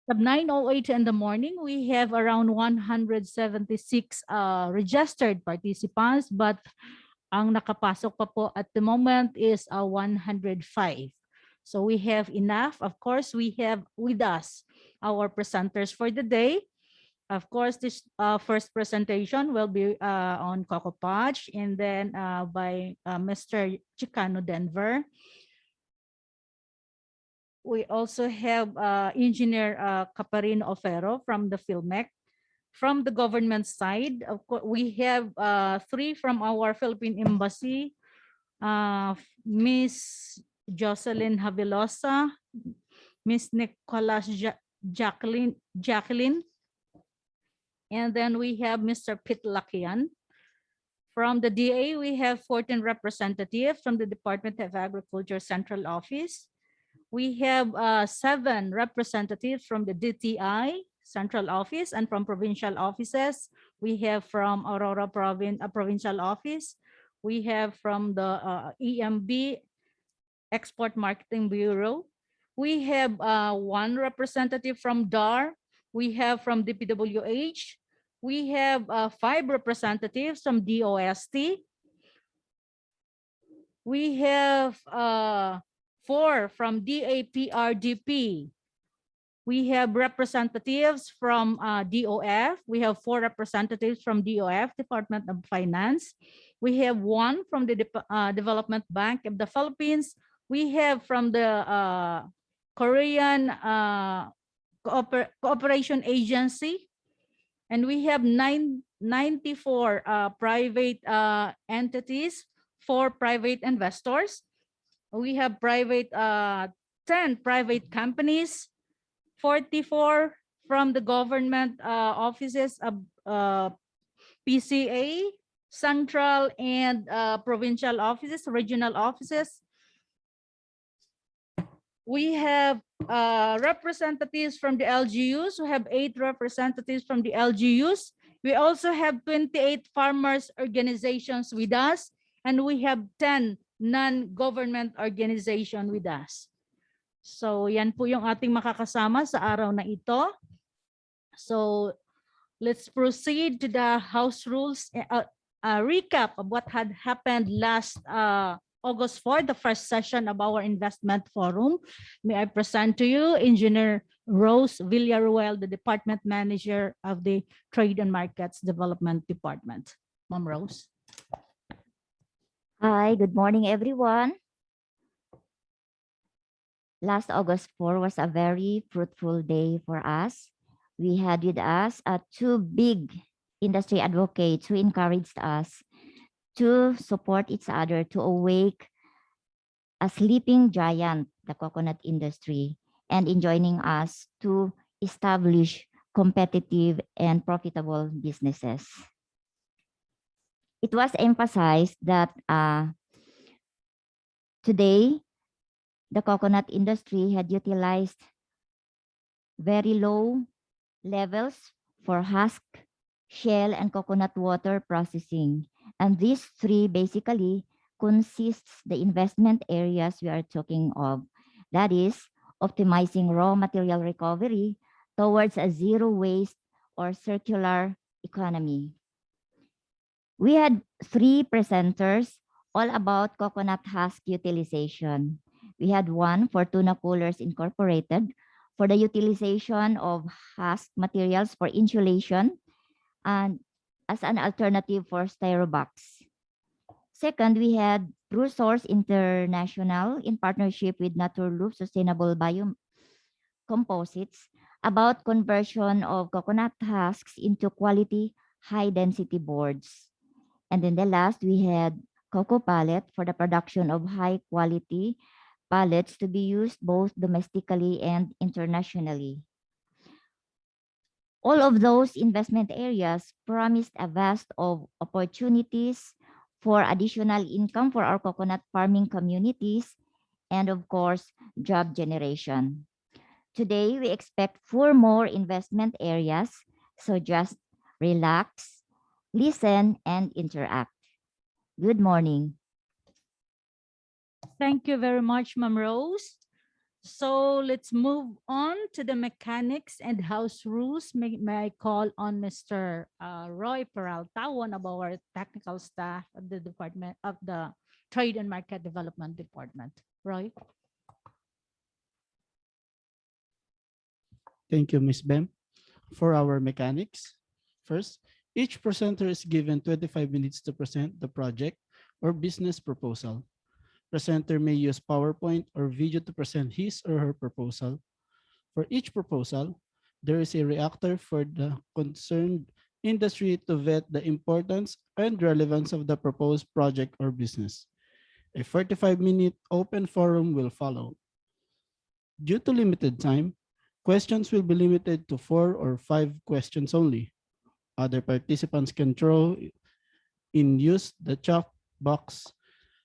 At 9:08 in the morning, we have around 176 registered participants, but ang nakapasok pa po at the moment is 105. So we have enough. Of course, we have with us our presenters for the day. Of course, this first presentation will be on Coco Patch, and then by Mr. Chicano Denver. We also have Engineer Caparino Ofero from the PhilMec. From the government side, of course, we have three from our Philippine Embassy, Miss Jocelyn Havilosa, Miss Nicolas Jacqueline, and then we have Mr. Pete Lakian. From the DA, we have 14 representatives from the Department of Agriculture Central Office. We have 7 representatives from the DTI Central Office, and from provincial offices, we have from Aurora Provincial Office. We have from the EMB Export Marketing Bureau. We have 1 representative from DAR. We have from DPWH. We have 5 representatives from DOST. We have 4 from DAPRDP. We have representatives from DOF. We have 4 representatives from DOF, Department of Finance. We have 1 from the Development Bank of the Philippines. We have from the Korean Cooperation Agency. And we have 94 private entities, 4 private investors. We have 10 private companies, 44 from the government offices of PCA, central and provincial offices, regional offices. We have representatives from the LGUs. We have 8 representatives from the LGUs. We also have 28 farmers organizations with us, and we have 10 non-government organization with us. So yan po yung ating makakasama sa araw na ito. So let's proceed to the House rules, recap of what had happened last August 4, the first session of our investment forum. May I present to you Engineer Rose Villaruel, the Department Manager of the Trade and Markets Development Department. Ma'am Rose. Hi, good morning, everyone. Last August 4 was a very fruitful day for us. We had with us 2 big industry advocates who encouraged us to support each other to awake a sleeping giant, the coconut industry, and in joining us to establish competitive and profitable businesses. It was emphasized that today, the coconut industry had utilized very low levels for husk, shell, and coconut water processing. And these 3 basically consists the investment areas we are talking of. That is optimizing raw material recovery towards a zero waste or circular economy. We had 3 presenters all about coconut husk utilization. We had 1 for Tuna Coolers Incorporated for the utilization of husk materials for insulation and as an alternative for styrobox. Second, we had True Source International in partnership with Naturloop Sustainable Biocomposites about conversion of coconut husks into quality high-density boards. And then the last, we had Coco Pallet for the production of high-quality pallets to be used both domestically and internationally. All of those investment areas promised a vast of opportunities for additional income for our coconut farming communities and of course, job generation. Today, we expect 4 more investment areas, so just relax, listen, and interact. Good morning. Thank you very much, Ma'am Rose. So let's move on to the mechanics and house rules. May I call on Mr. Roy Peralta, one of our technical staff of the Department of the Trade and Market Development Department. Roy? Thank you, Ms. Bem. For our mechanics, first, each presenter is given 25 minutes to present the project or business proposal. Presenter may use PowerPoint or video to present his or her proposal. For each proposal, there is a reactor for the concerned industry to vet the importance and relevance of the proposed project or business. A 45-minute open forum will follow. Due to limited time, questions will be limited to 4 or 5 questions only. Other participants can throw in use the chat box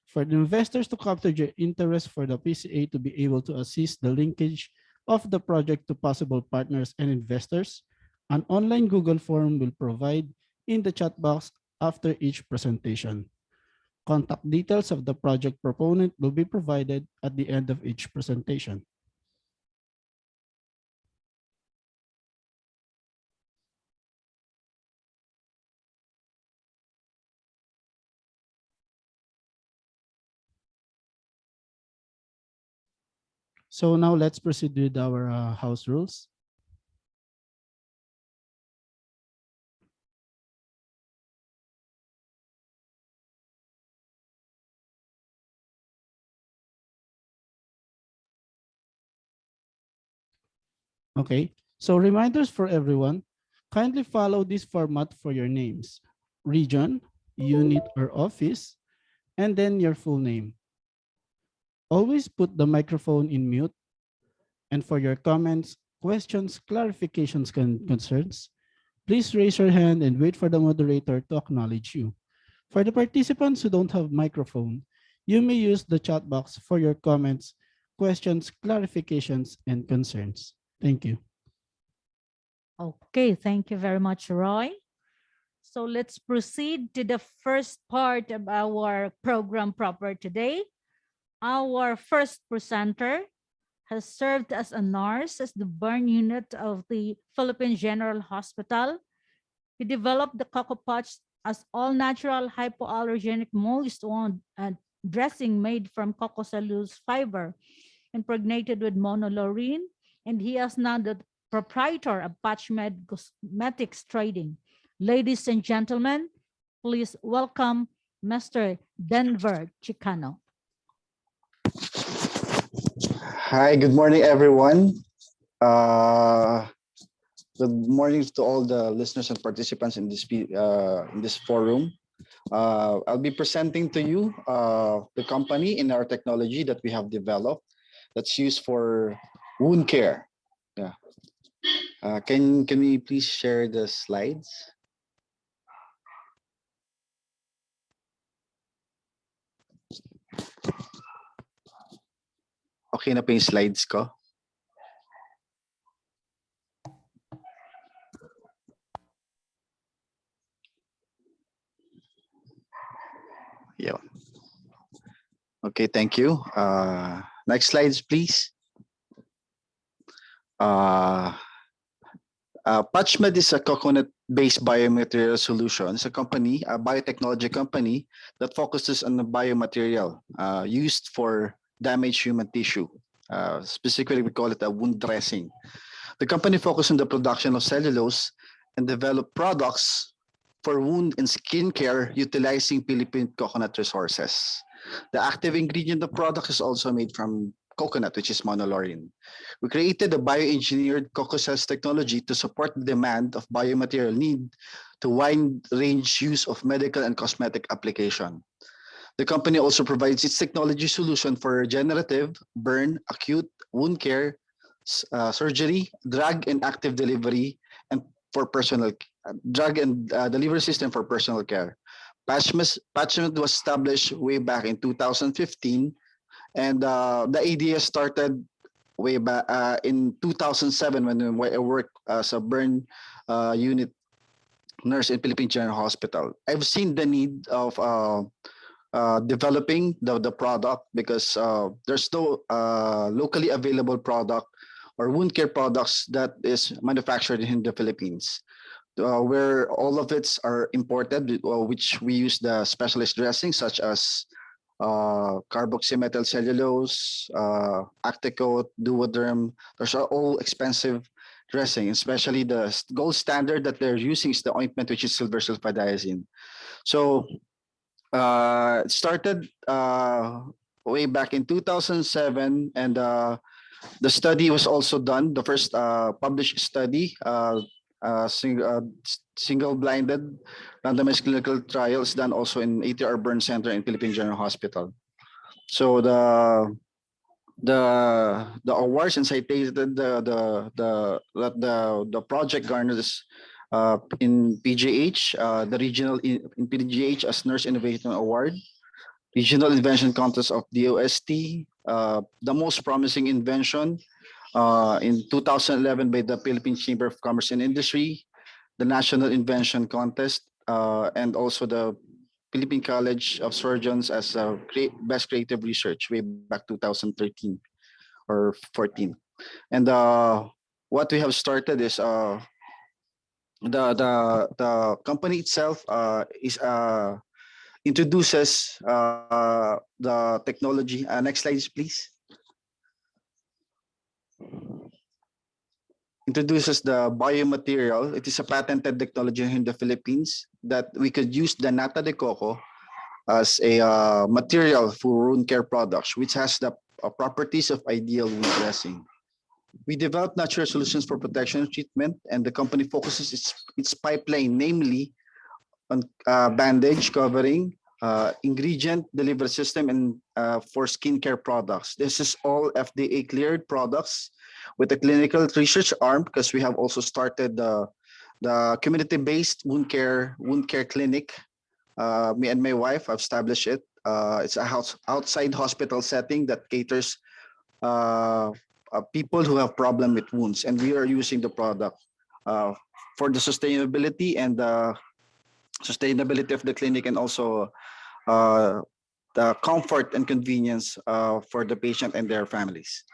for the investors to capture their interest for the PCA to be able to assist the linkage of the project to possible partners and investors. An online Google form will provide in the chat box after each presentation. Contact details of the project proponent will be provided at the end of each presentation. So now let's proceed with our house rules. Okay, so reminders for everyone, kindly follow this format for your names, region, unit or office, and then your full name. Always put the microphone in mute. And for your comments, questions, clarifications, concerns, please raise your hand and wait for the moderator to acknowledge you. For the participants who don't have microphone, you may use the chat box for your comments, questions, clarifications, and concerns. Thank you. Okay, thank you very much, Roy. So let's proceed to the first part of our program proper today. Our first presenter has served as a nurse as the burn unit of the Philippine General Hospital. He developed the Coco Patch as all-natural hypoallergenic moist wound dressing made from cocoa cellulose fiber impregnated with monolaurine, and he is now the proprietor of PatchMed Cosmetics Trading. Ladies and gentlemen, please welcome Mr. Denver Chicano. Hi, good morning, everyone. Good morning to all the listeners and participants in this forum. I'll be presenting to you the company and our technology that we have developed that's used for wound care. Yeah. Can we please share the slides? Okay na pa yung slides ko? Yeah. Okay, thank you. Next slides, please. PatchMed is a coconut-based biomaterial solution. It's a company, a biotechnology company that focuses on the biomaterial used for damaged human tissue. Specifically, we call it a wound dressing. The company focuses on the production of cellulose and develop products for wound and skin care utilizing Philippine coconut resources. The active ingredient of product is also made from coconut, which is monolaurine. We created a bioengineered coco cells technology to support the demand of biomaterial need to wide range use of medical and cosmetic application. The company also provides its technology solution for regenerative, burn, acute, wound care, surgery, drug and active delivery, and for personal drug and delivery system for personal care. PatchMed was established way back in 2015, and the idea started way back in 2007 when I worked as a burn unit nurse in Philippine General Hospital. I've seen the need of developing the product because there's no locally available product or wound care products that is manufactured in the Philippines. Where all of it are imported, which we use the specialist dressing such as carboxymethyl cellulose, Acticoat, Duoderm. Those are all expensive dressing, especially the gold standard that they're using is the ointment, which is silver sulfadiazine. So it started way back in 2007, and the study was also done. The first published study, single-blinded randomized clinical trials done also in ATR Burn Center in Philippine General Hospital. So the awards and citation, the project garners in PGH, the regional in PGH as Nurse Innovation Award, Regional Invention Contest of DOST, the most promising invention in 2011 by the Philippine Chamber of Commerce and Industry, the National Invention Contest, and also the Philippine College of Surgeons as best creative research way back 2013 or 14. And what we have started is the company itself is introduces the technology. Next slide, please. Introduces the biomaterial. It is a patented technology in the Philippines that we could use the nata de coco as a material for wound care products, which has the properties of ideal wound dressing. We develop natural solutions for protection and treatment, and the company focuses its pipeline, namely on bandage covering, ingredient delivery system, and for skincare products. This is all FDA cleared products with a clinical research arm because we have also started the community-based wound care clinic. Me and my wife have established it. It's a outside hospital setting that caters people who have problem with wounds, and we are using the product for the sustainability and the sustainability of the clinic, and also the comfort and convenience for the patient and their families.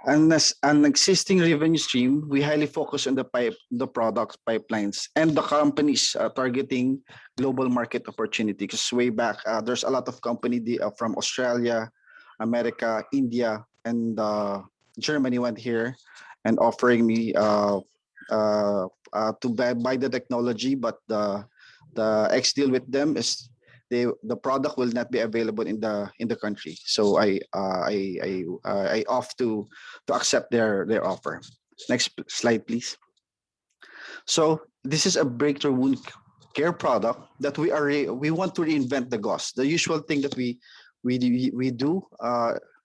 And as an existing revenue stream, we highly focus on the product pipelines and the companies targeting global market opportunity. Because way back, there's a lot of company from Australia, America, India, and Germany went here and offering me to buy the technology, but the X deal with them is the product will not be available in the country. So I opt to accept their offer. Next slide, please. So this is a breakthrough wound care product that we want to reinvent the gauze. The usual thing that we do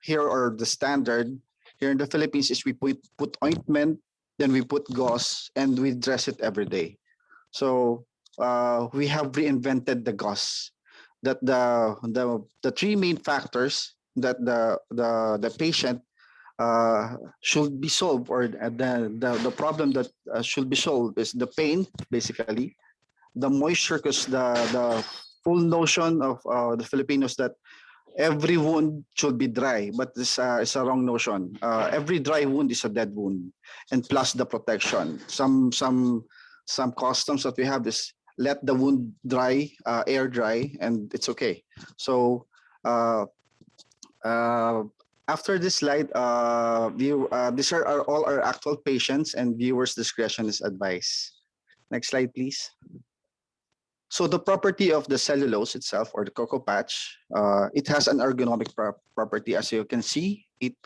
here, or the standard here in the Philippines, is we put ointment, then we put gauze, and we dress it every day. So we have reinvented the gauze. That the three main factors that the patient should be solved, or the problem that should be solved, is the pain, basically, the moisture, because the full notion of the Filipinos that every wound should be dry, but this is a wrong notion. Every dry wound is a dead wound, and plus the protection. Some customs that we have is let the wound dry, air dry, and it's okay. So after this slide, these are all our actual patients, and viewers' discretion is advised. Next slide, please. So the property of the cellulose itself, or the cocoa patch, it has an ergonomic property. As you can see, it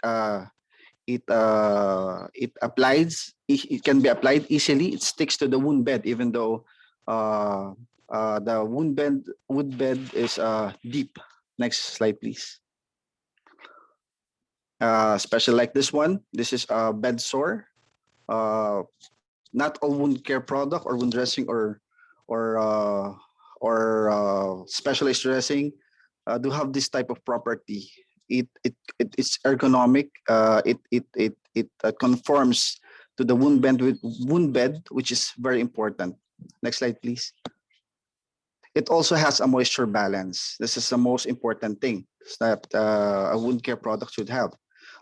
applies. It can be applied easily. It sticks to the wound bed, even though the wound bed is deep. Next slide, please. Especially like this one. This is a bed sore. Not all wound care product or wound dressing or specialized dressing do have this type of property. It's ergonomic. It conforms to the wound bed, which is very important. Next slide, please. It also has a moisture balance. This is the most important thing that a wound care product should have.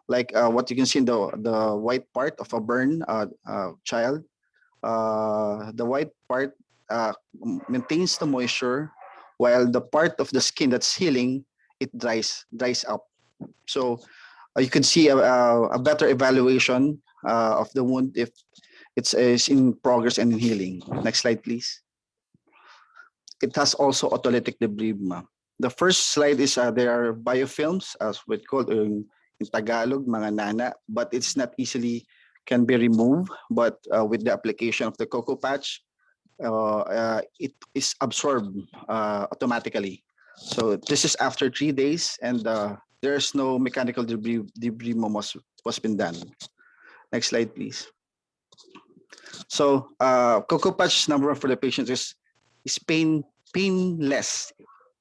Like what you can see in the white part of a burn child, the white part maintains the moisture, while the part of the skin that's healing, it dries up. So you could see a better evaluation of the wound if it's in progress and in healing. Next slide, please. It has also autolytic debris. The first slide is there are biofilms, as we call in Tagalog, mga nana, but it's not easily can be removed. But with the application of the cocoa patch, it is absorbed automatically. So this is after 3 days, and there's no mechanical debris was been done. Next slide, please. So cocoa patch number one for the patient is painless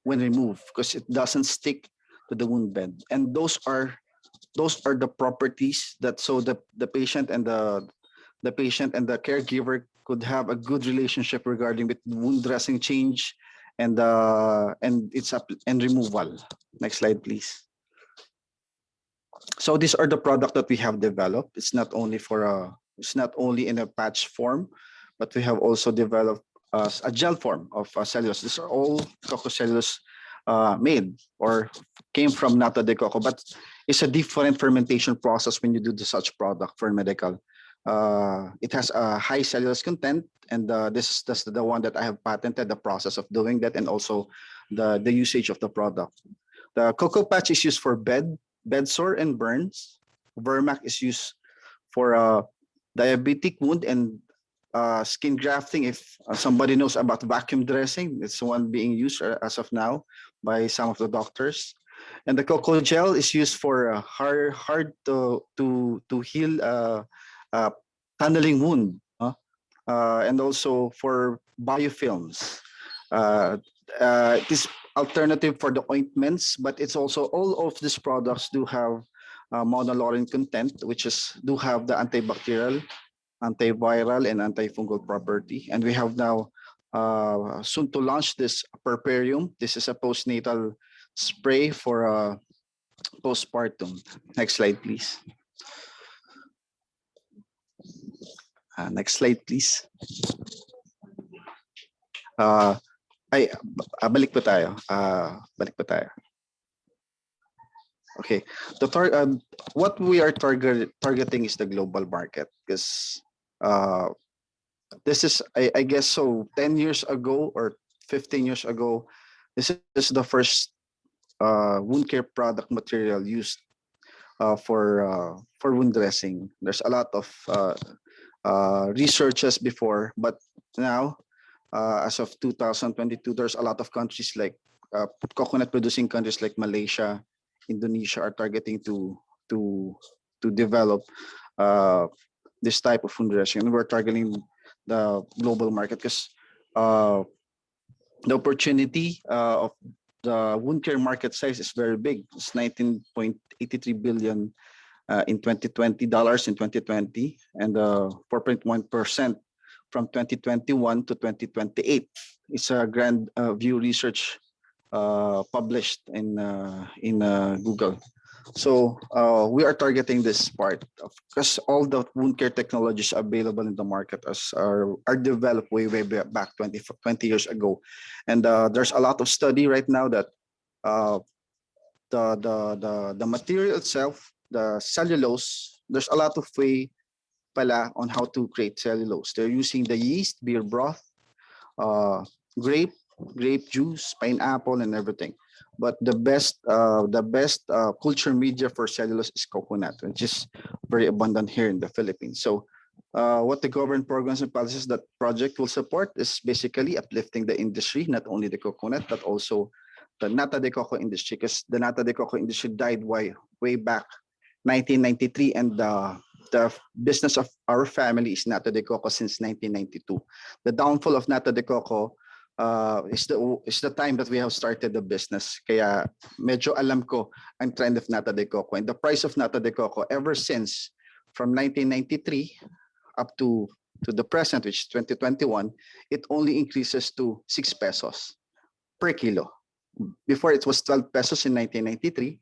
when removed because it doesn't stick to the wound bed, and those are the properties that so the patient and the patient and the caregiver could have a good relationship regarding with wound dressing change and its up and removal. Next slide, please. So these are the product that we have developed. It's not only in a patch form, but we have also developed a gel form of cellulose. These are all cocoa cellulose made or came from nata de coco, but it's a different fermentation process when you do such product for medical. It has a high cellulose content, and that's the one that I have patented the process of doing that, and also the usage of the product. The cocoa patch is used for bed sore and burns. Vermac is used for diabetic wound and skin grafting. If somebody knows about vacuum dressing, it's one being used as of now by some of the doctors. And the cocoa gel is used for hard to heal uh, tunneling wound, and also for biofilms. It is alternative for the ointments, but it's also all of these products do have monolaurin content, which is do have the antibacterial, antiviral, and antifungal property. And we have now soon to launch this Perperium. This is a postnatal spray for postpartum. Next slide, please. Next slide, please. Balik pa tayo. Balik pa tayo. Okay. What we are targeting is the global market, because this is, I guess, so 10 years ago or 15 years ago, this is the first wound care product material used for wound dressing. There's a lot of researches before, but now, as of 2022, there's a lot of countries like coconut producing countries like Malaysia, Indonesia are targeting to develop this type of wound dressing, and we're targeting the global market because the opportunity of the wound care market size is very big. It's 19.83 billion in 2020 dollars in 2020, and 4.1% from 2021 to 2028. It's a grand view research published in Google. So we are targeting this part because all the wound care technologies available in the market are developed way back 20 years ago, and there's a lot of study right now that the material itself, the cellulose, there's a lot of way pala on how to create cellulose. They're using the yeast, beer broth, grape juice, pineapple, and everything. But the best culture media for cellulose is coconut, which is very abundant here in the Philippines. So what the government programs and policies that project will support is basically uplifting the industry, not only the coconut, but also the nata de coco industry, because the nata de coco industry died way back 1993, and the business of our family is nata de coco since 1992. The downfall of nata de coco is the time that we have started the business. Kaya medyo alam ko ang trend of nata de coco, and the price of nata de coco ever since from 1993 up to the present, which is 2021, it only increases to 6 pesos. per kilo. Before it was 12 pesos in 1993,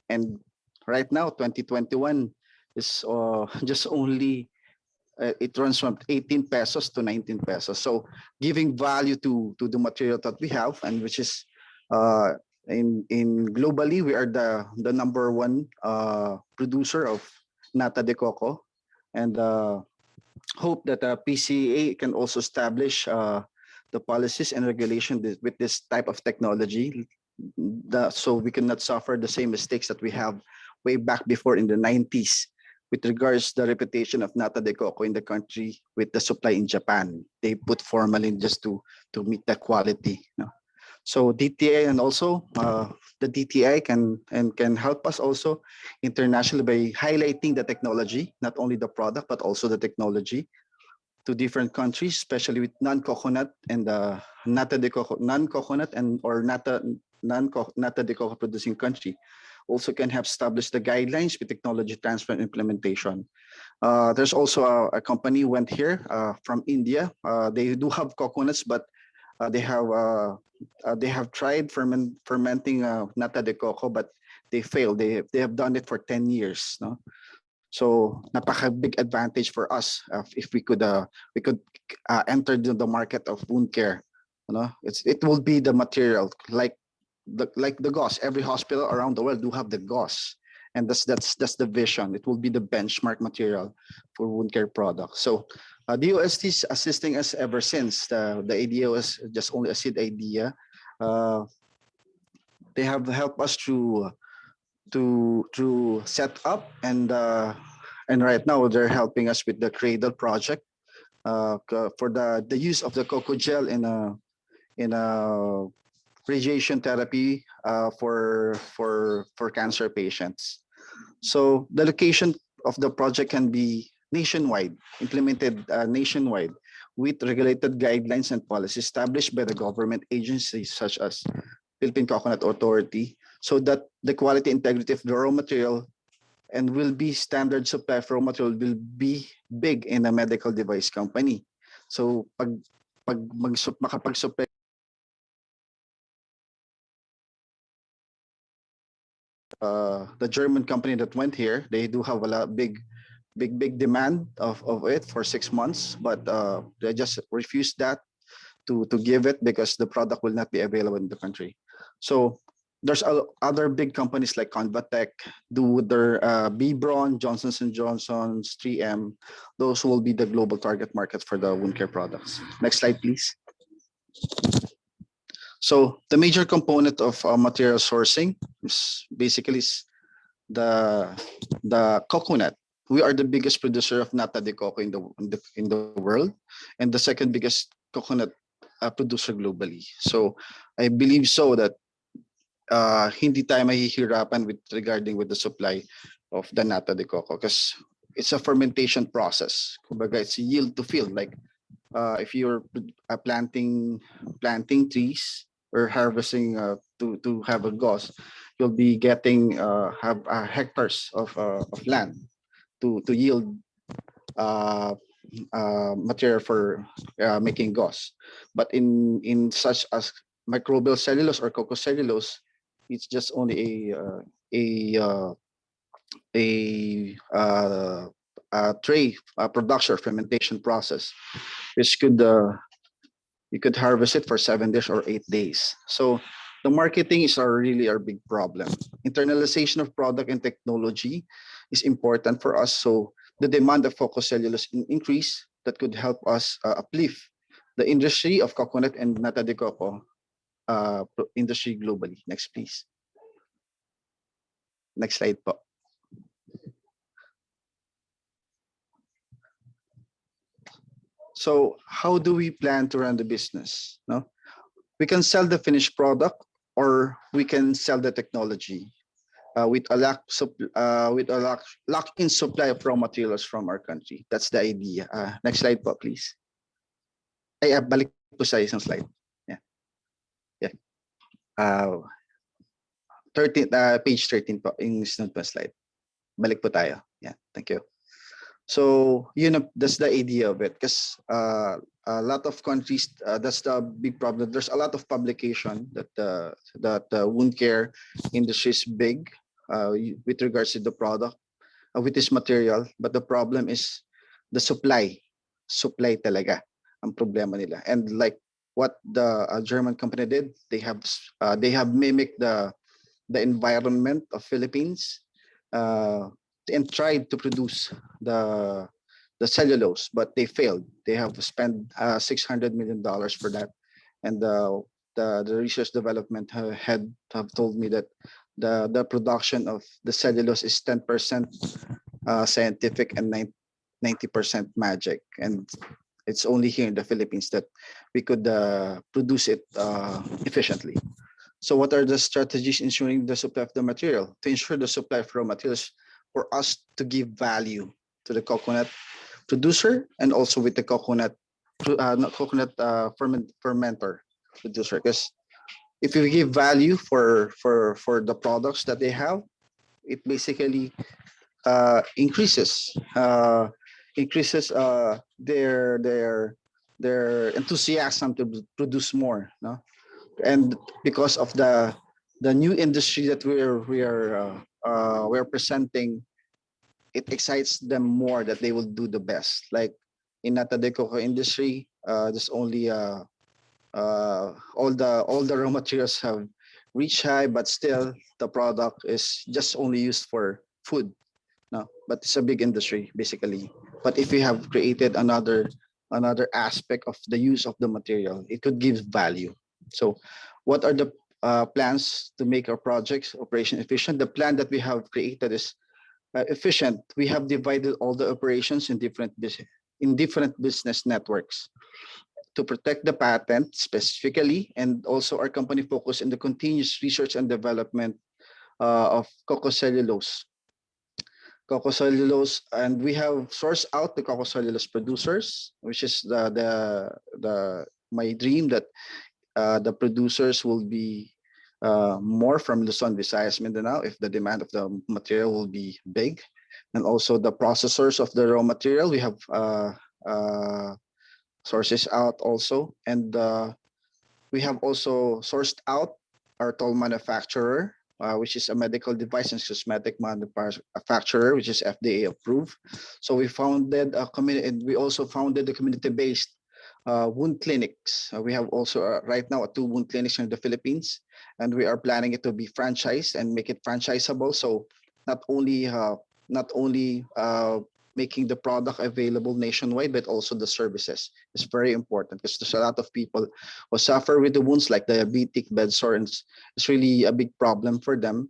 and right now 2021 is just only it runs from 18 pesos to 19 pesos. So giving value to the material that we have, and which is uh, in globally, we are the number one producer of nata de coco, and hope that PCA can also establish the policies and regulation with this type of technology, so we cannot suffer the same mistakes that we have way back before in the 90s with regards the reputation of nata de coco in the country with the supply in Japan. They put formalin just to meet the quality. So DTA, and also the DTI can help us also internationally by highlighting the technology, not only the product but also the technology to different countries, especially with non-coconut and nata de coco, non-coconut and or nata de coco producing country. Also can have established the guidelines with technology transfer and implementation. There's also a company went here from India. They do have coconuts, but they have tried fermenting nata de coco, but they failed. They have done it for 10 years. No? So napaka big advantage for us if we could enter the market of wound care. You know, it will be the material like the gauze. Every hospital around the world do have the gauze, and that's the vision. It will be the benchmark material for wound care products. So DOST is assisting us ever since. The ADO was just only a seed idea. Uh, they have helped us to set up, and right now they're helping us with the Cradle project for the use of the coco gel in a radiation therapy for cancer patients. So the location of the project can be nationwide, implemented nationwide with regulated guidelines and policies established by the government agencies such as Philippine Coconut Authority, so that the quality integrity of the raw material and will be standard supply of raw material will be big in a medical device company. So makapag-supply the German company that went here, they do have a lot big demand of it for 6 months, but they just refused that to give it because the product will not be available in the country. So there's other big companies like Convatec, do their Bebron, Johnson's and Johnson's, 3M. Those will be the global target market for the wound care products. Next slide, please. So the major component of material sourcing is basically the coconut. We are the biggest producer of nata de coco in the world, and the second biggest coconut producer globally. So I believe so that hindi tayo mahihirapan with the supply of the nata de coco, because it's a fermentation process. Kumbaga, it's yield to field. Like if you're planting trees or harvesting to have a gauze, you'll be getting have hectares of land to yield uh, material for making gauze. But in such as microbial cellulose or cellulose, it's just only a uh, a tray production fermentation process, which you could harvest it for 7 days or 8 days. So the marketing is really our big problem. Internalization of product and technology is important for us. So the demand of cellulose increase that could help us uplift the industry of coconut and nata de coco industry globally. Next, please. Next slide po. So how do we plan to run the business? No, we can sell the finished product, or we can sell the technology with a lock-in supply of raw materials from our country. That's the idea. Next slide po, please. Ay, balik po sa isang slide. Yeah. Yeah. 13, page 13 po, yung sunod po slide. Balik po tayo. Yeah, thank you. So that's the idea of it. Because a lot of countries, that's the big problem. There's a lot of publication that wound care industry is big with regards to the product, with this material. But the problem is the supply. Supply talaga ang problema nila. And like what the German company did, they have mimicked the environment of Philippines, uh, and tried to produce the the cellulose, but they failed. They have spent $600 million for that, and the research development have told me that the production of the cellulose is 10% scientific and 90% magic, and it's only here in the Philippines that we could produce it efficiently. So what are the strategies ensuring the supply of the material? To ensure the supply of raw materials for us to give value to the coconut producer and also with the coconut fermenter producer. Because if you give value for the products that they have, it basically increases their enthusiasm to produce more. No, and because of the new industry that we're presenting, it excites them more that they will do the best. Like in Nata de Coco industry, there's only all the raw materials have reached high, but still the product is just only used for food. No, but it's a big industry basically. But if we have created another aspect of the use of the material, it could give value. So, what are the plans to make our projects operation efficient? The plan that we have created is efficient. We have divided all the operations in different business networks to protect the patent specifically, and also our company focus in the continuous research and development of cocoa cellulose. Cocoa cellulose, and we have sourced out the cocoa cellulose producers, which is the my dream that the producers will be more from Luzon, Visayas, Mindanao, if the demand of the material will be big. And also the processors of the raw material, we have sources out also. And we have also sourced out our toll manufacturer, which is a medical device and cosmetic manufacturer, which is FDA approved. So we founded a community, and we also founded the community-based wound clinics. We have also right now two wound clinics in the Philippines, and we are planning it to be franchised and make it franchisable. So not only making the product available nationwide, but also the services is very important, because there's a lot of people who suffer with the wounds like diabetic, bed sore, and it's really a big problem for them.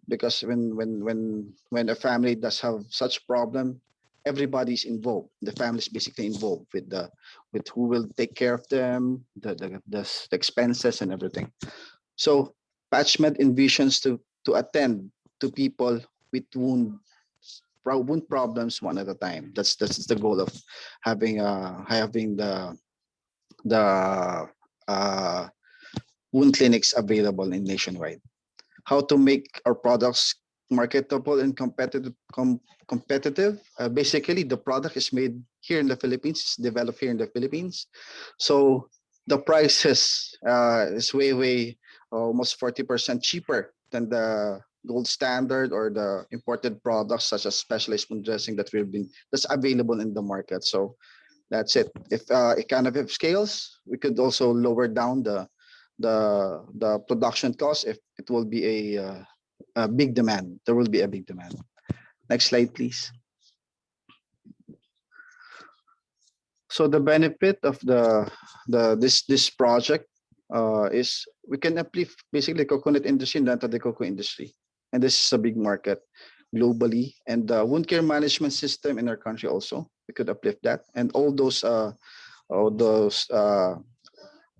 Because when a family does have such problem, everybody's involved. The family is basically involved with who will take care of them, the expenses and everything. So Patchmed envisions to attend to people with wound problems one at a time. That's the goal of having the uh, wound clinics available in nationwide. How to make our products marketable and competitive. Basically, the product is made here in the Philippines, it's developed here in the Philippines. So the prices is way almost 40% cheaper than the gold standard or the imported products such as specialized wound dressing that's available in the market. So that's it. If economy of scales, we could also lower down the production cost if it will be a big demand. There will be a big demand. Next slide, please. So the benefit of this project is we can uplift basically coconut industry and the cocoa industry, and this is a big market globally. And the wound care management system in our country also, we could uplift that, and all those raw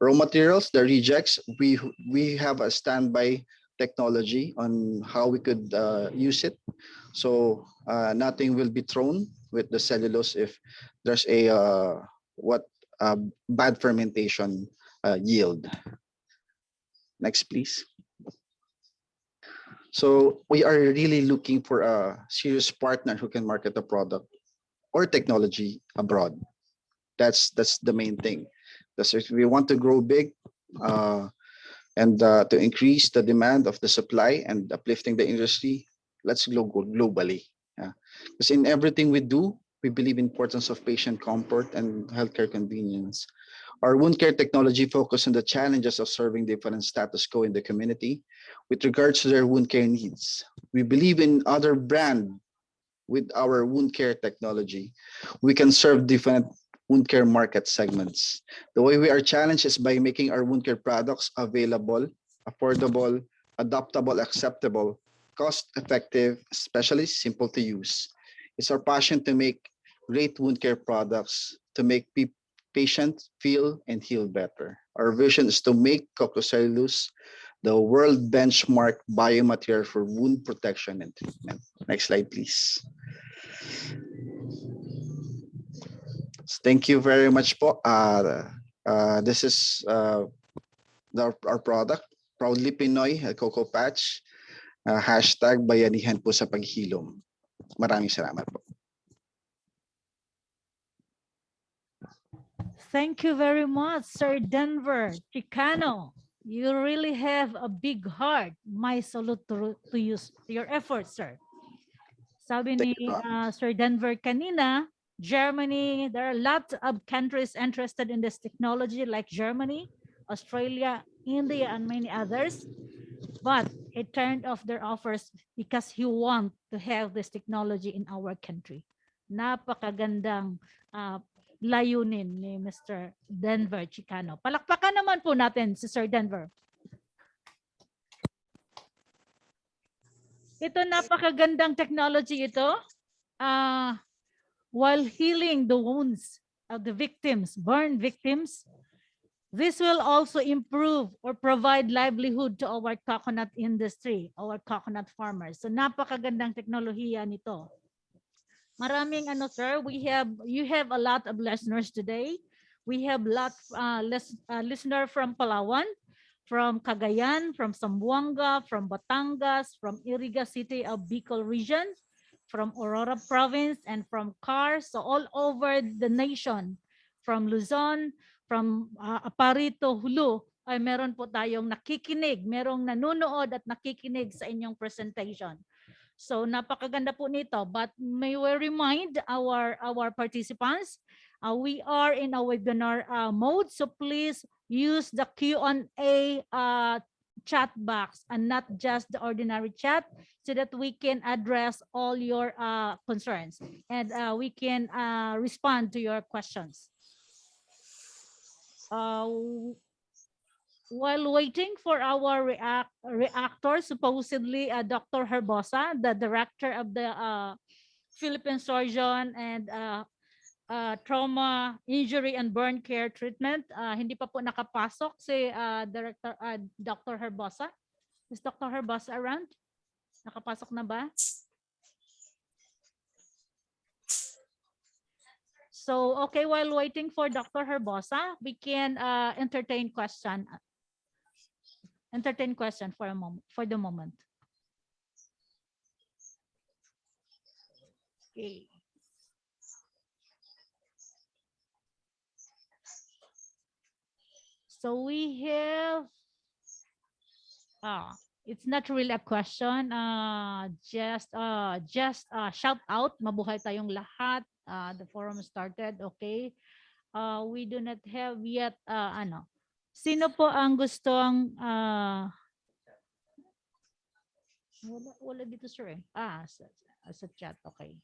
materials, the rejects, we have a standby technology on how we could use it. So nothing will be thrown with the cellulose if there's a bad fermentation yield. Next, please. So we are really looking for a serious partner who can market the product. or technology abroad. That's the main thing. That's if we want to grow big, uh, and to increase the demand of the supply and uplifting the industry, let's go globally. Because in everything we do, we believe in importance of patient comfort and healthcare convenience. Our wound care technology focus on the challenges of serving different status quo in the community with regards to their wound care needs. We believe in other brand with our wound care technology. We can serve different wound care market segments. The way we are challenged is by making our wound care products available, affordable, adaptable, acceptable, cost effective, especially simple to use. It's our passion to make great wound care products to make patients feel and heal better. Our vision is to make cellulose the world benchmark biomaterial for wound protection and treatment. Next slide, please. Thank you very much po. This is our product, Proudly Pinoy Coco Patch. Hashtag bayanihan po sa paghilom. Maraming salamat po. Thank you very much, Sir Denver Chicano. You really have a big heart. My salute to you, to your efforts, sir. Sabi ni Thank you po. Sir Denver kanina, Germany, there are lots of countries interested in this technology like Germany, Australia, India, and many others. But he turned off their offers because he want to have this technology in our country. Napakagandang layunin ni Mr. Denver Chicano. Palakpakan naman po natin si Sir Denver. Ito napakagandang technology ito. While healing the wounds of the victims, burn victims, this will also improve or provide livelihood to our coconut industry, our coconut farmers. So napakagandang teknolohiya nito. Maraming sir, you have a lot of listeners today. We have listener from Palawan, from Cagayan, from Zamboanga, from Batangas, from Iriga City of Bicol region, from Aurora province, and from CAR. So all over the nation, from Luzon, from Aparito, Hulu, ay meron po tayong nakikinig, merong nanonood at nakikinig sa inyong presentation. So napakaganda po nito, but may we remind our participants, we are in a webinar mode, so please use the Q&A chat box and not just the ordinary chat, so that we can address all your concerns and we can respond to your questions. While waiting for our reactor, supposedly Dr. Herbosa, the director of the Philippine Surgeon and Trauma, Injury, and Burn Care Treatment, hindi pa po nakapasok si Director Dr. Herbosa. Is Dr. Herbosa around? Nakapasok na ba? So, okay, while waiting for Dr. Herbosa, we can entertain question for a moment, for the moment. Okay. So we have it's not really a question, just shout out, mabuhay tayong lahat. The forum started, okay. We do not have yet sino po ang gustong wala dito sir sa chat, okay.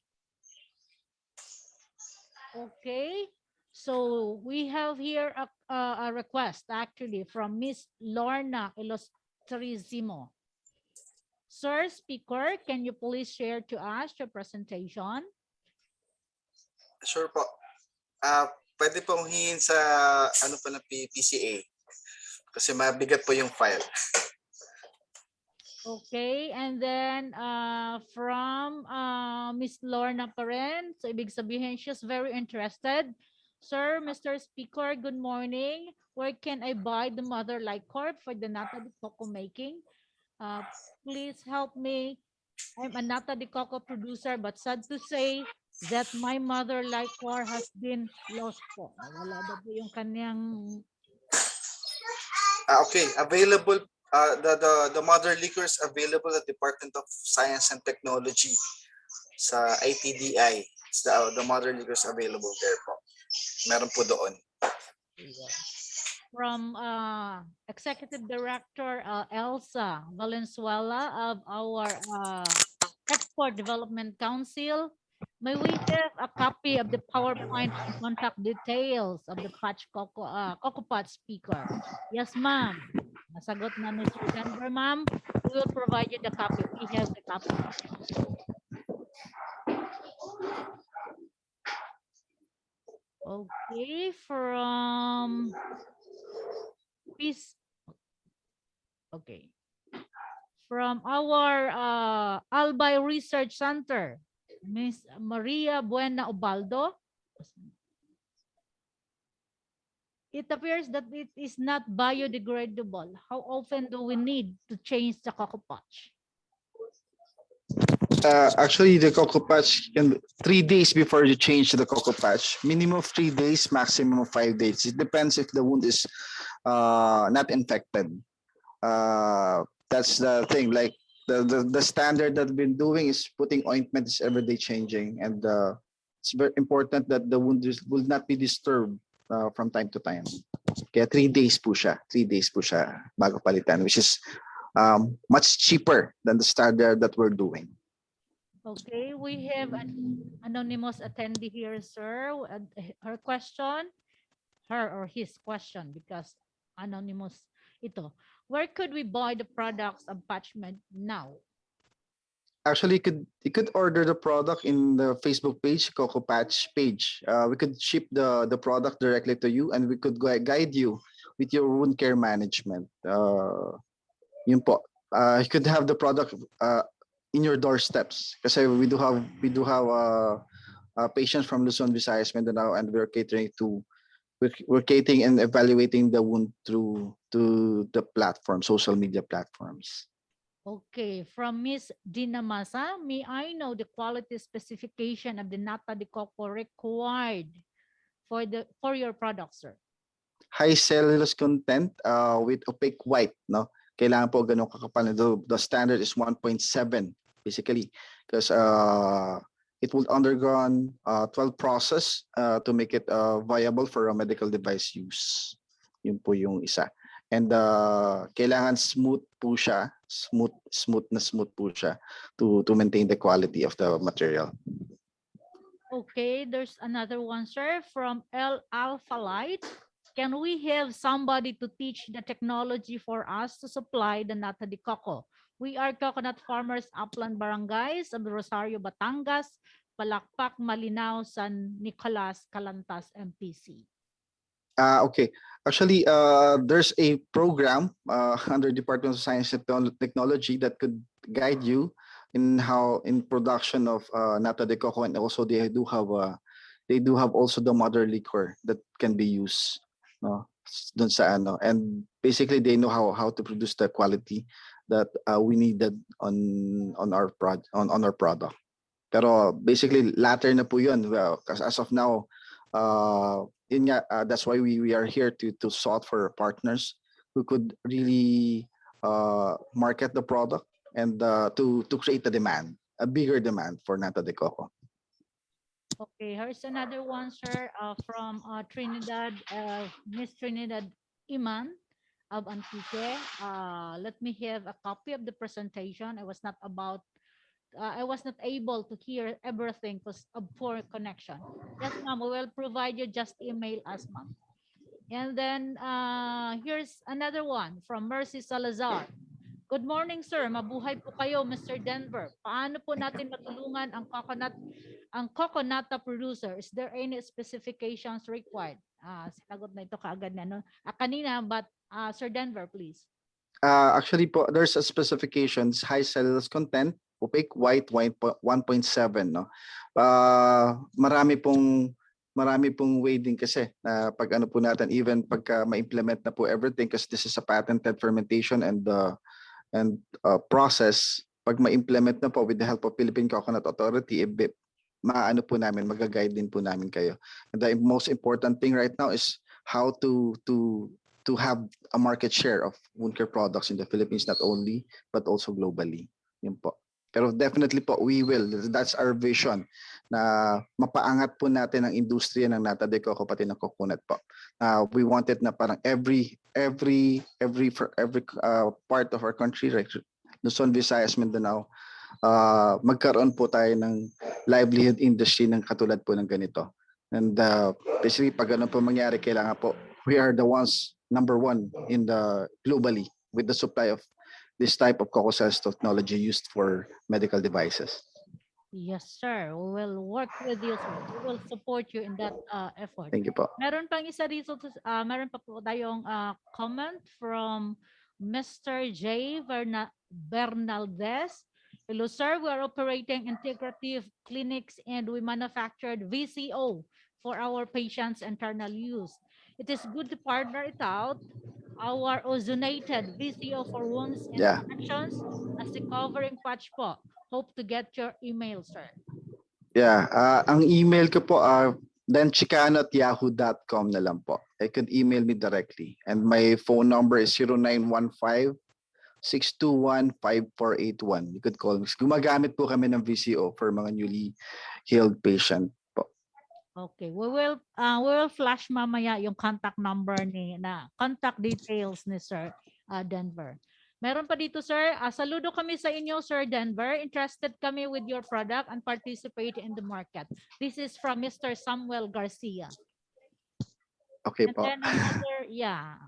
Okay, so we have here a request actually from Miss Lorna Ilustrizimo. Sir Speaker, can you please share to us your presentation? Sure po. Pwede pong hingin sa ng PCA kasi mabigat po yung file. Okay, and then from Miss Lorna pa rin. So ibig sabihin she's very interested. Sir, Mr. Speaker, good morning. Where can I buy the mother-like corp for the nata de coco making? Please help me. I'm a nata de coco producer, but sad to say, that my mother liquor has been lost po. Nawala daw po yung kanyang Okay, available. The mother liquor is available at Department of Science and Technology sa ITDI. It's the mother liquor is available there po. Meron po doon. from Executive Director Elsa Valenzuela of our Export Development Council. May we have a copy of the PowerPoint and contact details of the Coco Pot speaker? Yes, ma'am. Nasagot na ni Sir Denver, ma'am. We will provide you the copy. We have the copy. Okay, from Peace. Okay. From our Albay Research Center, Miss Maria Buena Ubaldo. It appears that it is not biodegradable. How often do we need to change the coco patch? Actually, the cocoa patch can 3 days before you change the cocoa patch. Minimum of 3 days, maximum of 5 days. It depends if the wound is not infected. That's the thing. Like the standard that we've been doing is putting ointment is everyday changing, and it's very important that the wound will not be disturbed from time to time. Kaya 3 days po siya. 3 days po siya bago palitan, which is much cheaper than the standard that we're doing. Okay, we have an anonymous attendee here, sir. Her question, her or his question, because anonymous ito. Where could we buy the products of Patchmed now? Actually, you could order the product in the Facebook page, Coco Patch page. We could ship the product directly to you, and we could guide you with your wound care management. Yun po. You could have the product in your doorsteps. Kasi we do have patients from Luzon, Visayas, Mindanao, and we're catering and evaluating the wound through to the platform, social media platforms. Okay, from Miss Dinamasa, may I know the quality specification of the nata de coco required for your product, sir? High cellulose content with opaque white, no? Kailangan po ganun kakapal. The standard is 1.7 basically, because it will undergo 12 process to make it viable for a medical device use. Yun po yung isa. And kailangan smooth po siya, smooth po siya to maintain the quality of the material. Okay, there's another one, sir, from L Alpha Light. Can we have somebody to teach the technology for us to supply the nata de coco? We are coconut farmers, Upland Barangays of Rosario, Batangas, Palakpak, Malinao, San Nicolas, Calantas, MPC. Okay. Actually, there's a program under Department of Science and Technology that could guide you in production of nata de coco, and also they do have also the mother liquor that can be used. No, dun sa ano, and basically they know how to produce the quality that we needed on our product. Pero basically latter na po yun. Well, as of now, that's why we are here to sought for partners who could really market the product and to create a bigger demand for nata de coco. Okay, here's another one, sir, from Trinidad, Miss Trinidad Iman of Antique. Let me have a copy of the presentation. I was not able to hear everything because of poor connection. Yes, ma'am, we will provide you, just email us, ma'am. And then here's another one from Mercy Salazar. Good morning, sir. Mabuhay po kayo, Mr. Denver. Paano po natin matulungan ang coconut producer? Is there any specifications required? Sinagot na ito kaagad na, no? Kanina, but Sir Denver, please. Actually po, there's a specifications, high cellulose content, opaque white 1.7, no. Marami pong way din kasi pag ano po natin, even pagka ma-implement na po everything, because this is a patented fermentation and process. Pag ma-implement na po with the help of Philippine Coconut Authority, maano po namin, magaguide din po namin kayo. And the most important thing right now is how to have a market share of wound care products in the Philippines, not only but also globally. Yun po. Pero definitely po, we will. That's our vision na mapaangat po natin ang industriya ng nata de coco pati ng coconut po. We wanted na parang every part of our country, right? Luzon, Visayas, Mindanao, magkaroon po tayo ng livelihood industry ng katulad po ng ganito. And basically, pag ganun po mangyari, kailangan po, we are the ones, number one in the globally with the supply of this type of coco cells technology used for medical devices. Yes, sir. We will work with you, sir. We will support you in that effort. Thank you po. Meron pang isa dito, meron pa po tayong comment from Mr. J. Bernaldez. Hello, sir. We are operating integrative clinics and we manufactured VCO for our patients' internal use. It is good to partner it out. Our ozonated VCO for wounds and Yeah. infections as the covering patch po. Hope to get your email, sir. Yeah, ang email ko po denchicano@yahoo.com na lang po. You could email me directly. And my phone number is 0915-621-5481. You could call me. Gumagamit po kami ng VCO for mga newly healed patient po. Okay, we will flash mamaya yung contact number contact details ni Sir Denver. Meron pa dito, sir. Saludo kami sa inyo, Sir Denver. Interested kami with your product and participate in the market. This is from Mr. Samuel Garcia. Okay And po. then another, yeah.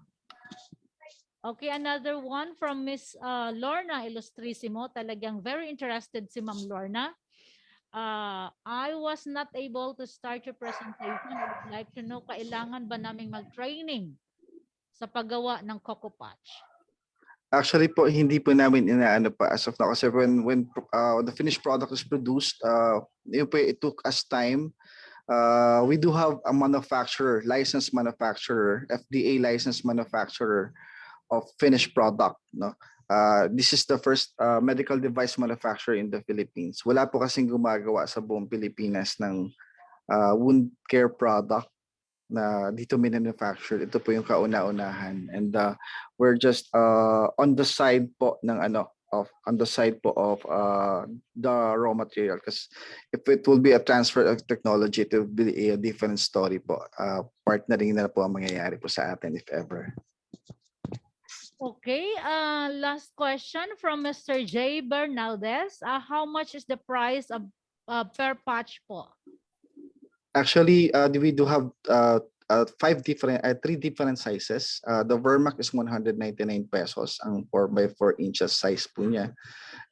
Okay, another one from Miss Lorna Ilustrisimo. Talagang very interested si Ma'am Lorna. I was not able to start your presentation. I would like to know, kailangan ba naming mag-training sa paggawa ng Coco Patch? Actually po, hindi po namin inaano pa as of now. Kasi when the finished product is produced, it took us time. We do have a manufacturer, licensed manufacturer, FDA licensed manufacturer of finished product. No? This is the first medical device manufacturer in the Philippines. Wala po kasing gumagawa sa buong Pilipinas ng wound care product na dito manufactured. Ito po yung kauna-unahan. And we're just on the side po ng on the side po of the raw material, because if it will be a transfer of technology, it will be a different story po. Partnering na po ang mangyayari po sa atin if ever. Okay, last question from Mr. J. Bernaldez. How much is the price of per patch po? Actually, we do have three different sizes. The Vermac is 199 pesos, ang 4x4 inches size po niya.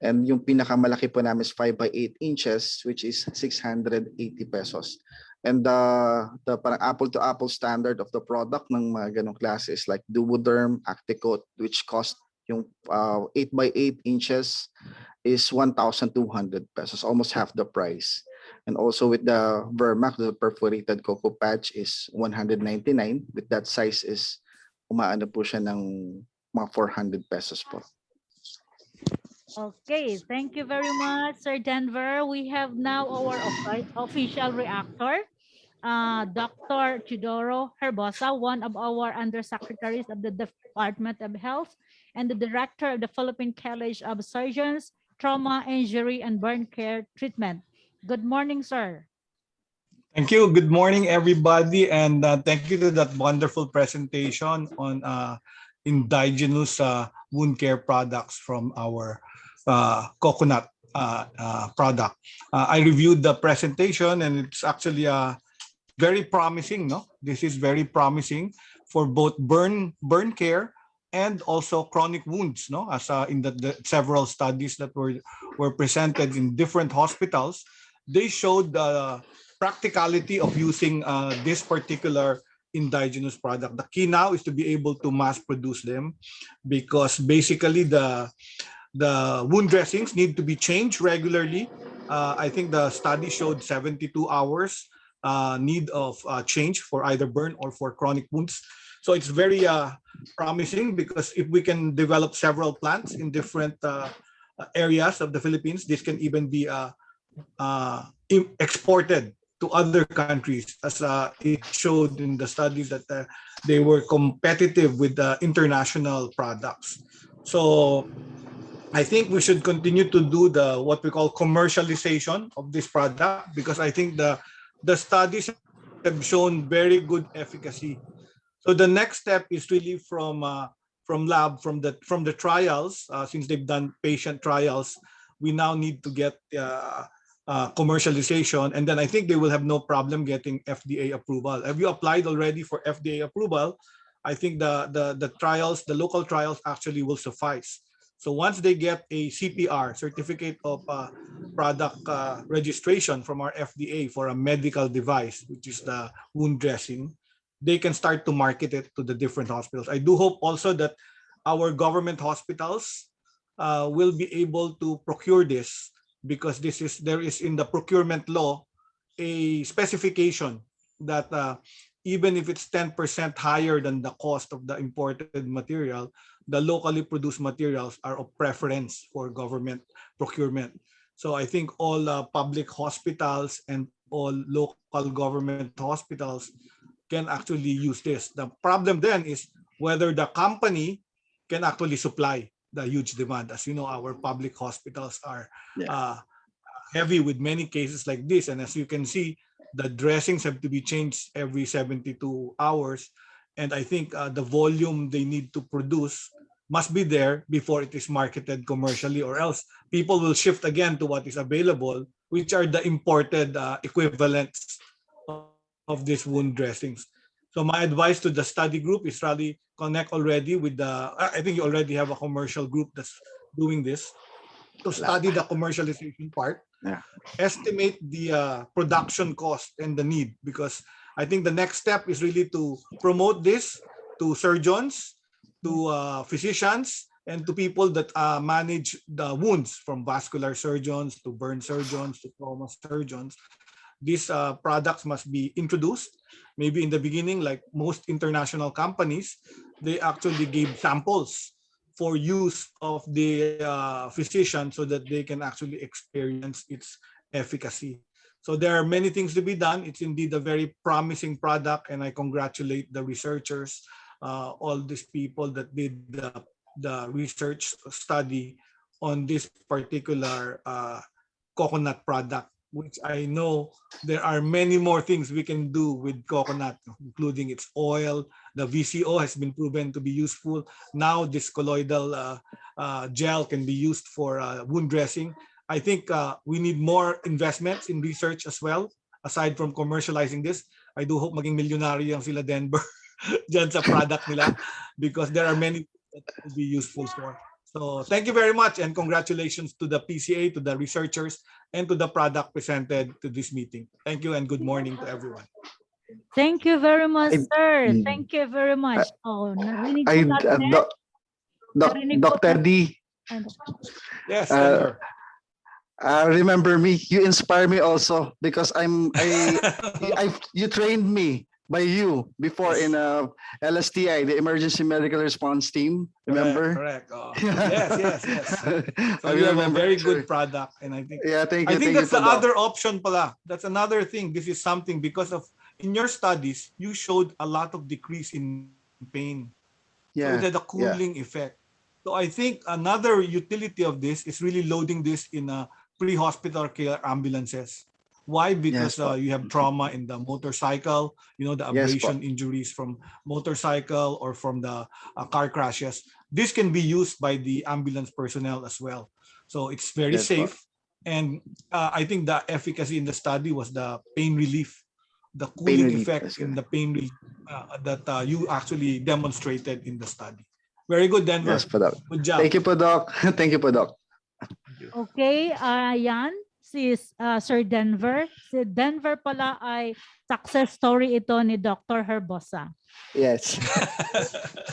And yung pinakamalaki po namin is 5x8 inches, which is 680 pesos. And the parang apple to apple standard of the product ng mga ganong klase is like Duoderm, Acticoat, which cost yung 8x8 inches is 1,200 pesos, almost half the price. And also with the Vermac, the perforated coco patch is 199. With that size is umaano po siya ng mga 400 pesos po. Okay, thank you very much, Sir Denver. We have now our official reactor, Dr. Chidoro Herbosa, one of our undersecretaries of the Department of Health and the director of the Philippine College of Surgeons, Trauma, Injury, and Burn Care Treatment. Good morning, sir. Thank you. Good morning, everybody, and thank you to that wonderful presentation on indigenous wound care products from our coconut product. I reviewed the presentation, and it's actually very promising. No, this is very promising for both burn care and also chronic wounds. No, as in the several studies that were presented in different hospitals, they showed the practicality of using this particular indigenous product. The key now is to be able to mass produce them, because basically the wound dressings need to be changed regularly. I think the study showed 72 hours need of change for either burn or for chronic wounds. So it's very promising, because if we can develop several plants in different areas of the Philippines, this can even be exported to other countries, as it showed in the study that they were competitive with the international products. So I think we should continue to do the what we call commercialization of this product, because I think the studies have shown very good efficacy. So the next step is really from lab, from the trials. Since they've done patient trials, we now need to get commercialization, and then I think they will have no problem getting FDA approval. Have you applied already for FDA approval? I think the trials, the local trials, actually will suffice. So once they get a CPR, certificate of product registration from our FDA for a medical device, which is the wound dressing, they can start to market it to the different hospitals. I do hope also that our government hospitals will be able to procure this, because there is in the procurement law a specification that even if it's 10% higher than the cost of the imported material, the locally produced materials are of preference for government procurement. So I think all public hospitals and all local government hospitals can actually use this. The problem then is whether the company can actually supply the huge demand. As you know, our public hospitals are Yeah. heavy with many cases like this. And as you can see, the dressings have to be changed every 72 hours. And I think the volume they need to produce must be there before it is marketed commercially, or else people will shift again to what is available, which are the imported equivalents of these wound dressings. So my advice to the study group is really connect already with I think you already have a commercial group that's doing this, to study the commercialization part, Yeah. estimate the production cost and the need, because I think the next step is really to promote this to surgeons, to physicians, and to people that manage the wounds, from vascular surgeons to burn surgeons to trauma surgeons. These products must be introduced. Maybe in the beginning, like most international companies, they actually gave samples for use of the physician so that they can actually experience its efficacy. So there are many things to be done. It's indeed a very promising product, and I congratulate the researchers, all these people that did the research study on this particular coconut product, which I know there are many more things we can do with coconut, including its oil. The VCO has been proven to be useful. Now this colloidal gel can be used for wound dressing. I think we need more investments in research as well, aside from commercializing this. I do hope maging milyonaryo yung sila Denver dyan sa product nila, because there are many that will be useful for. So thank you very much, and congratulations to the PCA, to the researchers, and to the product presented to this meeting. Thank you, and good morning to everyone. Thank you very much, sir. Mm. Thank you very much. Oh, narinig I, po natin. Narinig po Dr. natin. D, Yes, Uh, Denver. remember me. You inspire me also, because you trained me by you before in LSTI, the Emergency Medical Response Team. Remember? Correct. Yes. So I you have a remember, very sir. good product, and I think Yeah, thank you. that's thank you the po, Doc. other option pala. That's another thing. This is something, because of in your studies, you showed a lot of decrease in pain. So it had a cooling effect. So I think another utility of this is really loading this in pre-hospital care ambulances. Why? Because Yes, po. you have trauma in the motorcycle, the Yes, po. abrasion injuries from motorcycle or from the car crashes. This can be used by the ambulance personnel as well. So it's very Yes, po. safe. And I think the efficacy in the study was the pain relief, the cooling relief, effect that's in good. the pain relief that you actually demonstrated in the study. Very good, Denver. Yes, po, Doc. Good job. Thank you po, Doc. Thank you po, Doc. Okay, yan, si Sir Denver. Si Denver pala ay success story ito ni Dr. Herbosa. Yes.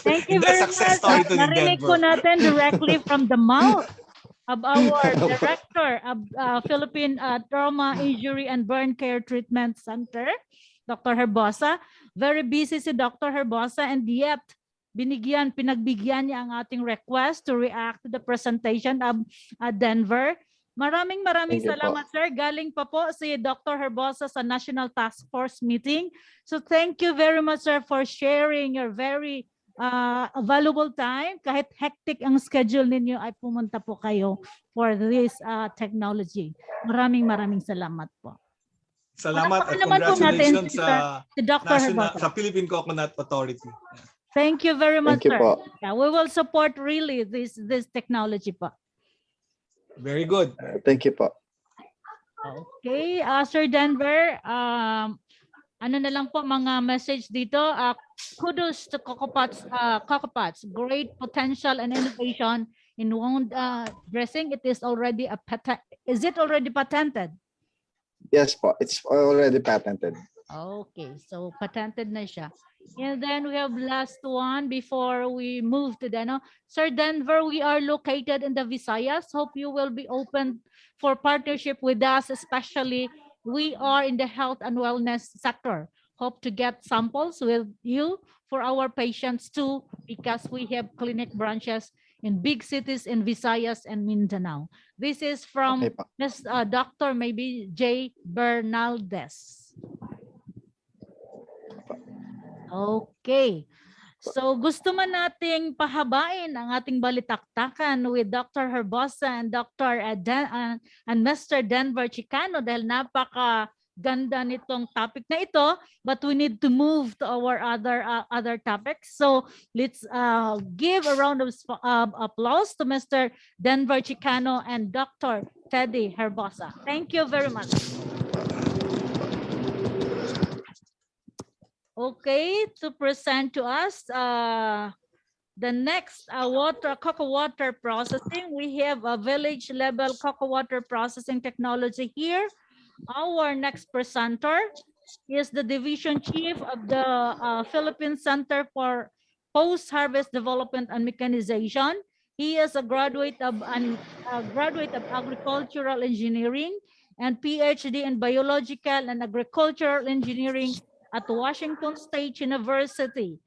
Thank you Hindi, very success much. story At to ni narinig po Denver. natin directly from the mouth of our director of Philippine Trauma, Injury, and Burn Care Treatment Center, Dr. Herbosa. Very busy si Dr. Herbosa, and yet pinagbigyan niya ang ating request to react to the presentation of Denver. Maraming Thank you po. salamat, sir. Galing pa po si Dr. Herbosa sa National Task Force meeting. So thank you very much, sir, for sharing your very valuable time. Kahit hectic ang schedule ninyo, ay pumunta po kayo for this technology. Maraming salamat po. Salamat at Naman po natin congratulations si Dr. Herbosa. sa Philippine Coconut Authority. Thank you very much, Thank you sir. po. Yeah, we will support really this technology po. Very good. Thank you po. Okay, Sir Denver, ano na lang po mga message dito. Kudos to Cocopots, great potential and innovation in wound dressing. It is already a patent. Is it already patented? Yes po, it's already patented. Okay, so patented na siya. And then we have last one before we move to the, Sir Denver, we are located in the Visayas. Hope you will be open for partnership with us, especially we are in the health and wellness sector. Hope to get samples with you for our patients too, because we have clinic branches in big cities in Visayas and Mindanao. This is from Okay po. Dr. maybe J. Bernaldez. Okay. So gusto man nating pahabain ang ating balitaktakan with Dr. Herbosa and Dr. and Mr. Denver Chicano dahil napaka ganda nitong topic na ito, but we need to move to our other topics. So let's give a round of applause to Mr. Denver Chicano and Dr. Teddy Herbosa. Thank you very much. Okay, to present to us the next cocoa water processing. We have a village level cocoa water processing technology here. Our next presenter is the division chief of the Philippine Center for Post-Harvest Development and Mechanization. He is a graduate of agricultural engineering and PhD in biological and agricultural engineering at Washington State University.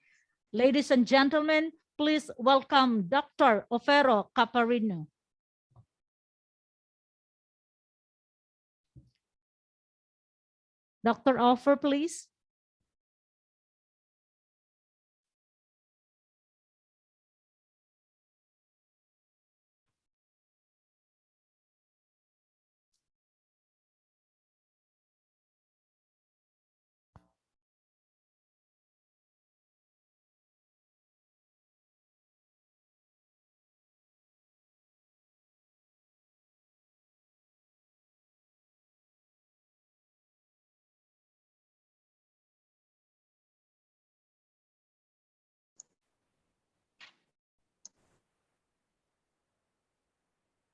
Ladies and gentlemen, please welcome Dr. Ofero Caparino. Dr. Offer, please.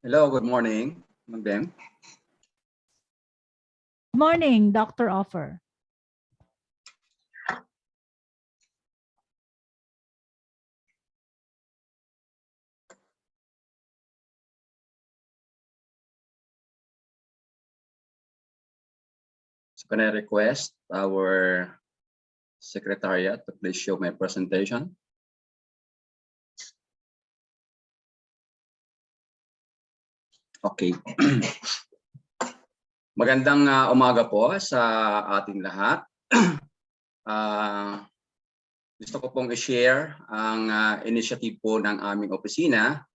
Hello, good morning, Magdem. Good morning, Dr. Offer. So can I request our secretariat to please show my presentation? Okay. Magandang umaga po sa ating lahat. Gusto ko pong i-share ang initiative po ng aming opisina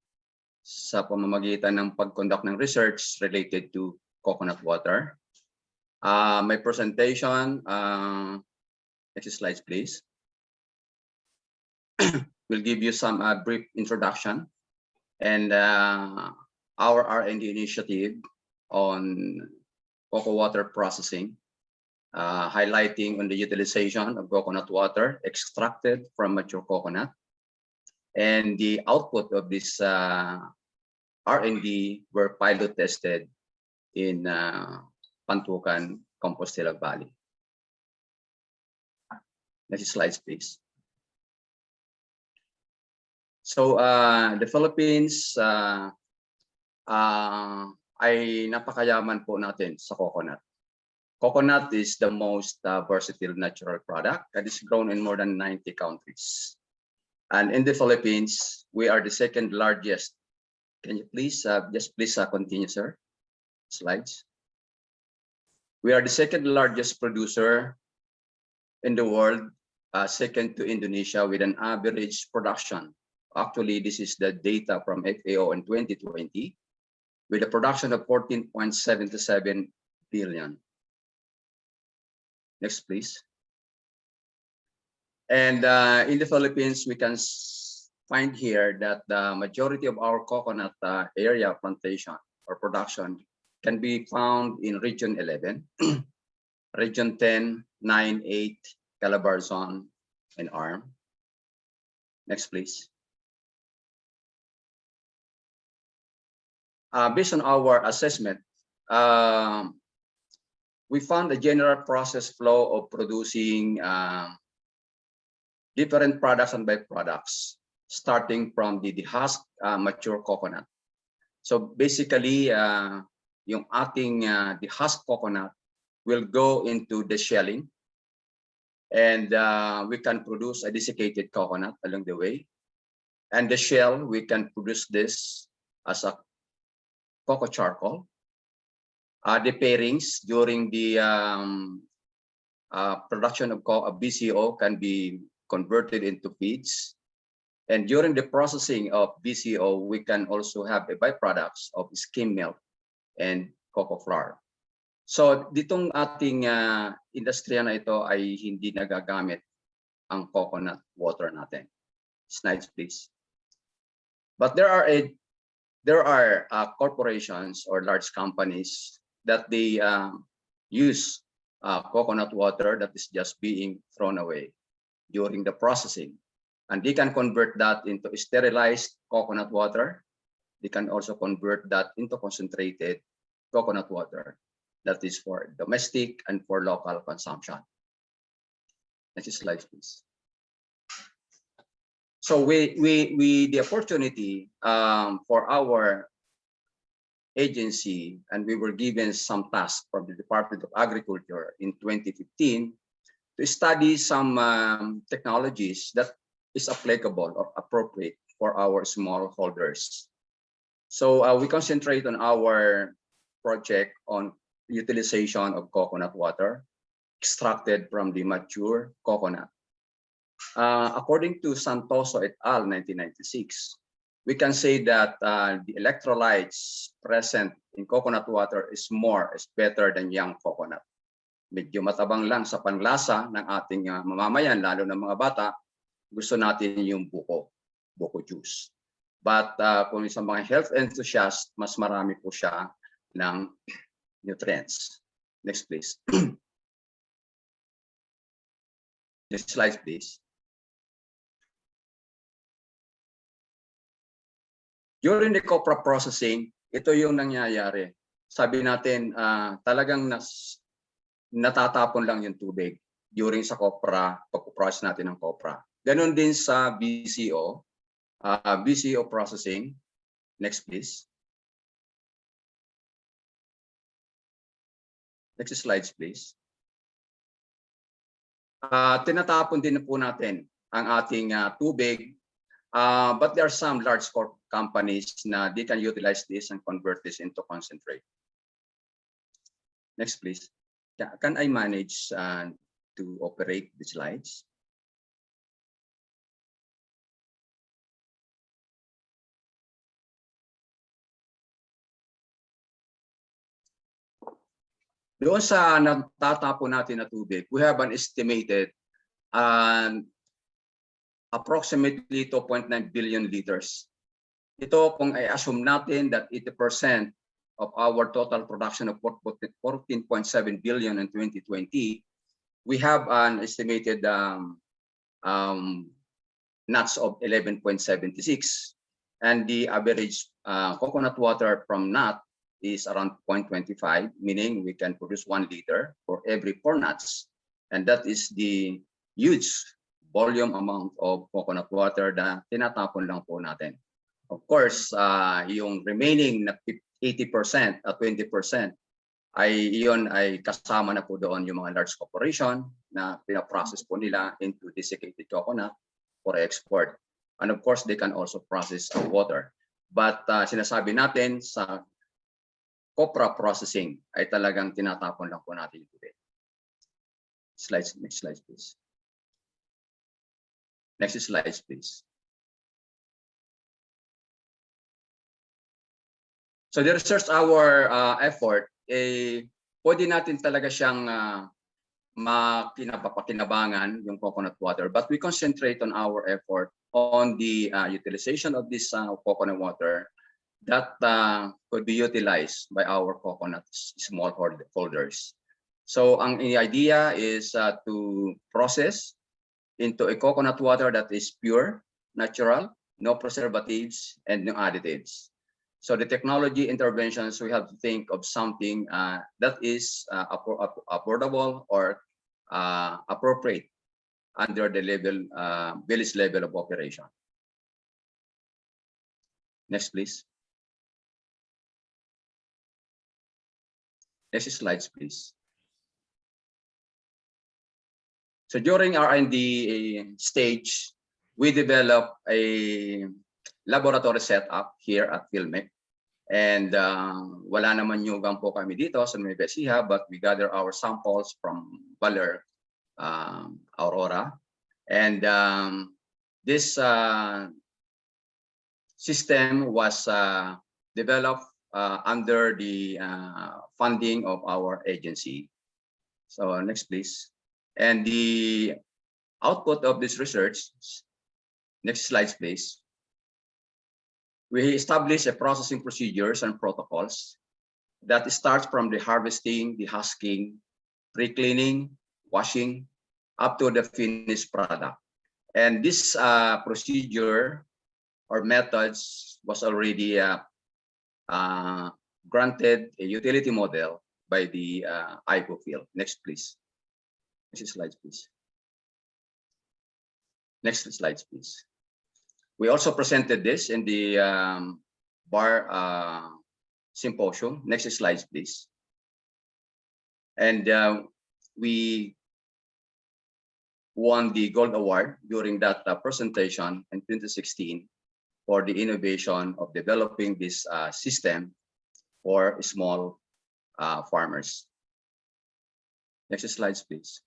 sa pamamagitan ng pag-conduct ng research related to coconut water. My presentation, next slide please, will give you some brief introduction and our R&D initiative on cocoa water processing, highlighting on the utilization of coconut water extracted from mature coconut, and the output of this R&D were pilot tested in Pantukan, Compostela Valley. Next slide, please. So the Philippines ay napakayaman po natin sa coconut. Coconut is the most versatile natural product that is grown in more than 90 countries. And in the Philippines, we are the second largest. Can you please, just please continue, sir? Slides. We are the second largest producer in the world, second to Indonesia, with an average production. Actually, this is the data from FAO in 2020, with a production of 14.77 billion. Next, please. And in the Philippines, we can find here that the majority of our coconut area plantation or production can be found in Region 11, Region 10, 9, 8, Calabarzon, and ARM. Next, please. Based on our assessment, we found a general process flow of producing different products and byproducts, starting from the husk mature coconut. So basically, yung ating the husk coconut will go into the shelling, and we can produce a desiccated coconut along the way. And the shell, we can produce this as a cocoa charcoal. The pairings during the production of BCO can be converted into feeds. And during the processing of BCO, we can also have the byproducts of skim milk and cocoa flour. So ditong ating industriya na ito ay hindi nagagamit ang coconut water natin. Slides, please. But there are corporations or large companies that they use coconut water that is just being thrown away during the processing. And they can convert that into sterilized coconut water. They can also convert that into concentrated coconut water that is for domestic and for local consumption. Next slide, please. So the opportunity for our agency, and we were given some tasks from the Department of Agriculture in 2015 to study some technologies that is applicable or appropriate for our smallholders. So we concentrate on our project on utilization of coconut water extracted from the mature coconut. According to Santoso et al. 1996, we can say that the electrolytes present in coconut water is better than young coconut. Medyo matabang lang sa panlasa ng ating mamamayan, lalo ng mga bata, gusto natin yung buko juice. But kung sa mga health enthusiasts, mas marami po siya ng nutrients. Next, please. Next slide, please. During the copra processing, ito yung nangyayari. Sabi natin, talagang natatapon lang yung tubig during sa copra, pag-process natin ng copra. Ganon din sa BCO, BCO processing. Next, please. Next slides, please. Tinatapon din po natin ang ating tubig, but there are some large companies na they can utilize this and convert this into concentrate. Next, please. Can I manage to operate the slides? Doon sa natatapon natin na tubig, we have an estimated approximately 2.9 billion liters. Ito kung i-assume natin that 80% of our total production of 14.7 billion in 2020, we have an estimated nuts of 11.76, and the average coconut water from nut is around 0.25, meaning we can produce 1 liter for every 4 nuts, and that is the huge volume amount of coconut water na tinatapon lang po natin. Of course, yung remaining na 80% at 20% ay kasama na po doon yung mga large corporation na pinaprocess po nila into desiccated coconut for export. And of course, they can also process water. But sinasabi natin sa copra processing ay talagang tinatapon lang po natin yung tubig. Next slide, please. Next slide, please. So the research our effort, pwede natin talaga siyang makinapapakinabangan yung coconut water, but we concentrate on our effort on the utilization of this coconut water that could be utilized by our coconut smallholders. So ang idea is to process into a coconut water that is pure, natural, no preservatives, and no additives. So the technology interventions, we have to think of something that is affordable or appropriate under the village level of operation. Next, please. Next slides, please. So during our R&D stage, we develop a laboratory setup here at Philmec. And wala naman nyugan po kami dito sa Nueva Ecija, but we gather our samples from Baler, Aurora. And this system was developed under the funding of our agency. So next, please. And the output of this research, next slides, please. We establish a processing procedures and protocols that starts from the harvesting, the husking, pre-cleaning, washing, up to the finished product. And this procedure or methods was already granted a utility model by the IPO field. Next, please. Next slide, please. Next slides, please. We also presented this in the bar symposium. Next slides, please. And we won the gold award during that presentation in 2016 for the innovation of developing this system for small farmers. Next slides, please.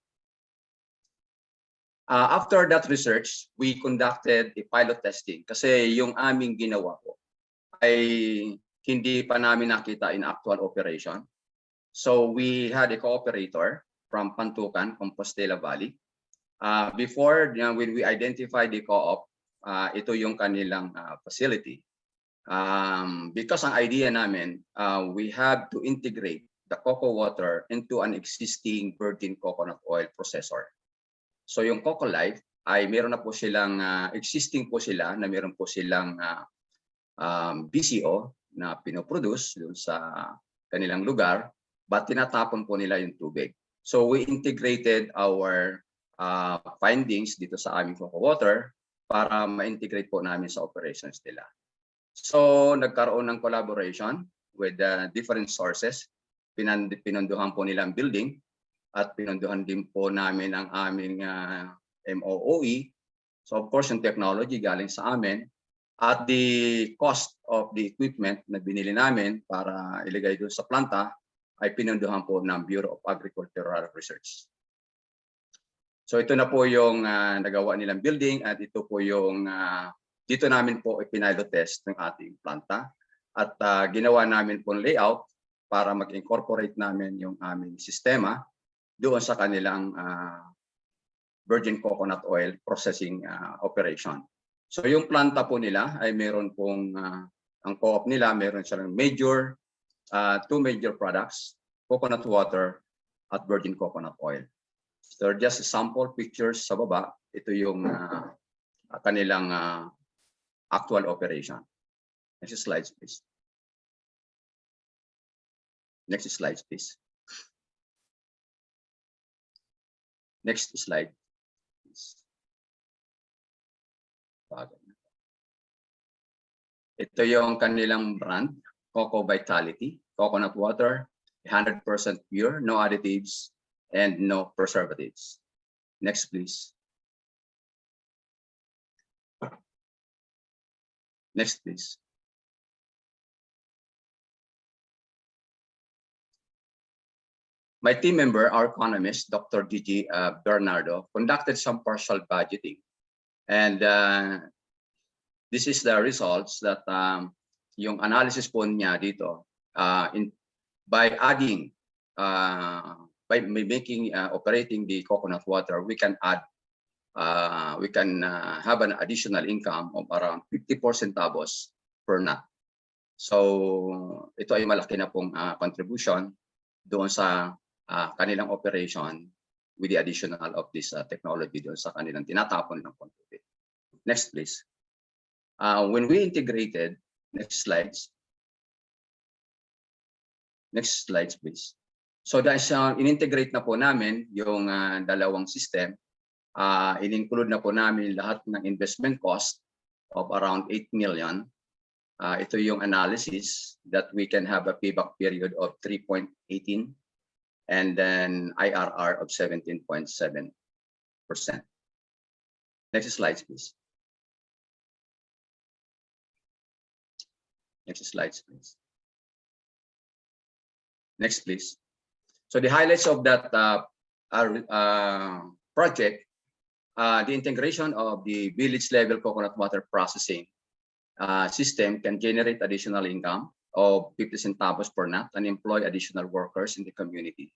After that research, we conducted a pilot testing kasi yung aming ginawa po ay hindi pa namin nakita in actual operation. So we had a cooperator from Pantukan, Compostela Valley. Before, when we identified the co-op, ito yung kanilang facility. Because ang idea namin, we have to integrate the cocoa water into an existing virgin coconut oil processor. So yung Coco Life ay meron na po silang existing po sila na meron po silang BCO na pinoproduce doon sa kanilang lugar, but tinatapon po nila yung tubig. So we integrated our findings dito sa aming cocoa water para ma-integrate po namin sa operations nila. So nagkaroon ng collaboration with different sources. Pinunduhan po nila ang building at pinunduhan din po namin ang aming MOOE. So of course, yung technology galing sa amin at the cost of the equipment na binili namin para ilagay doon sa planta ay pinunduhan po ng Bureau of Agricultural Research. So ito na po yung nagawa nilang building at ito po yung dito namin po ipinilot test ng ating planta at ginawa namin po layout para mag-incorporate namin yung aming sistema doon sa kanilang virgin coconut oil processing operation. So yung planta po nila ay meron pong, ang co-op nila, meron silang two major products, coconut water at virgin coconut oil. So just sample pictures sa baba, ito yung kanilang actual operation. Next slides, please. Next slides, please. Next slide. Ito yung kanilang brand, Coco Vitality, coconut water, 100% pure, no additives, and no preservatives. Next, please. Next, please. My team member, our economist, Dr. Gigi Bernardo, conducted some partial budgeting. And this is the results that yung analysis po niya dito, by adding, by making, operating the coconut water, we can add, have an additional income of around 50 centavos per nut. So ito ay malaki na pong contribution doon sa kanilang operation with the additional of this technology doon sa kanilang tinatapon ng tubig. Next, please. When we integrated, next slides. Next slides, please. So dahil in-integrate na po namin yung dalawang system, in-include na po namin lahat ng investment cost of around 8 million. Ito yung analysis that we can have a payback period of 3.18 and then IRR of 17.7%. Next slide, please. Next slide, please. Next, please. So the highlights of that project, the integration of the village level coconut water processing system can generate additional income of 50 centavos per nut and employ additional workers in the community.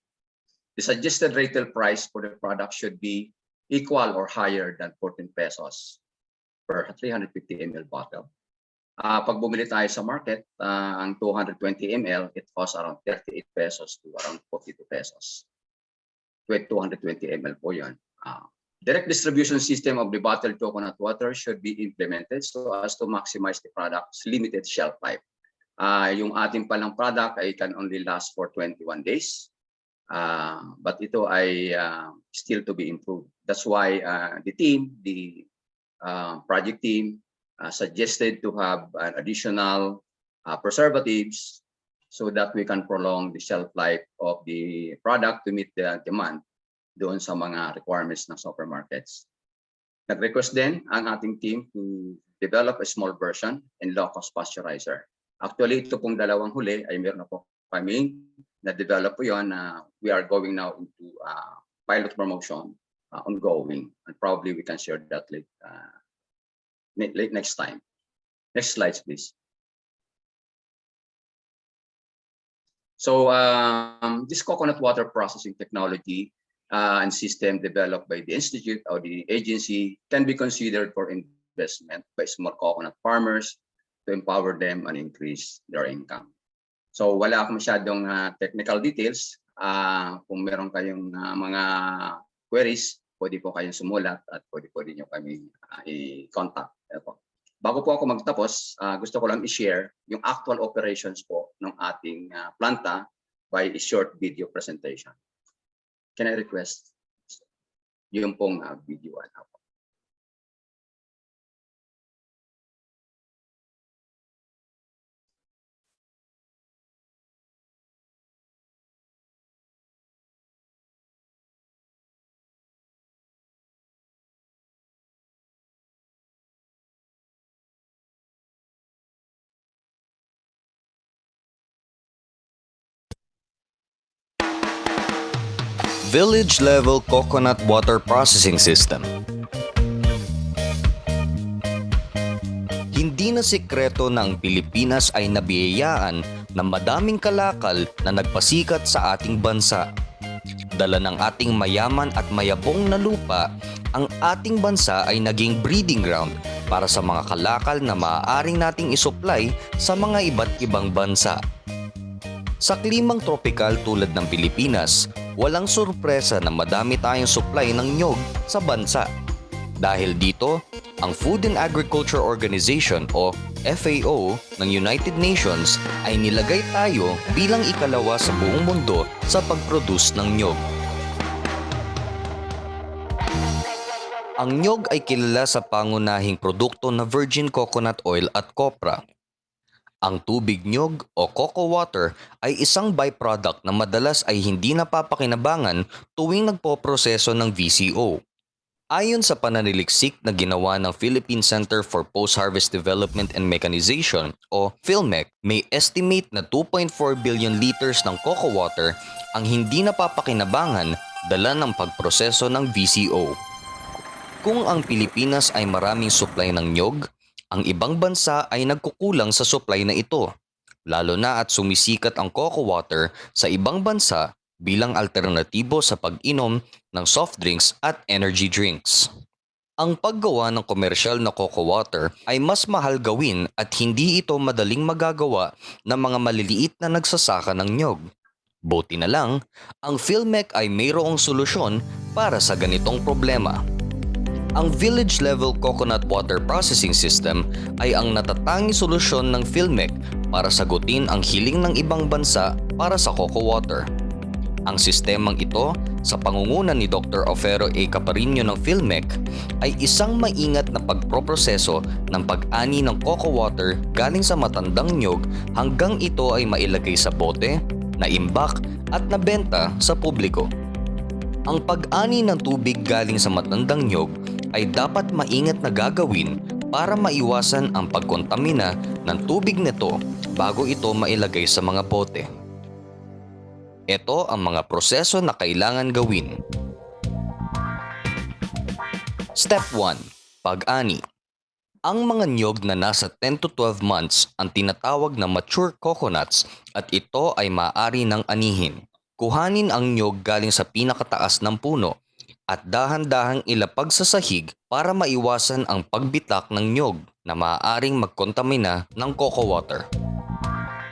The suggested retail price for the product should be equal or higher than 14 pesos per 350 ml bottle. Pag bumili tayo sa market, ang 220 ml, it costs around 38 pesos to around 42 pesos. 220 ml po yun. Direct distribution system of the bottled coconut water should be implemented so as to maximize the product's limited shelf life. Yung ating palang product ay can only last for 21 days. But ito ay still to be improved. That's why the team, the project team, suggested to have an additional preservatives so that we can prolong the shelf life of the product to meet the demand doon sa mga requirements ng supermarkets. Nag-request din ang ating team to develop a small version and low-cost pasteurizer. Actually, ito pong dalawang huli ay meron na po kami na-develop po yun. We are going now into pilot promotion ongoing, and probably we can share that late next time. Next slides, please. So this coconut water processing technology and system developed by the institute or the agency can be considered for investment by small coconut farmers to empower them and increase their income. So wala akong masyadong technical details. Kung meron kayong mga queries, pwede po kayong sumulat at pwede nyo kami i-contact. Bago po ako magtapos, gusto ko lang i-share yung actual operations po ng ating planta by a short video presentation. Can I request yung pong video? Village Level Coconut Water Processing System. Hindi na sikreto na ang Pilipinas ay nabiyayaan ng madaming kalakal na nagpasikat sa ating bansa. Dala ng ating mayaman at mayabong na lupa, ang ating bansa ay naging breeding ground para sa mga kalakal na maaaring nating isupply sa mga iba't ibang bansa. Sa klimang tropikal tulad ng Pilipinas, walang sorpresa na madami tayong supply ng nyog sa bansa. Dahil dito, ang Food and Agriculture Organization o FAO ng United Nations ay nilagay tayo bilang ikalawa sa buong mundo sa pag-produce ng nyog. Ang nyog ay kilala sa pangunahing produkto na virgin coconut oil at copra. Ang tubig nyog o cocoa water ay isang byproduct na madalas ay hindi napapakinabangan tuwing nagpoproseso ng VCO. Ayon sa pananaliksik na ginawa ng Philippine Center for Post-Harvest Development and Mechanization o PhilMec, may estimate na 2.4 billion liters ng cocoa water ang hindi napapakinabangan dala ng pagproseso ng VCO. Kung ang Pilipinas ay maraming supply ng nyog, ang ibang bansa ay nagkukulang sa supply na ito, lalo na at sumisikat ang cocoa water sa ibang bansa bilang alternatibo sa pag-inom ng soft drinks at energy drinks. Ang paggawa ng komersyal na cocoa water ay mas mahal gawin at hindi ito madaling magagawa ng mga maliliit na nagsasaka ng nyog. Buti na lang, ang PhilMec ay mayroong solusyon para sa ganitong problema. Ang Village Level Coconut Water Processing System ay ang natatanging solusyon ng PhilMec para sagutin ang hiling ng ibang bansa para sa cocoa water. Ang sistemang ito, sa pangunguna ni Dr. Ofero A. Caparino ng PhilMec, ay isang maingat na pagproproseso ng pag-ani ng cocoa water galing sa matandang nyog hanggang ito ay mailagay sa bote, naimbak at nabenta sa publiko. Ang pag-ani ng tubig galing sa matandang nyog ay dapat maingat na gagawin para maiwasan ang pagkontamina ng tubig nito bago ito mailagay sa mga bote. Ito ang mga proseso na kailangan gawin. Step 1. Pag-ani. Ang mga nyog na nasa 10 to 12 months ang tinatawag na mature coconuts at ito ay maaari ng anihin. Kuhanin ang nyog galing sa pinakataas ng puno at dahan-dahang ilapag sa sahig para maiwasan ang pagbitak ng nyog na maaaring magkontamina ng cocoa water.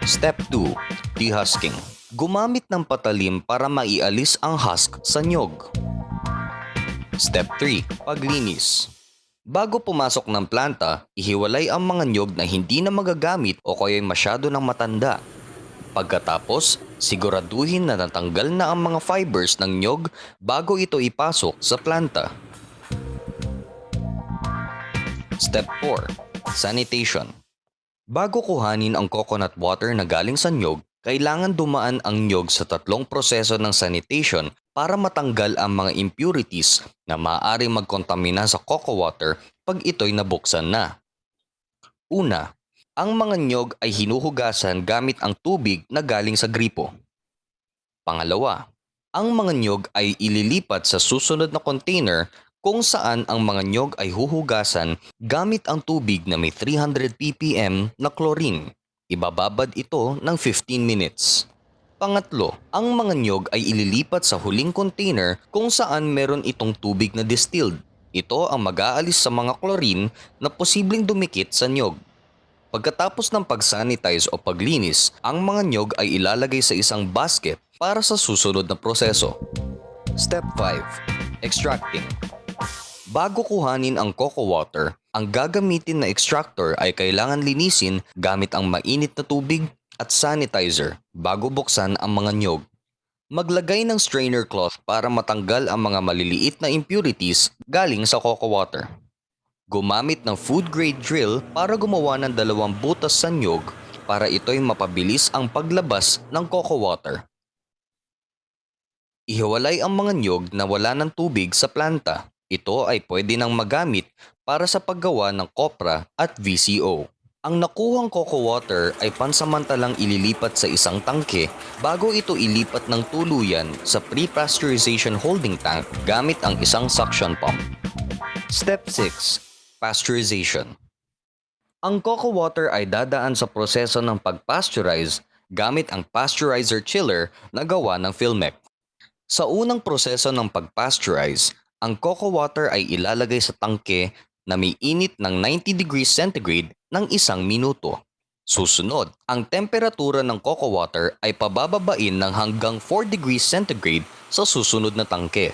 Step 2. Dehusking. Gumamit ng patalim para maialis ang husk sa nyog. Step 3. Paglinis. Bago pumasok ng planta, ihiwalay ang mga nyog na hindi na magagamit o kaya masyado ng matanda. Pagkatapos, siguraduhin na natanggal na ang mga fibers ng nyog bago ito ipasok sa planta. Step 4. Sanitation. Bago kuhanin ang coconut water na galing sa nyog, kailangan dumaan ang nyog sa 3 proseso ng sanitation para matanggal ang mga impurities na maaaring magkontamina sa cocoa water pag ito'y nabuksan na. Una, ang mga nyog ay hinuhugasan gamit ang tubig na galing sa gripo. Pangalawa, ang mga nyog ay ililipat sa susunod na container kung saan ang mga nyog ay huhugasan gamit ang tubig na may 300 ppm na chlorine. Ibababad ito ng 15 minutes. Pangatlo, ang mga nyog ay ililipat sa huling container kung saan meron itong tubig na distilled. Ito ang mag-aalis sa mga chlorine na posibleng dumikit sa nyog. Pagkatapos ng pag-sanitize o paglinis, ang mga nyog ay ilalagay sa isang basket para sa susunod na proseso. Step 5. Extracting. Bago kuhanin ang cocoa water, ang gagamitin na extractor ay kailangan linisin gamit ang mainit na tubig at sanitizer bago buksan ang mga nyog. Maglagay ng strainer cloth para matanggal ang mga maliliit na impurities galing sa cocoa water. Gumamit ng food grade drill para gumawa ng 2 butas sa nyog para ito'y mapabilis ang paglabas ng cocoa water. Ihiwalay ang mga nyog na wala ng tubig sa planta. Ito ay pwede nang magamit para sa paggawa ng kopra at VCO. Ang nakuhang cocoa water ay pansamantalang ililipat sa isang tangke bago ito ilipat ng tuluyan sa pre-pasteurization holding tank gamit ang isang suction pump. Step 6. Pasteurization. Ang cocoa water ay dadaan sa proseso ng pag-pasteurize gamit ang pasteurizer chiller na gawa ng PhilMec. Sa unang proseso ng pag-pasteurize, ang cocoa water ay ilalagay sa tangke na may init ng 90 degrees centigrade ng 1 minuto. Susunod, ang temperatura ng cocoa water ay pabababain ng hanggang 4 degrees centigrade sa susunod na tangke.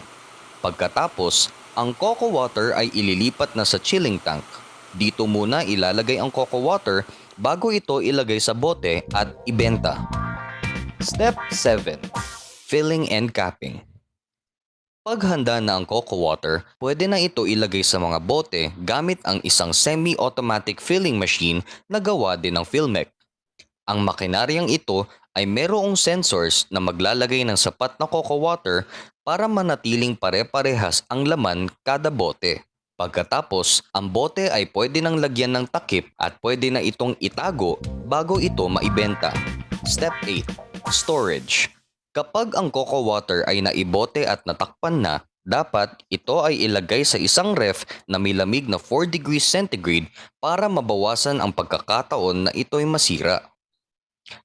Pagkatapos, ang cocoa water ay ililipat na sa chilling tank. Dito muna ilalagay ang cocoa water bago ito ilagay sa bote at ibenta. Step 7. Filling and capping. Paghanda na ang cocoa water, pwede na ito ilagay sa mga bote gamit ang isang semi-automatic filling machine na gawa din ng PhilMec. Ang makinaryang ito ay merong sensors na maglalagay ng sapat na cocoa water para manatiling pare-parehas ang laman kada bote. Pagkatapos, ang bote ay pwede nang lagyan ng takip at pwede na itong itago bago ito maibenta. Step 8. Storage. Kapag ang cocoa water ay naibote at natakpan na, dapat ito ay ilagay sa isang ref na may lamig na 4 degrees centigrade para mabawasan ang pagkakataon na ito'y masira.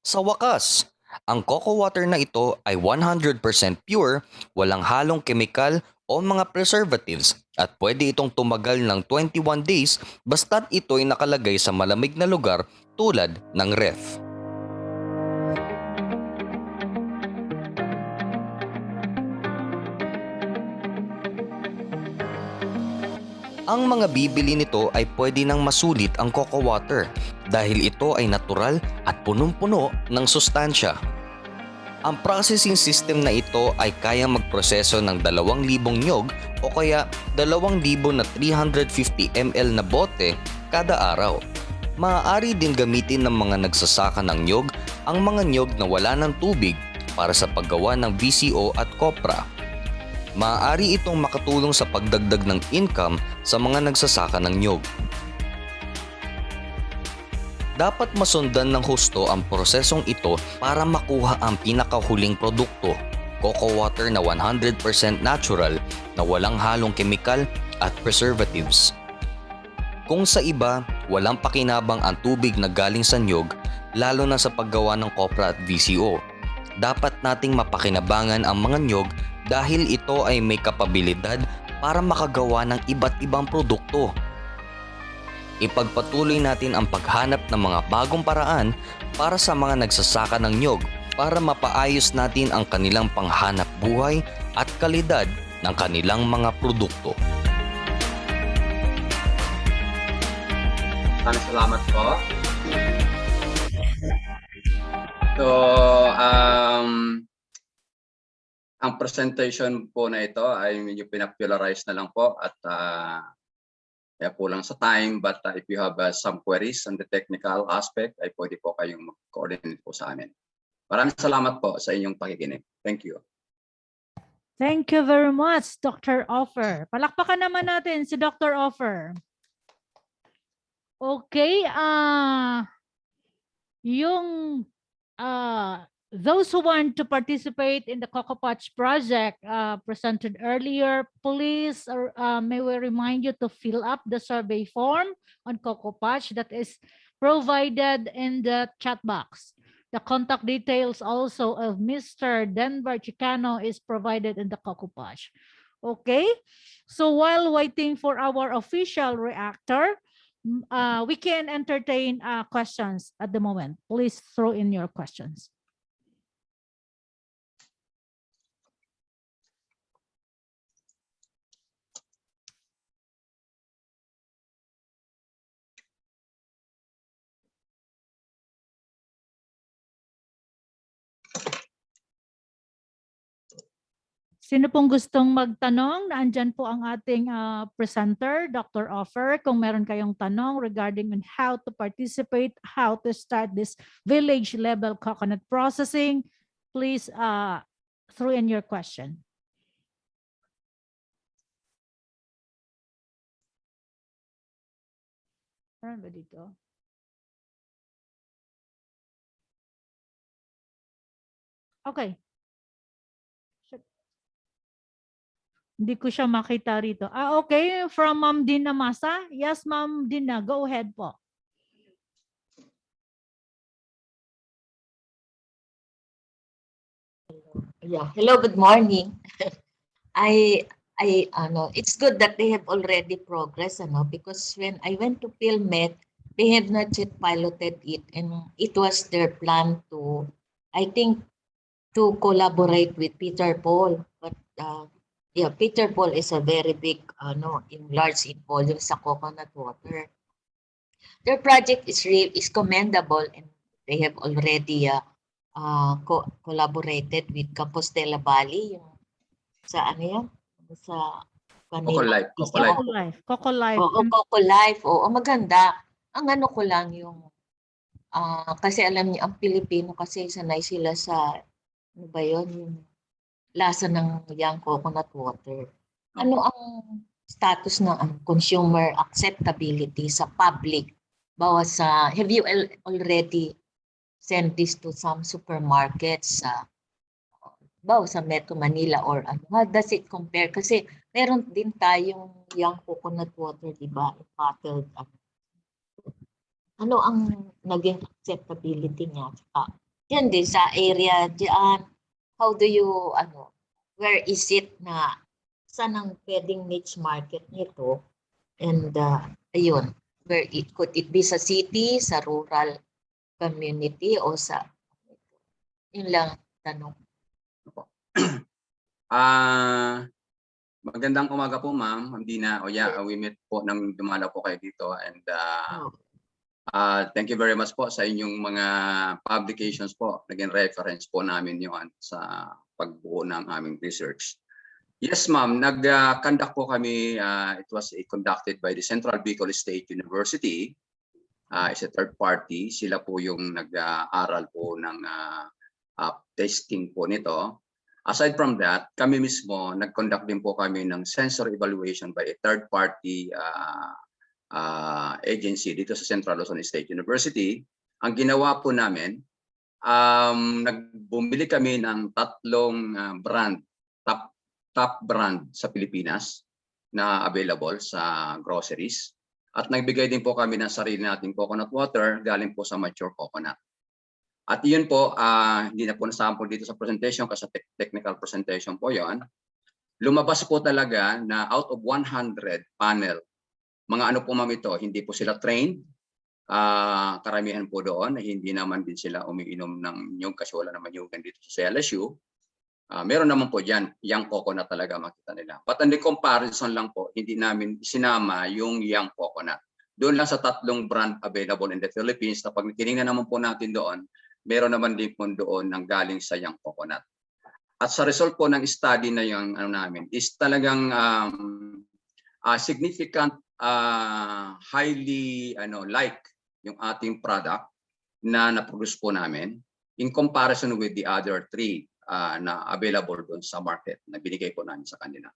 Sa wakas, ang cocoa water na ito ay 100% pure, walang halong kemikal o mga preservatives at pwede itong tumagal ng 21 days basta't ito'y nakalagay sa malamig na lugar tulad ng ref. Ang mga bibili nito ay pwede nang masulit ang cocoa water dahil ito ay natural at punong-puno ng sustansya. Ang processing system na ito ay kayang magproseso ng 2,000 nyog o kaya 2,000 na 350 ml na bote kada araw. Maaari din gamitin ng mga nagsasaka ng nyog ang mga nyog na wala ng tubig para sa paggawa ng VCO at kopra. Maaari itong makatulong sa pagdagdag ng income sa mga nagsasaka ng nyog. Dapat masundan ng husto ang prosesong ito para makuha ang pinakahuling produkto, cocoa water na 100% natural na walang halong kemikal at preservatives. Kung sa iba, walang pakinabang ang tubig na galing sa nyog, lalo na sa paggawa ng kopra at VCO. Dapat nating mapakinabangan ang mga nyog dahil ito ay may kapabilidad para makagawa ng iba't ibang produkto. Ipagpatuloy natin ang paghanap ng mga bagong paraan para sa mga nagsasaka ng nyog para mapaayos natin ang kanilang panghanap buhay at kalidad ng kanilang mga produkto. Maraming salamat po. So, ang presentation po na ito ay medyo pinapolarize na lang po at kaya po lang sa time, but if you have some queries on the technical aspect, ay pwede po kayong mag-coordinate po sa amin. Maraming salamat po sa inyong pakikinig. Thank you. Thank you very much, Dr. Offer. Palakpakan naman natin si Dr. Offer. Okay, those who want to participate in the Cocoa Patch project presented earlier, please may we remind you to fill up the survey form on Cocoa Patch that is provided in the chat box. The contact details also of Mr. Denver Chicano is provided in the Cocoa Patch. Okay, so while waiting for our official reactor, we can entertain questions at the moment. Please throw in your questions. Sino pong gustong magtanong? Naandyan po ang ating presenter, Dr. Offer. Kung meron kayong tanong regarding on how to participate, how to start this village level coconut processing, please throw in your question. Meron ba dito? Okay. Hindi ko siya makita rito. Okay. From Ma'am Dina Masa. Yes, Ma'am Dina. Go ahead po. Yeah. Hello, good morning. It's good that they have already progressed, because when I went to PhilMet, they have not yet piloted it, and it was their plan to, I think, to collaborate with Peter Paul. But yeah, Peter Paul is a very big, large in volume sa coconut water. Their project is commendable, and they have already collaborated with Compostela Valley, yung sa ano yan? Sa Coco Life. Coco Life. Oo, Coco Life. Oo, maganda. Ang ano ko lang yung Kasi alam niyo, ang Pilipino kasi sanay sila sa, ano ba yun, yung lasa ng young coconut water. Ano ang status ng consumer acceptability sa public? Have you already sent this to some supermarkets sa Metro Manila or ano? How does it compare? Kasi meron din tayong young coconut water, di ba? Bottled. Ano ang naging acceptability niya? Yan din sa area diyan. How do you, where is it na saan ang pwedeng niche market nito? And ayun, could it be sa city, sa rural community o sa, yun lang tanong. Magandang umaga po, ma'am. Hindi na, we met po nang dumala po kayo dito, and thank you very much po sa inyong mga publications po. Naging reference po namin yun sa pagbuo ng aming research. Yes, ma'am. Nag-conduct po kami. It was conducted by the Central Bicol State University. It's a third party. Sila po yung nag-aral po ng testing po nito. Aside from that, kami mismo, nag-conduct din po kami ng sensor evaluation by a third party agency dito sa Central Luzon State University. Ang ginawa po namin, nagbumili kami ng tatlong brand, top brand sa Pilipinas na available sa groceries. At nagbigay din po kami ng sarili nating coconut water galing po sa mature coconut. At yun po, hindi na po na-sample dito sa presentation kasi technical presentation po yon. Lumabas po talaga na out of 100 panel, mga ano po ma'am ito, hindi po sila trained. Karamihan po doon, hindi naman din sila umiinom ng nyug kasi wala naman nyugan dito sa LSU. Meron naman po dyan, young coconut talaga makita nila. But on the comparison lang po, hindi namin sinama yung young coconut. Doon lang sa tatlong brand available in the Philippines, na pag tinignan naman po natin doon, meron naman din po doon ng galing sa young coconut. At sa result po ng study na yung namin is talagang significant, highly like yung ating product na na-produce po namin in comparison with the other three na available doon sa market na binigay po namin sa kanila.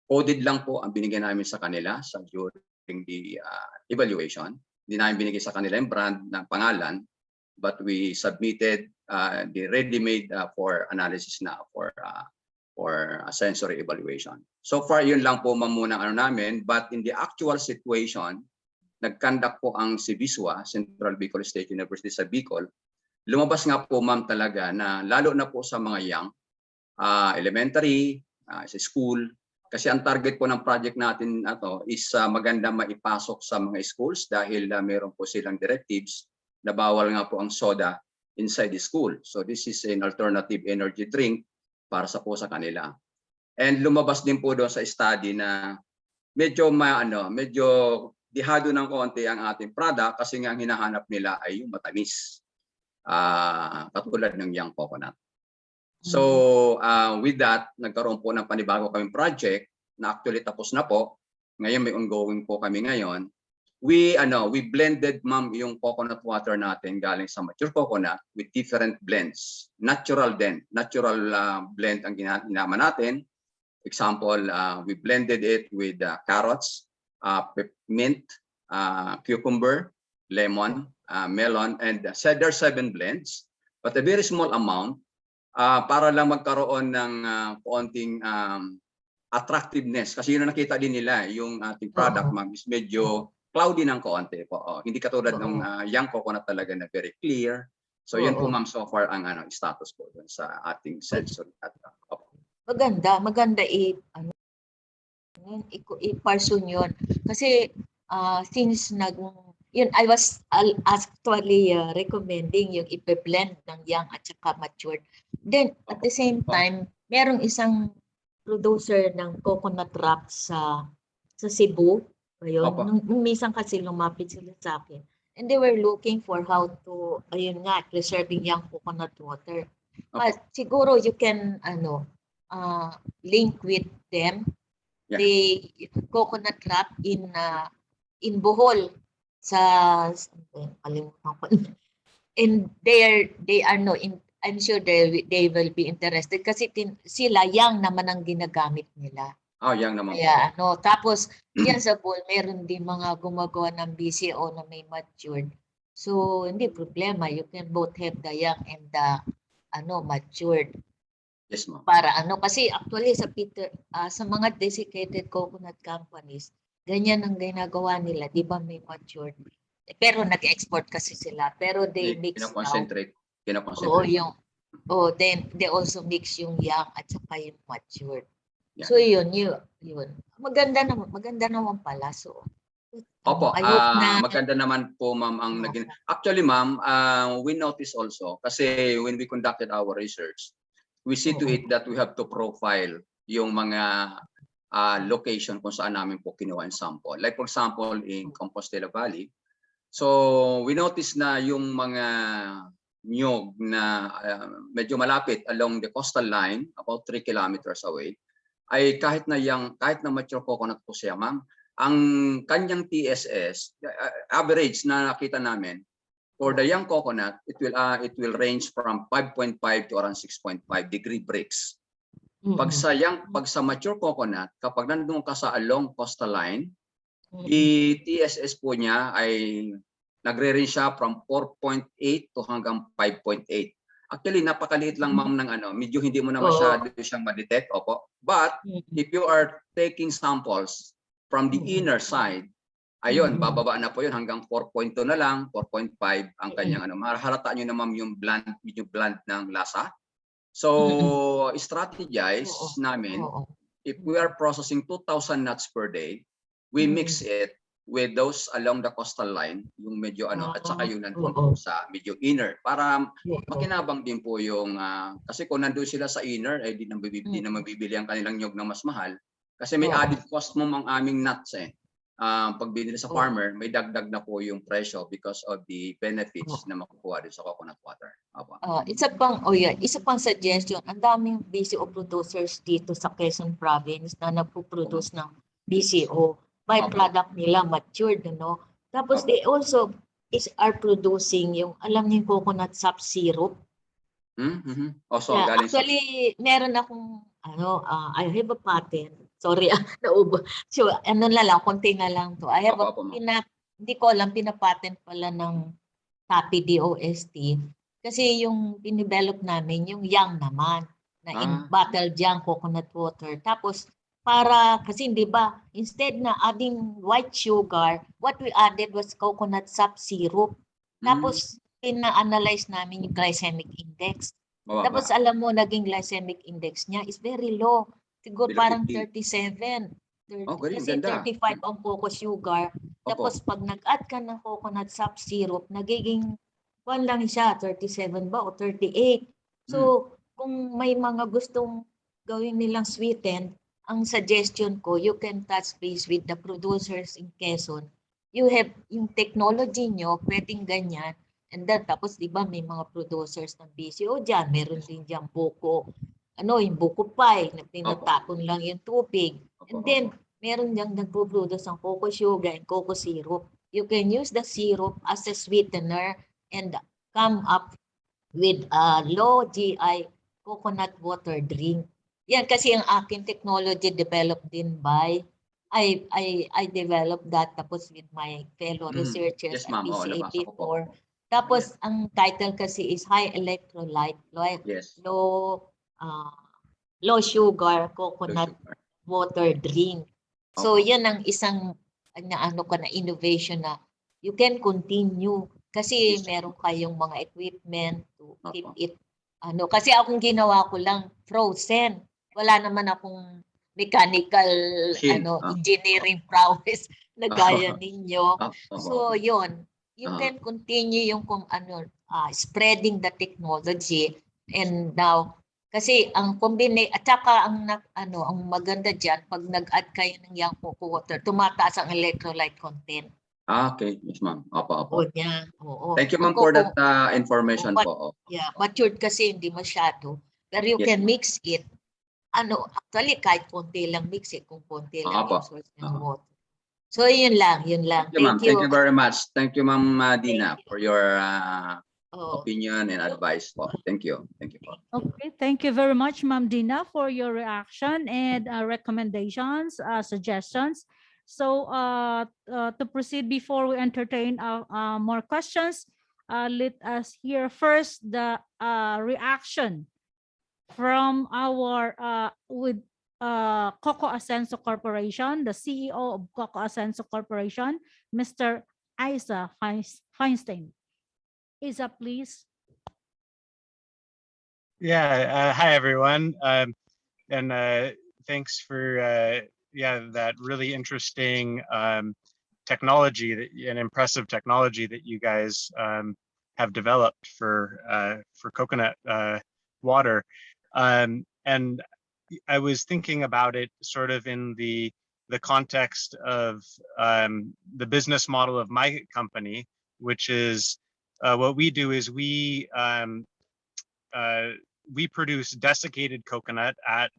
Coded lang po ang binigay namin sa kanila during the evaluation. Hindi namin binigay sa kanila yung brand ng pangalan, but we submitted the ready-made for analysis na for sensory evaluation. So far, yun lang po muna namin, but in the actual situation, nag-conduct po ang CBISWA, Central Bicol State University sa Bicol. Lumabas nga po ma'am talaga na lalo na po sa mga young, elementary, sa school, kasi ang target po ng project natin is maganda maipasok sa mga schools dahil meron po silang directives na bawal nga po ang soda inside the school. So this is an alternative energy drink para po sa kanila. And lumabas din po doon sa study na medyo dihado ng konti ang ating product kasi nga ang hinahanap nila ay yung matamis. Katulad ng young coconut. So with that, nagkaroon po ng panibago kaming project na actually tapos na po. Ngayon may ongoing po kami ngayon. We blended ma'am yung coconut water natin galing sa mature coconut with different blends. Natural blend ang ginama natin. Example, we blended it with carrots, mint, cucumber, lemon, melon, and there are 7 blends, but a very small amount para lang magkaroon ng konting attractiveness. Kasi yun ang nakita din nila, yung ating product ma'am is medyo cloudy ng konti po. Hindi katulad ng young coconut talaga na very clear. So yun po ma'am so far ang status po dun sa ating sensory. Maganda i-pursue yun. Kasi since I was actually recommending yung ipe-blend ng young at saka matured. Then at the same time, merong isang producer ng coconut wrap sa Cebu. Ayun, nung minsan kasi lumapit sila sa akin. And they were looking for how to, preserving young coconut water. But siguro you can, link with them. Yeah. The coconut wrap in Bohol, kalimutan ko. and they are no in, I'm sure they will be interested kasi sila yang naman ang ginagamit nila. Oh, yang naman po. Kaya tapos diyan sa pool meron din mga gumagawa ng BCO na may matured. So hindi problema, you can both have the young and the matured. Yes, ma'am. Para kasi actually sa mga desiccated coconut companies, ganyan ang ginagawa nila, di ba may matured. Pero nag-export kasi sila, pero they mix now. Kina-concentrate. Then they also mix yung young at saka yung matured. Yeah. So yun. Maganda naman pala. So Opo, I hope na maganda naman po, ma'am, ang naging. Actually, ma'am, we noticed also kasi when we conducted our research, we see to it that we have to profile yung mga location kung saan namin po kinuha yung sample. Like for example, in Compostela Valley. So we noticed na yung mga nyog na medyo malapit along the coastal line, about 3 kilometers away, ay kahit na mature coconut po siya, ma'am, ang kanyang TSS, average na nakita namin, for the young coconut, it will range from 5.5 to around 6.5 degree breaks. Pag sa mature coconut, kapag nandun ka sa along coastal line, TSS po niya ay nagre-range siya from 4.8 to hanggang 5.8. Actually, napakaliit lang, ma'am, ng medyo hindi mo na masyado siyang ma-detect. Opo. But if you are taking samples from the inner side, ayun, bababa na po yun hanggang 4.2 na lang, 4.5 ang kanyang Mahalata nyo na, ma'am, yung medyo bland ng lasa. So, strategize namin, if we are processing 2,000 nuts per day, we mix it with those along the coastal line, yung medyo at saka yung nandun po sa medyo inner, para makinabang din po yung, kasi kung nandun sila sa inner, di na mabibili ang kanilang nyog na mas mahal. Kasi may added cost mo ang aming nuts pag binili sa farmer, may dagdag na po yung presyo because of the benefits na makukuha din sa coconut water. Isa pang suggestion, ang daming BCO producers dito sa Quezon Province na nagpo-produce ng BCO. Byproduct nila matured, Tapos they also are producing yung, alam niyo, coconut sap syrup. Actually, meron akong, I have a patent. Sorry, naubo. So, konti na lang to. I have hindi ko alam, pinapatent pala ng TAPI DOST. Kasi yung pinidevelop namin, yung young naman, na in bottled young coconut water. Tapos, kasi di ba, instead na adding white sugar, what we added was coconut sap syrup. Tapos, pina-analyze namin yung glycemic index. Tapos, alam mo, naging glycemic index niya is very low. Siguro parang 37. Kasi 35 ang cocoa sugar. Tapos, pag nag-add ka ng coconut sap syrup, nagiging, lang siya, 37 ba o 38. So, kung may mga gustong gawin nilang sweetened, ang suggestion ko, you can touch base with the producers in Quezon. You have yung technology nyo, pwedeng ganyan. And then, tapos, di ba, may mga producers ng BCO dyan. Meron din dyan buko, yung buko pie, na tinatapon lang yung tubig. And then, meron dyan nagpo-produce ng cocoa sugar and cocoa syrup. You can use the syrup as a sweetener and come up with a low GI coconut water drink. Yan kasi ang aking technology developed din by I developed that tapos with my fellow researchers at PCA before. Tapos ang title kasi is high electrolyte, low sugar coconut water drink. So yan ang isang na innovation na you can continue kasi meron kayong mga equipment to keep it kasi akong ginawa ko lang frozen. Wala naman akong mechanical engineering prowess na gaya ninyo. So yun, you can continue yung spreading the technology and now kasi ang at saka ang maganda diyan pag nag-add kayo ng young cocoa water, tumataas ang electrolyte content. Okay, yes, ma'am. Opo. Oo. Thank you, ma'am, for that information po. Yeah, matured kasi hindi masyado. Pero you can mix it. Actually, kahit konti lang mix it, kung konti lang yung source ng water. So, yun lang. Thank you, ma'am. Thank you very much. Thank you, ma'am Dina, for your Oh, opinion and advice po. Thank you. Thank you po. Okay, thank you very much, Ma'am Dina, for your reaction and recommendations, suggestions. So to proceed before we entertain more questions, let us hear first the reaction from our Coco Ascenso Corporation, the CEO of Coco Ascenso Corporation, Mr. Isa Feinstein. Isa, please. Yeah, hi everyone, and thanks for that really interesting technology and impressive technology that you guys have developed for coconut water, and I was thinking about it sort of in the context of the business model of my company, which is what we do is we produce desiccated coconut at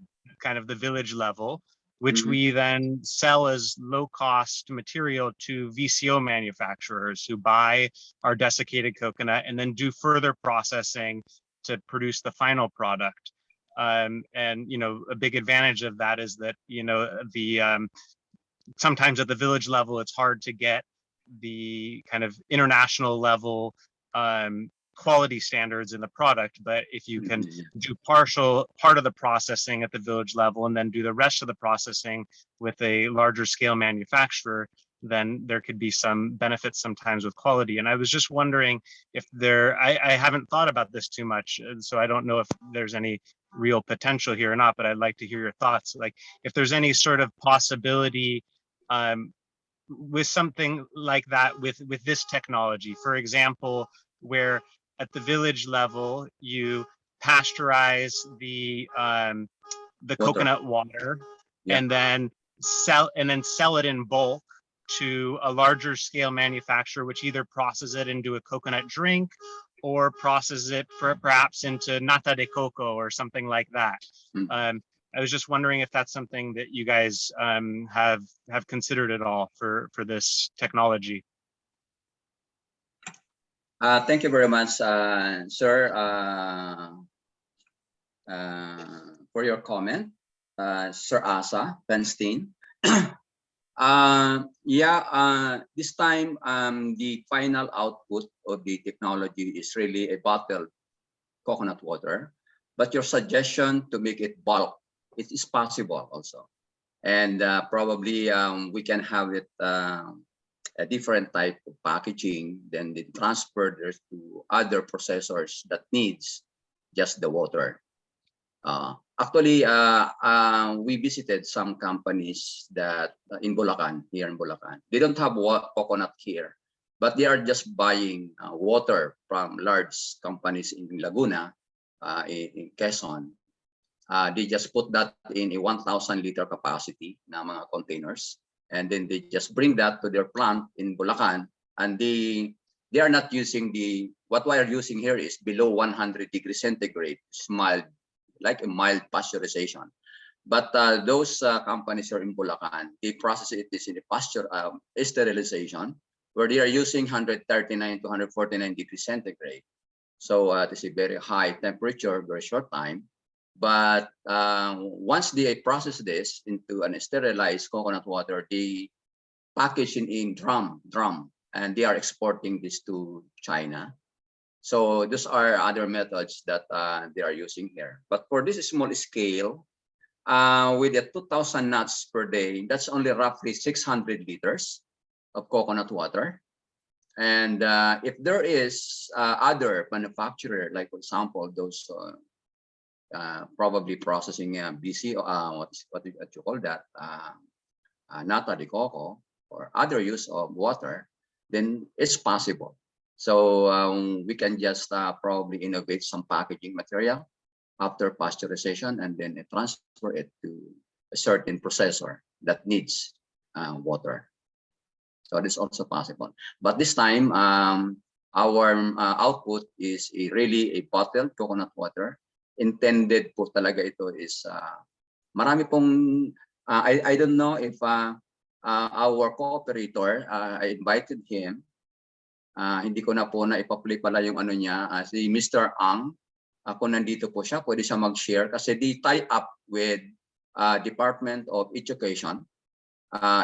kind of the village level, which we then sell as low-cost material to VCO manufacturers who buy our desiccated coconut and then do further processing to produce the final product. And a big advantage of that is that sometimes at the village level it's hard to get the kind of international level quality standards in the product, but if you can do part of the processing at the village level and then do the rest of the processing with a larger scale manufacturer, then there could be some benefits sometimes with quality. And I was just wondering if I haven't thought about this too much, so I don't know if there's any real potential here or not, but I'd like to hear your thoughts. Like if there's any sort of possibility with something like that with this technology, for example, where at the village level you pasteurize the coconut water and then sell it in bulk to a larger scale manufacturer, which either processes it into a coconut drink or processes it perhaps into nata de coco or something like that. I was just wondering if that's something that you guys have considered at all for this technology. Thank you very much, sir, for your comment, Sir Asa Feinstein. This time the final output of the technology is really a bottled coconut water, but your suggestion to make it bulk, it is possible also, and probably we can have it a different type of packaging, then they transfer to other processors that needs just the water. Actually, we visited some companies that in Bulacan, here in Bulacan. They don't have coconut here, but they are just buying water from large companies in Laguna, in Quezon. They just put that in a 1,000 liter capacity na mga containers, and then they just bring that to their plant in Bulacan, and they are not using what we are using here is below 100 degrees centigrade, mild, like a mild pasteurization. But those companies are in Bulacan, they process it in a sterilization, where they are using 139 to 149 degrees centigrade. So this is a very high temperature, very short time. But once they process this into an sterilized coconut water, they package it in drum, and they are exporting this to China. So those are other methods that they are using here. But for this small scale, with a 2,000 nuts per day, that's only roughly 600 liters of coconut water. And if there is other manufacturer, like for example, those probably processing BC, what you call that, nata de coco, or other use of water, then it's possible. So we can just probably innovate some packaging material after pasteurization and then transfer it to a certain processor that needs water. So it's also possible. But this time, our output is really a bottled coconut water. Intended po talaga ito is marami pong I don't know if our cooperator, I invited him Hindi ko na po na ipa-play pala yung ano niya, si Mr. Ang. Kung nandito po siya, pwede siya mag-share kasi they tie up with Department of Education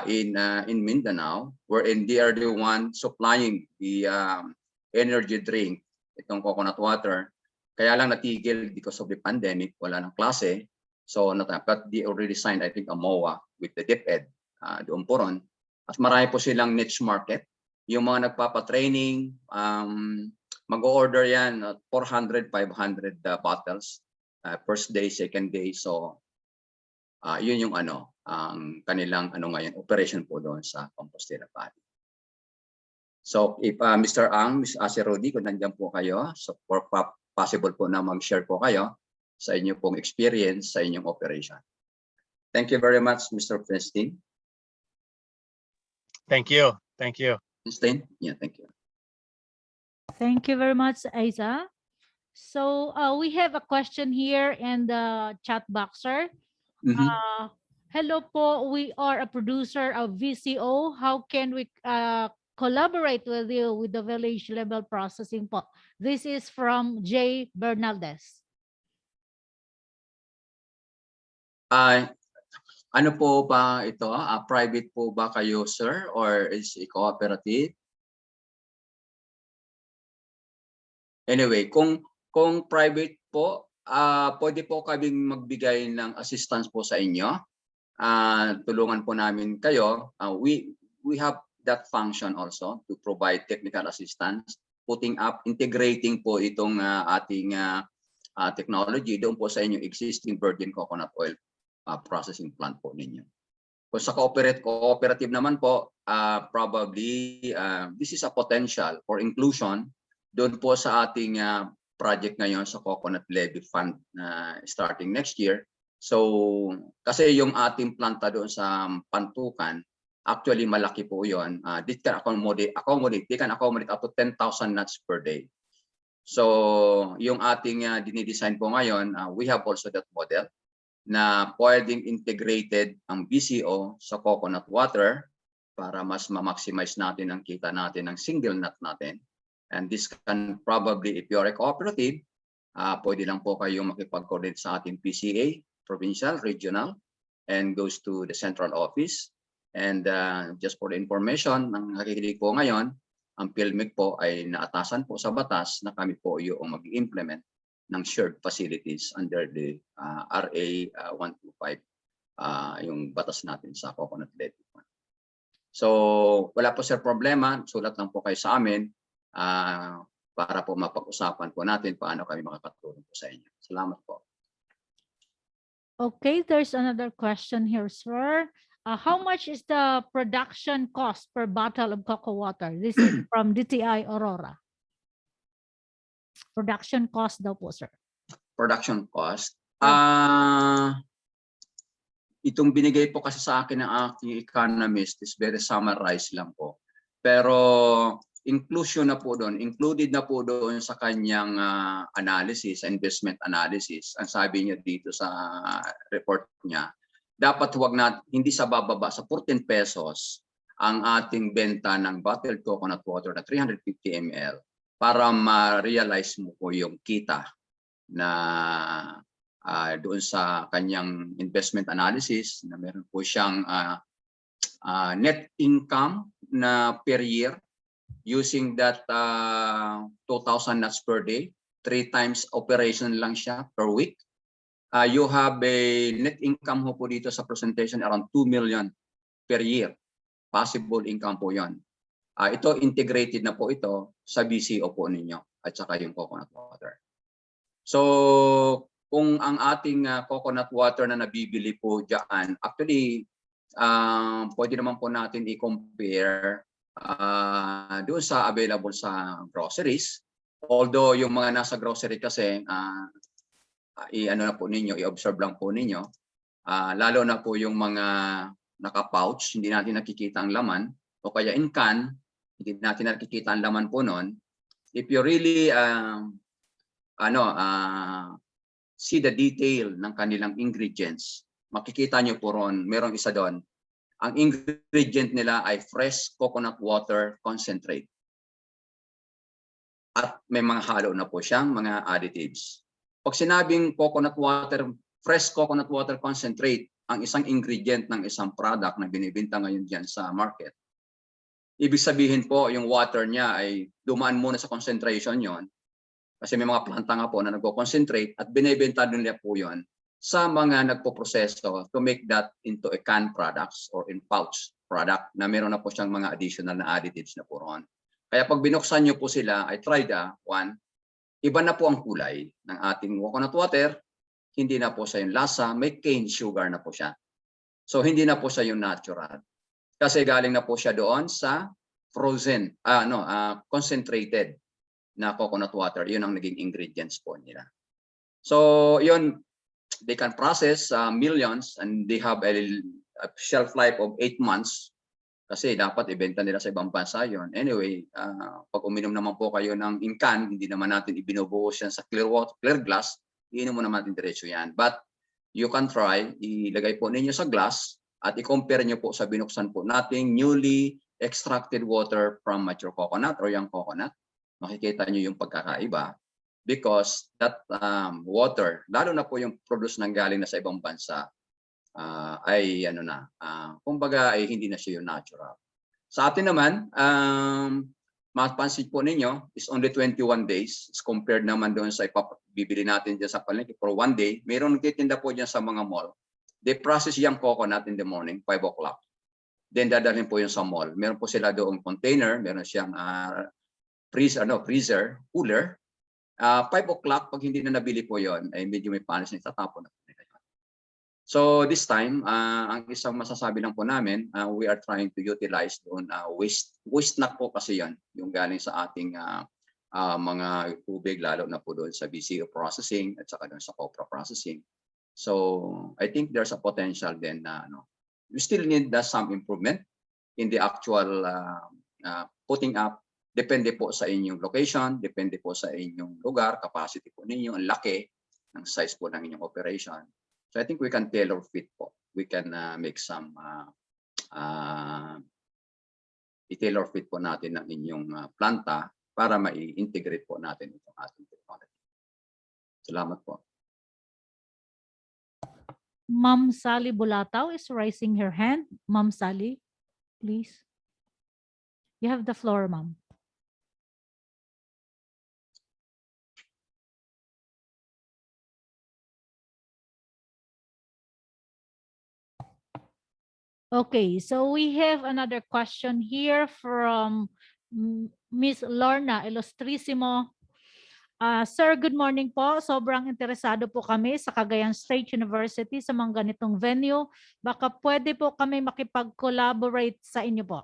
in Mindanao, wherein they are the one supplying the energy drink, itong coconut water. Kaya lang natigil because of the pandemic, wala ng klase. So, but they already signed, I think, a MOA with the DepEd doon po ron. At marami po silang niche market. Yung mga nagpapatraining, mag-order yan, 400, 500 bottles. First day, second day. So, yun yung ang kanilang ngayon, operation po doon sa Compostela Valley. So, if Mr. Ang, Sir Rudy, kung nandiyan po kayo, so for possible po na mag-share po kayo sa inyo pong experience sa inyong operation. Thank you very much, Mr. President. Thank you. Thank you. President? Yeah, thank you. Thank you very much, Aiza. So we have a question here in the chat box, sir. Hello po, we are a producer of VCO. How can we collaborate with you with the village level processing po? This is from J. Bernaldez. Ano po ba ito? Private po ba kayo, sir? Or is it cooperative? Anyway, kung private po, pwede po kaming magbigay ng assistance po sa inyo. Tulungan po namin kayo. We have that function also to provide technical assistance, putting up, integrating po itong ating technology doon po sa inyong existing virgin coconut oil processing plant po ninyo. Kung sa cooperative naman po, probably this is a potential for inclusion doon po sa ating project ngayon sa Coconut Levy Fund starting next year. So, kasi yung ating planta doon sa Pantukan, actually malaki po yun. They can accommodate up to 10,000 nuts per day. So, yung ating dinidesign po ngayon, we have also that model na pwedeng integrated ang BCO sa coconut water para mas ma-maximize natin ang kita natin ng single nut natin. And this can probably, if you are a cooperative, pwede lang po kayong makipag-coordinate sa ating PCA, provincial, regional, and goes to the central office. And just for the information, ng nakikinig po ngayon, ang PhilMIC po ay naatasan po sa batas na kami po yung mag-implement ng shared facilities under the RA 125, yung batas natin sa Coconut Levy Fund. So wala po sir problema, sulat lang po kayo sa amin para po mapag-usapan po natin paano kami makakatulong po sa inyo. Salamat po. Okay, there's another question here, sir. How much is the production cost per bottle of cocoa water? This is from DTI Aurora. Production cost daw po, sir. Production cost? Itong binigay po kasi sa akin ng aking economist is very summarized lang po. Pero inclusion na po doon, included na po doon sa kanyang analysis, investment analysis. Ang sabi niya dito sa report niya, dapat hindi sa bababa, sa 14 pesos ang ating benta ng bottled coconut water na 350 ml para ma-realize mo po yung kita na doon sa kanyang investment analysis na meron po siyang net income na per year using that 2,000 nuts per day, 3 times operation lang siya per week. You have a net income po dito sa presentation around 2 million per year. Possible income po yon. Ito integrated na po ito sa BCO po ninyo at saka yung coconut water. So kung ang ating coconut water na nabibili po dyan, actually pwede naman po natin i-compare doon sa available sa groceries. Although yung mga nasa grocery kasi i-ano na po ninyo, i-observe lang po ninyo. Lalo na po yung mga naka-pouch, hindi natin nakikita ang laman. O kaya in can, hindi natin nakikita ang laman po nun. If you really see the detail ng kanilang ingredients, makikita nyo po ron, merong isa doon. Ang ingredient nila ay fresh coconut water concentrate. at may mga halo na po siyang mga additives. Pag sinabing coconut water, fresh coconut water concentrate, ang isang ingredient ng isang product na binibenta ngayon dyan sa market, ibig sabihin po yung water niya ay dumaan muna sa concentration yon. Kasi may mga planta nga po na nagko-concentrate at binibenta nila po yon sa mga nagpo-proseso to make that into a canned products or in pouch product na meron na po siyang mga additional na additives na po ron. Kaya pag binuksan nyo po sila, I tried one, iba na po ang kulay ng ating coconut water, hindi na po siya yung lasa, may cane sugar na po siya. So hindi na po siya yung natural. Kasi galing na po siya doon sa frozen, concentrated na coconut water. Yun ang naging ingredients po nila. So yun, they can process millions and they have a shelf life of 8 months kasi dapat ibenta nila sa ibang bansa yun. Anyway, pag uminom naman po kayo ng in can, hindi naman natin ibinubuhos yan sa clear water, clear glass, iinom mo naman natin diretso yan. But you can try, ilagay po ninyo sa glass at i-compare nyo po sa binuksan po nating newly extracted water from mature coconut or young coconut. Makikita nyo yung pagkakaiba because that water, lalo na po yung produce ng galing na sa ibang bansa, ay kumbaga ay hindi na siya yung natural. Sa atin naman, mapansin po ninyo is only 21 days as compared naman doon sa bibili natin dyan sa palengke for 1 day. Mayroon nagtitinda po dyan sa mga mall. They process young coconut in the morning, 5 o'clock. Then dadalhin po yun sa mall. Meron po sila doong container, meron siyang freezer, cooler. 5 o'clock, pag hindi na nabili po yon, ay medyo may panis na itatapon na po nila yun. So this time, ang isang masasabi lang po namin, we are trying to utilize doon waste na po kasi yon, yung galing sa ating mga tubig, lalo na po doon sa BCO processing at saka doon sa Copra processing. So I think there's a potential then na we still need some improvement in the actual putting up. Depende po sa inyong location, depende po sa inyong lugar, capacity po ninyo, ang laki ng size po ng inyong operation. So I think we can tailor fit po. We can make some i-tailor fit po natin ng inyong planta para ma-integrate po natin itong ating technology. Salamat po. Ma'am Sally Bulatao is raising her hand. Ma'am Sally, please. You have the floor, ma'am. Okay, so we have another question here from Miss Lorna Ilustrissimo. Sir, good morning po. Sobrang interesado po kami sa Cagayan State University sa mga ganitong venue. Baka pwede po kami makipag-collaborate sa inyo po.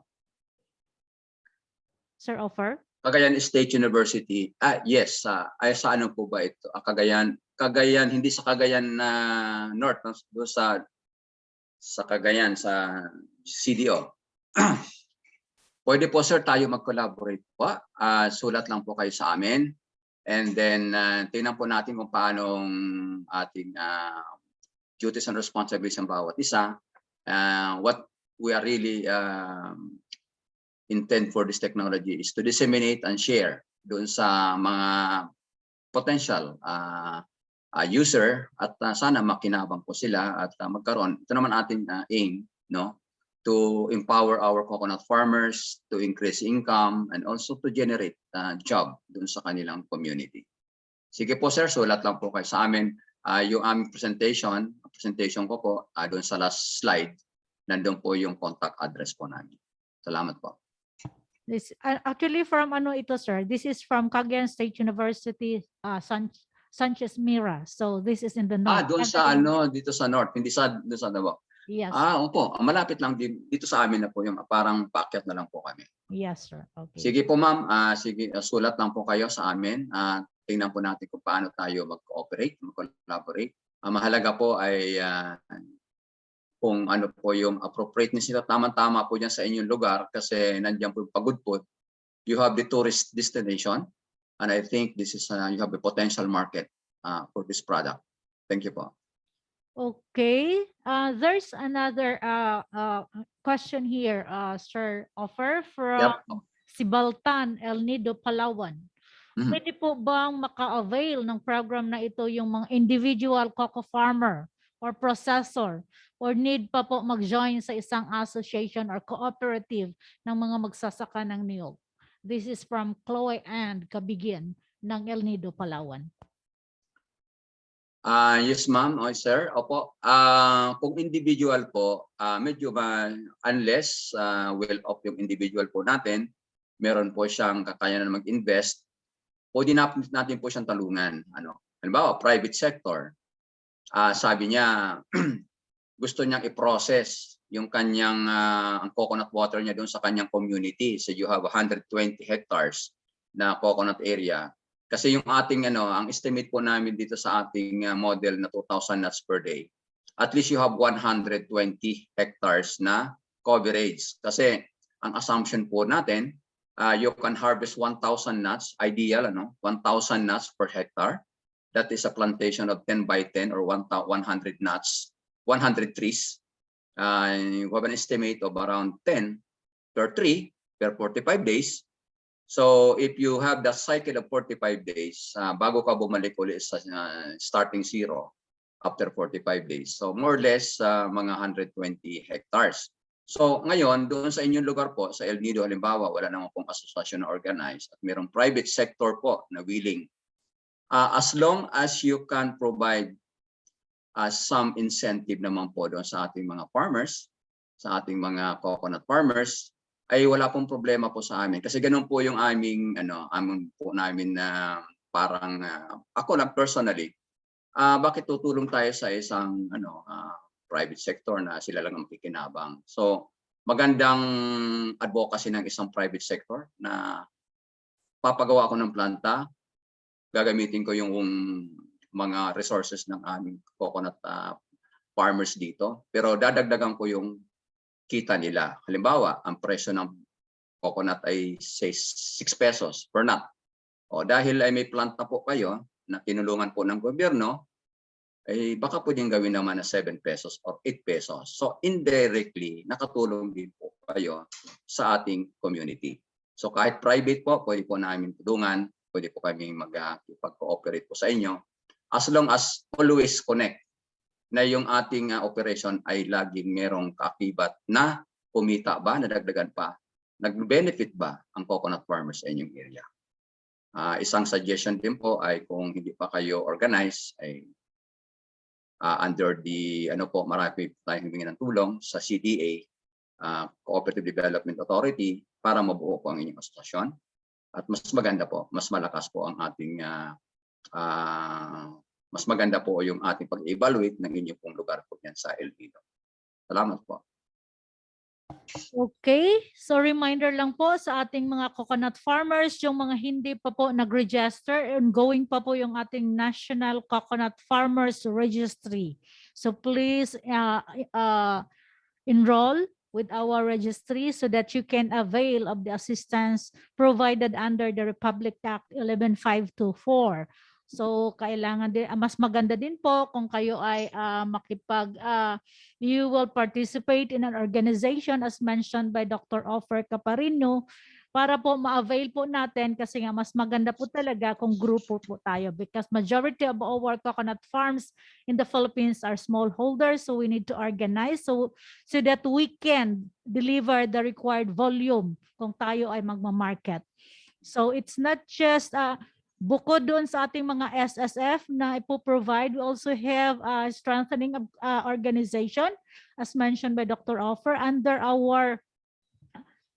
Sir Offer? Cagayan State University. Yes, ay sa ano po ba ito? Cagayan, hindi sa Cagayan na North, doon sa Cagayan, sa CDO. Pwede po sir tayo mag-collaborate po. Sulat lang po kayo sa amin. And then tingnan po natin kung paano ating duties and responsibilities ng bawat isa. What we are really intend for this technology is to disseminate and share doon sa mga potential user at sana makinabang po sila at magkaroon. Ito naman ating aim, to empower our coconut farmers, to increase income, and also to generate job doon sa kanilang community. Sige po sir, sulat lang po kayo sa amin. Yung aming presentation ko po, doon sa last slide, nandun po yung contact address po namin. Salamat po. This actually from ano ito sir? This is from Cagayan State University, Sanchez Mira. So this is in the north. Doon sa dito sa north, hindi doon sa Davao. Yes. Opo, malapit lang din dito sa amin na po yung parang paakyat na lang po kami. Yes sir. Okay. Sige po ma'am, sige, sulat lang po kayo sa amin. Tingnan po natin kung paano tayo mag-cooperate, mag-collaborate. Mahalaga po ay kung ano po yung appropriateness nila, tama-tama po dyan sa inyong lugar kasi nandiyan po yung pagudpod. You have the tourist destination and I think this is you have a potential market for this product. Thank you po. Okay, there's another question here, Sir Offer from Sibaltan, El Nido, Palawan. Mhm. Pwede po bang maka-avail ng program na ito yung mga individual cocoa farmer or processor, or need pa po mag-join sa isang association or cooperative ng mga magsasaka ng niyog? This is from Chloe and Kabigin ng El Nido, Palawan. Yes, ma'am. O, sir. Opo. Kung individual po, medyo ba, unless well-off yung individual po natin, meron po siyang kakayanan na mag-invest, pwede natin po siyang talungan. Halimbawa, private sector. Sabi niya, gusto niyang i-process yung kanyang ang coconut water niya doon sa kanyang community. So you have 120 hectares na coconut area. Kasi yung ating ang estimate po namin dito sa ating model na 2,000 nuts per day, at least you have 120 hectares na coverage. Kasi ang assumption po natin, you can harvest 1,000 nuts, ideal 1,000 nuts per hectare. That is a plantation of 10 by 10 or 100 nuts, 100 trees. You have an estimate of around 10 per tree per 45 days. So if you have the cycle of 45 days, bago ka bumalik ulit sa starting zero after 45 days. So more or less mga 120 hectares. So ngayon, doon sa inyong lugar po, sa El Nido halimbawa, wala naman pong asosasyon na organized at mayroong private sector po na willing. As long as you can provide some incentive naman po doon sa ating mga farmers, sa ating mga coconut farmers, ay wala pong problema po sa amin. Kasi ganun po yung aming po namin na parang ako lang personally, bakit tutulong tayo sa isang private sector na sila lang ang makikinabang. So magandang advocacy ng isang private sector na papagawa ko ng planta, gagamitin ko yung mga resources ng aming coconut farmers dito, pero dadagdagan ko yung kita nila. Halimbawa, ang presyo ng coconut ay say 6 pesos per nut. O dahil ay may planta po kayo na tinulungan po ng gobyerno, ay baka pwedeng gawin naman na 7 pesos or 8 pesos. So indirectly, nakatulong din po kayo sa ating community. So kahit private po, pwede po namin tulungan, pwede po kami mag-cooperate po sa inyo, as long as always connect na yung ating operation ay laging merong kaakibat na kumita ba, nadagdagan pa, nag-benefit ba ang coconut farmers sa inyong area. Isang suggestion din po ay kung hindi pa kayo organized, ay under the marami tayong humingi ng tulong sa CDA, Cooperative Development Authority, para mabuo po ang inyong asosasyon. At mas maganda po, mas malakas po ang ating mas maganda po yung ating pag-evaluate ng inyong pong lugar po yan sa El Nido. Salamat po. Okay, so reminder lang po sa ating mga coconut farmers, yung mga hindi pa po nag-register, ongoing pa po yung ating National Coconut Farmers Registry. So please enroll with our registry so that you can avail of the assistance provided under the Republic Act 11524. So kailangan din, mas maganda din po kung kayo ay you will participate in an organization as mentioned by Dr. Offer Caparino, para po ma-avail po natin, kasi nga mas maganda po talaga kung grupo po tayo, because majority of our coconut farms in the Philippines are smallholders, so we need to organize so that we can deliver the required volume kung tayo ay magma-market. So it's not just bukod doon sa ating mga SSF na ipo-provide, we also have strengthening of organization as mentioned by Dr. Offer under our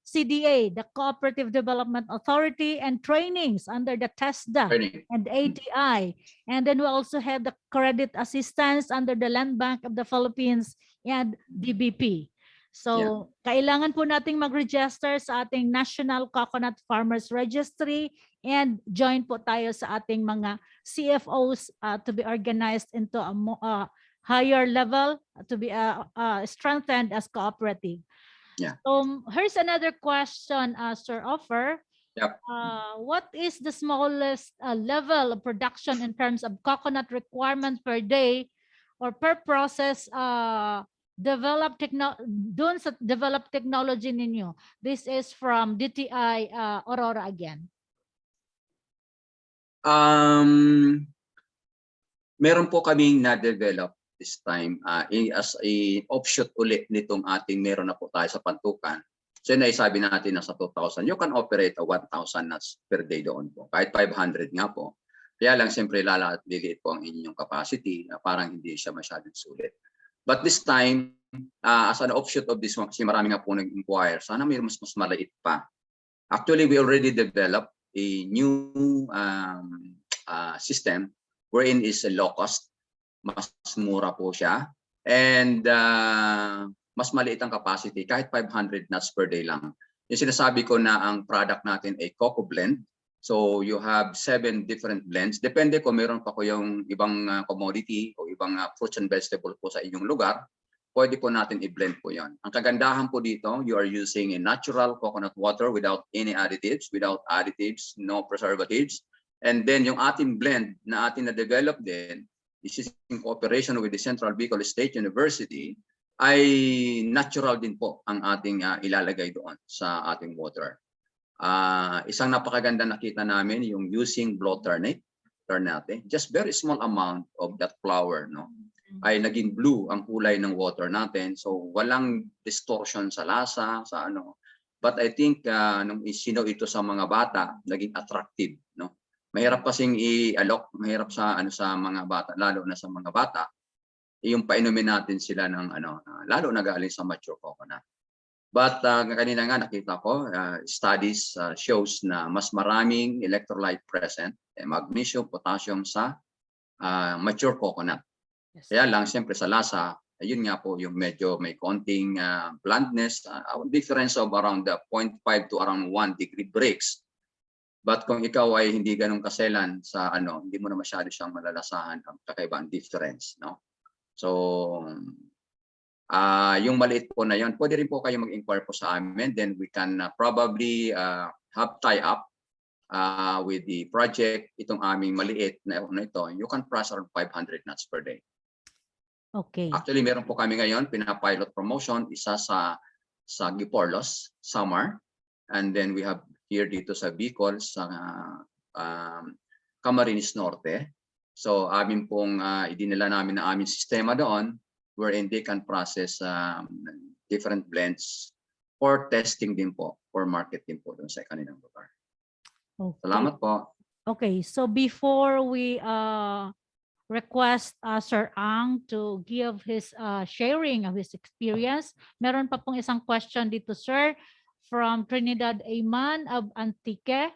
CDA, the Cooperative Development Authority, and trainings under the TESDA and ATI. And then we also have the credit assistance under the Land Bank of the Philippines and DBP. So kailangan po nating mag-register sa ating National Coconut Farmers Registry and join po tayo sa ating mga CFOs to be organized into a higher level, to be strengthened as cooperative. Yeah. Here's another question, Sir Offer. Yep. What is the smallest level of production in terms of coconut requirement per day or per process developed technology ninyo? This is from DTI Aurora again. Meron po kaming na-develop this time as a offshoot ulit nitong ating meron na po tayo sa Pantukan. So naisabi natin na sa 2,000, you can operate a 1,000 knots per day doon po. Kahit 500 nga po. Kaya lang siyempre liliit po ang inyong capacity na parang hindi siya masyadong sulit. But this time, as an offshoot of this one, kasi marami nga po nag-inquire, sana may mas maliit pa. Actually, we already developed a new system wherein is a low cost, mas mura po siya, and mas maliit ang capacity, kahit 500 knots per day lang. Yung sinasabi ko na ang product natin ay cocoa blend, so you have 7 different blends. Depende kung meron pa ko yung ibang commodity o ibang fruits and vegetable po sa inyong lugar, pwede po natin i-blend po yan. Ang kagandahan po dito, you are using a natural coconut water without any additives, no preservatives. And then yung ating blend na ating na-develop din, this is in cooperation with the Central Bicol State University, ay natural din po ang ating ilalagay doon sa ating water. Isang napakaganda nakita namin yung using ternate, just very small amount of that flour, no, ay naging blue ang kulay ng water natin. So walang distortion sa lasa, sa ano. But I think nung isinaw ito sa mga bata, naging attractive, no. Mahirap kasing i-alok, mahirap sa sa mga bata, lalo na sa mga bata. Yung painumin natin sila ng lalo na galing sa mature coconut. But kanina nga nakita ko, studies shows na mas maraming electrolyte present, magnesium, potassium sa mature coconut. Yes. Kaya lang, siyempre sa lasa, ayun nga po yung medyo may konting blandness, difference of around 0.5 to around 1 degree breaks. But kung ikaw ay hindi ganun kaselan sa hindi mo na masyado siyang malalasahan ang kakaibang difference, no? So, yung maliit po na yun, pwede rin po kayo mag-inquire po sa amin. Then we can probably have tie-up with the project. Itong aming maliit na ito, you can press around 500 knots per day. Okay. Actually, meron po kami ngayon, pinapilot promotion, isa sa Giporlos, Samar. And then we have here dito sa Bicol, sa Camarines Norte. So amin pong idinala namin na aming sistema doon wherein they can process different blends for testing din po, for market din po doon sa kanilang lugar. Okay. Salamat po. Okay, so before we request Sir Ang to give his sharing of his experience, meron pa pong isang question dito, sir, from Trinidad Ayman of Antique.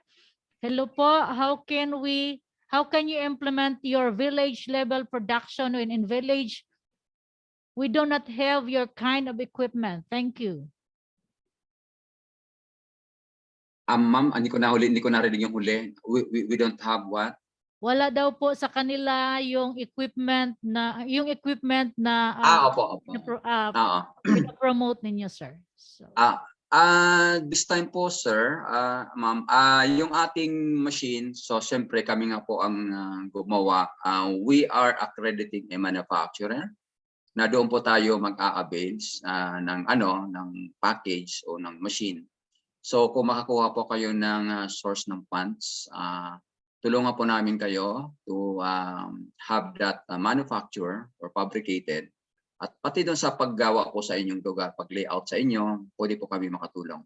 Hello po, how can you implement your village level production when in village we do not have your kind of equipment? Thank you. Ma'am, hindi ko narinig yung huli. We don't have what? Wala daw po sa kanila yung equipment na Opo. promote ninyo, sir. So, This time po, sir, ma'am, yung ating machine, so siyempre kami nga po ang gumawa. We are accrediting a manufacturer na doon po tayo mag-a-avail ng package o ng machine. So kung makakuha po kayo ng source ng funds, tulungan po namin kayo to have that manufactured or fabricated. At pati doon sa paggawa po sa inyong lugar, pag-layout sa inyo, pwede po kami makatulong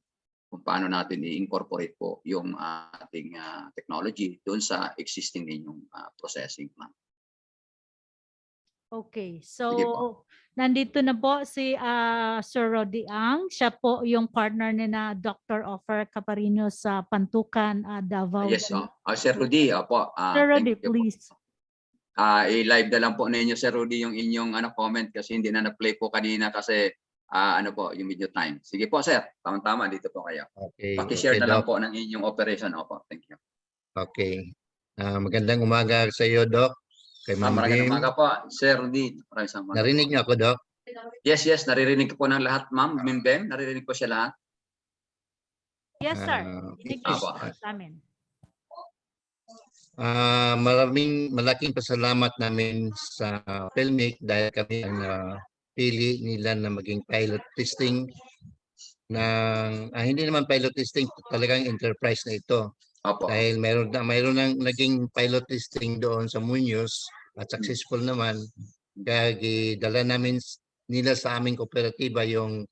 kung paano natin i-incorporate po yung ating technology doon sa existing ninyong processing. okay, Sige po. so nandito na po si Sir Rodi Ang. Siya po yung partner ni na Dr. Offer Caparino sa Pantukan, Davao. Yes, Sir Rudy, opo. Sir Rodi, Thank you po. please. I-live na lang po ninyo, Sir Rudy, yung inyong comment kasi hindi na na-play po kanina kasi yung video time. Sige po, sir. Tama-tama, dito po kayo. Okay. Paki-share na lang Doc. po ng inyong operation. Opo, thank you. Okay. Magandang umaga sa iyo, Doc. Kay Ma'am Maraming Bim. umaga po, Sir Rudy. Maraming salamat. Narinig niyo ako, Doc? Yes, naririnig ko po ng lahat, Ma'am. Bim, naririnig po siya lahat. Yes, sir. Okay. Sa amin. Malaking pasalamat namin sa Pelmic dahil kami ang pili nila na maging pilot testing ng hindi naman pilot testing, talagang enterprise na ito Opo. Dahil mayroon nang naging pilot testing doon sa Muñoz at successful naman. Kaya gidala namin nila sa aming kooperatiba yung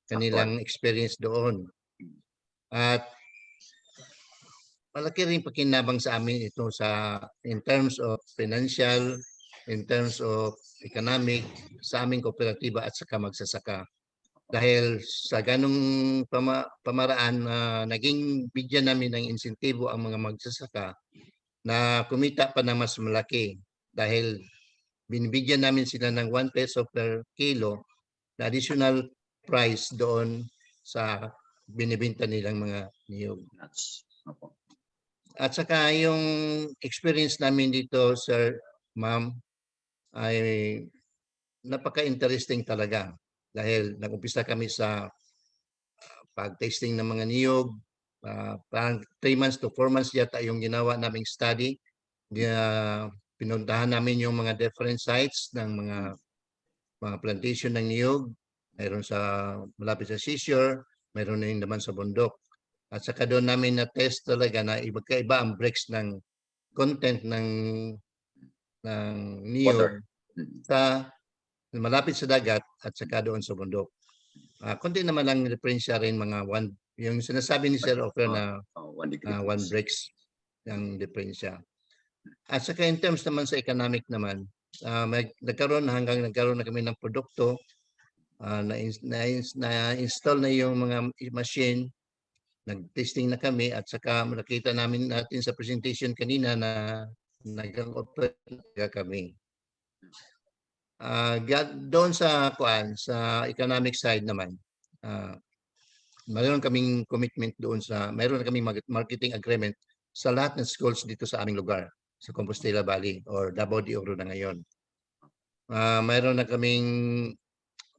kanilang experience doon. At malaki rin pakinabang sa amin ito in terms of financial, in terms of economic, sa aming kooperatiba at saka magsasaka. Dahil sa ganong pamaraan na naging bigyan namin ng insentibo ang mga magsasaka na kumita pa na mas malaki dahil binibigyan namin sila ng 1 peso per kilo na additional price doon sa binibenta nilang mga niyog. Opo. At saka yung experience namin dito, sir, ma'am, ay napaka-interesting talaga dahil nag-umpisa kami sa pag-tasting ng mga niyog. Parang 3 months to 4 months yata yung ginawa naming study. Pinuntahan namin yung mga different sites ng mga plantation ng niyog. Mayroon sa malapit sa seashore, mayroon din naman sa bundok. At saka doon namin na-test talaga na iba ang breaks ng content ng niyog sa malapit sa dagat at saka doon sa bundok. Konti naman lang diferensya rin mga yung sinasabi ni Sir Ofer na 1 breaks ang diferensya. At saka in terms naman sa economic naman, nagkaroon na kami ng produkto, na-install na yung mga machine, nag-testing na kami at saka nakita natin sa presentation kanina na nag-operate kami. Doon sa economic side naman, mayroon kaming commitment doon mayroon kaming marketing agreement sa lahat ng schools dito sa aming lugar, sa Compostela Valley or Davao de Oro na ngayon. Mayroon na kaming,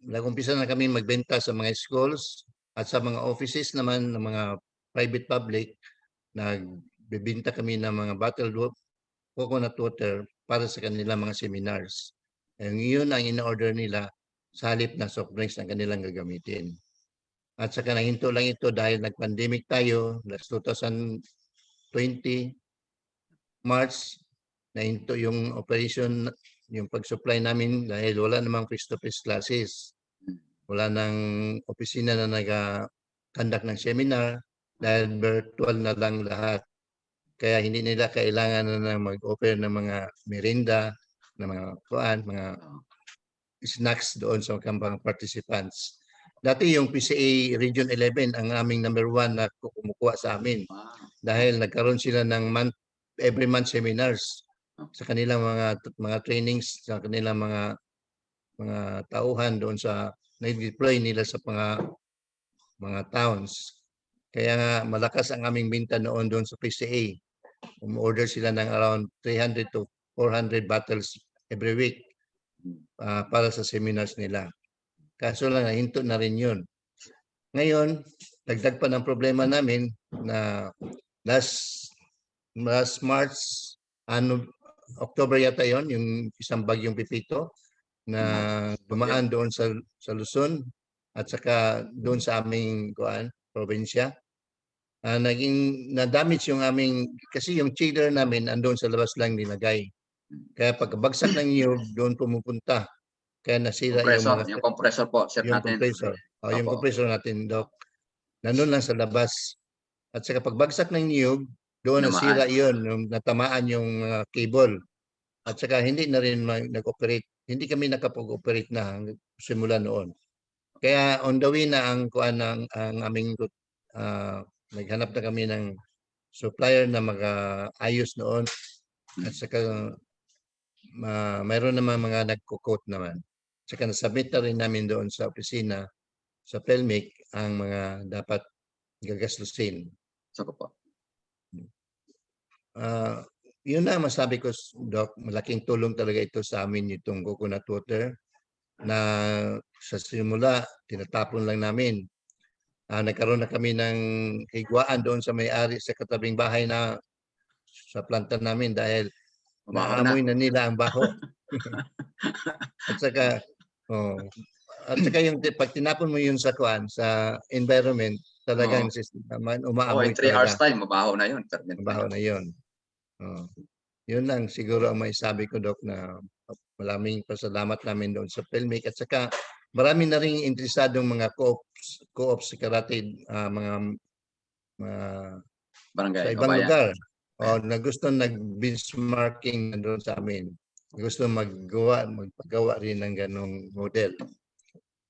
nag-umpisa na kami magbenta sa mga schools at sa mga offices naman ng mga private public, nagbebenta kami ng mga bottled coconut water para sa kanilang mga seminars. Yun ang in-order nila sa halip na soft drinks ang kanilang gagamitin. At saka nahinto lang ito dahil nag-pandemic tayo, last 2020, March, nahinto yung operation, yung pag-supply namin dahil wala namang face-to-face classes. Wala nang opisina na nag-conduct ng seminar dahil virtual na lang lahat. Kaya hindi nila kailangan na mag-offer ng mga merinda, ng mga snacks doon sa mga participants. Dati yung PCA Region 11 ang aming number 1 na kumukuha sa amin dahil nagkaroon sila ng every month seminars sa kanilang mga trainings, sa kanilang mga tauhan doon sa na-deploy nila sa mga towns. Kaya nga malakas ang aming binta noon doon sa PCA. Order sila ng around 300 to 400 bottles every week para sa seminars nila. Kaso lang, nahinto na rin yun. Ngayon, dagdag pa ng problema namin na last March, October yata yon, yung isang bagyong Pipito na dumaan doon sa Luzon at saka doon sa aming probinsya. Na-damage yung kasi yung chiller namin andun sa labas lang nilagay. Kaya pagkabagsak ng niyog, doon pumupunta. Kaya nasira yung compressor po, set yung natin. compressor. Yung compressor natin, Doc. Nandun lang sa labas. At saka pagbagsak ng niyog, doon nasira yun, yung natamaan yung cable. At saka hindi na rin nag-operate. Hindi kami nakapag-operate na simula noon. Kaya on the way na ang aming naghanap na kami ng supplier na mag-ayos noon. At saka mayroon naman mga nagko-quote naman. At saka nasubmit na rin namin doon sa opisina sa PELMIC ang mga dapat gagastusin. So po. Yun na masabi ko, Doc, malaking tulong talaga ito sa amin itong coconut water na sa simula, tinatapon lang namin. Nagkaroon na kami ng higwaan doon sa may-ari sa katabing bahay na sa planta namin dahil naamoy na nila ang baho. At saka yung pag tinapon mo yun sa environment, talagang Oo. Oo, umaamoy in 3 hours talaga. time, mabaho na yun. Ferment na Mabaho yun. na yun. Oh. Yun lang siguro ang maisabi ko, Doc, na maraming pasalamat namin doon sa PhilMic at saka marami na rin interesadong mga co-ops karate, mga Barangay, sa ibang kabayan. lugar. O na gusto nag-benchmarking na doon sa amin. Gusto magpagawa rin ng ganong model.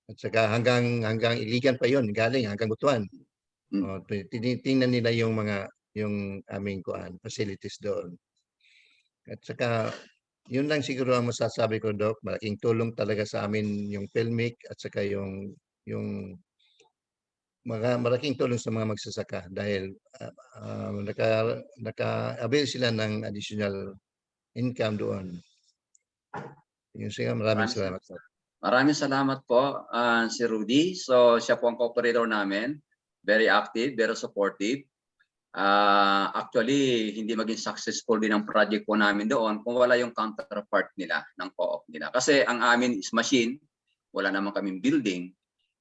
At saka hanggang Iligan pa yon, galing hanggang Butuan. O, tinitingnan nila yung aming facilities doon. At saka yun lang siguro ang masasabi ko, Doc. Malaking tulong talaga sa amin yung PhilMic at saka yung malaking tulong sa mga magsasaka dahil naka-avail sila ng additional income doon. Yun siya, maraming salamat. Maraming salamat po, si Rudy. So siya po ang cooperator namin. Very active, very supportive. Actually, hindi maging successful din ang project po namin doon kung wala yung counterpart nila ng co-op nila. Kasi ang amin is machine, wala naman kaming building.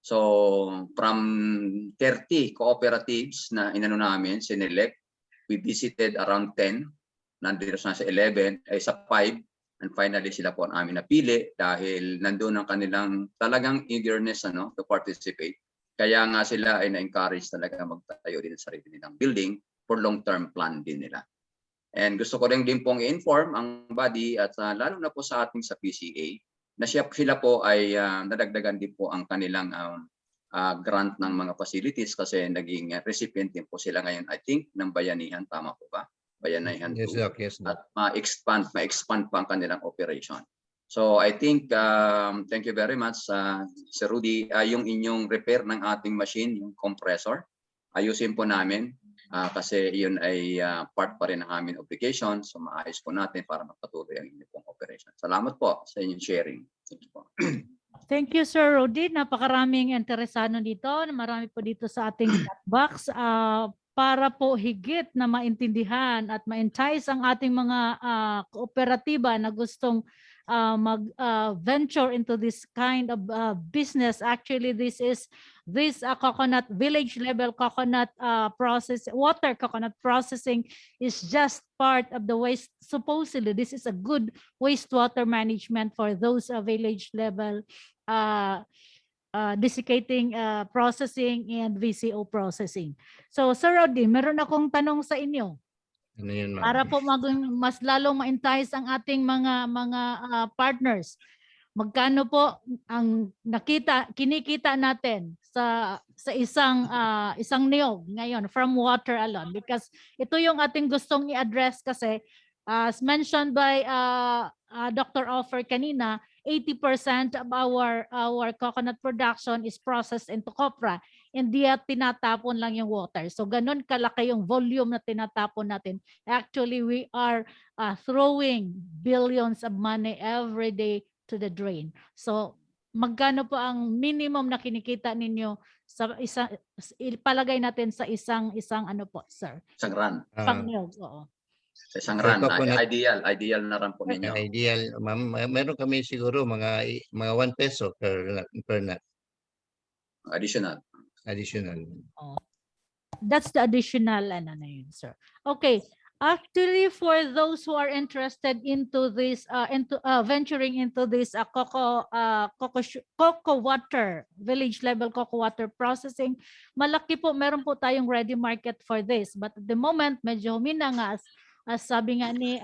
So from 30 cooperatives na inano namin, sinelect, we visited around 10, nandito na sa 11, ay sa 5, and finally sila po ang amin napili dahil nandun ang kanilang talagang eagerness to participate. Kaya nga sila ay na-encourage talaga magtayo din sa sarili nilang building for long-term plan din nila. And gusto ko rin din pong i-inform ang body at lalo na po sa ating sa PCA na sila po ay nadagdagan din po ang kanilang grant ng mga facilities kasi naging recipient din po sila ngayon, I think, ng Bayanihan. Tama po ba? Bayanihan 2. Yes, Doc. Yes, Doc. At ma-expand pa ang kanilang operation. So I think, thank you very much, Sir Rudy. Yung inyong repair ng ating machine, yung compressor, ayusin po namin kasi yun ay part pa rin ng aming obligation. So maayos po natin para magpatuloy ang inyong pong operation. Salamat po sa inyong sharing. Thank you po. Thank you, Sir Rudy. Napakaraming interesado dito. Marami po dito sa ating chat box. Para po higit na maintindihan at ma-entice ang ating mga kooperatiba na gustong mag-venture into this kind of business. Actually, this coconut village level coconut water coconut processing is just part of the waste. Supposedly, this is a good wastewater management for those village level desiccating processing and VCO processing. So, Sir Rudy, meron akong tanong sa inyo. Ano yun, ma'am? Para po mas lalong ma-entice ang ating mga partners. Magkano po ang kinikita natin sa isang niyog ngayon from water alone? Because ito yung ating gustong i-address kasi as mentioned by Dr. Offer kanina, 80% of our coconut production is processed into copra, and yet tinatapon lang yung water. So ganun kalaki yung volume na tinatapon natin. Actually, we are throwing billions of money every day to the drain. So magkano po ang minimum na kinikita ninyo sa palagay natin sa isang ano po, sir? Isang run. Isang niyog, oo. Sa isang Okay, run. coconut. Ideal na run po ninyo. Ideal, ma'am. Meron kami siguro mga 1 peso per nut. Additional. That's the additional ano na yun, sir. Okay. Actually, for those who are interested into this, venturing into this cocoa water, village level cocoa water processing, malaki po, meron po tayong ready market for this. But at the moment, medyo humina nga as sabi nga ni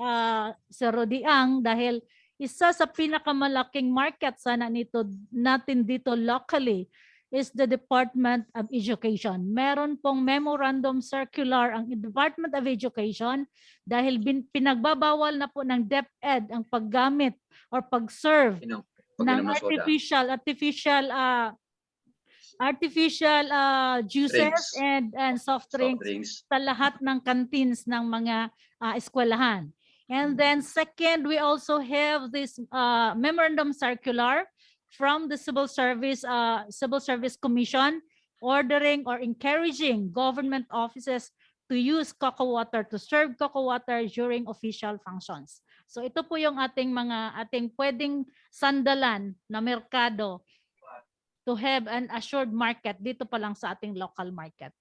Sir Rudy Ang, dahil isa sa pinakamalaking market sana natin dito locally is the Department of Education. Meron pong memorandum circular ang Department of Education dahil pinagbabawal na po ng DepEd ang paggamit or pag-serve ng artificial juices and soft drinks sa lahat ng canteens ng mga eskwelahan. And then second, we also have this memorandum circular from the Civil Service Commission ordering or encouraging government offices to use cocoa water, to serve cocoa water during official functions. So ito po yung ating pwedeng sandalan na merkado to have an assured market dito pa lang sa ating local market.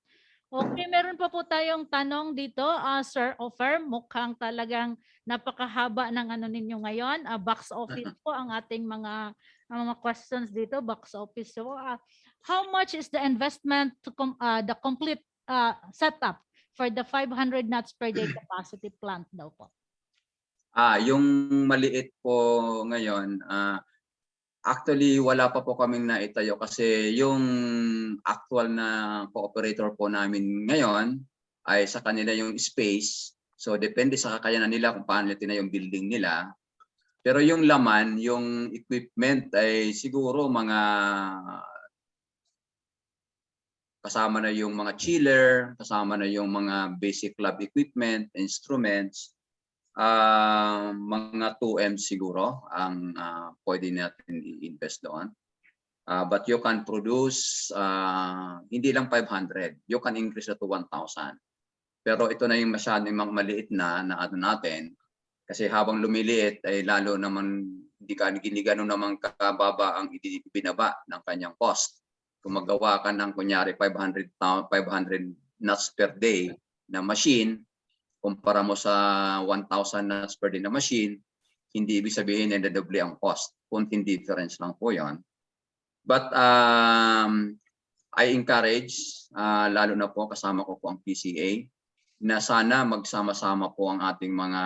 Okay, meron pa po tayong tanong dito, Sir Offer. Mukhang talagang napakahaba ng ano ninyo ngayon. Box office po ang ating mga questions dito, box office. So, how much is the investment to the complete setup for the 500 nuts per day capacity plant daw po? Yung maliit po ngayon, actually, wala pa po kaming naitayo kasi yung actual na cooperator po namin ngayon ay sa kanila yung space. So, depende sa kakayanan nila kung paano nila yung building nila. Pero yung laman, yung equipment ay siguro mga kasama na yung mga chiller, kasama na yung mga basic lab equipment, instruments. Mga 2M siguro ang pwede natin i-invest doon. But you can produce hindi lang 500, you can increase it to 1,000. Pero ito na yung masyadong maliit na ano natin kasi habang lumiliit ay lalo naman hindi gano'n naman kababa ang ibinaba ng kanyang cost. Kung magawa ka ng kunyari 500 nuts per day na machine, kumpara mo sa 1,000 nuts per day na machine, hindi ibig sabihin na doble ang cost. Kunting difference lang po yon. But I encourage, lalo na po kasama ko po ang PCA, na sana magsama-sama po ang ating mga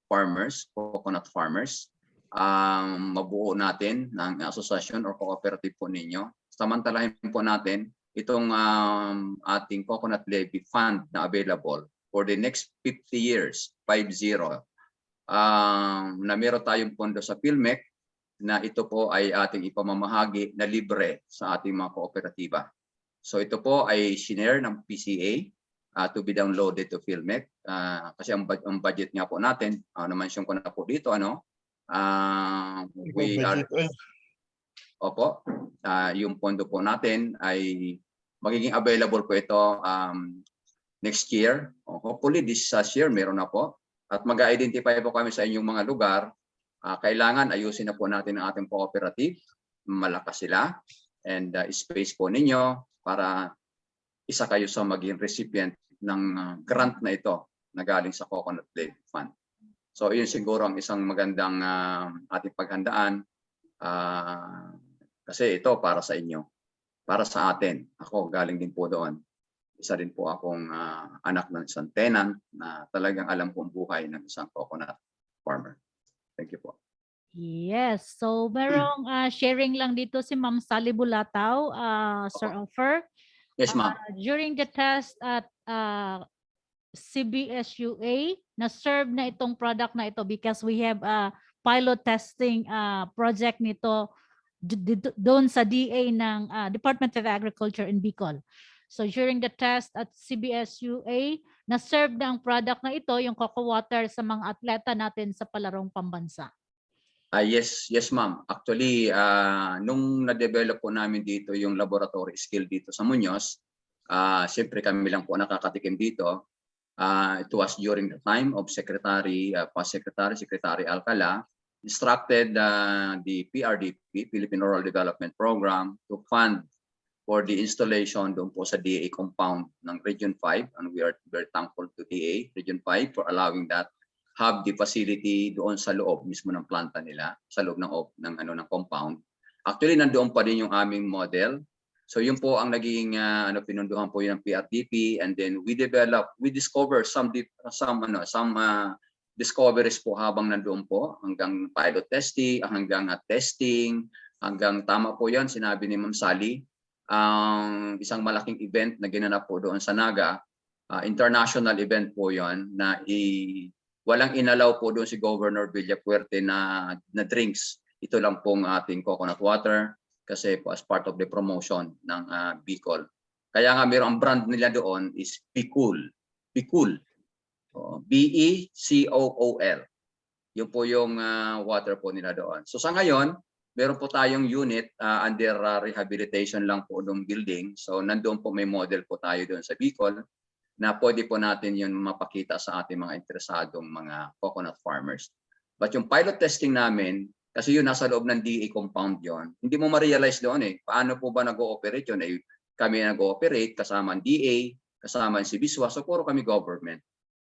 farmers, coconut farmers. Mabuo natin ng association or cooperative po ninyo. Samantalahin po natin itong ating coconut levy fund na available for the next 50 years, 50, na meron tayong pondo sa PhilMec na ito po ay ating ipamamahagi na libre sa ating mga kooperatiba. So ito po ay shinare ng PCA to be downloaded to PhilMec kasi ang budget nga po natin, na-mention ko na po dito, we are, opo, yung pondo po natin ay magiging available po ito next year. Hopefully this year meron na po. At mag-identify po kami sa inyong mga lugar. Kailangan ayusin na po natin ang ating cooperative. Malakas sila. And space po ninyo para isa kayo sa maging recipient ng grant na ito na galing sa Coconut Levy Fund. So yun siguro ang isang magandang ating paghandaan. Kasi ito para sa inyo. Para sa atin. Ako galing din po doon. Isa rin po akong anak ng isang tenant na talagang alam kong buhay ng isang coconut farmer. Thank you po. Yes. So, merong sharing lang dito si Ma'am Sally Bulataw, Sir Offer. Yes, ma'am. During the test at CBSUA, na-serve na itong product na ito because we have a pilot testing project nito doon sa DA ng Department of Agriculture in Bicol. So during the test at CBSUA, na-serve na ang product na ito, yung coco water, sa mga atleta natin sa palarong pambansa. Yes, ma'am. Actually, nung na-develop po namin dito yung laboratory skill dito sa Muñoz, siyempre kami lang po nakakatikim dito. It was during the time of Secretary Alcala, instructed the PRDP, Philippine Rural Development Program, to fund for the installation doon po sa DA compound ng Region 5, and we are very thankful to DA Region 5 for allowing that, have the facility doon sa loob mismo ng planta nila, sa loob ng compound. Actually nandoon pa din yung aming model. So yun po ang naging pinunduhan po yun ng PRDP, and then we discover some discoveries po habang nandoon po, hanggang pilot testing, hanggang testing, hanggang tama po yan sinabi ni Ma'am Sally. Isang malaking event na ginanap po doon sa Naga, international event po yon na walang inalaw po doon si Governor Villapuerte na drinks. Ito lang pong ating coconut water kasi po as part of the promotion ng Bicol. Kaya nga ang brand nila doon is Bicol. Bicol. B-E-C-O-O-L. Yun po yung water po nila doon. So sa ngayon, meron po tayong unit under rehabilitation lang po ng building. So nandoon po may model po tayo doon sa Bicol na pwede po natin yun mapakita sa ating mga interesadong mga coconut farmers. But yung pilot testing namin, Kasi yun, nasa loob ng DA compound yon. Hindi mo ma-realize doon eh. Paano po ba nag-ooperate yun? Eh, kami nag-ooperate, kasama ang DA, kasama ang Sibiswa, so puro kami government.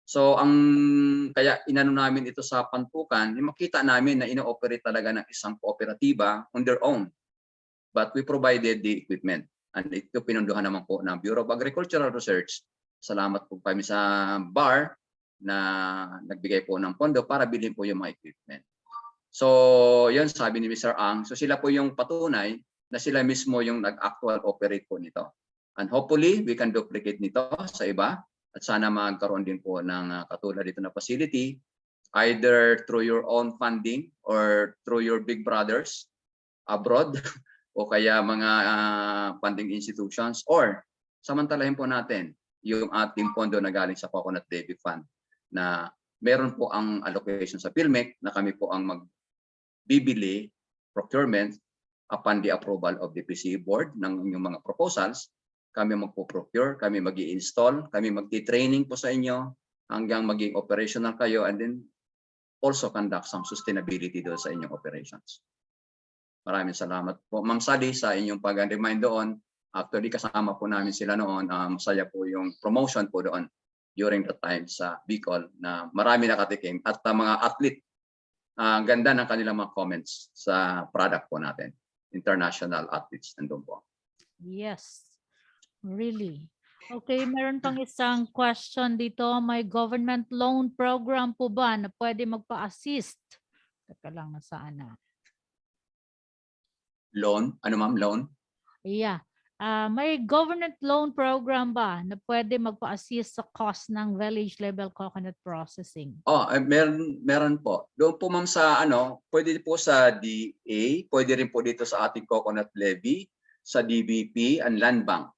So ang kaya inano namin ito sa pantukan, makita namin na ino-operate talaga ng isang kooperatiba on their own. But we provided the equipment. And ito pinunduhan naman po ng Bureau of Agricultural Research. Salamat po kami sa BAR na nagbigay po ng pondo para bilhin po yung mga equipment. So yun sabi ni Mr. Ang. So sila po yung patunay na sila mismo yung nag-actual operate po nito. And hopefully we can duplicate nito sa iba. At sana magkaroon din po ng katulad dito na facility, either through your own funding or through your big brothers abroad o kaya mga funding institutions, or samantalahin po natin yung ating pondo na galing sa Coconut Levy Fund na meron po ang allocation sa PhilMec na kami po ang magbibili procurement upon the approval of the PCE board ng inyong mga proposals. Kami magpo-procure, kami mag-i-install, kami magti-training po sa inyo hanggang maging operational kayo, and then also conduct some sustainability doon sa inyong operations. Maraming salamat po, Ma'am Sally, sa inyong pag-remind doon. Actually, kasama po namin sila noon. Masaya po yung promotion po doon during the time sa Bicol na marami nakatikim. At mga athlete, ganda ng kanilang mga comments sa product po natin. International athletes nandun po. Yes. Really? Okay, meron pang isang question dito. May government loan program po ba na pwede magpa-assist? Teka lang, nasaan na? Loan? Ano ma'am? Loan? Yeah. May government loan program ba na pwede magpa-assist sa cost ng village level coconut processing? Meron po. Doon po ma'am sa pwede po sa DA, pwede rin po dito sa ating coconut levy, sa DBP and Land Bank.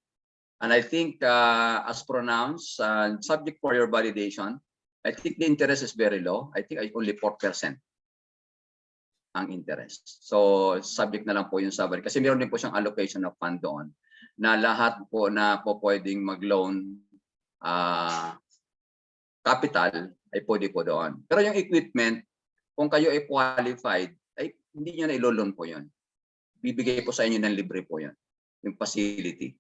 And I think as pronounced, subject for your validation, I think the interest is very low. I think only 4% ang interest. So subject na lang po yung sabari. Kasi meron din po siyang allocation of fund doon na lahat po na po pwedeng mag-loan capital ay pwede po doon. Pero yung equipment, kung kayo ay qualified, ay hindi nyo na ilo-loan po yun. Bibigay po sa inyo ng libre po yun, yung facility.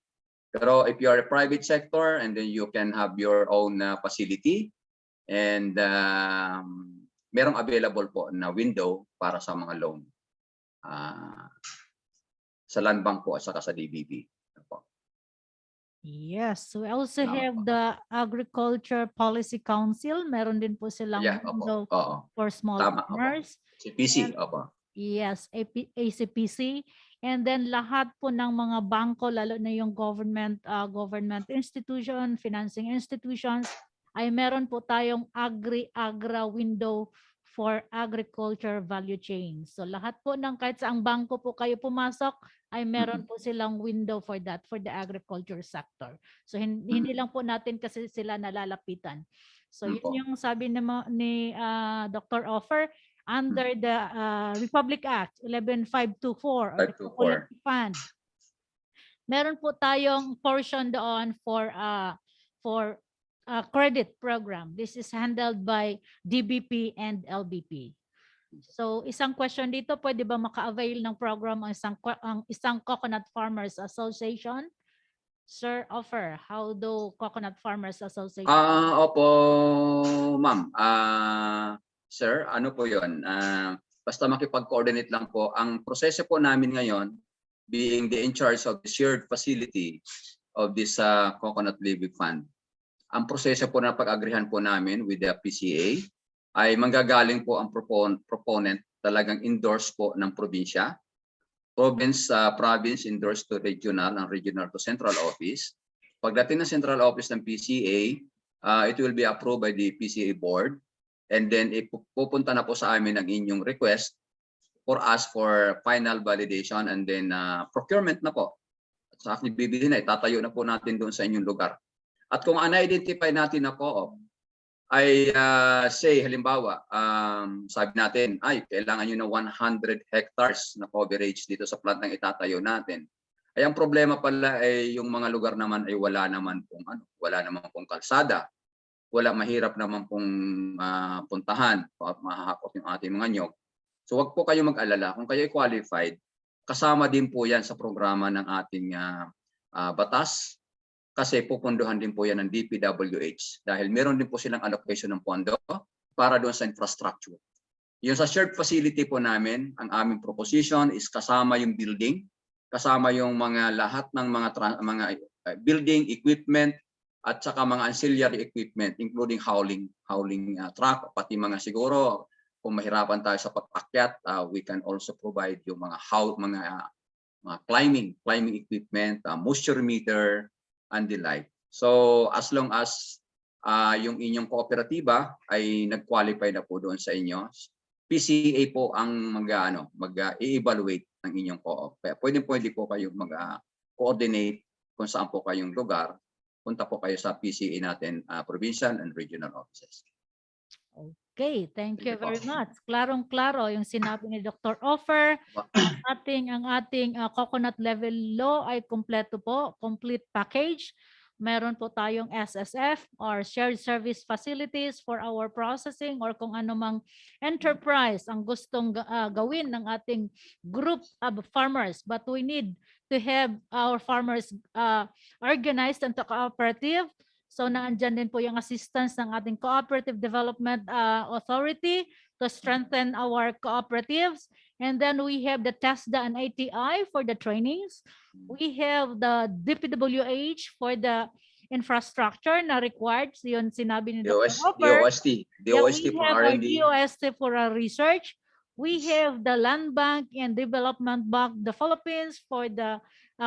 Pero if you are a private sector and then you can have your own facility and merong available po na window para sa mga loan sa Land Bank po at saka sa DBP. Yes, we also have the Agriculture Policy Council. Meron din po silang window for small farmers. CPC, opo. Yes, ACPC. And then lahat po ng mga bangko, lalo na yung government institution, financing institutions, ay meron po tayong Agri-Agra window for agriculture value chain. So lahat po ng kahit saang bangko po kayo pumasok, ay meron po silang window for that, for the agriculture sector. So hindi lang po natin kasi sila nalalapitan. So yun yung sabi ni Dr. Offer, under the Republic Act 11524 or the Coconut Fund. Meron po tayong portion doon for credit program. This is handled by DBP and LBP. So isang question dito, pwede ba maka-avail ng program ang isang Coconut Farmers Association? Sir Offer, how do Coconut Farmers Association? Opo, ma'am. Sir, ano po yun? Basta makipag-coordinate lang po. Ang proseso po namin ngayon, being the in charge of the shared facility of this Coconut Levy Fund, ang proseso po na pag-agrihan po namin with the PCA ay manggagaling po ang proponent talagang endorse po ng probinsya. Province endorse to regional, ang regional to central office. Pagdating ng central office ng PCA, it will be approved by the PCA board. And then pupunta na po sa amin ang inyong request for us for final validation and then procurement na po. At sa akin bibili na, itatayo na po natin doon sa inyong lugar. At kung na-identify natin na co-op, ay say halimbawa, sabi natin, ay kailangan nyo ng 100 hectares na coverage dito sa plantang itatayo natin. Ay ang problema pala ay yung mga lugar naman ay wala naman pong kalsada. Mahirap naman pong puntahan at mahahakot yung ating mga nyog. So wag po kayo mag-alala. Kung kayo ay qualified, kasama din po yan sa programa ng ating batas kasi pupunduhan din po yan ng DPWH dahil meron din po silang allocation ng pondo para doon sa infrastructure. Yung sa shared facility po namin, ang aming proposition is kasama yung building, kasama yung mga lahat ng mga building equipment at saka mga ancillary equipment including hauling truck, pati mga siguro kung mahirapan tayo sa pag-akyat, we can also provide yung mga climbing equipment, moisture meter and the like. So as long as yung inyong kooperatiba ay nag-qualify na po doon sa inyo, PCA po ang mag-evaluate ng inyong co-op. Pwede po kayong mag-coordinate kung saan po kayong lugar. Punta po kayo sa PCA natin, provincial and regional offices. Okay, thank you Thank you po. very much. Klarong-klaro yung sinabi ni Dr. Offer. Ang ating coconut level law ay kumpleto po, complete package. Meron po tayong SSF or shared service facilities for our processing or kung ano mang enterprise ang gustong gawin ng ating group of farmers. But we need to have our farmers organized into cooperative. So naandyan din po yung assistance ng ating Cooperative Development Authority to strengthen our cooperatives. And then we have the TESDA and ATI for the trainings. We have the DPWH for the infrastructure na required. So yun sinabi ni Dr. Hopper. DOST for Our R&D. DOST for our research. We have the Land Bank and Development Bank, the Philippines for the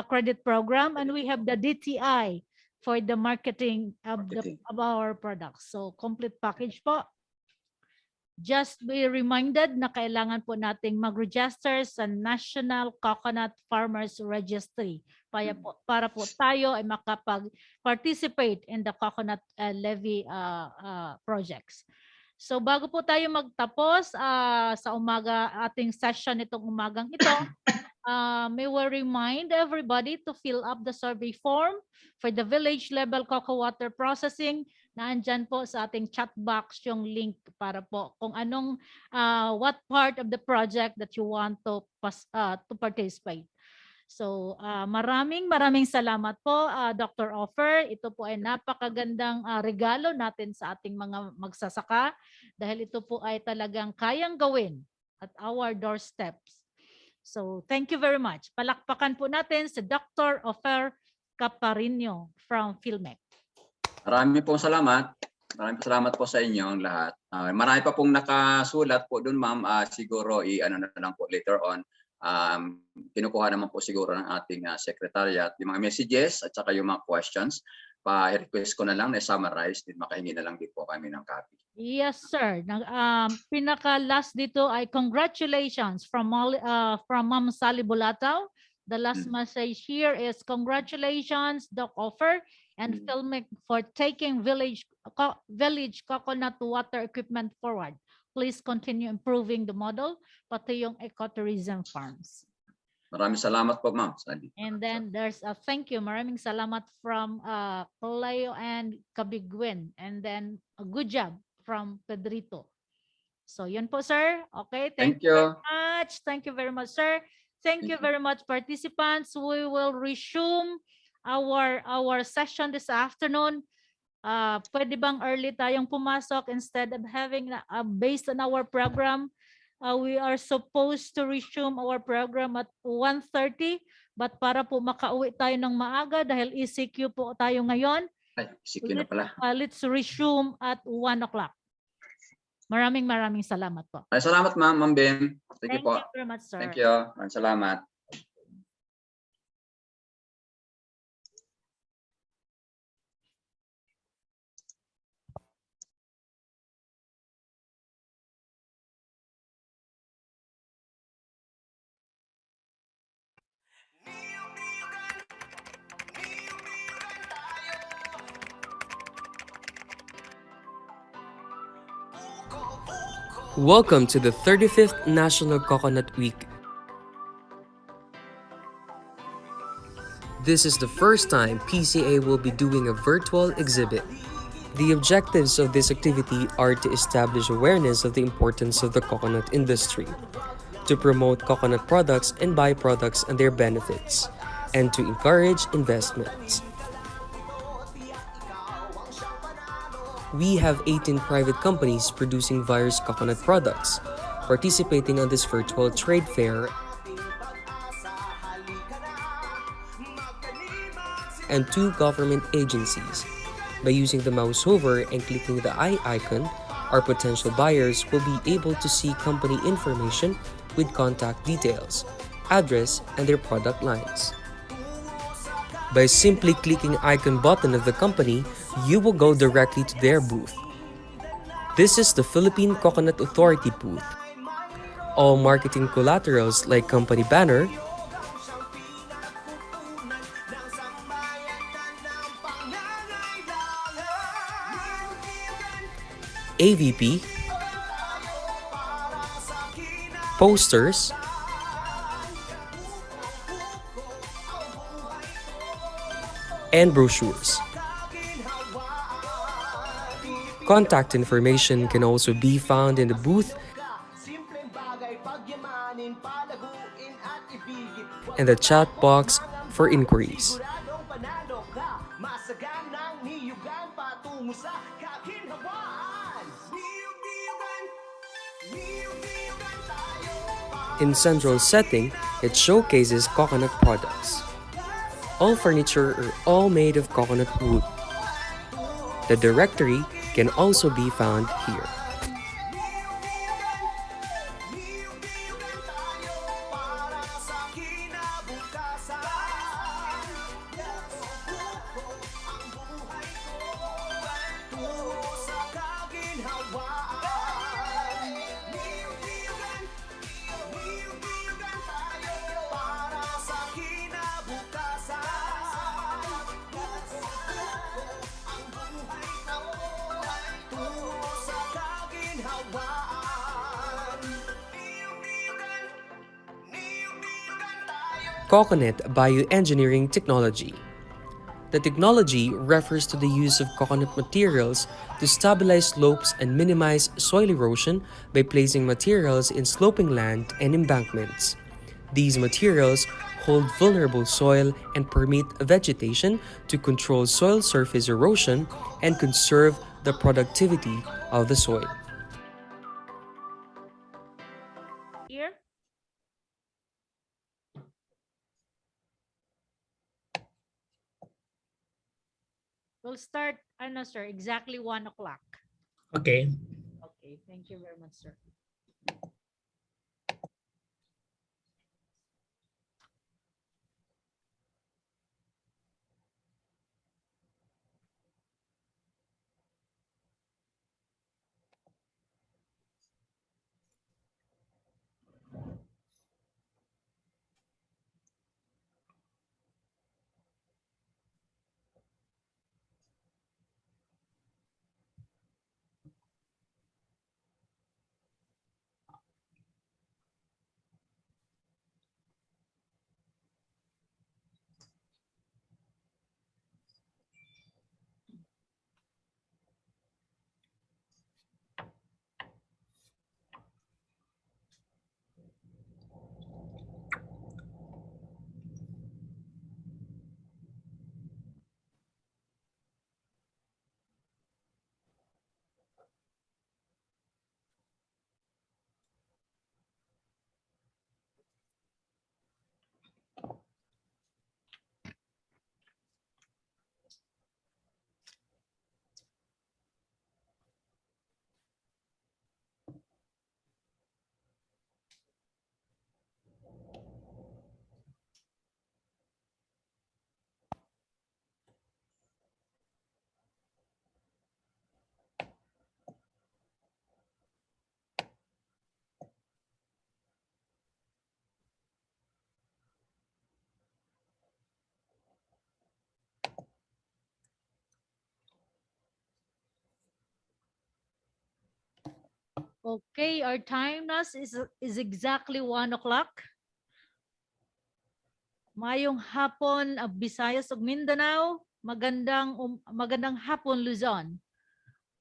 credit program. And we have the DTI for the marketing of our products. So complete package po. Just be reminded na kailangan po nating mag-register sa National Coconut Farmers Registry para po tayo ay makapag-participate in the coconut levy projects. So bago po tayo magtapos sa umaga ating session itong umagang ito, may we remind everybody to fill up the survey form for the village level cocoa water processing. Naandyan po sa ating chat box yung link para po kung anong what part of the project that you want to participate. So maraming salamat po Dr. Offer. Ito po ay napakagandang regalo natin sa ating mga magsasaka dahil ito po ay talagang kayang gawin at our doorsteps. So thank you very much. Palakpakan po natin si Dr. Offer Caparino from Philmec. Maraming pong salamat. Maraming salamat po sa inyong lahat. Marami pa pong nakasulat po doon, ma'am. Siguro i-ano na lang po later on. Kinukuha naman po siguro ng ating secretariat yung mga messages at saka yung mga questions. Pa-request ko na lang na summarize din makahingi na lang din po kami ng copy. Yes, sir. Pinaka-last dito ay congratulations from Ma'am Sally Bulatao. The last message here is congratulations, Doc Offer and Philmec for taking village coconut water equipment forward. Please continue improving the model, pati yung ecotourism farms. Maraming salamat po, ma'am. And then there's a thank you. Maraming salamat from Colayo and Kabigwin. And then a good job from Pedrito. So yun po, sir. Okay, thank you very much. Thank you very much, sir. Thank you very much, participants. We will resume our session this afternoon. Pwede bang early tayong pumasok instead of having based on our program? We are supposed to resume our program at 1:30, but para po makauwi tayo ng maaga dahil ECQ po tayo ngayon. ECQ na pala. Let's resume at 1 o'clock. Maraming salamat po. Salamat, ma'am Ben. Thank you po. Thank you very much, sir. Thank you. Maraming salamat. Welcome to the 35th National Coconut Week. This is the first time PCA will be doing a virtual exhibit. The objectives of this activity are to establish awareness of the importance of the coconut industry, to promote coconut products and byproducts and their benefits, and to encourage investments. We have 18 private companies producing various coconut products, participating on this virtual trade fair, and 2 government agencies. By using the mouse over and clicking the eye icon, our potential buyers will be able to see company information with contact details, address, and their product lines. By simply clicking icon button of the company, you will go directly to their booth. This is the Philippine Coconut Authority booth. All marketing collaterals like company banner, AVP, posters, and brochures. Contact information can also be found in the booth and the chat box for inquiries. In central setting, it showcases coconut products. All furniture are all made of coconut wood. The directory can also be found here. Coconut bioengineering technology. The technology refers to the use of coconut materials to stabilize slopes and minimize soil erosion by placing materials in sloping land and embankments. These materials hold vulnerable soil and permit vegetation to control soil surface erosion and conserve the productivity of the soil. Here. We'll start, ano sir, exactly 1 o'clock. Okay. Okay, thank you very much, sir. Okay, our time is exactly 1 o'clock. Mayong hapon, Visayas ug Mindanao. Magandang hapon, Luzon.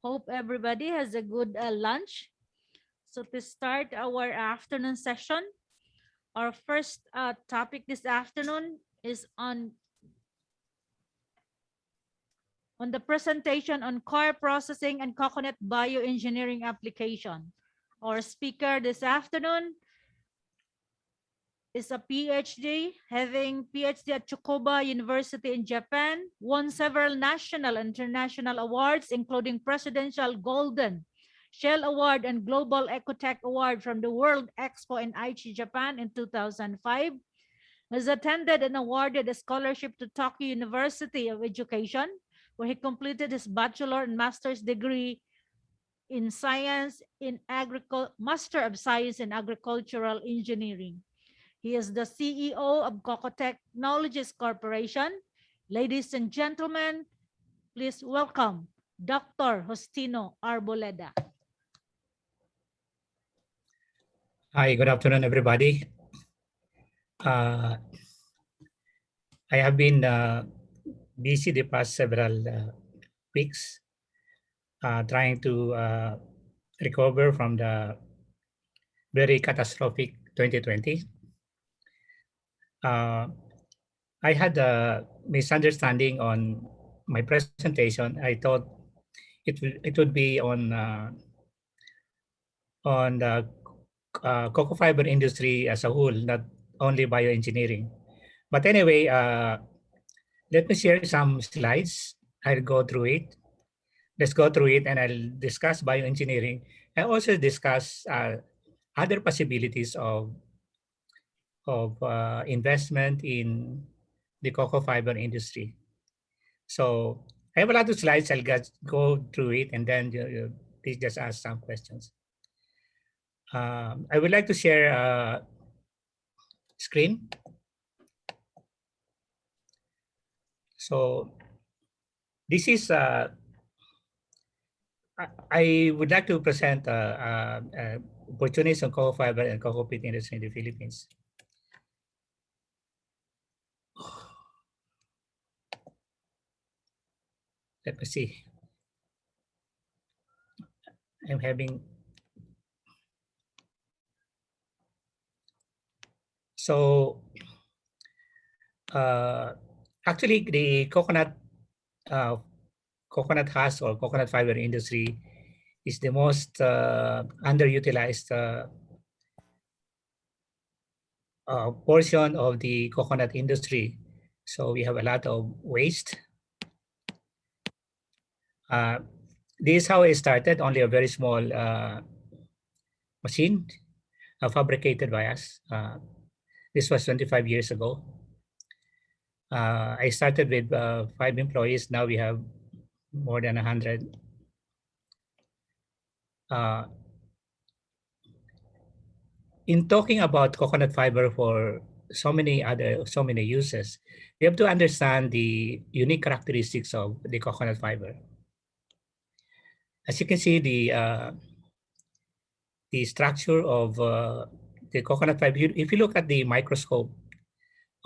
Hope everybody has a good lunch. So to start our afternoon session, our first topic this afternoon is on the presentation on core processing and coconut bioengineering application. Our speaker this afternoon is a PhD, having PhD at Tsukuba University in Japan, won several national and international awards, including Presidential Golden Shell Award and Global Ecotech Award from the World Expo in Aichi, Japan in 2005. Has attended and awarded a scholarship to Tokyo University of Education, where he completed his bachelor and master's degree in science in Master of Science in Agricultural Engineering. He is the CEO of Coco Technologies Corporation. Ladies and gentlemen, please welcome Dr. Justino Arboleda. Hi, good afternoon, everybody. I have been busy the past several weeks trying to recover from the very catastrophic 2020. I had a misunderstanding on my presentation. I thought it would be on the cocoa fiber industry as a whole, not only bioengineering. But anyway, let me share some slides. I'll go through it. Let's go through it, and I'll discuss bioengineering. I also discuss other possibilities of investment in the cocoa fiber industry. So I have a lot of slides. I'll go through it, and then please just ask some questions. I would like to share a screen. So this is, I would like to present opportunities on cocoa fiber and cocoa peat industry in the Philippines. Let me see. I'm having. So actually the coconut husk or coconut fiber industry is the most underutilized portion of the coconut industry. So we have a lot of waste. This is how it started, only a very small machine fabricated by us. This was 25 years ago. I started with 5 employees. Now we have more than 100. In talking about coconut fiber for so many uses, we have to understand the unique characteristics of the coconut fiber. As you can see, the structure of the coconut fiber. If you look at the microscope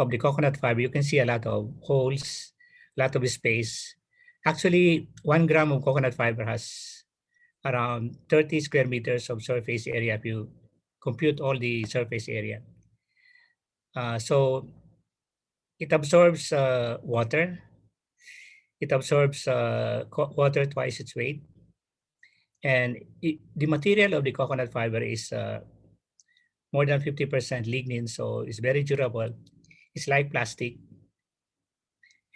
of the coconut fiber, you can see a lot of holes, a lot of space. Actually, 1 gram of coconut fiber has around 30 square meters of surface area if you compute all the surface area. So it absorbs water. It absorbs water twice its weight. And the material of the coconut fiber is more than 50% lignin, so it's very durable. It's like plastic,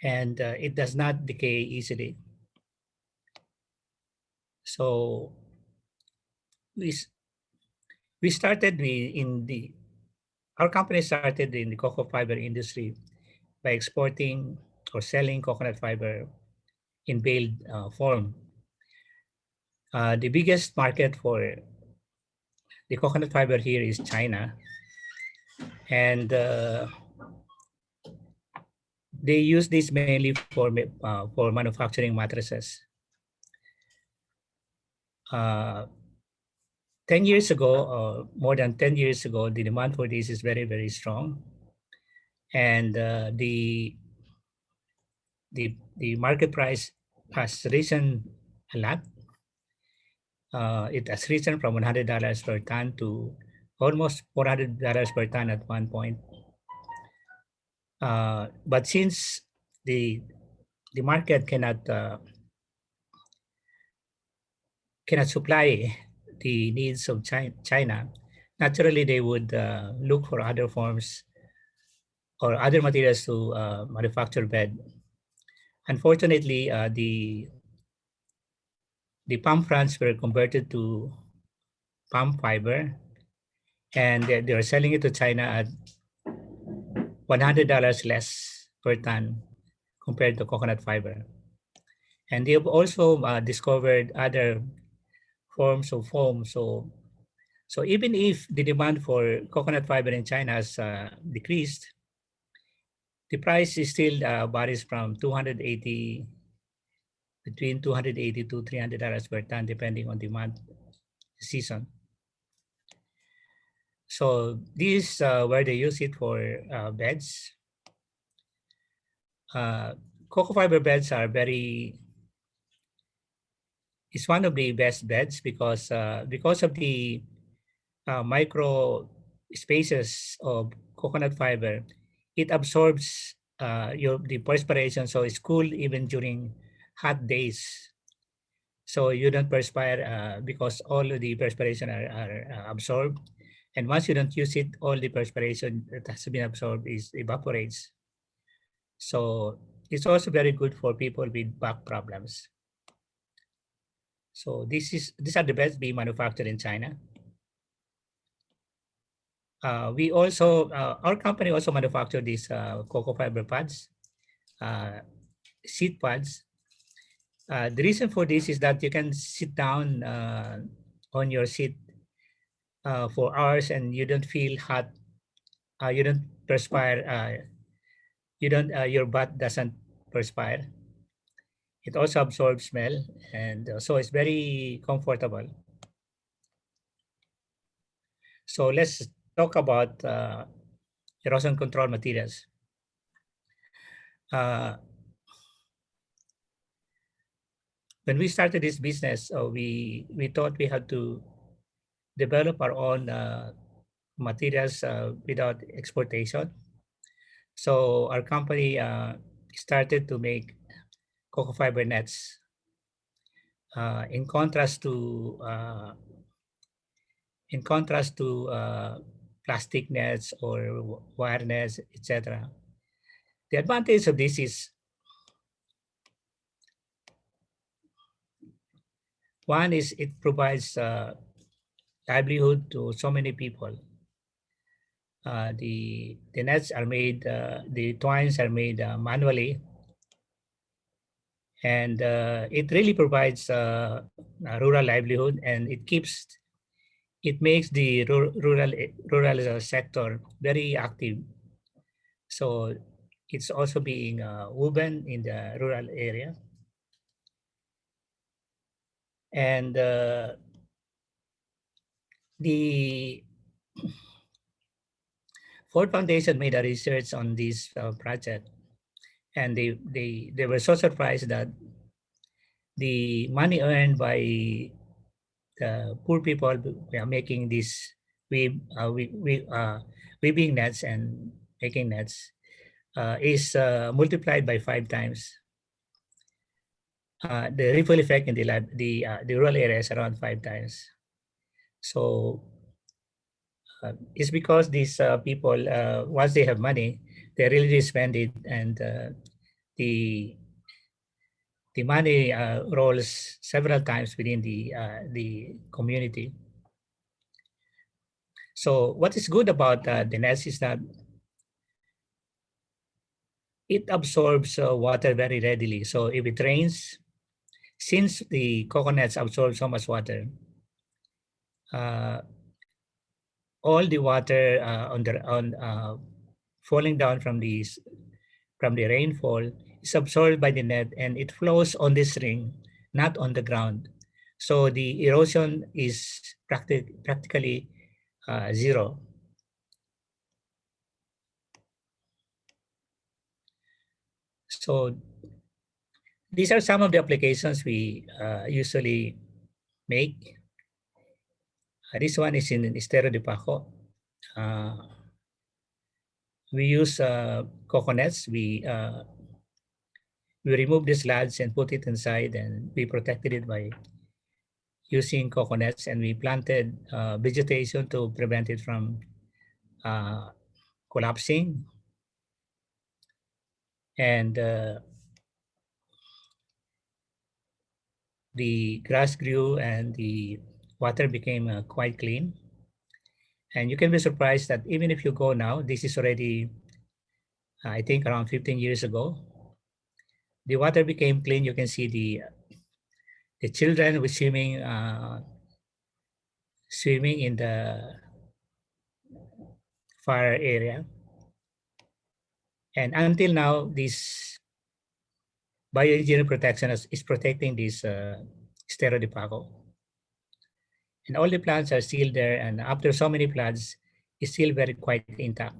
and it does not decay easily. So we started our company started in the cocoa fiber industry by exporting or selling coconut fiber in baled form. The biggest market for the coconut fiber here is China, and they use this mainly for manufacturing mattresses. 10 years ago, more than 10 years ago, the demand for this is very, very strong. And the market price has risen a lot. It has risen from $100 per ton to almost $400 per ton at one point. But since the market cannot supply the needs of China, naturally they would look for other forms or other materials to manufacture bed. Unfortunately, the palm fronds were converted to palm fiber, and they are selling it to China at $100 less per ton compared to coconut fiber. And they have also discovered other forms of foam. So even if the demand for coconut fiber in China has decreased, the price is still varies from 280 between 280 to $300 per ton, depending on demand season. So this where they use it for beds. Cocoa fiber beds are it's one of the best beds because of the micro spaces of coconut fiber. It absorbs the perspiration, so it's cool even during hot days. So you don't perspire because all of the perspiration are absorbed. And once you don't use it, all the perspiration that has been absorbed evaporates. So it's also very good for people with back problems. So these are the beds being manufactured in China. We also our company also manufacture these cocoa fiber pads, seat pads. The reason for this is that you can sit down on your seat for hours and you don't feel hot. You don't perspire. Your butt doesn't perspire. It also absorbs smell, and so it's very comfortable. So let's talk about erosion control materials. When we started this business, we thought we had to develop our own materials without exportation. So our company started to make cocoa fiber nets. In contrast to plastic nets or wire nets, etc. The advantage of this is one is it provides livelihood to so many people. The nets are made, the twines are made manually, and it really provides a rural livelihood, and it makes the rural sector very active. So it's also being woven in the rural area. And the Ford Foundation made a research on this project, and they were so surprised that the money earned by the poor people making these weaving nets and making nets is multiplied by 5 times. The ripple effect in the rural areas around 5 times. So it's because these people, once they have money, they really spend it, and the money rolls several times within the community. So what is good about the nets is that it absorbs water very readily. So if it rains, since the coconuts absorb so much water, all the water falling down from the rainfall is absorbed by the net, and it flows on this ring, not on the ground. So the erosion is practically zero. So these are some of the applications we usually make. This one is in Estero de Paco. We use coconuts. We remove the sludge and put it inside, and we protected it by using coconuts, and we planted vegetation to prevent it from collapsing. And the grass grew and the water became quite clean. And you can be surprised that even if you go now, this is already, I think, around 15 years ago. The water became clean. You can see the children were swimming in the far area. And until now, this bioengineering protection is protecting this Estero de Paco. And all the plants are still there, and after so many floods, it's still very quite intact.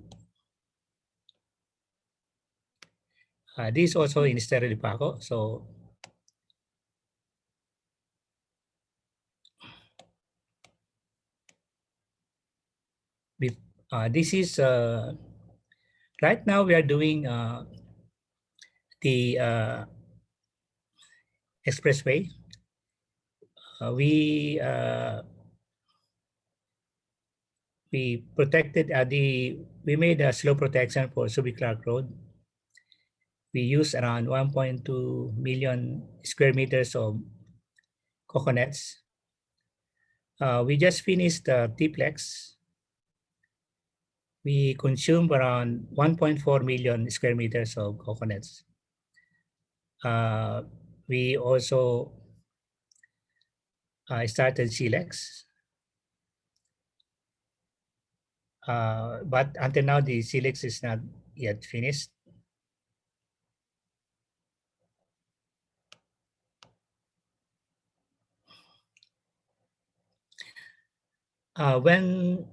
This also in Estero de Paco. So this is right now we are doing the expressway. We protected we made a slope protection for Subi Clark Road. We use around 1.2 million square meters of coconuts. We just finished the T-Plex. We consume around 1.4 million square meters of coconuts. We also started Silex. But until now, the Silex is not yet finished. When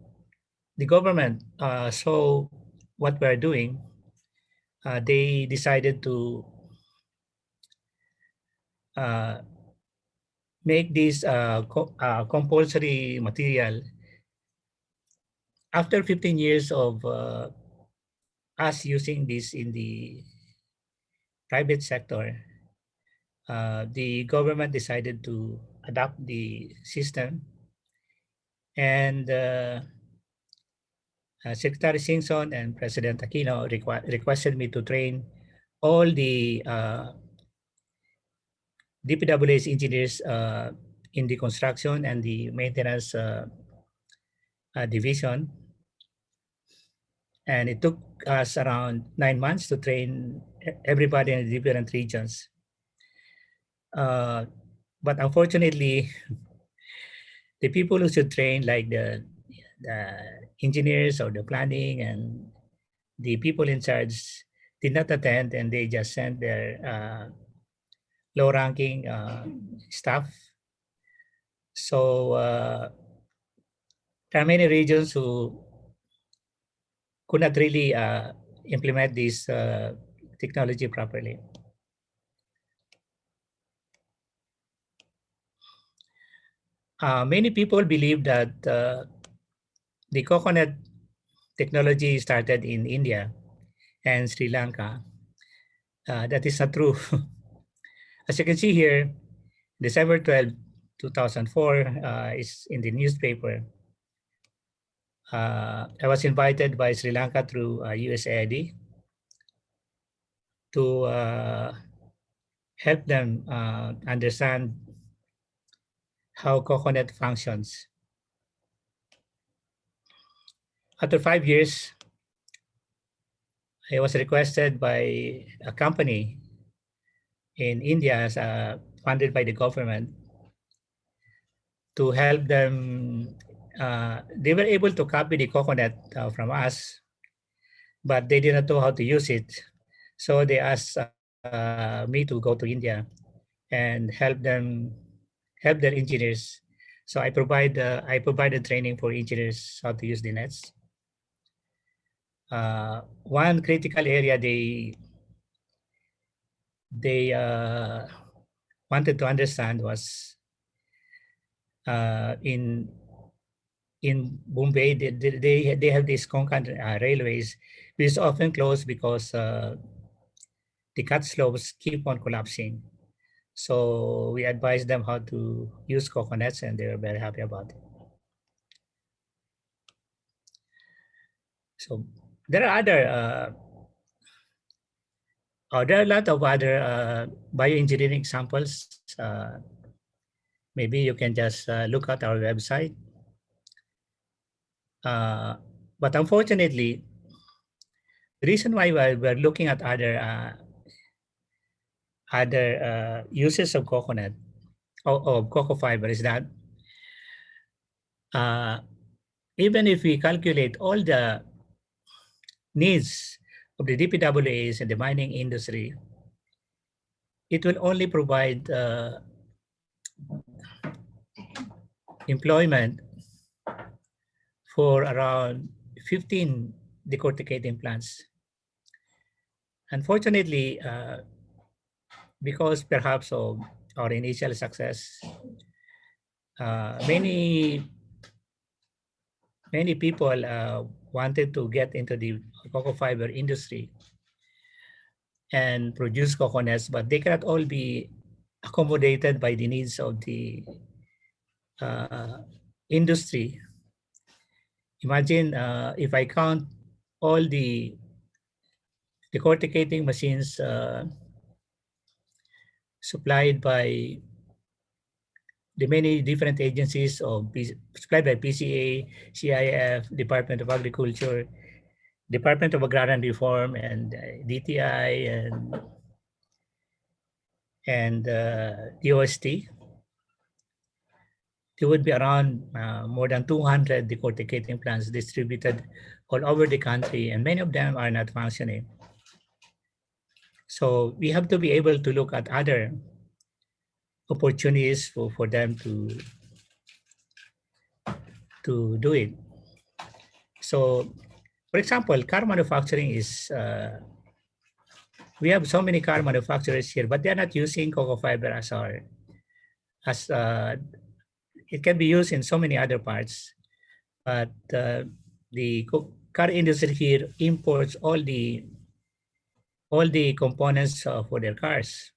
the government saw what we're doing, they decided to make this compulsory material. After 15 years of us using this in the private sector, the government decided to adopt the system, and Secretary Singson and President Aquino requested me to train all the DPWH engineers in the construction and the maintenance division. And it took us around 9 months to train everybody in the different regions. But unfortunately, the people who should train, like the engineers or the planning and the people in charge, did not attend, and they just sent their low-ranking staff. So there are many regions who could not really implement this technology properly. Many people believe that the coconut technology started in India and Sri Lanka. That is not true. As you can see here, December 12, 2004 is in the newspaper. I was invited by Sri Lanka through USAID to help them understand how coconut functions. After 5 years, I was requested by a company in India funded by the government to help them. They were able to copy the coconut from us, but they did not know how to use it. So they asked me to go to India and help their engineers. So I provided training for engineers how to use the nets. One critical area they wanted to understand was in in Bombay, they have these Konkan railways, which is often closed because the cut slopes keep on collapsing. So we advise them how to use coconuts, and they were very happy about it. So there are there are a lot of other bioengineering examples. Maybe you can just look at our website. But unfortunately, the reason why we're looking at other uses of coconut or of cocoa fiber is that even if we calculate all the needs of the DPWAs and the mining industry, it will only provide employment for around 15 decorticating plants. Unfortunately, because perhaps of our initial success, many people wanted to get into the cocoa fiber industry and produce coconuts, but they cannot all be accommodated by the needs of the industry. Imagine if I count all the decorticating machines supplied by the many different agencies supplied by PCA, CIF, Department of Agriculture, Department of Agrarian Reform, and DTI, and DOST. There would be around more than 200 decorticating plants distributed all over the country, and many of them are not functioning. So we have to be able to look at other opportunities for them to do it. So, for example, car manufacturing is, we have so many car manufacturers here, but they're not using cocoa fiber it can be used in so many other parts. But the car industry here imports all the components for their cars.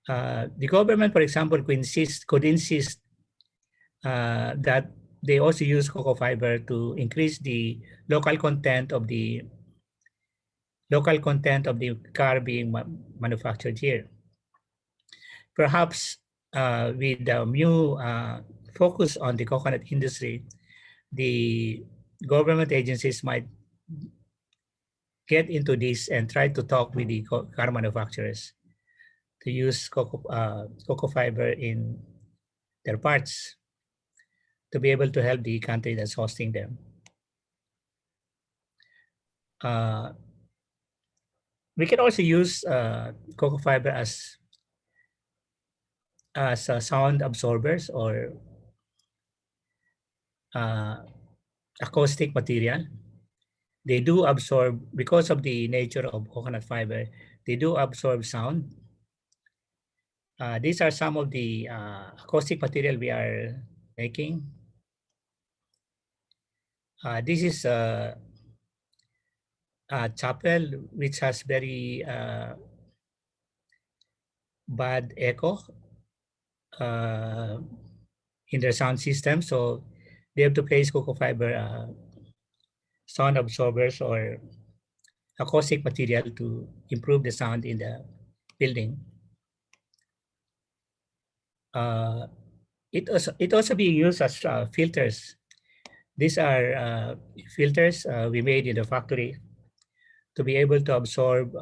The government, for example, could insist that they also use cocoa fiber to increase the local content of the car being manufactured here. Perhaps with the new focus on the coconut industry, the government agencies might get into this and try to talk with the car manufacturers to use cocoa fiber in their parts to be able to help the country that's hosting them. We can also use cocoa fiber as sound absorbers or acoustic material. They do absorb, because of the nature of coconut fiber, they do absorb sound. These are some of the acoustic material we are making. This is a chapel which has very bad echo in their sound system, so they have to place cocoa fiber sound absorbers or acoustic material to improve the sound in the building. It also being used as filters. These are filters we made in the factory to be able to absorb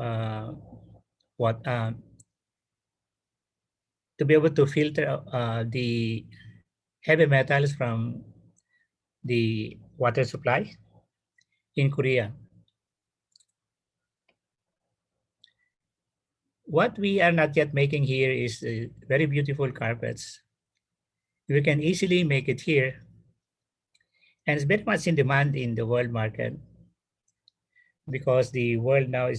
to be able to filter the heavy metals from the water supply in Korea. What we are not yet making here is very beautiful carpets. We can easily make it here, and it's very much in demand in the world market because the world now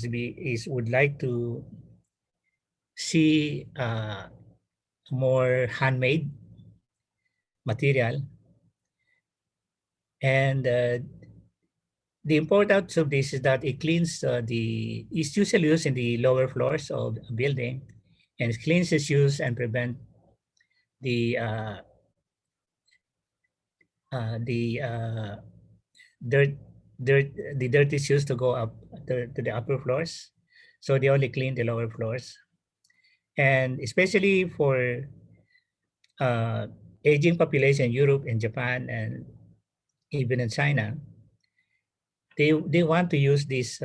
would like to see more handmade material. And the importance of this is that it cleans it's usually used in the lower floors of a building, and it cleans its use and prevent the dirt, the dirt is used to go up to the upper floors. So they only clean the lower floors. And especially for uh, aging population in Europe and Japan and even in China, they want to use this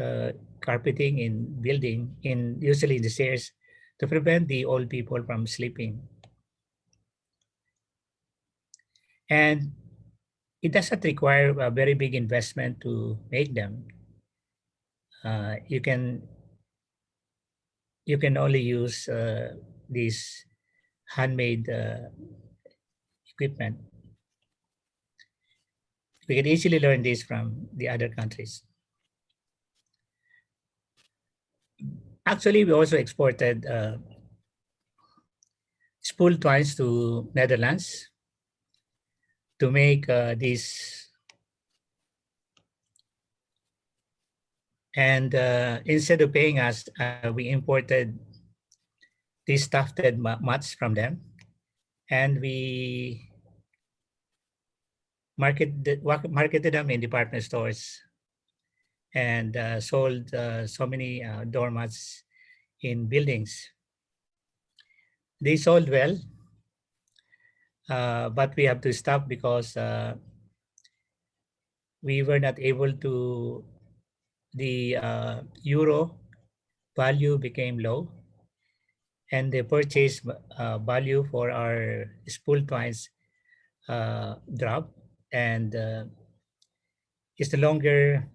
carpeting in building, in usually in the stairs, to prevent the old people from sleeping. And it doesn't require a very big investment to make them. You can only use this handmade equipment. We can easily learn this from the other countries. Actually, we also exported spool twines to Netherlands to make this. And instead of paying us, we imported these tufted mats from them, and we marketed them in department stores and sold so many doormats in buildings. They sold well, but we have to stop because we were not able to, the euro value became low, and the purchase value for our spool twines dropped, and it's no longer,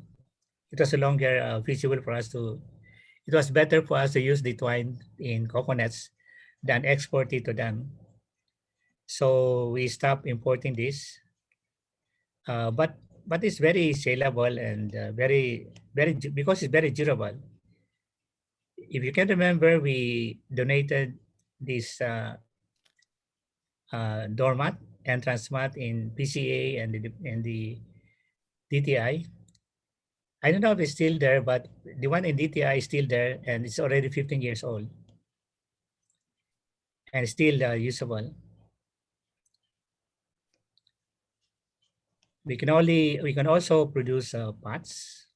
it was no longer feasible for us to, it was better for us to use the twine in coconuts than export it to them. So we stopped importing this, but it's very saleable and because it's very durable. If you can remember, we donated this doormat, entrance mat in PCA and the DTI. I don't know if it's still there, but the one in DTI is still there, and it's already 15 years old and still usable. We can also produce pots.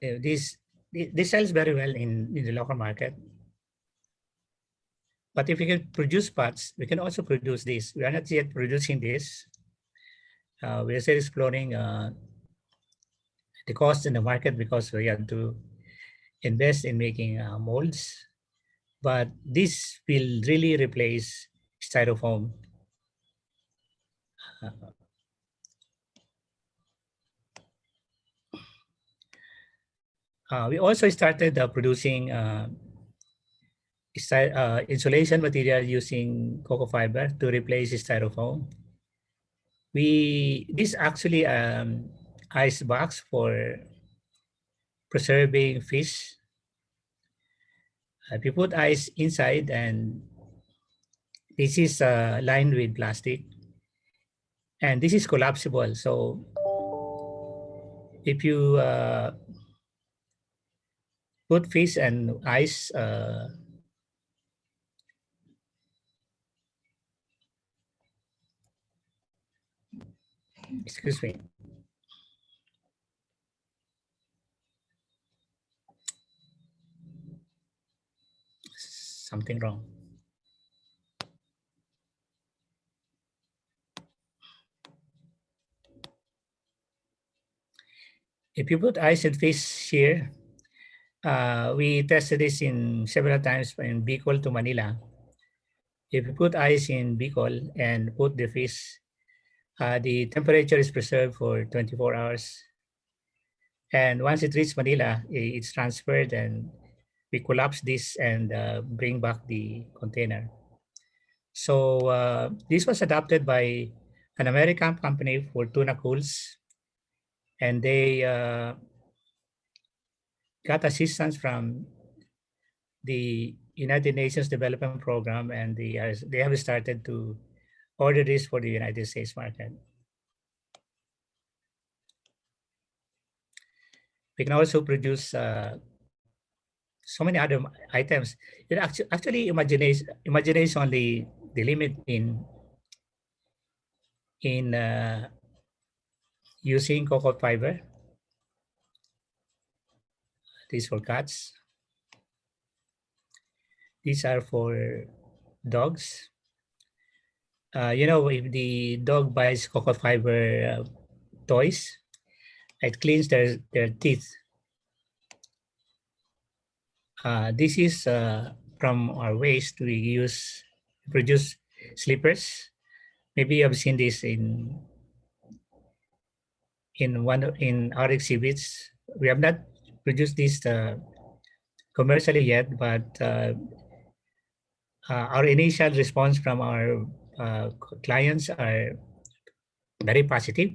This sells very well in the local market. But if we can produce pots, we can also produce this. We are not yet producing this. We are still exploring the cost in the market because we have to invest in making molds. But this will really replace styrofoam. We also started producing insulation material using cocoa fiber to replace styrofoam. This actually ice box for preserving fish. If you put ice inside, and this is lined with plastic, and this is collapsible. So if you put fish and ice, excuse me. Something wrong. If you put ice and fish here, we tested this in several times in Bicol to Manila. If you put ice in Bicol and put the fish, the temperature is preserved for 24 hours. And once it reaches Manila, it's transferred, and we collapse this and bring back the container. So this was adopted by an American company for tuna cools, and they got assistance from the United Nations Development Program, and they have started to order this for the United States market. We can also produce so many other items. It actually imagination only the limit in using cocoa fiber. These for cats. These are for dogs. If the dog buys cocoa fiber toys, it cleans their teeth. This is from our waste. We produce slippers. Maybe you have seen this in our exhibits. We have not produced this commercially yet, but our initial response from our clients are very positive.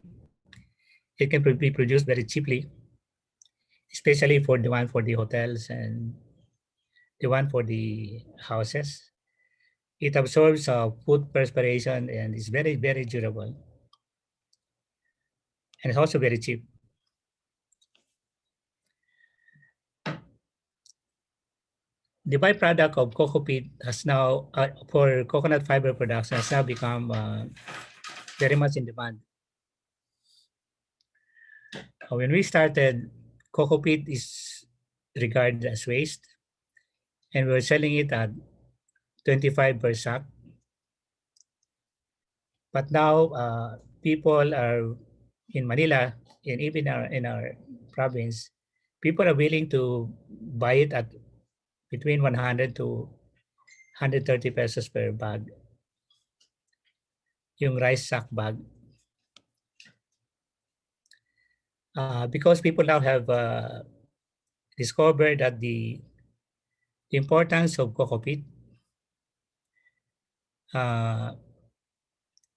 It can be produced very cheaply, especially for the one for the hotels and the one for the houses. It absorbs food perspiration and is very, very durable. And it's also very cheap. The byproduct of cocoa peat has now, for coconut fiber production, has now become very much in demand. When we started, cocoa peat is regarded as waste, and we were selling it at 25 per sack. But now, people are in Manila, and even in our province, people are willing to buy it at between 100 to 130 pesos per bag. Yung rice sack bag. Because people now have discovered that the importance of cocoa peat,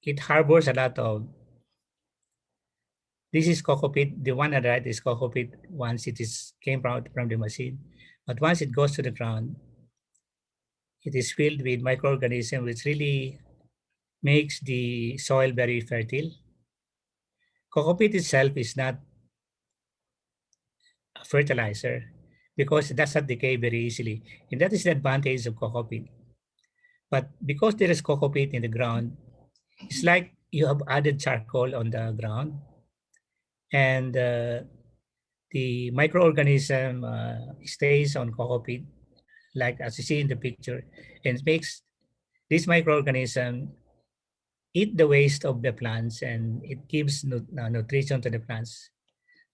it harbors a lot of. This is cocoa peat. The one on the right is cocoa peat once it came out from the machine, but once it goes to the ground, it is filled with microorganisms, which really makes the soil very fertile. Cocoa peat itself is not a fertilizer because it does not decay very easily, and that is the advantage of cocoa peat. But because there is cocoa peat in the ground, it's like you have added charcoal on the ground, and the microorganism stays on cocoa peat, like as you see in the picture, and it makes this microorganism eat the waste of the plants, and it gives nutrition to the plants.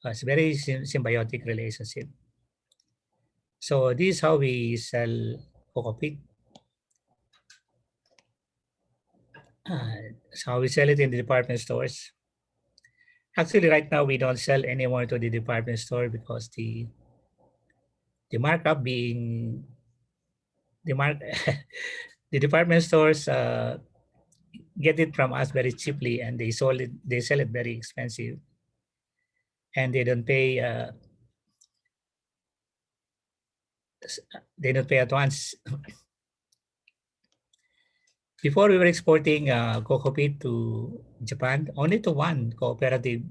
It's very symbiotic relationship. So this is how we sell cocoa peat. So how we sell it in the department stores. Actually, right now we don't sell anymore to the department store because the markup being the mark the department stores get it from us very cheaply, and they sell it very expensive, and they don't pay at once. Before we were exporting cocoa peat to Japan, only to one cooperative,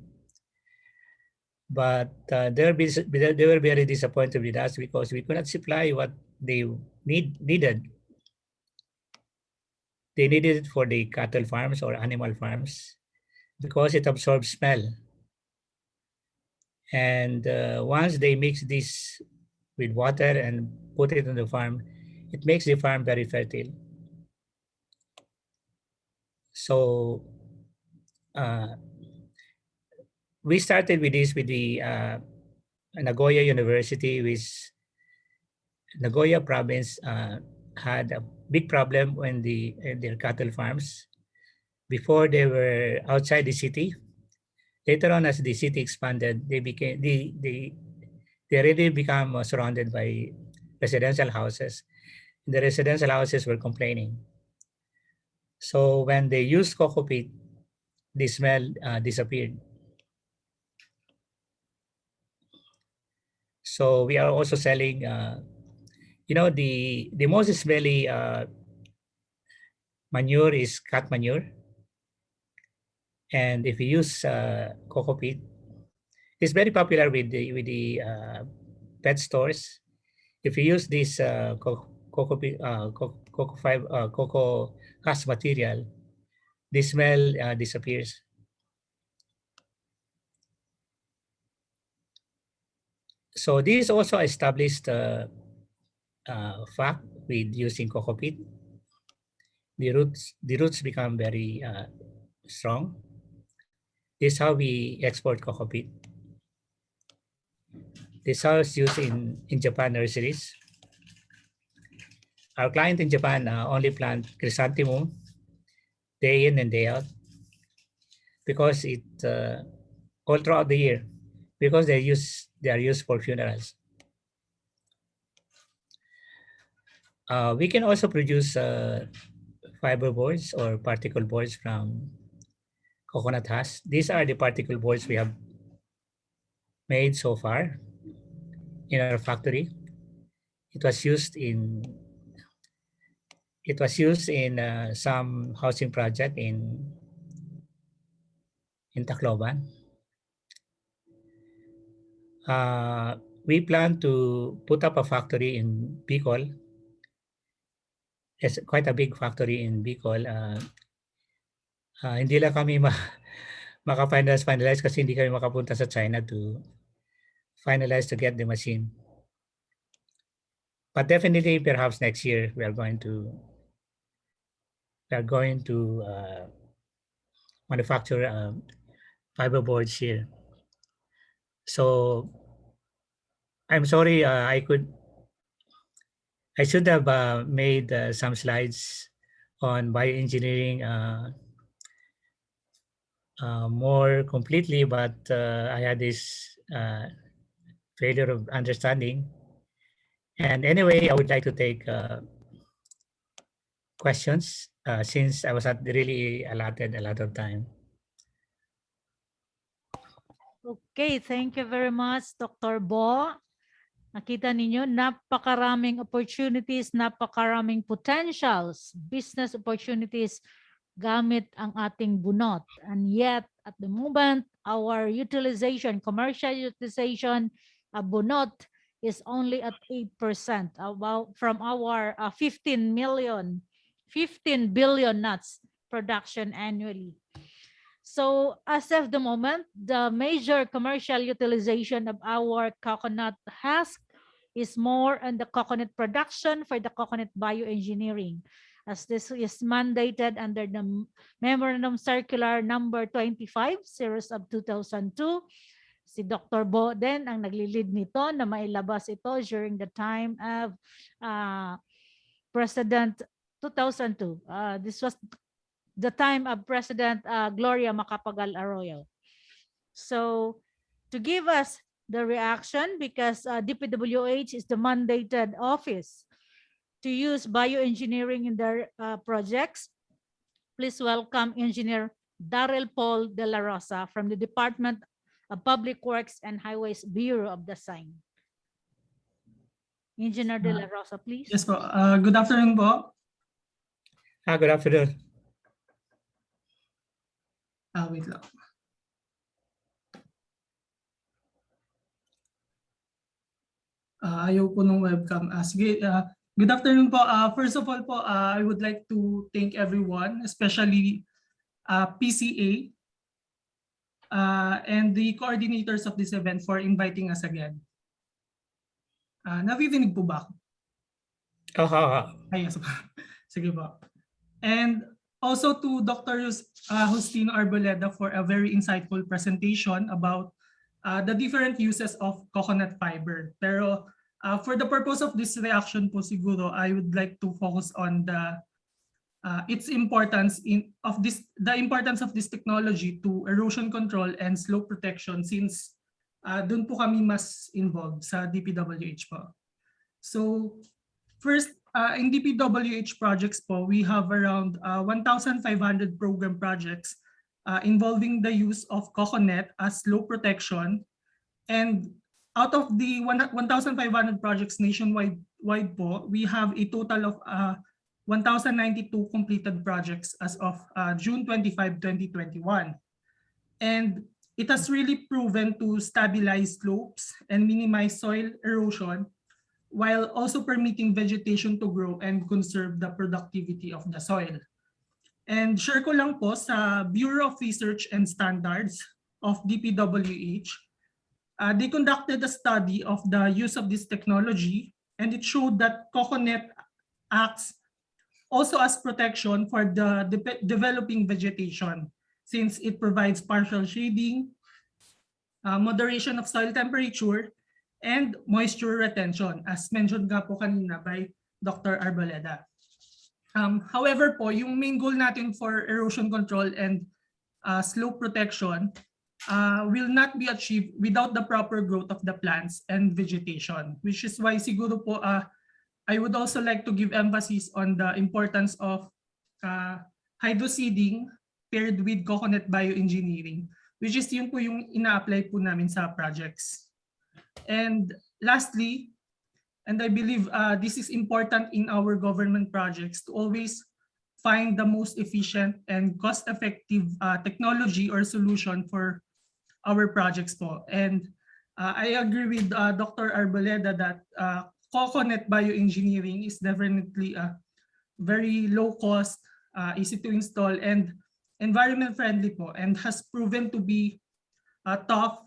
but they were very disappointed with us because we could not supply what they needed. They needed it for the cattle farms or animal farms because it absorbs smell. And once they mix this with water and put it on the farm, it makes the farm very fertile. So we started with this with the Nagoya University, which Nagoya province had a big problem when their cattle farms. Before they were outside the city. Later on, as the city expanded, they really become surrounded by residential houses. The residential houses were complaining. So when they used cocoa peat, the smell disappeared. So we are also selling, the most smelly manure is cat manure. And if you use cocoa peat, It's very popular with the pet stores. If you use this cocoa husk material, the smell disappears. So this is also established fact with using cocoa peat. The roots become very strong. This is how we export cocoa peat. This is used in Japan nurseries. Our client in Japan only plant chrysanthemum day in and day out because it all throughout the year, because they are used for funerals. We can also produce fiber boards or particle boards from coconut husk. These are the particle boards we have made so far in our factory. It was used in some housing project in Tacloban. We plan to put up a factory in Bicol. It's quite a big factory in Bicol. Hindi lang kami maka-finalize kasi hindi kami makapunta sa China to finalize to get the machine. But definitely, perhaps next year we are going to manufacture fiber boards here. So I'm sorry, I should have made some slides on bioengineering more completely, but I had this failure of understanding. And anyway, I would like to take questions since I was not really allotted a lot of time. Okay, thank you very much, Dr. Bo. Nakita ninyo, napakaraming opportunities, napakaraming potentials, business opportunities gamit ang ating bunot. And yet, at the moment, our utilization, commercial utilization of bunot is only at 8% from our 15 billion nuts production annually. So as of the moment, the major commercial utilization of our coconut husk is more on the coconut production for the coconut bioengineering, as this is mandated under the Memorandum Circular number 25, series of 2002. Si Dr. Bo din ang naglilid nito na mailabas ito during the time of President 2002. This was the time of President Gloria Macapagal Arroyo. So to give us the reaction, because DPWH is the mandated office to use bioengineering in their projects, please welcome Engineer Darrell Paul De La Rosa from the Department of Public Works and Highways Bureau of Design. Engineer De La Rosa, please. Yes po. Good afternoon po. Good afternoon. Wait lang. Ayaw po ng webcam. Sige, good afternoon po. First of all po, I would like to thank everyone, especially PCA and the coordinators of this event for inviting us again. Navivinig po ba ako? Ay, yes. Sige po. And also to Dr. Justino Arboleda for a very insightful presentation about the different uses of coconut fiber. Pero for the purpose of this reaction po siguro, I would like to focus on the importance of this technology to erosion control and slope protection, since doon po kami mas involved sa DPWH po. So first, in DPWH projects po, we have around 1,500 program projects involving the use of coconut as slope protection. And out of the 1,500 projects nationwide po, we have a total of 1,092 completed projects as of June 25, 2021. And it has really proven to stabilize slopes and minimize soil erosion while also permitting vegetation to grow and conserve the productivity of the soil. And share ko lang po sa Bureau of Research and Standards of DPWH, they conducted a study of the use of this technology, and it showed that coconut acts also as protection for the developing vegetation, since it provides partial shading, moderation of soil temperature, and moisture retention, as mentioned nga po kanina by Dr. Arboleda. However po, yung main goal natin for erosion control and slope protection will not be achieved without the proper growth of the plants and vegetation, which is why siguro po I would also like to give emphasis on the importance of hydroseeding paired with coconut bioengineering, which is yun po yung ina-apply po namin sa projects. And lastly, and I believe this is important in our government projects, to always find the most efficient and cost-effective technology or solution for our projects po. And I agree with Dr. Arboleda that coconut bioengineering is definitely a very low cost, easy to install, and environment friendly po, and has proven to be tough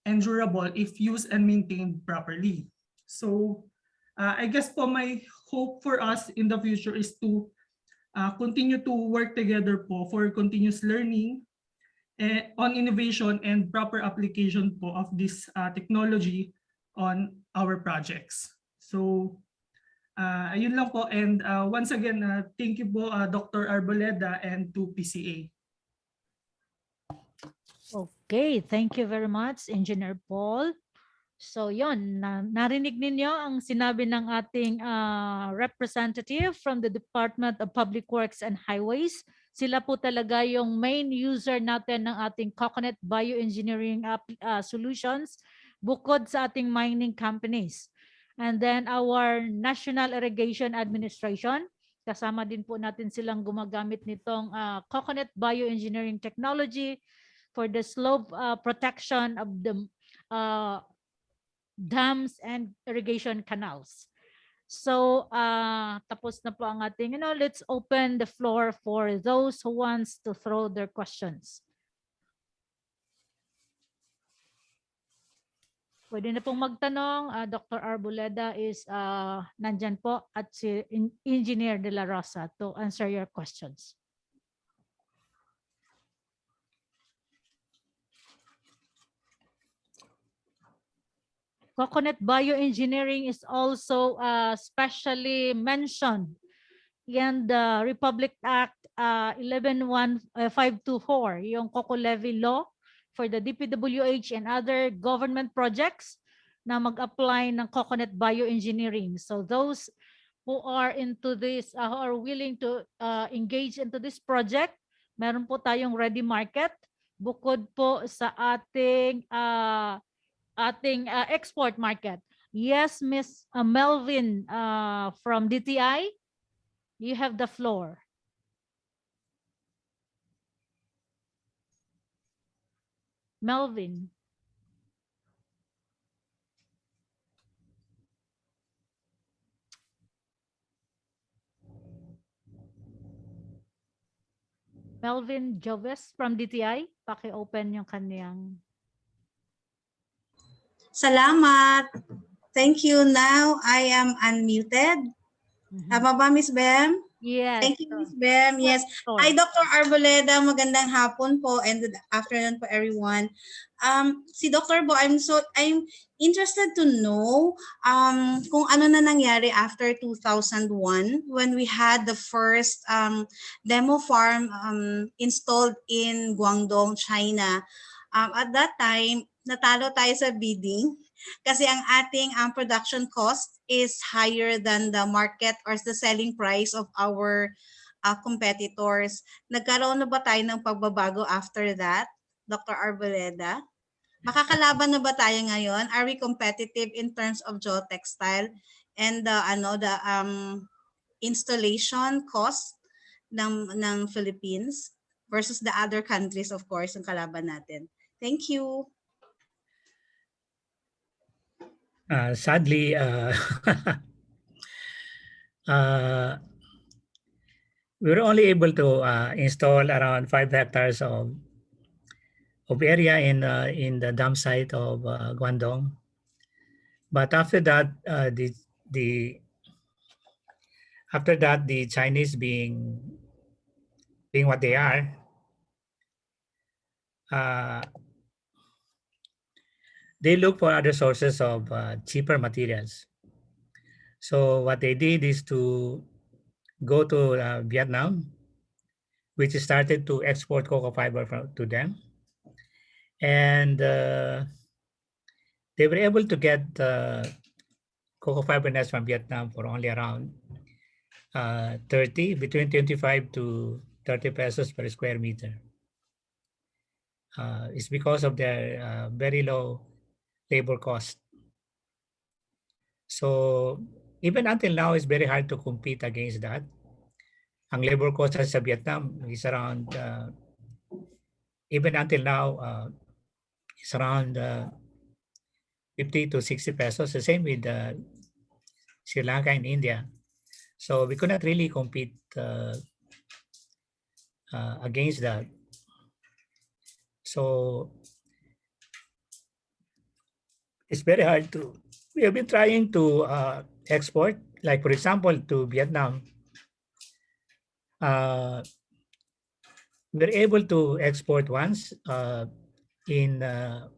and durable if used and maintained properly. So I guess po my hope for us in the future is to continue to work together po for continuous learning on innovation and proper application po of this technology on our projects. So ayun lang po, and once again thank you po Dr. Arboleda and to PCA. Okay, thank you very much, Engineer Paul. So yon, narinig ninyo ang sinabi ng ating representative from the Department of Public Works and Highways. Sila po talaga yung main user natin ng ating coconut bioengineering solutions bukod sa ating mining companies. And then our National Irrigation Administration, kasama din po natin silang gumagamit nitong coconut bioengineering technology for the slope protection of the dams and irrigation canals. So tapos na po ang ating, let's open the floor for those who wants to throw their questions. Pwede na pong magtanong. Dr. Arboleda is nandyan po, at si Engineer De La Rosa to answer your questions. Coconut bioengineering is also specially mentioned in the Republic Act 111524, yung Coco Levy Law for the DPWH and other government projects na mag-apply ng coconut bioengineering. So those who are into this, who are willing to engage into this project, meron po tayong ready market bukod po sa ating export market. Yes, Miss Melvin from DTI, you have the floor. Melvin. Melvin Joves from DTI, paki-open yung kaniyang. Salamat. Thank you. Now I am unmuted. Tama ba, Miss Bem? Yes. Thank you, Miss Bem. Yes. Hi, Dr. Arboleda. Magandang hapon po and good afternoon po, everyone. Si Dr. Bo, I'm interested to know kung ano na nangyari after 2001 when we had the first demo farm installed in Guangdong, China. At that time, natalo tayo sa bidding kasi ang ating production cost is higher than the market or the selling price of our competitors. Nagkaroon na ba tayo ng pagbabago after that, Dr. Arboleda? Makakalaban na ba tayo ngayon? Are we competitive in terms of geotextile and the installation cost ng Philippines versus the other countries, of course, ang kalaban natin? Thank you. Sadly, uh, we were only able to install around 5 hectares of area in the dam site of Guangdong. But after that, the after that, the Chinese being what they are, uh, they look for other sources of cheaper materials. So what they did is to go to Vietnam, which started to export cocoa fiber to them. And they were able to get cocoa fiber nets from Vietnam for only around between 25 to 30 pesos per square meter. It's because of their very low labor cost. So even until now, it's very hard to compete against that. Ang labor cost sa Vietnam is around, even until now, it's around 50 to 60 pesos, the same with Sri Lanka and India. So we could not really compete against that. So it's very hard to, we have been trying to export, like for example, to Vietnam. We're able to export once in their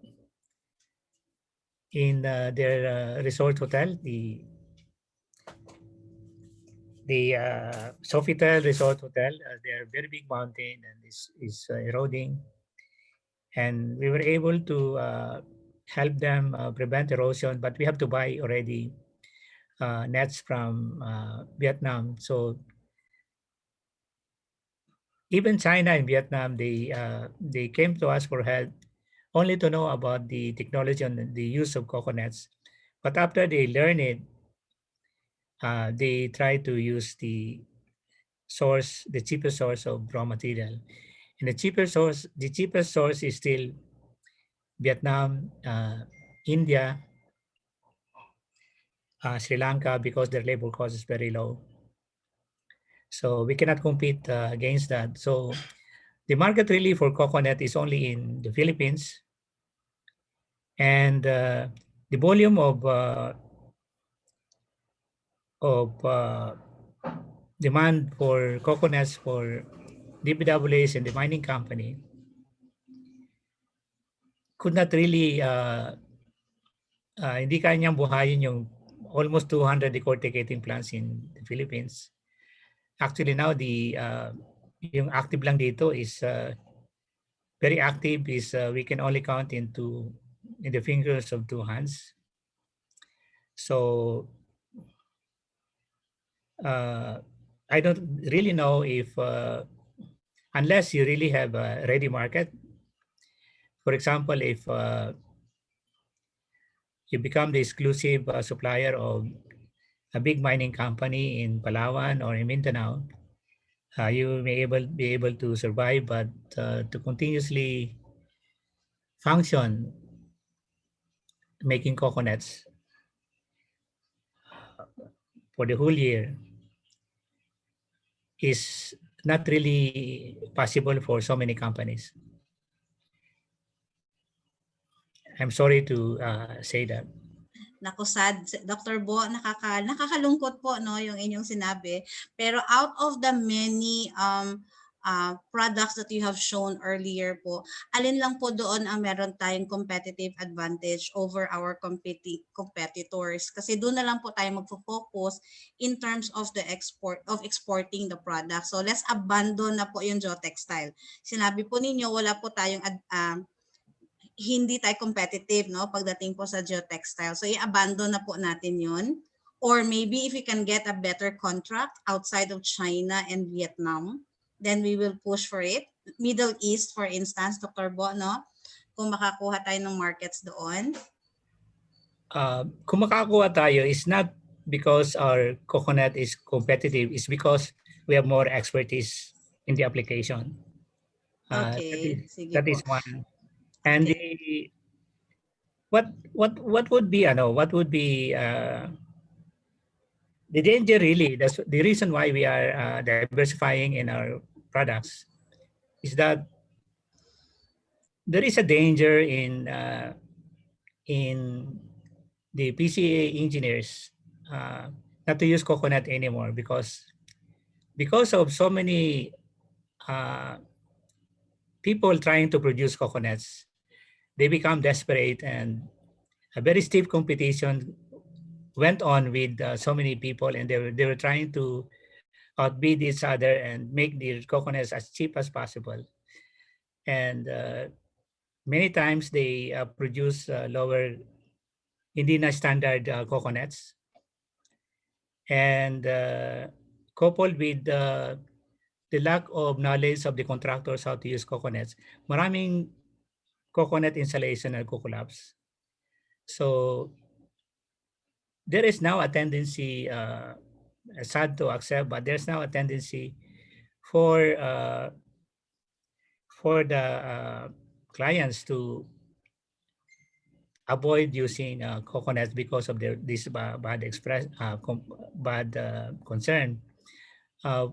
resort hotel, the Sofitel Resort Hotel. They're a very big mountain and is eroding, and we were able to help them prevent erosion, but we have to buy already nets from Vietnam. So even China and Vietnam, they came to us for help, only to know about the technology and the use of coconuts. But after they learn it, they try to use the cheapest source of raw material. And the cheapest source is still Vietnam, India, Sri Lanka, because their labor cost is very low. So we cannot compete against that. So the market really for coconut is only in the Philippines, and the volume of demand for coconuts for DPWAs and the mining company could not really hindi kanyang buhayin yung almost 200 decorticating plants in the Philippines. Actually now yung active lang dito is very active is we can only count in the fingers of two hands. So I don't really know if unless you really have a ready market. For example, if you become the exclusive supplier of a big mining company in Palawan or in Mindanao, you may be able to survive, but to continuously function making coconuts for the whole year is not really possible for so many companies. I'm sorry to say that. Naku, sad, Dr. Bo, nakakalungkot po no yung inyong sinabi. Pero out of the many products that you have shown earlier po, alin lang po doon ang meron tayong competitive advantage over our competitors? Kasi doon na lang po tayo magfo-focus in terms of the exporting the product. So let's abandon na po yung geotextile. Sinabi po ninyo wala po tayong hindi tayo competitive no pagdating po sa geotextile. So i-abandon na po natin 'yon. Or maybe if we can get a better contract outside of China and Vietnam, then we will push for it. Middle East for instance, Dr. Bo, no? Kung makakuha tayo ng markets doon. Kung makakuha tayo is not because our coconut is competitive, it's because we have more expertise in the application. Okay, That is one. And Okay. what would be the danger really? That's the reason why we are diversifying in our products. Is that there is a danger in the PCA engineers not to use coconut anymore because of so many uh, people trying to produce coconuts. They become desperate, and a very stiff competition went on with so many people, and they were trying to outbid each other and make the coconuts as cheap as possible. And many times they produce lower, hindi na standard coconuts. And coupled with the lack of knowledge of the contractors how to use coconuts, maraming coconut installation na collapse. So there is now a tendency, sad to accept, but there's now a tendency for the clients to avoid using coconuts because of this bad concern. Uh,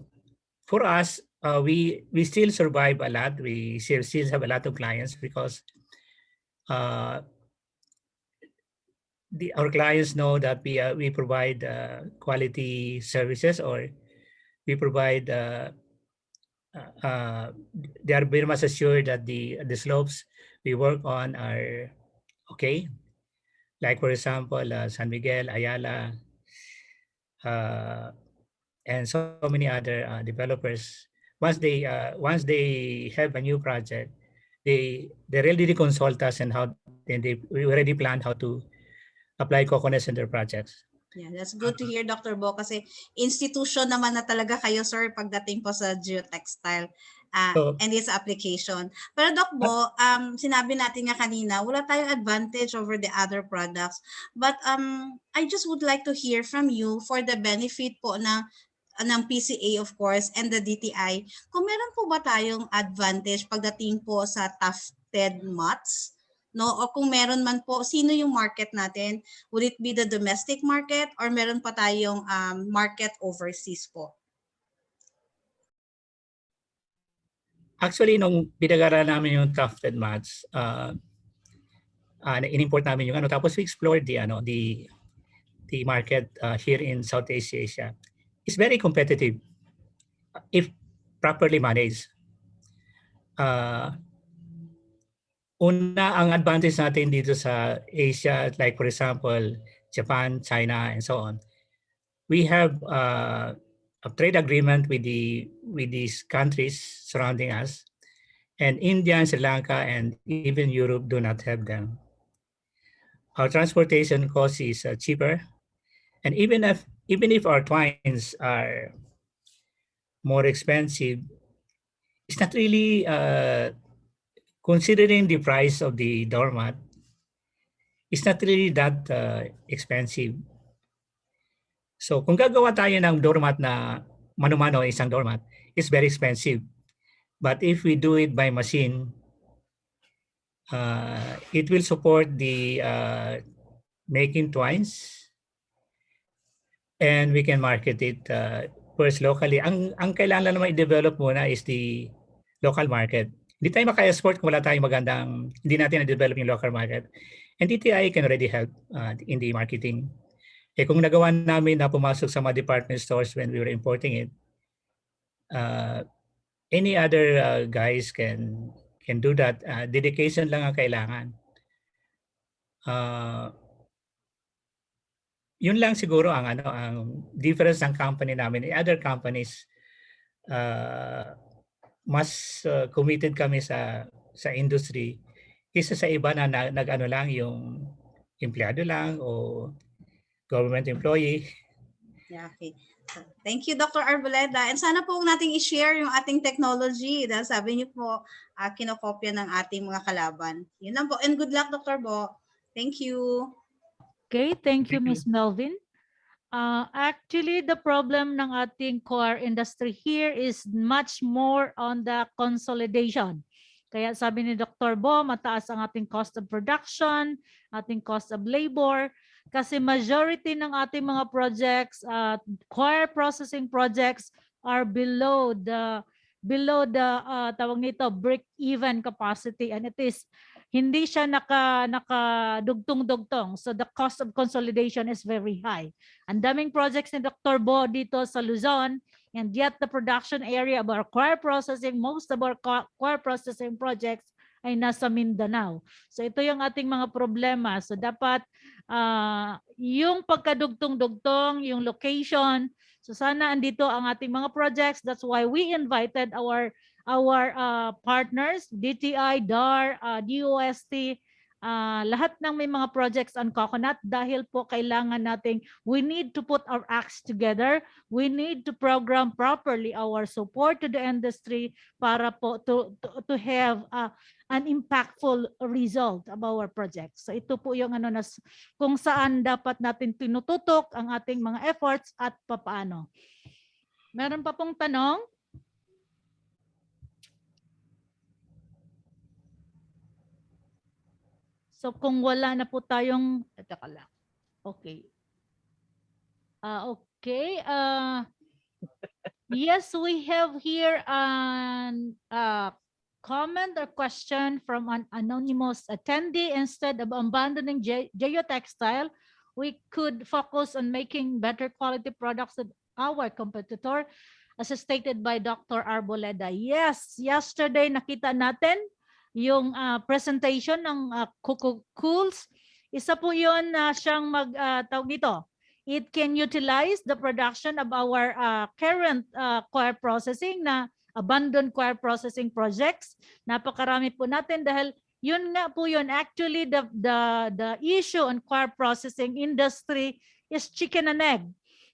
for us, we still survive a lot. We still have a lot of clients because uh, our clients know that we provide quality services, or we provide uh, they are very much assured that the slopes we work on are okay. Like for example, San Miguel, Ayala, uh, and so many other developers. Once they have a new project, they already consult us and we already plan how to apply coconuts in their projects. Yeah, that's good to hear, Dr. Bo, kasi institution naman na talaga kayo, sir, pagdating po sa geotextile So, and its application. Pero Doc Bo, sinabi natin nga kanina, wala tayong advantage over the other products. But I just would like to hear from you for the benefit po ng PCA of course and the DTI. Kung meron po ba tayong advantage pagdating po sa tufted mats? No, o kung meron man po, sino yung market natin? Would it be the domestic market or meron pa tayong market overseas po? actually, nung pinag-aralan namin yung tufted mats, in-import namin yung tapos we explored the market here in Southeast Asia. It's very competitive if properly managed. Una, ang advantage natin dito sa Asia, like for example, Japan, China, and so on, we have a trade agreement with these countries surrounding us, and India and Sri Lanka and even Europe do not have them. Our transportation cost is cheaper, and even if our twines are more expensive, it's not really considering the price of the doormat. It's not really that expensive. So kung gagawa tayo ng doormat na mano-mano, isang doormat, it's very expensive. But if we do it by machine, it will support the making twines, and we can market it first locally. Ang kailangan lang naman i-develop muna is the local market. Hindi tayo makaya-export kung wala tayong hindi natin na-develop yung local market. And DTI can already help in the marketing. Kung nagawa namin na pumasok sa mga department stores when we were importing it, any other guys can do that. Dedication lang ang kailangan. Yun lang siguro ang difference ng company namin. Other companies, mas committed kami sa industry kaysa sa iba na nag-ano lang, yung empleyado lang o government employee. Yeah, okay. Thank you, Dr. Arboleda. And sana po nating i-share yung ating technology dahil sabi niyo po, kinokopya ng ating mga kalaban. Yun lang po. And good luck, Dr. Bo. Thank you. Okay, thank you, Ms. Melvin. Actually, the problem ng ating core industry here is much more on the consolidation. Kaya sabi ni Dr. Bo, mataas ang ating cost of production, ating cost of labor, kasi majority ng ating mga projects, coir processing projects are below the tawag nito break even capacity, and it is hindi siya nakadugtong-dugtong. So the cost of consolidation is very high. Ang daming projects ni Dr. Bo dito sa Luzon, and yet the production area of our coir processing, most of our coir processing projects ay nasa Mindanao. So ito yung ating mga problema. So dapat yung pagkadugtong-dugtong, yung location. So sana andito ang ating mga projects. That's why we invited our partners, DTI, DAR, DOST, lahat ng may mga projects on coconut, dahil po kailangan nating, we need to put our acts together. We need to program properly our support to the industry para po to have an impactful result of our projects. So ito po yung kung saan dapat natin tinututok ang ating mga efforts at papaano. Meron pa pong tanong? So kung wala na po tayong, teka lang. Okay. Okay. Yes, we have here an comment or question from an anonymous attendee. Instead of abandoning geotextile, we could focus on making better quality products than our competitor, as stated by Dr. Arboleda. Yes, yesterday nakita natin yung presentation ng Coco Cools. Isa po yun na siyang tawag nito. It can utilize the production of our current coir processing na abandoned coir processing projects. Napakarami po natin dahil yun nga po yun. Actually, the issue on coir processing industry is chicken and egg.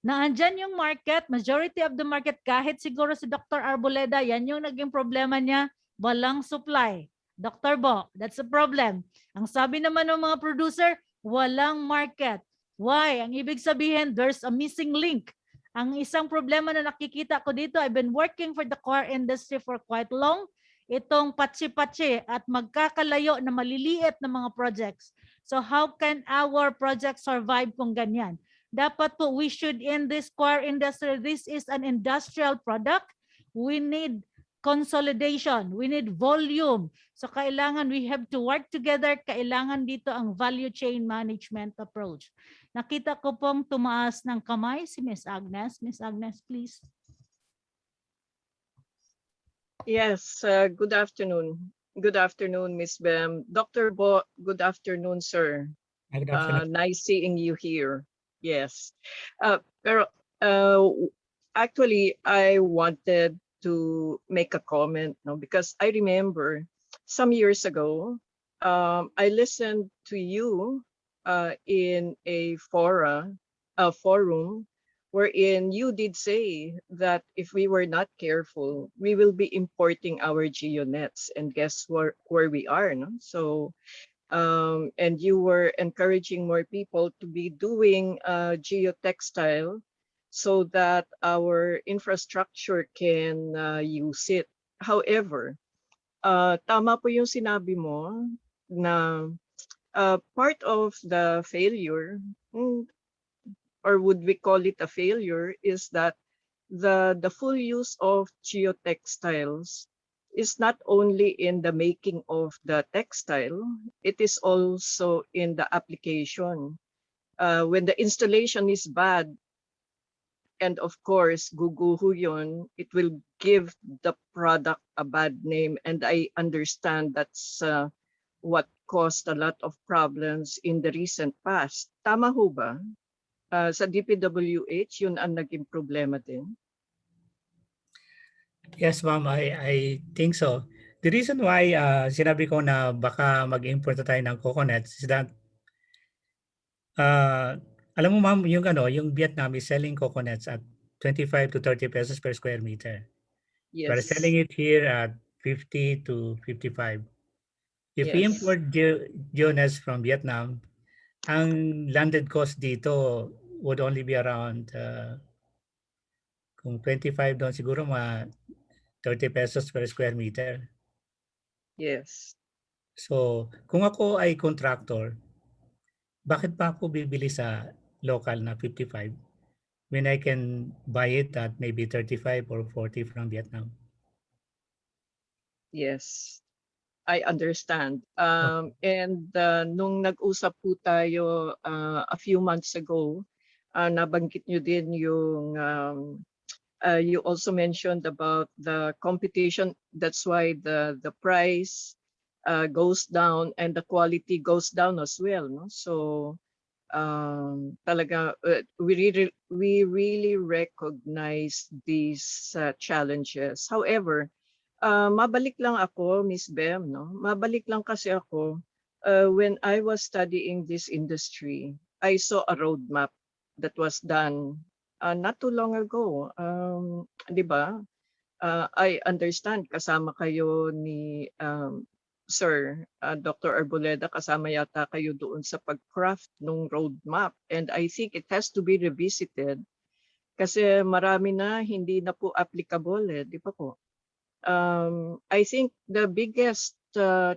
Na andyan yung market, majority of the market, kahit siguro si Dr. Arboleda, yan yung naging problema niya, walang supply. Dr. Bo, that's a problem. Ang sabi naman ng mga producer, walang market. Why? Ang ibig sabihin, there's a missing link. Ang isang problema na nakikita ko dito, I've been working for the coir industry for quite long. Itong patsi-patsi at magkakalayo na maliliit na mga projects. So how can our project survive kung ganyan? Dapat po, we should in this coir industry, this is an industrial product. We need consolidation. We need volume. So kailangan we have to work together. Kailangan dito ang value chain management approach. Nakita ko pong tumaas ng kamay si Miss Agnes. Miss Agnes, please. Yes, good afternoon. Good afternoon, Miss Bem. Dr. Bo, good afternoon, sir. Good afternoon. Nice seeing you here. Yes. Pero actually, I wanted to make a comment, no, because I remember some years ago, I listened to you in a forum wherein you did say that if we were not careful, we will be importing our geonets, and guess where we are, no? So and you were encouraging more people to be doing geotextile so that our infrastructure can use it. However, tama po yung sinabi mo na part of the failure, or would we call it a failure, is that the full use of geotextiles is not only in the making of the textile, it is also in the application. When the installation is bad, and of course, guguho yun, it will give the product a bad name. And I understand that's what caused a lot of problems in the recent past. Tama ho ba? Sa DPWH, yun ang naging problema din? Yes, ma'am, I think so. The reason why sinabi ko na baka mag-import tayo ng coconuts is that alam mo ma'am, yung Vietnam is selling coconuts at 25 to 30 pesos per square meter. Yes. We're selling it here at 50 to 55. If we Yes. import geonuts from Vietnam, ang landed cost dito would only be around kung 25 doon siguro mga 30 pesos per square meter. Yes. So, kung ako ay contractor, bakit pa ako bibili sa local na 55 when I can buy it at maybe 35 or 40 from Vietnam? Yes. I understand. And nung nag-usap po tayo a few months ago, nabanggit nyo din yung you also mentioned about the competition. That's why the price goes down and the quality goes down as well. No? So talaga we really recognize these challenges. However, mabalik lang ako, Miss Bem, no? Mabalik lang kasi ako when I was studying this industry, I saw a roadmap that was done not too long ago. 'Di ba? I understand kasama kayo ni Sir Dr. Arboleda, kasama yata kayo doon sa pag-craft ng roadmap, and I think it has to be revisited kasi marami na hindi na po applicable, di ba po? I think the biggest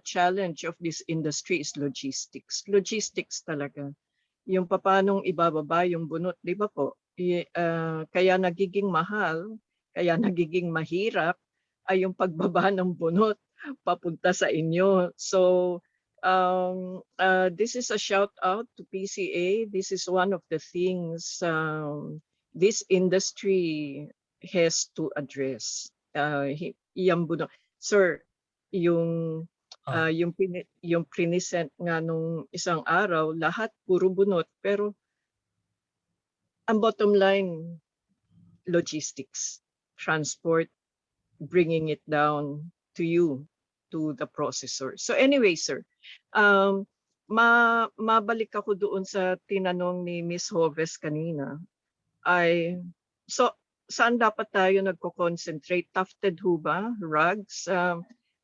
challenge of this industry is logistics. Logistics talaga. Yung papanong ibababa yung bunot, di ba po? Kaya nagiging mahal, kaya nagiging mahirap ay yung pagbaba ng bunot papunta sa inyo. So this is a shout out to PCA. This is one of the things this industry has to address. Yung bunot. Sir, yung yung present nga nung isang araw, lahat puro bunot, pero ang bottom line, logistics, transport, bringing it down to you, to the processor. So anyway, sir, mabalik ako doon sa tinanong ni Miss Hoves kanina. So saan dapat tayo nagko-concentrate? Tufted ho ba? Rugs?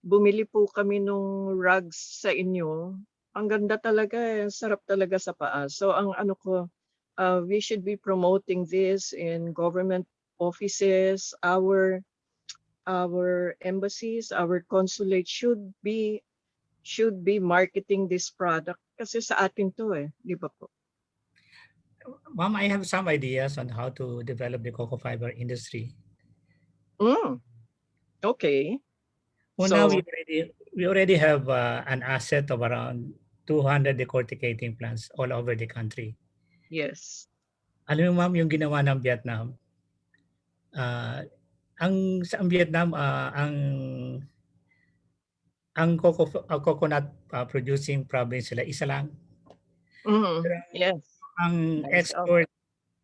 Bumili po kami nung rugs sa inyo. Ang ganda talaga, sarap talaga sa paa. So ang ano ko, we should be promoting this in government offices, our embassies, our consulate should be marketing this product kasi sa atin to di ba po? Ma'am, I have some ideas on how to develop the cocoa fiber industry. Okay. Una, So we already have an asset of around 200 decorticating plants all over the country. Yes. Alam mo ma'am, yung ginawa ng Vietnam, ang Vietnam, ang coconut producing province sila isa lang. Yes. Ang Nice. export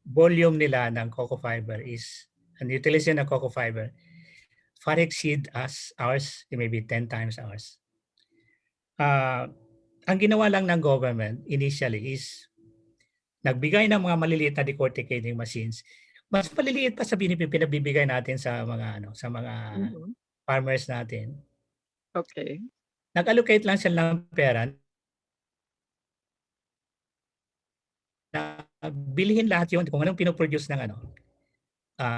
volume nila ng cocoa fiber is, ang utilization ng cocoa fiber far exceed ours, maybe 10 times ours. Ang ginawa lang ng government initially is nagbigay ng mga maliliit na decorticating machines. Mas maliliit pa sa pinabibigay natin sa mga farmers natin. Okay. Nag-allocate lang sila ng pera na bilhin lahat yun kung anong pinoproduce ng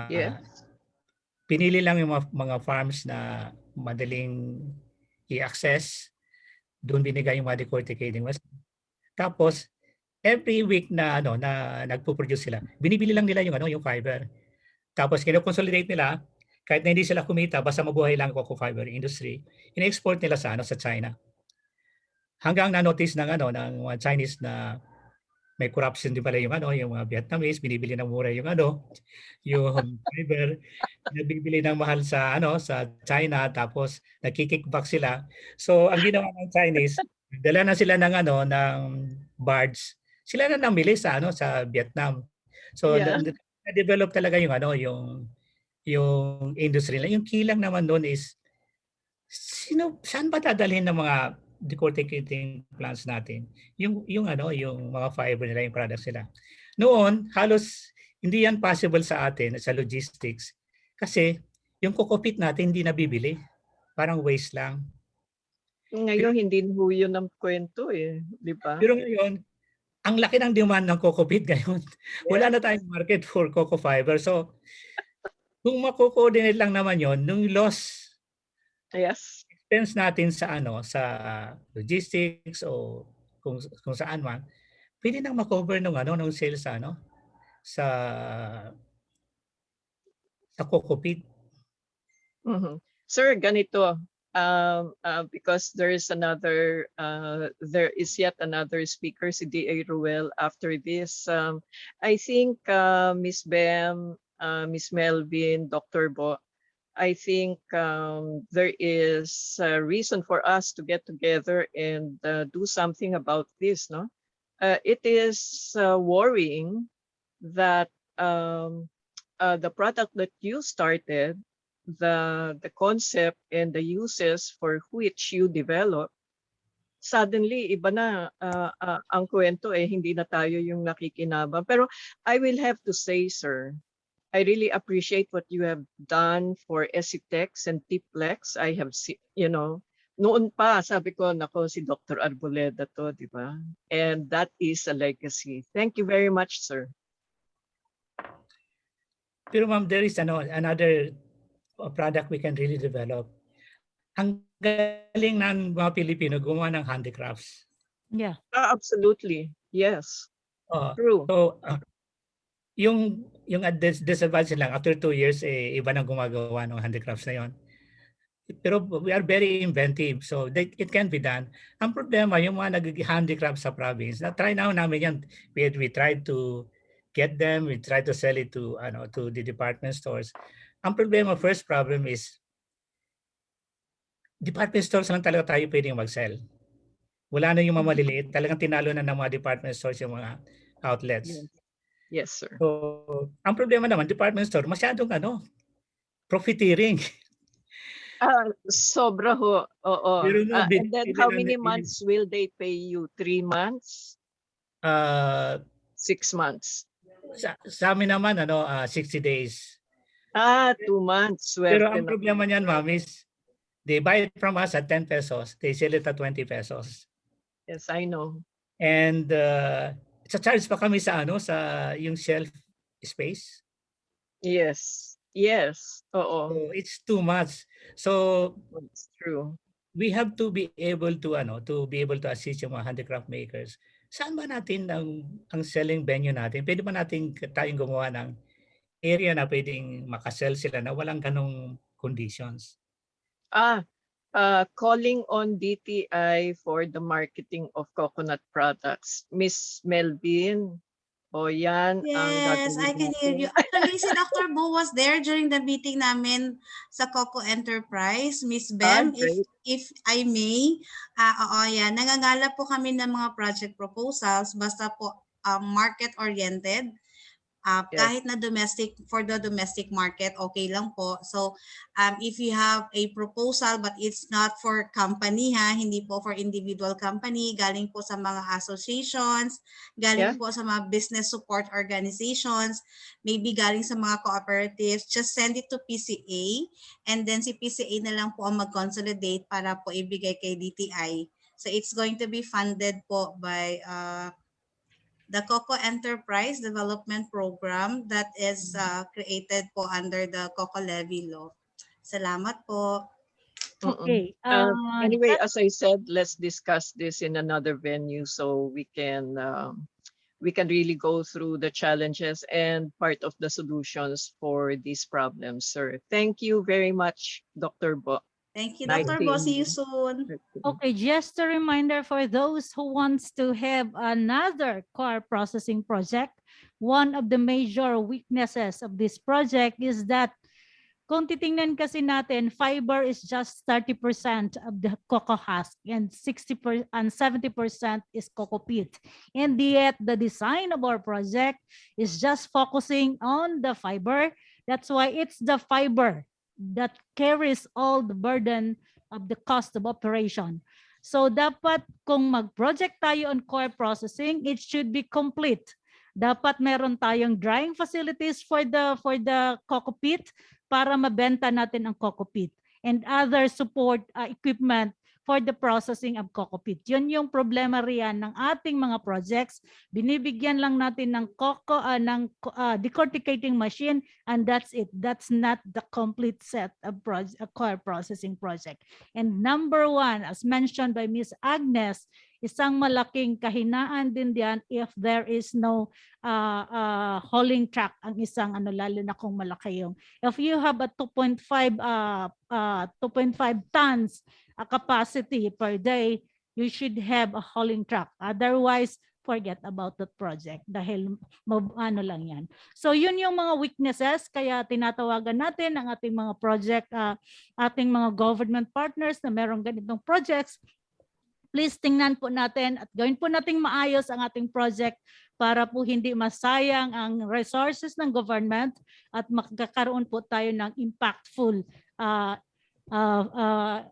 Yes. Pinili lang yung mga farms na madaling i-access. Doon binigay yung mga decorticating machines. Tapos every week na na nagpo-produce sila, binibili lang nila yung fiber. Tapos kino-consolidate nila, kahit na hindi sila kumita, basta mabuhay lang cocoa fiber industry, in-export nila sa China. Hanggang na-notice ng mga Chinese na may corruption din pala yung mga Vietnamese, binibili ng mura yung fiber, nabibili ng mahal sa China, tapos nagki-kickback sila. So ang ginawa ng Chinese, dala na sila ng ng barge. Sila na namili sa Vietnam. So na-develop talaga yung industry nila. Yung kilang naman doon is saan ba dadalhin ng mga decorticating plants natin? Yung mga fiber nila, yung products nila. Noon, halos hindi yan possible sa atin sa logistics kasi yung cocoa peat natin hindi nabibili. Parang waste lang. Ngayon, hindi na yun ang kwento di ba? Pero ngayon, ang laki ng demand ng cocoa peat ngayon. Wala na tayong market for cocoa fiber. So, kung mako-coordinate lang naman yon, nung loss expense natin sa sa logistics o kung saan man, pwede nang ma-cover ng sales sa coco peat. Mhm. Sir, ganito, because there is there is yet another speaker, si D.A. Ruel, after this. I think Miss Bem, Miss Melvin, Dr. Bo, I think there is a reason for us to get together and do something about this, no? It is worrying that the product that you started, the concept and the uses for which you develop, suddenly iba na ang kwento, hindi na tayo yung nakikinabang. Pero I will have to say, sir, I really appreciate what you have done for Esitex and Tiplex. I have noon pa sabi ko, nako, si Dr. Arboleda to, di ba? And that is a legacy. Thank you very much, sir. Pero ma'am, there is another product we can really develop. Ang galing ng mga Pilipino gumawa ng handicrafts. Yeah. Absolutely. Yes. True. So yung disadvantage lang after 2 years iba nang gumagawa ng handicrafts na yon. Pero we are very inventive, so it can be done. Ang problema yung mga nag-handicraft sa province, na-try na namin yan. We tried to get them, we tried to sell it to the department stores. Ang problema, first problem is department stores lang talaga tayo pwedeng mag-sell. Wala na yung mga maliliit, talagang tinalo na ng mga department stores yung mga outlets. Yes, sir. So, ang problema naman, department store, masyadong profiteering. Sobra ho. Oo. Pero no, And then how many months will they pay you? 3 months? 6 months? Sa amin naman, 60 days. 2 months. Pero ang problema niyan, ma'am, is they buy it from us at 10 pesos. They sell it at 20 pesos. Yes, I know. And sa charge pa kami sa sa yung shelf space. Yes. Yes. Oo. So it's too much. So it's true. We have to be able to assist yung mga handicraft makers. Saan ba natin ang selling venue natin? Pwede ba natin tayong gumawa ng area na pwedeng makasell sila na walang ganong conditions? Calling on DTI for the marketing of coconut products. Miss Melvin, yan ang Yes, I can hear you. Actually, si Dr. Bo was there during the meeting namin sa Coco Enterprise. Miss Bem, if I may, yan. Nangangala po kami ng mga project proposals, basta po market-oriented. Kahit na for the domestic market, okay lang po. So, if you have a proposal but it's not for company, hindi po for individual company, galing po sa mga associations, galing po sa mga business support organizations, maybe galing sa mga cooperatives, just send it to PCA and then si PCA na lang po ang mag-consolidate para po ibigay kay DTI. So, it's going to be funded po by the Coco Enterprise Development Program that is created po under the Coco Levy Law. Salamat po. Okay. Anyway, as I said, let's discuss this in another venue so we can really go through the challenges and part of the solutions for these problems, sir. Thank you very much, Dr. Bo. Thank you, Dr. Bo. See you soon. Okay, just a reminder for those who wants to have another car processing project, one of the major weaknesses of this project is that kung titingnan kasi natin, fiber is just 30% of the cocoa husk and 70% is cocoa peat. And yet the design of our project is just focusing on the fiber. That's why it's the fiber that carries all the burden of the cost of operation. So dapat kung mag-project tayo on core processing, it should be complete. Dapat meron tayong drying facilities for the cocoa peat para mabenta natin ang cocoa peat and other support equipment for the processing of cocoa peat. Yun yung problema riyan ng ating mga projects. Binibigyan lang natin ng decorticating machine, and that's it. That's not the complete set of coir processing project. And number one, as mentioned by Ms. Agnes, isang malaking kahinaan din diyan if there is no hauling truck, ang isang lalo na kung malaki yung. If you have a 2.5 tons capacity per day, you should have a hauling truck. Otherwise, forget about that project dahil lang yan. So yun yung mga weaknesses, kaya tinatawagan natin ang ating mga project, ating mga government partners na merong ganitong projects. Please tingnan po natin at gawin po nating maayos ang ating project para po hindi masayang ang resources ng government at magkakaroon po tayo ng impactful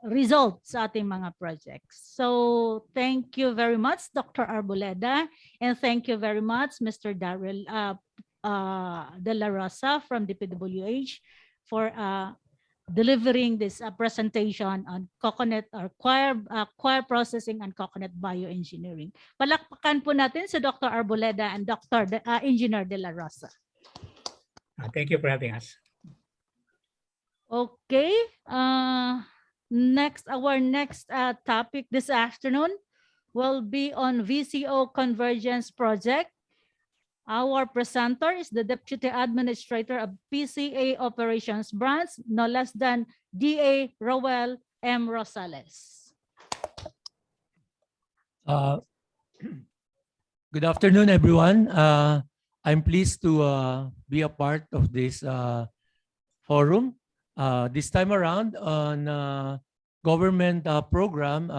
results sa ating mga projects. So thank you very much, Dr. Arboleda, and thank you very much, Mr. Daryl De La Rosa from DPWH for delivering this presentation on coconut or coir processing and coconut bioengineering. Palakpakan po natin si Dr. Arboleda and Dr. Engineer De La Rosa. Thank you for having us. Okay. Our next topic this afternoon will be on VCO Convergence Project. Our presenter is the Deputy Administrator of PCA Operations Branch, no less than DA Roel M. Rosales. Good afternoon, everyone. I'm pleased to be a part of this forum. This time around on government program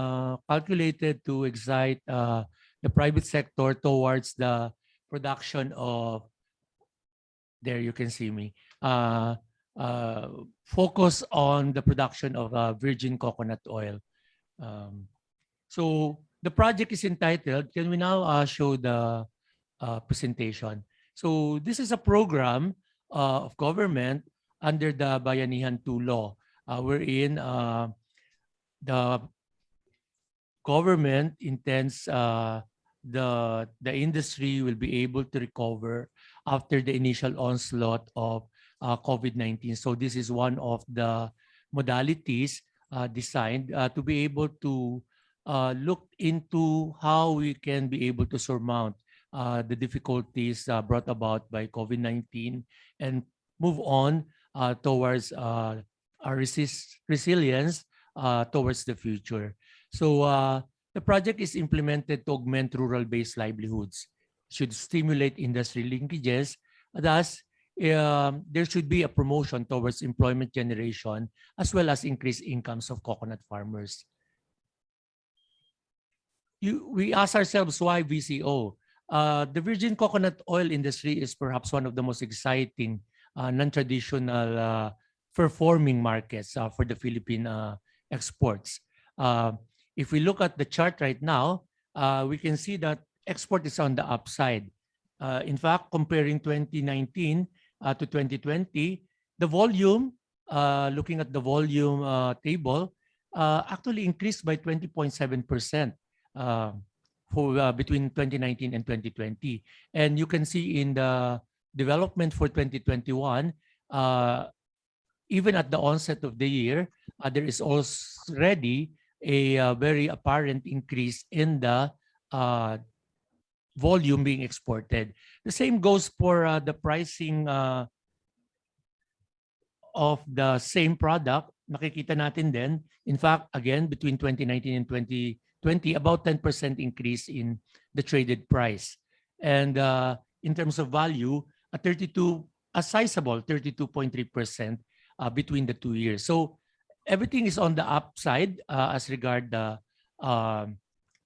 calculated to excite the private sector towards the production of, there you can see me, focus on the production of virgin coconut oil. So the project is entitled, can we now show the presentation? So this is a program of government under the Bayanihan 2 law, wherein the government intends the industry will be able to recover after the initial onslaught of COVID-19. So this is one of the modalities designed to be able to look into how we can be able to surmount the difficulties brought about by COVID-19 and move on towards our resilience towards the future. So the project is implemented to augment rural-based livelihoods, should stimulate industry linkages. Thus, there should be a promotion towards employment generation as well as increased incomes of coconut farmers. We ask ourselves, why VCO? The virgin coconut oil industry is perhaps one of the most exciting non-traditional performing markets for the Philippine exports. If we look at the chart right now, we can see that export is on the upside. In fact, comparing 2019 to 2020, the volume, looking at the volume table, actually increased by 20.7% between 2019 and 2020. And you can see in the development for 2021, even at the onset of the year, there is already a very apparent increase in the volume being exported. The same goes for the pricing of the same product. Makikita natin din, in fact, again, between 2019 and 2020, about 10% increase in the traded price. And in terms of value, a sizable 32.3% between the 2 years. So everything is on the upside as regard the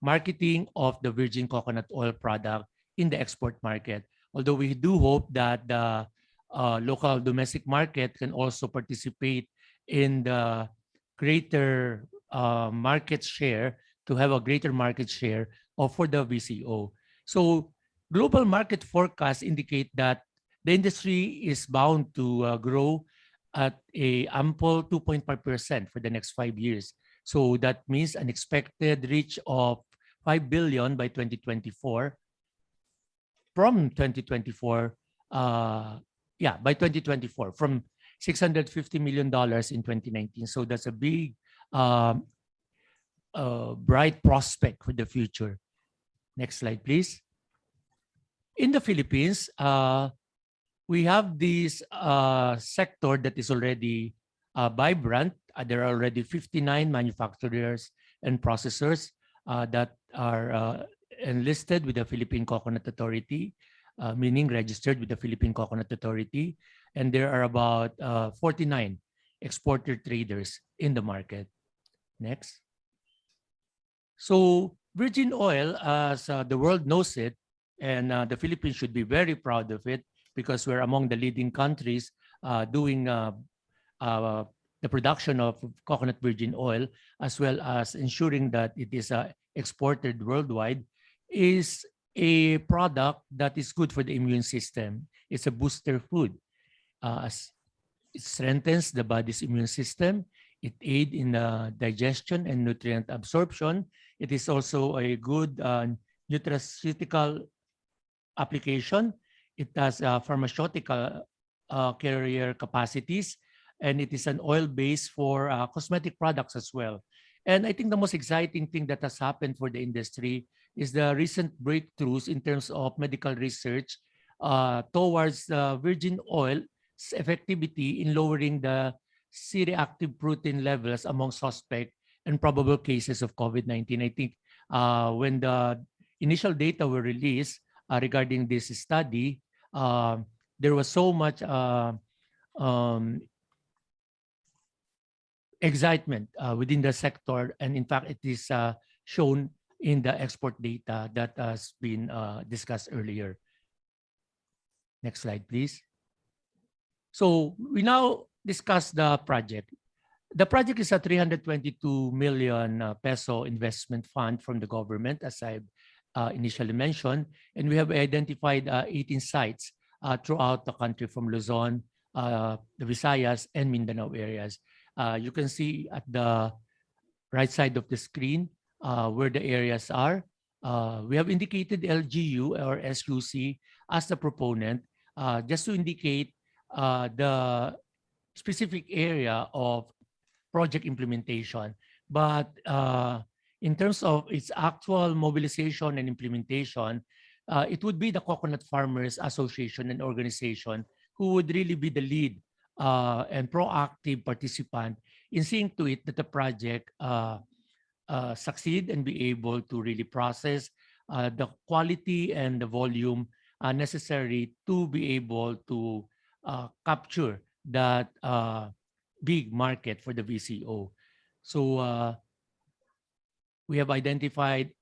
marketing of the virgin coconut oil product in the export market. Although we do hope that the local domestic market can also participate in the greater market share, to have a greater market share for the VCO. So global market forecasts indicate that the industry is bound to grow at a ample 2.5% for the next 5 years. So that means an expected reach of 5 billion by 2024 from 2024, by 2024, from $650 million in 2019. So that's a big, bright prospect for the future. Next slide, please. In the Philippines, we have this sector that is already vibrant. There are already 59 manufacturers and processors that are enlisted with the Philippine Coconut Authority, meaning registered with the Philippine Coconut Authority. And there are about 49 exporter traders in the market. Next. So virgin oil, as the world knows it, and the Philippines should be very proud of it because we're among the leading countries doing the production of coconut virgin oil, as well as ensuring that it is exported worldwide, is a product that is good for the immune system. It's a booster food. It strengthens the body's immune system. It aids in digestion and nutrient absorption. It is also a good nutraceutical application. It has pharmaceutical carrier capacities, and it is an oil base for cosmetic products as well. And I think the most exciting thing that has happened for the industry is the recent breakthroughs in terms of medical research towards virgin oil's effectivity in lowering the C-reactive protein levels among suspect and probable cases of COVID-19. I think when the initial data were released regarding this study, there was so much excitement within the sector. And in fact, it is shown in the export data that has been discussed earlier. Next slide, please. So we now discuss the project. The project is a 322 million peso investment fund from the government, as I initially mentioned, and we have identified 18 sites throughout the country from Luzon, the Visayas, and Mindanao areas. You can see at the right side of the screen where the areas are. We have indicated LGU or SUC as the proponent, just to indicate the specific area of project implementation. But in terms of its actual mobilization and implementation, it would be the Coconut Farmers Association and Organization who would really be the lead and proactive participant in seeing to it that the project succeed and be able to really process the quality and the volume necessary to be able to capture that big market for the VCO. So we have identified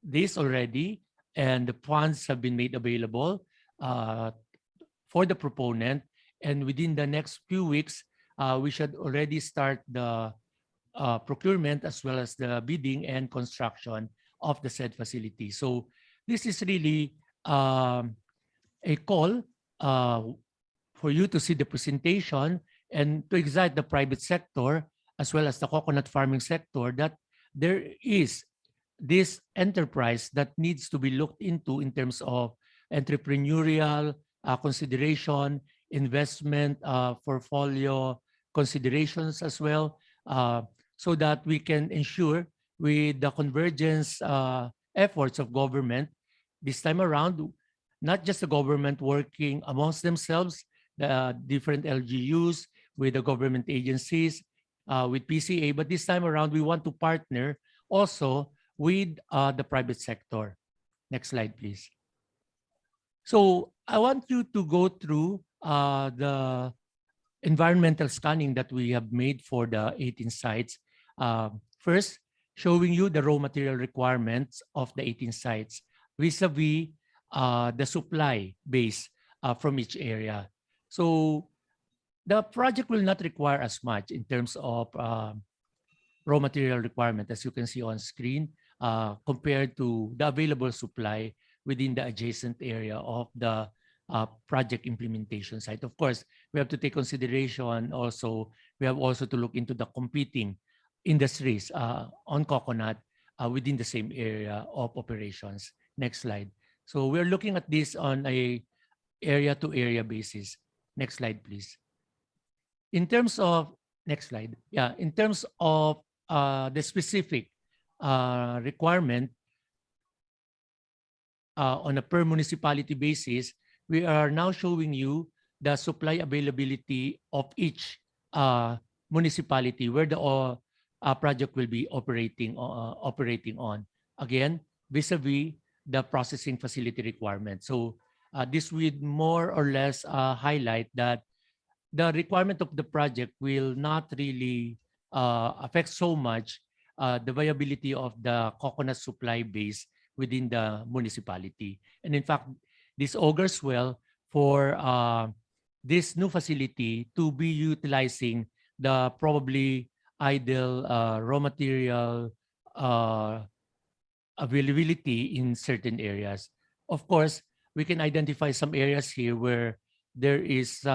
this already, and the funds have been made available for the proponent. And within the next few weeks, we should already start the procurement as well as the bidding and construction of the said facility. So this is really a call for you to see the presentation and to excite the private sector as well as the coconut farming sector that there is this enterprise that needs to be looked into in terms of entrepreneurial consideration, investment portfolio considerations as well, so that we can ensure with the convergence efforts of government this time around, not just the government working amongst themselves, the different LGUs with the government agencies, with PCA, but this time around we want to partner also with the private sector. Next slide, please. So I want you to go through the environmental scanning that we have made for the 18 sites. First, showing you the raw material requirements of the 18 sites vis-a-vis the supply base from each area. So the project will not require as much in terms of raw material requirement, as you can see on screen, compared to the available supply within the adjacent area of the project implementation site. Of course, we have to take consideration also, we have also to look into the competing industries on coconut within the same area of operations. Next slide. So we're looking at this on a area to area basis. Next slide, please. In terms of, next slide. Yeah, in terms of the specific requirement on a per municipality basis, we are now showing you the supply availability of each municipality where the project will be operating on. Again, vis-a-vis the processing facility requirement. So this would more or less highlight that the requirement of the project will not really affect so much the viability of the coconut supply base within the municipality. And in fact, this augurs well for this new facility to be utilizing the probably idle raw material availability in certain areas. Of course, we can identify some areas here where there is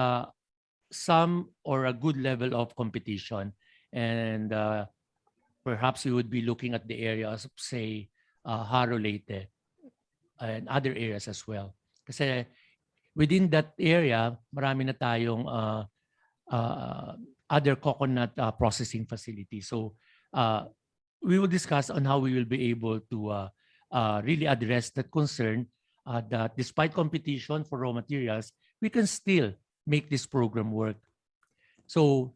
some or a good level of competition, and perhaps we would be looking at the areas of, say, Haro Leyte and other areas as well. Kasi within that area, marami na tayong other coconut processing facilities. So we will discuss on how we will be able to really address that concern that despite competition for raw materials, we can still make this program work. So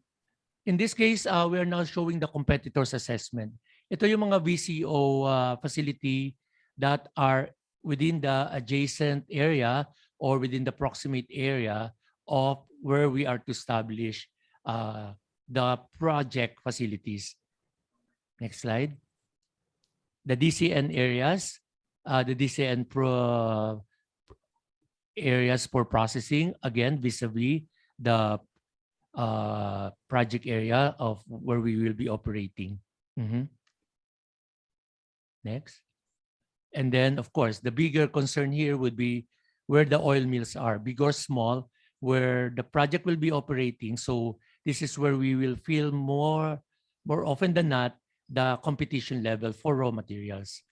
in this case, we are now showing the competitors assessment. Ito yung mga VCO facility that are within the adjacent area or within the proximate area of where we are to establish the project facilities. Next slide. The DCN areas, the DCN areas for processing, again, vis-a-vis the project area of where we will be operating. Next. And then, of course, the bigger concern here would be where the oil mills are, big or small, where the project will be operating. So this is where we will feel more often than not the competition level for raw materials.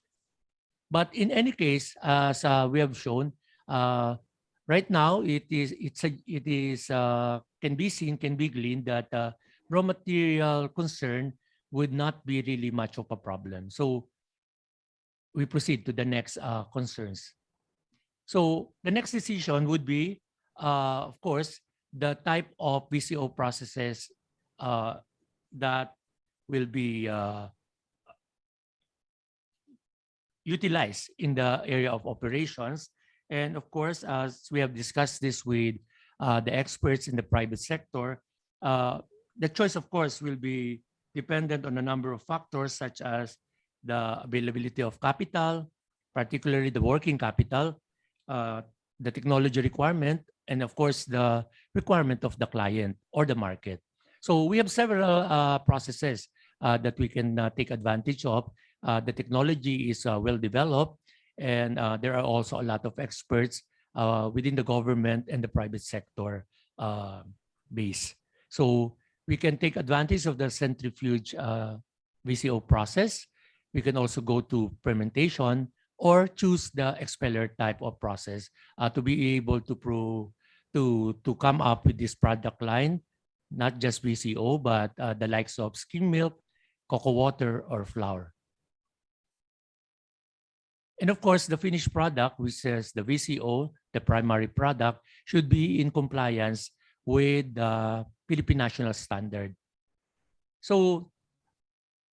But in any case, as we have shown, right now it can be seen, can be gleaned that raw material concern would not be really much of a problem. So we proceed to the next concerns. So the next decision would be, of course, the type of VCO processes that will be utilized in the area of operations. And of course, as we have discussed this with the experts in the private sector, the choice, of course, will be dependent on a number of factors such as the availability of capital, particularly the working capital, the technology requirement, and of course, the requirement of the client or the market. So we have several processes that we can take advantage of. The technology is well developed, and there are also a lot of experts within the government and the private sector base. So we can take advantage of the centrifuge VCO process. We can also go to fermentation or choose the expeller type of process to be able to come up with this product line, not just VCO, but the likes of skim milk, cocoa water, or flour. And of course, the finished product, which is the VCO, the primary product, should be in compliance with the Philippine National Standard. So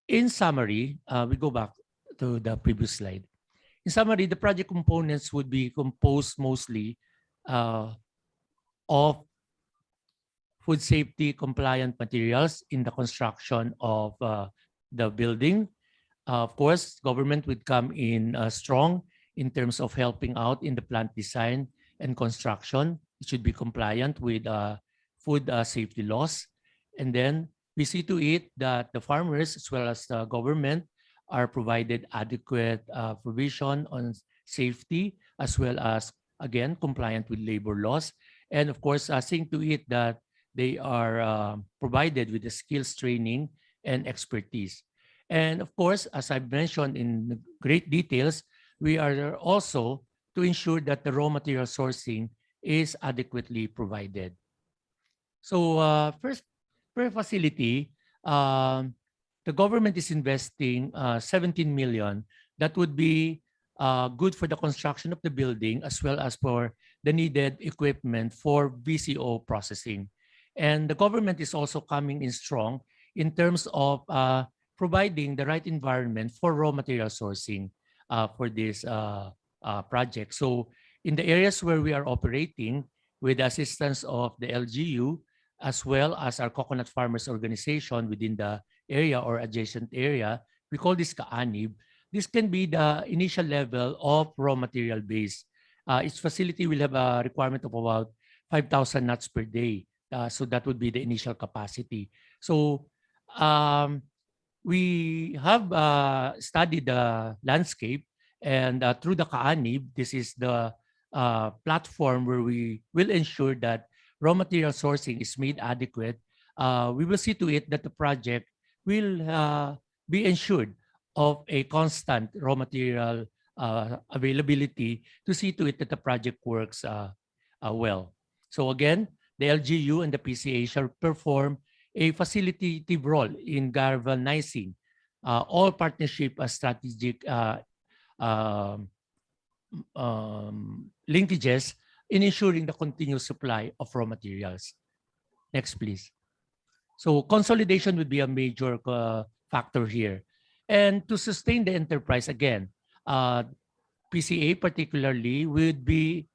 in summary, we go back to the previous slide. In summary, the project components would be composed mostly of food safety compliant materials in the construction of the building. Of course, government would come in strong in terms of helping out in the plant design and construction. It should be compliant with food safety laws. And then we see to it that the farmers as well as the government are provided adequate provision on safety as well as, again, compliant with labor laws. And of course, seeing to it that they are provided with the skills training and expertise. And of course, as I've mentioned in great details, we are also to ensure that the raw material sourcing is adequately provided. So first, per facility, the government is investing 17 million. That would be good for the construction of the building as well as for the needed equipment for VCO processing. And the government is also coming in strong in terms of providing the right environment for raw material sourcing for this project. So in the areas where we are operating with the assistance of the LGU, as well as our coconut farmers organization within the area or adjacent area, we call this kaanib. This can be the initial level of raw material base. Each facility will have a requirement of about 5,000 nuts per day. So that would be the initial capacity. So we have studied the landscape, and through the kaanib, this is the platform where we will ensure that raw material sourcing is made adequate. We will see to it that the project will be ensured of a constant raw material availability to see to it that the project works well. So again, the LGU and the PCA shall perform a facilitative role in galvanizing all partnership strategic linkages in ensuring the continuous supply of raw materials. Next, please. So consolidation would be a major factor here. And to sustain the enterprise, again, PCA particularly would be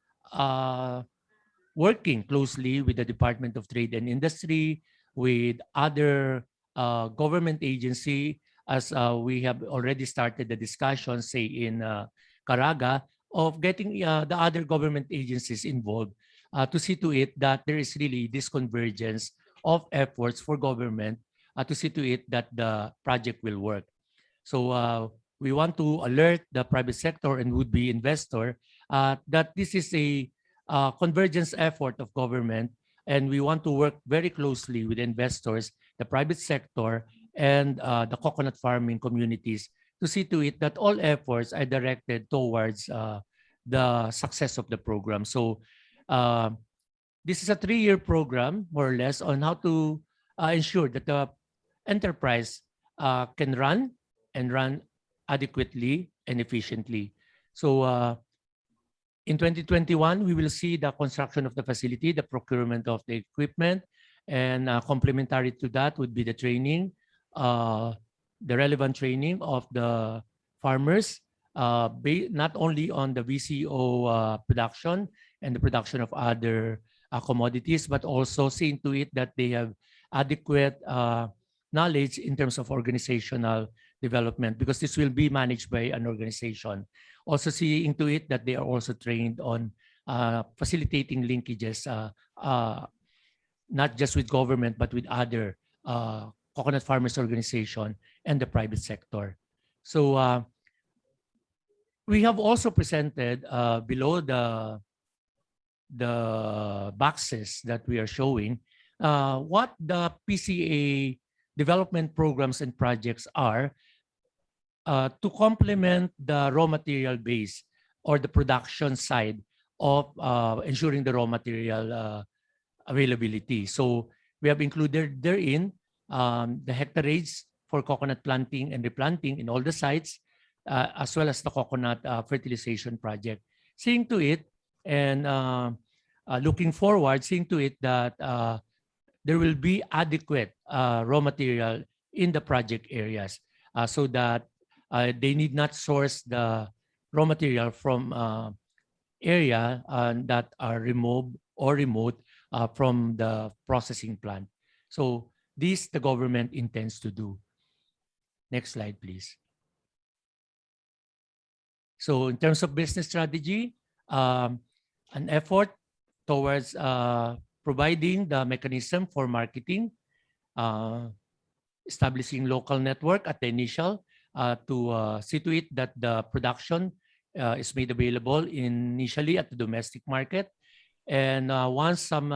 working closely with the Department of Trade and Industry, with other government agency, as we have already started the discussion, say in Caraga, of getting the other government agencies involved to see to it that there is really this convergence of efforts for government to see to it that the project will work. So we want to alert the private sector and would-be investor that this is a convergence effort of government, and we want to work very closely with investors, the private sector, and the coconut farming communities to see to it that all efforts are directed towards the success of the program. So this is a 3-year program, more or less, on how to ensure that the enterprise can run and run adequately and efficiently. So in 2021, we will see the construction of the facility, the procurement of the equipment, and complementary to that would be the training, the relevant training of the farmers, not only on the VCO production and the production of other commodities, but also seeing to it that they have adequate knowledge in terms of organizational development, because this will be managed by an organization. Also seeing to it that they are also trained on facilitating linkages, not just with government, but with other coconut farmers organization and the private sector. So we have also presented below the boxes that we are showing what the PCA development programs and projects are to complement the raw material base or the production side of ensuring the raw material availability. So we have included therein the hectareage for coconut planting and replanting in all the sites, as well as the coconut fertilization project. Seeing to it and looking forward, seeing to it that there will be adequate raw material in the project areas so that they need not source the raw material from area that are removed or remote from the processing plant. So this the government intends to do. Next slide, please. So in terms of business strategy, an effort towards providing the mechanism for marketing, establishing local network at the initial to see to it that the production is made available initially at the domestic market. And once some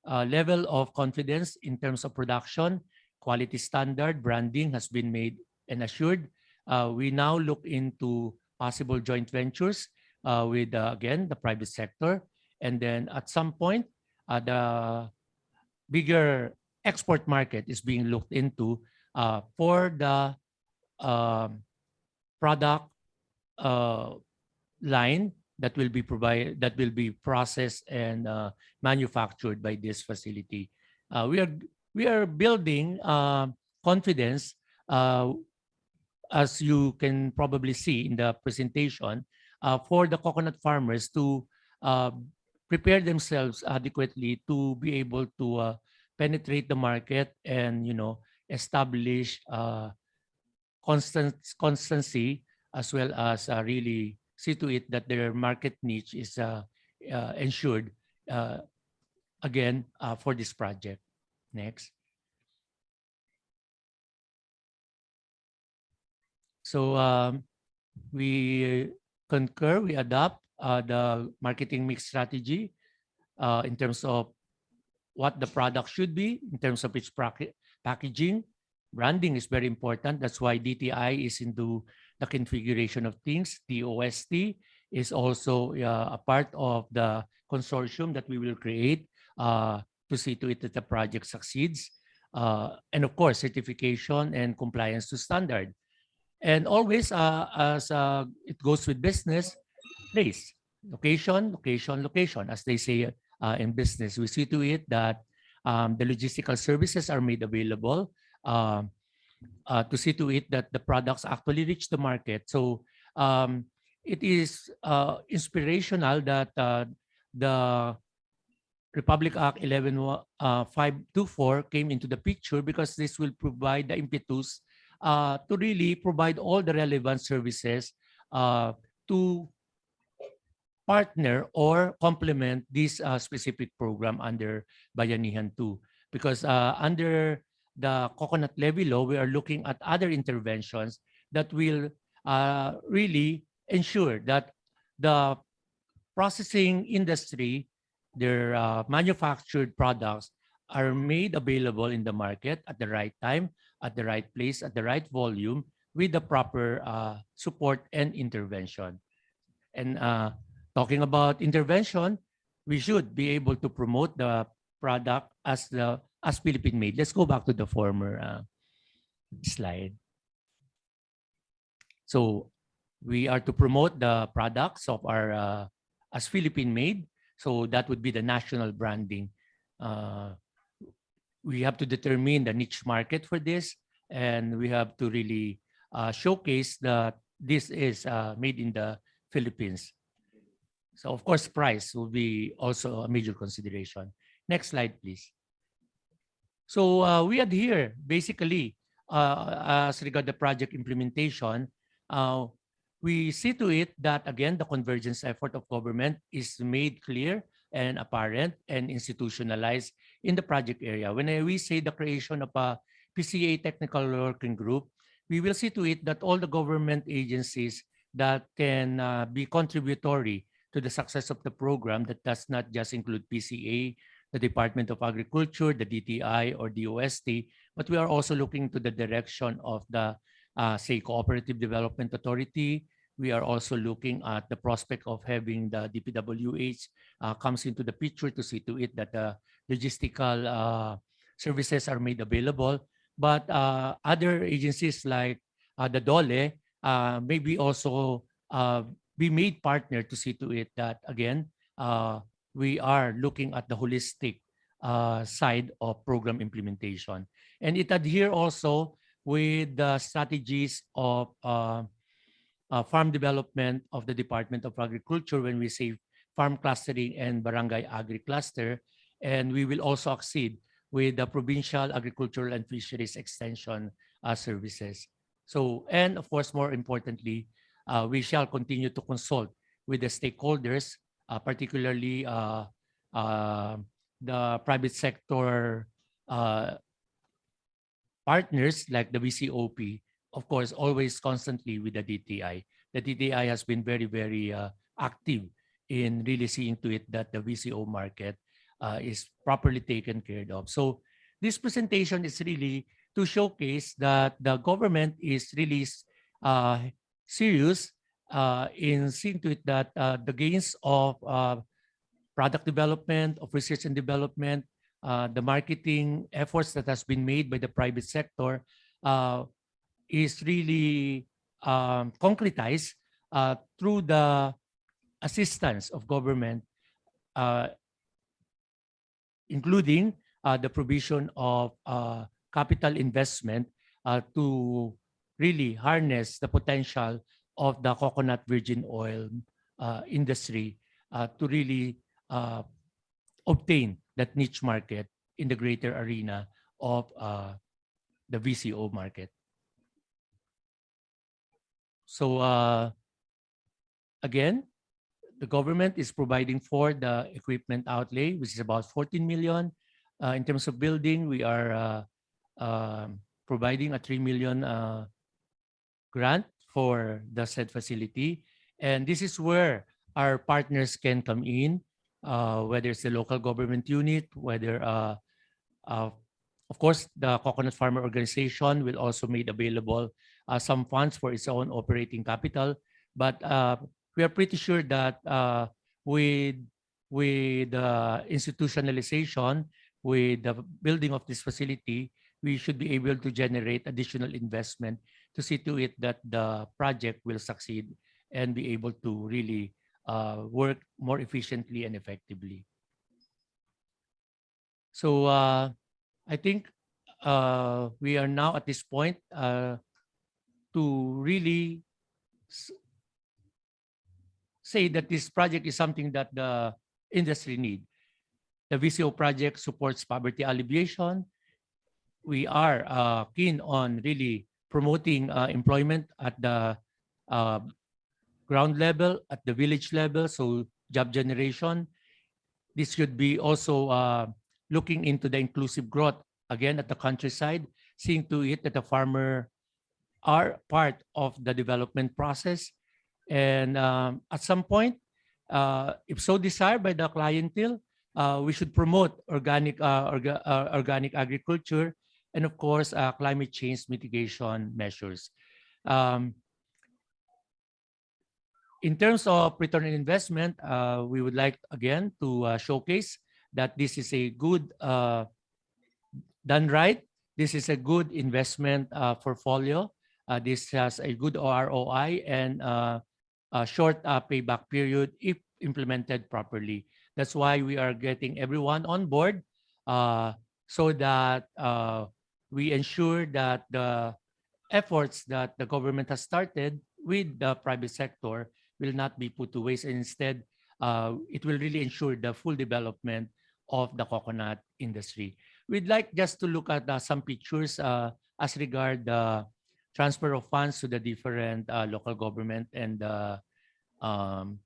level of confidence in terms of production quality standard, branding has been made and assured. We now look into possible joint ventures with, again, the private sector. And then at some point, the bigger export market is being looked into for the product line that will be processed and manufactured by this facility. We are building confidence, as you can probably see in the presentation, for the coconut farmers to prepare themselves adequately to be able to penetrate the market and establish constancy, as well as really see to it that their market niche is ensured again for this project. Next. So we concur, we adopt the marketing mix strategy in terms of what the product should be, in terms of its packaging. Branding is very important. That's why DTI is into the configuration of things. The OST is also a part of the consortium that we will create to see to it that the project succeeds. And of course, certification and compliance to standard. And always, as it goes with business, place, location, location, location. As they say in business, we see to it that the logistical services are made available to see to it that the products actually reach the market. So it is inspirational that the Republic Act 11524 came into the picture, because this will provide the impetus to really provide all the relevant services to partner or complement this specific program under Bayanihan 2. Because under the coconut levy law, we are looking at other interventions that will really ensure that the processing industry, their manufactured products, are made available in the market at the right time, at the right place, at the right volume, with the proper support and intervention. And talking about intervention, we should be able to promote the product as Philippine made. Let's go back to the former slide. So we are to promote the products of our as Philippine made. So that would be the national branding. We have to determine the niche market for this, and we have to really showcase that this is made in the Philippines. So of course, price will be also a major consideration. Next slide, please. So we adhere basically as regard the project implementation. We see to it that, again, the convergence effort of government is made clear and apparent and institutionalized in the project area. When we say the creation of a PCA technical working group, we will see to it that all the government agencies that can be contributory to the success of the program, that does not just include PCA, the Department of Agriculture, the DTI, or the OST, but we are also looking to the direction of the say Cooperative Development Authority. We are also looking at the prospect of having the DPWH comes into the picture to see to it that the logistical services are made available. But other agencies like the DOLE maybe also be made partner to see to it that, again, we are looking at the holistic side of program implementation. And it adhere also with the strategies of farm development of the Department of Agriculture when we say farm clustering and barangay agri-cluster. And we will also accede with the provincial agricultural and fisheries extension services. So, and of course, more importantly, we shall continue to consult with the stakeholders, particularly the private sector partners like the VCOP, of course, always constantly with the DTI. The DTI has been very, very active in really seeing to it that the VCO market is properly taken care of. So this presentation is really to showcase that the government is really serious in seeing to it that the gains of product development, of research and development, the marketing efforts that has been made by the private sector is really concretized through the assistance of government, uh, including the provision of capital investment to really harness the potential of the coconut virgin oil industry to really obtain that niche market in the greater arena of the VCO market. So again, the government is providing for the equipment outlay, which is about 14 million. In terms of building, we are providing a 3 million grant for the said facility. And this is where our partners can come in, whether it's the local government unit, whether, of course, the Coconut Farmer Organization will also made available some funds for its own operating capital. But we are pretty sure that with institutionalization, with the building of this facility, we should be able to generate additional investment to see to it that the project will succeed and be able to really work more efficiently and effectively. So I think we are now at this point to really say that this project is something that the industry need. The VCO project supports poverty alleviation. We are keen on really promoting employment at the ground level, at the village level, so job generation. This should be also looking into the inclusive growth, again, at the countryside, seeing to it that the farmer are part of the development process. And at some point, if so desired by the clientele, we should promote organic agriculture and, of course, climate change mitigation measures. In terms of return on investment, we would like, again, to showcase that this is a good, done right, this is a good investment portfolio. This has a good ROI and a short payback period if implemented properly. That's why we are getting everyone on board so that we ensure that the efforts that the government has started with the private sector will not be put to waste. And instead, it will really ensure the full development of the coconut industry. We'd like just to look at some pictures as regard the transfer of funds to the different local government and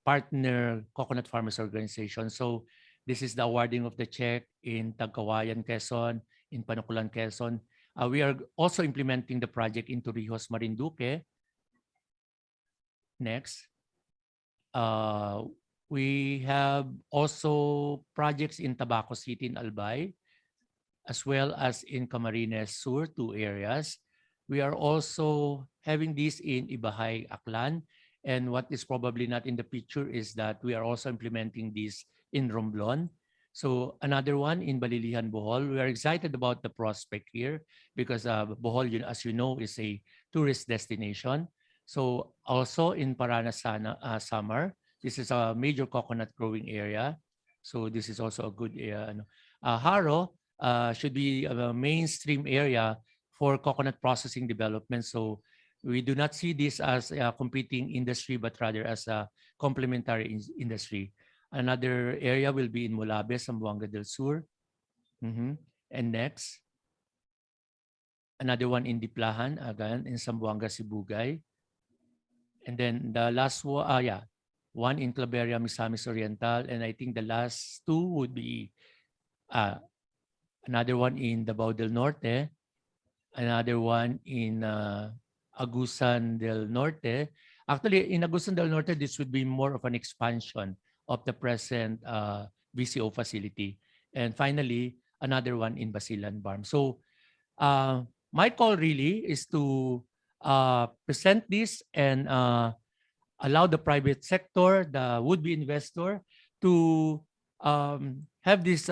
partner coconut farmers organization. So this is the awarding of the check in Tagkawayan, Quezon, in Panukulan, Quezon. We are also implementing the project in Torrijos, Marinduque. Next. We have also projects in Tabaco City in Albay, as well as in Camarines Sur, 2 areas. We are also having this in Ibahay, Aklan. And what is probably not in the picture is that we are also implementing this in Romblon. So another one in Balilihan, Bohol. We are excited about the prospect here because Bohol, as you know, is a tourist destination. So also in Paranasana, Samar, this is a major coconut growing area. So this is also a good area. Haro should be a mainstream area for coconut processing development. So we do not see this as a competing industry, but rather as a complementary industry. Another area will be in Mulabe, Zamboanga del Sur. And next, another one in Diplahan, again, in Zamboanga, Sibugay. And then the last one, one in Claveria, Misamis Oriental. And I think the last 2 would be another one in Davao del Norte, another one in Agusan del Norte. Actually, in Agusan del Norte, this would be more of an expansion of the present VCO facility. And finally, another one in Basilan Farm. So my call really is to present this and allow the private sector, the would-be investor, to have this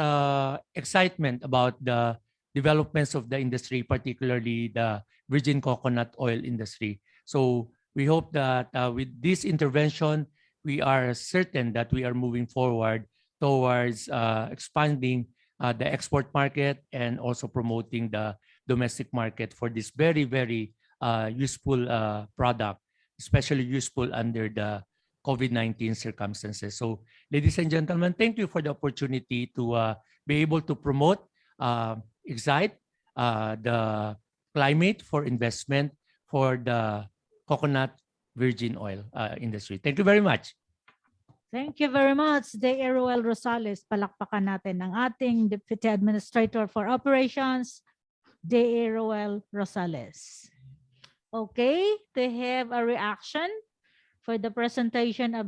excitement about the developments of the industry, particularly the virgin coconut oil industry. So we hope that with this intervention, we are certain that we are moving forward towards expanding the export market and also promoting the domestic market for this very, very useful product, especially useful under the COVID-19 circumstances. So, ladies and gentlemen, thank you for the opportunity to be able to promote, excite the climate for investment for the coconut virgin oil industry. Thank you very much. Thank you very much, De Ruel Rosales. Palakpakan natin ang ating Deputy Administrator for Operations, De Ruel Rosales. Okay, to have a reaction for the presentation of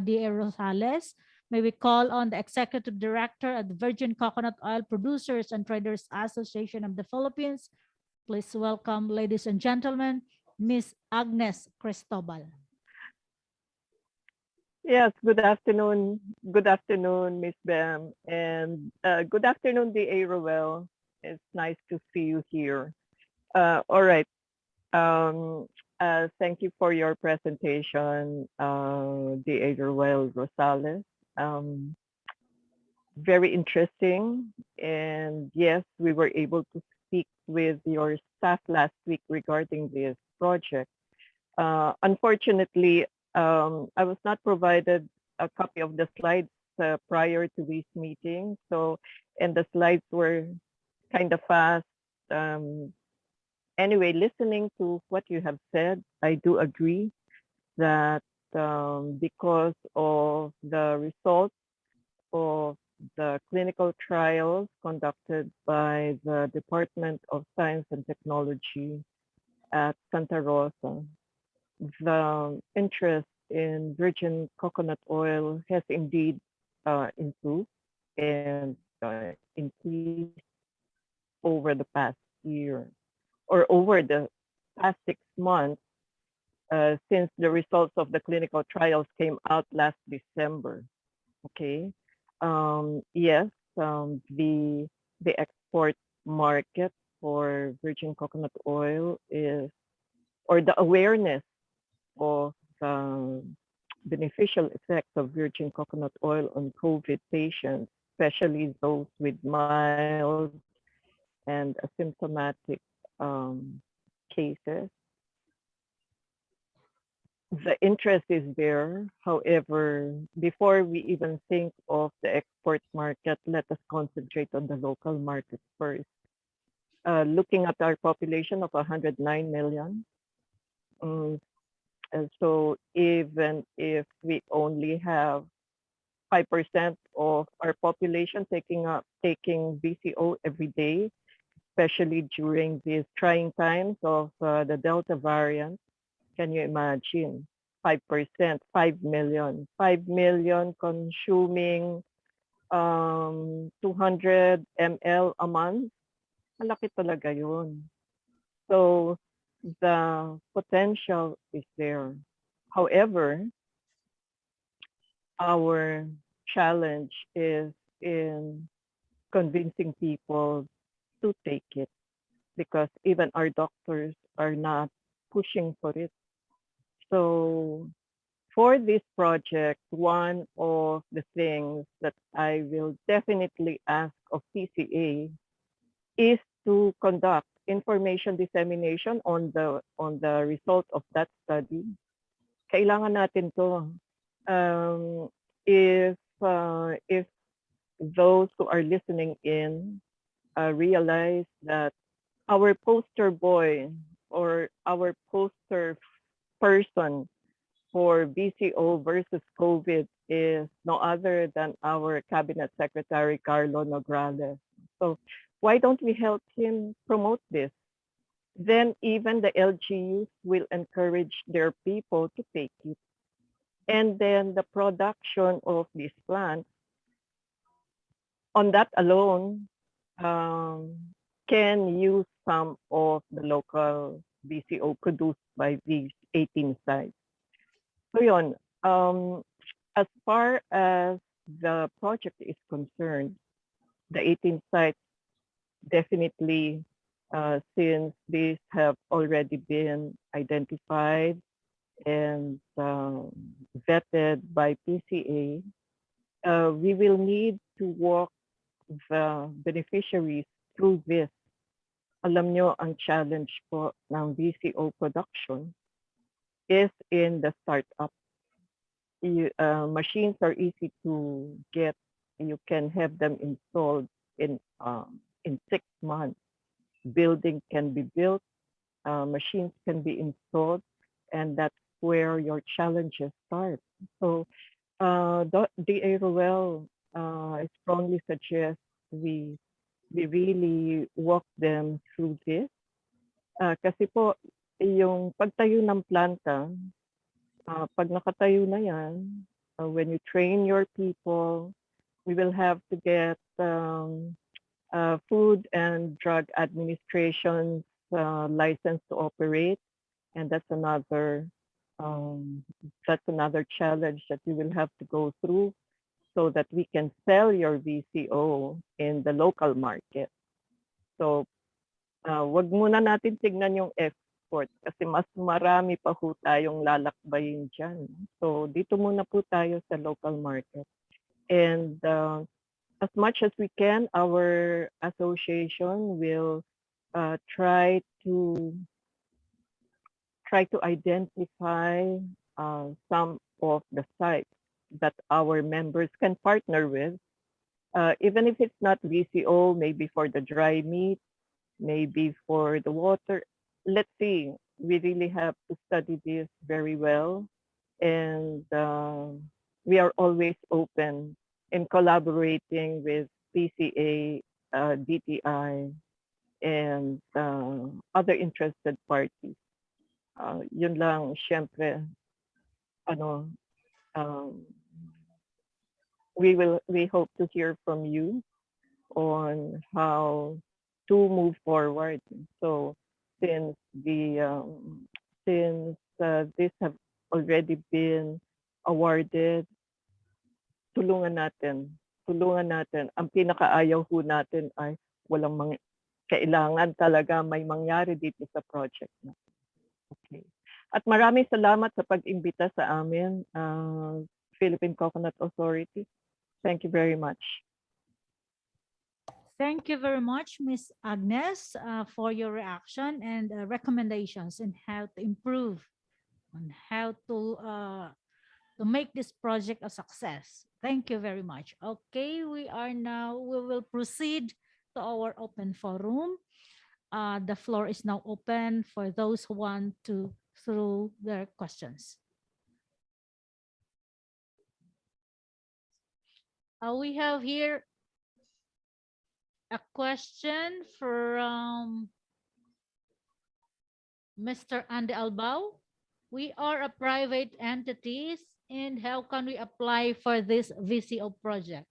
De Rosales, may we call on the Executive Director of the Virgin Coconut Oil Producers and Traders Association of the Philippines. Please welcome, ladies and gentlemen, Ms. Agnes Cristobal. Yes, good afternoon. Good afternoon, Miss Bam, and good afternoon, D.A. Rowell. It's nice to see you here. All right. Thank you for your presentation, D.A. Rowell Rosales. Very interesting. And yes, we were able to speak with your staff last week regarding this project. Unfortunately, I was not provided a copy of the slides prior to this meeting. So, and the slides were kind of fast. Anyway, listening to what you have said, I do agree that because of the results of the clinical trials conducted by the Department of Science and Technology at Santa Rosa, the interest in virgin coconut oil has indeed improved and increased over the past year or over the past 6 months since the results of the clinical trials came out last December. Okay. Yes, the export market for virgin coconut oil is, or the awareness of the beneficial effects of virgin coconut oil on COVID patients, especially those with mild and asymptomatic cases. The interest is there. However, before we even think of the export market, let us concentrate on the local market first. Looking at our population of 109 million, and so even if we only have 5% of our population taking VCO every day, especially during these trying times of the Delta variant, can you imagine? 5%, 5 million. 5 million consuming 200 ml a month. Malaki talaga yun. So the potential is there. However, our challenge is in convincing people to take it, because even our doctors are not pushing for it. So for this project, one of the things that I will definitely ask of PCA is to conduct information dissemination on the result of that study. Kailangan natin to. If those who are listening in realize that our poster boy or our poster person for VCO versus COVID is no other than our Cabinet Secretary, Carlo Nograles. So why don't we help him promote this? Then even the LGUs will encourage their people to take it. And then the production of this plant, on that alone, can use some of the local VCO produced by these 18 sites. So yun, as far as the project is concerned, the 18 sites definitely, since these have already been identified and vetted by PCA, we will need to walk the beneficiaries through this. Alam nyo, ang challenge po ng VCO production is in the startup. Machines are easy to get. You can have them installed in 6 months. Building can be built, machines can be installed, and that's where your challenges start. So DA Roel, I strongly suggest we really walk them through this. Kasi po, yung pagtayo ng planta, pag nakatayo na yan, when you train your people, we will have to get Food and Drug Administration's license to operate, and that's another challenge that we will have to go through so that we can sell your VCO in the local market. So wag muna natin tignan yung export kasi mas marami pa ho tayong lalakbayin dyan. So dito muna po tayo sa local market. And as much as we can, our association will try to identify some of the sites that our members can partner with, even if it's not VCO, maybe for the dry meat, maybe for the water. Let's see. We really have to study this very well, and we are always open in collaborating with PCA, DTI, and other interested parties. Yun lang, syempre, we hope to hear from you on how to move forward. So since this have already been awarded, tulungan natin. Ang pinakaayaw ho natin ay kailangan talaga may mangyari dito sa project na. Okay. At maraming salamat sa pag-imbita sa amin, Philippine Coconut Authority. Thank you very much. Thank you very much, Ms. Agnes, for your reaction and recommendations on how to improve, on how to make this project a success. Thank you very much. Okay, we will proceed to our open forum. The floor is now open for those who want to throw their questions. We have here a question from Mr. Andy Albao. We are a private entities, and how can we apply for this VCO project?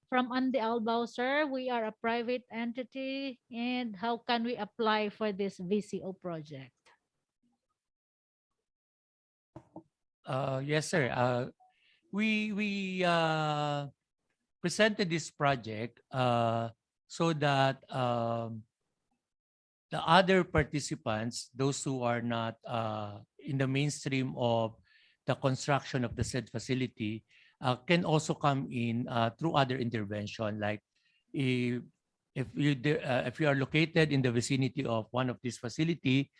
From Andy Albao, sir, we are a private entity, and how can we apply for this VCO project? Yes, sir. We presented this project so that the other participants, those who are not in the mainstream of the construction of the said facility, can also come in through other intervention. Like if you are located in the vicinity of one of these facility,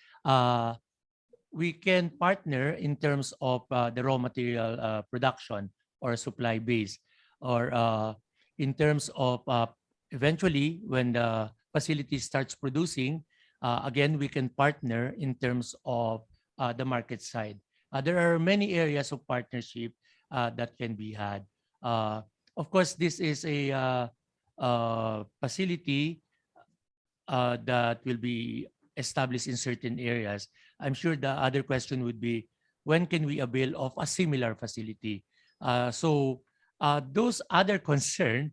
we can partner in terms of the raw material production or supply base, or in terms of eventually when the facility starts producing, again, we can partner in terms of the market side. There are many areas of partnership that can be had. Of course, this is a facility that will be established in certain areas. I'm sure the other question would be, when can we avail of a similar facility? So those other concern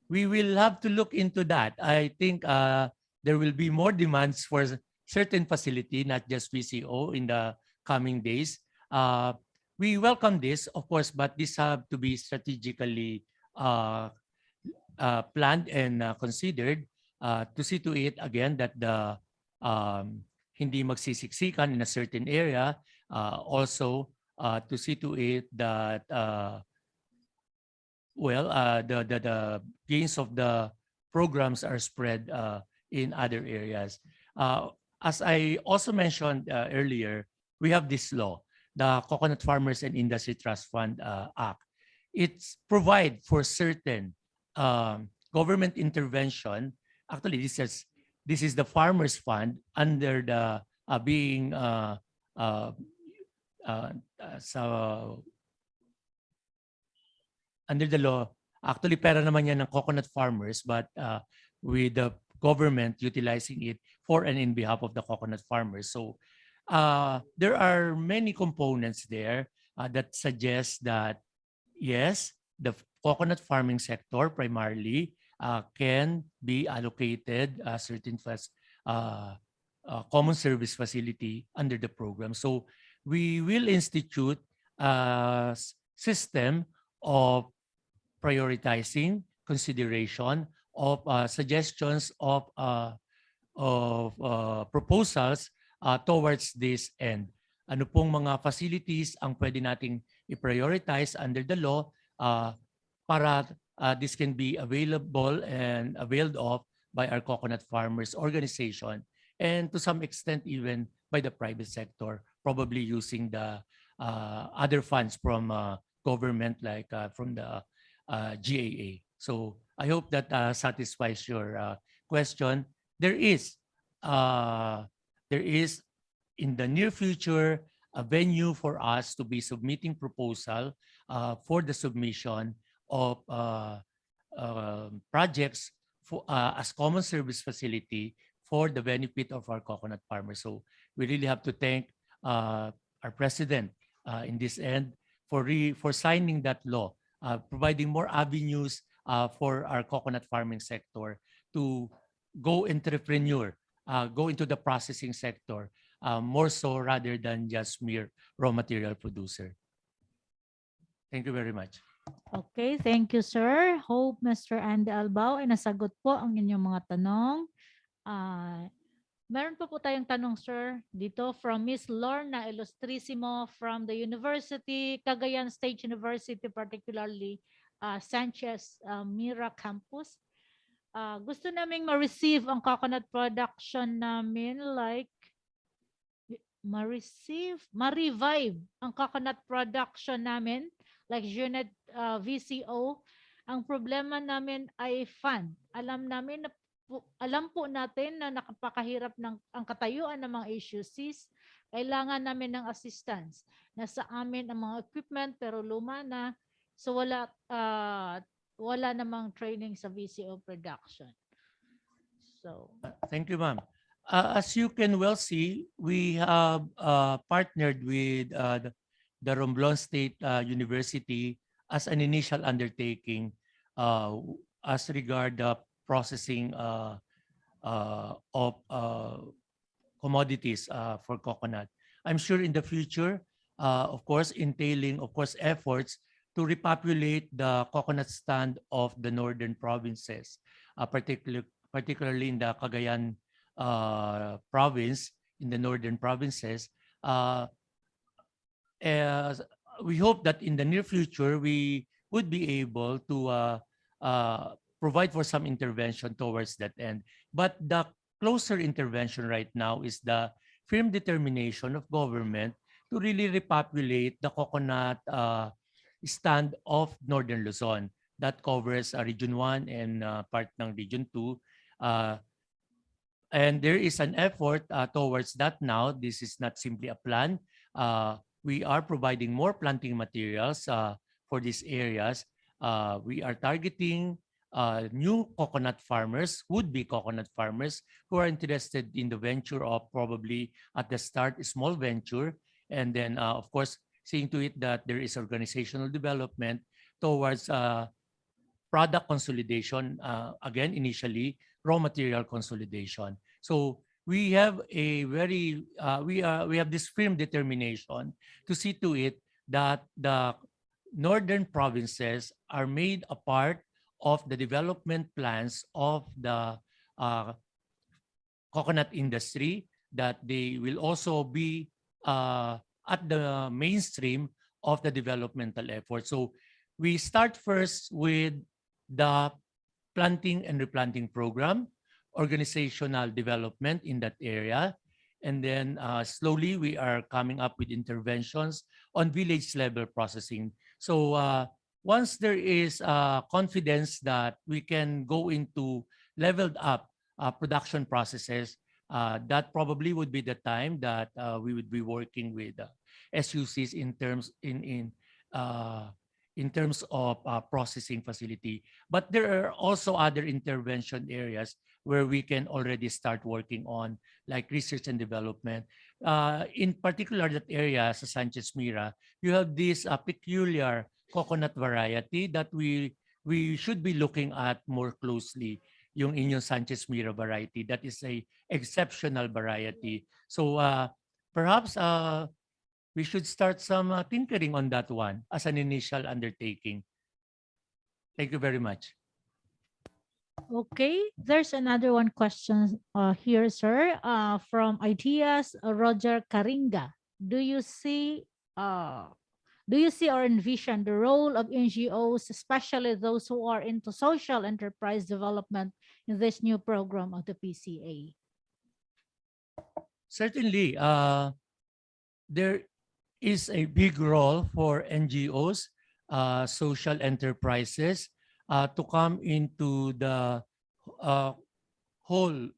we will have to look into that. I think there will be more demands for certain facility, not just VCO, in the coming days. We welcome this, of course, but this have to be strategically planned and considered to see to it again that the hindi magsisiksikan in a certain area. Also, to see to it that the gains of the programs are spread in other areas. As I also mentioned earlier, we have this law, the Coconut Farmers and Industry Trust Fund Act. It's provide for certain government intervention. Actually, this is the Farmers Fund under the being so under the law. Actually, pera naman yan ng coconut farmers, but with the government utilizing it for and in behalf of the coconut farmers. So there are many components there that suggest that, yes, the coconut farming sector primarily can be allocated a certain common service facility under the program. So we will institute a system of prioritizing consideration of suggestions of proposals towards this end. Ano pong mga facilities ang pwede nating i-prioritize under the law para this can be available and availed of by our coconut farmers organization, and to some extent even by the private sector, probably using the other funds from government like from the GAA. So I hope that satisfies your question. There is in the near future a venue for us to be submitting proposal for the submission of projects for as common service facility for the benefit of our coconut farmers. So we really have to thank our president in this end for signing that law, providing more avenues for our coconut farming sector to go entrepreneur, go into the processing sector, more so rather than just mere raw material producer. Thank you very much. Okay, thank you, sir. Hope Mr. Andy Albao ay nasagot po ang inyong mga tanong. Meron pa po tayong tanong, sir, dito from Miss Lorna Ilustrisimo from the University, Cagayan State University, particularly Sanchez Mira Campus. Gusto naming ma-receive ang coconut production namin, like ma-revive ang coconut production namin, like unit VCO. Ang problema namin ay fund. Alam po natin na nakapakahirap ang katayuan ng mga HUCs. Kailangan namin ng assistance. Nasa amin ang mga equipment pero luma na. So wala namang training sa VCO production. So thank you, ma'am. As you can well see, we have partnered with the Romblon State University as an initial undertaking as regard the processing of commodities for coconut. I'm sure in the future, of course, entailing, of course, efforts to repopulate the coconut stand of the northern provinces, particularly in the Cagayan province, in the northern provinces. We hope that in the near future, we would be able to provide for some intervention towards that end. But the closer intervention right now is the firm determination of government to really repopulate the coconut stand of Northern Luzon. That covers Region 1 and part ng Region 2. And there is an effort towards that now. This is not simply a plan. We are providing more planting materials for these areas. We are targeting new coconut farmers, would-be coconut farmers who are interested in the venture of probably at the start a small venture, and then of course seeing to it that there is organizational development towards product consolidation, again, initially raw material consolidation. So we have a very, we have this firm determination to see to it that the northern provinces are made a part of the development plans of the coconut industry, that they will also be at the mainstream of the developmental effort. So we start first with the planting and replanting program, organizational development in that area, and then slowly we are coming up with interventions on village level processing. So once there is confidence that we can go into leveled up production processes, that probably would be the time that we would be working with SUCs in terms of processing facility. But there are also other intervention areas where we can already start working on, like research and development. In particular, that area sa Sanchez Mira, you have this peculiar coconut variety that we should be looking at more closely, yung inyong Sanchez Mira variety. That is a exceptional variety. So perhaps we should start some tinkering on that one as an initial undertaking. Thank you very much. Okay, there's another one question here, sir, from Ideas, Roger Karinga. Do you see or envision the role of NGOs, especially those who are into social enterprise development, in this new program of the PCA? Certainly, there is a big role for NGOs, social enterprises, to come into the whole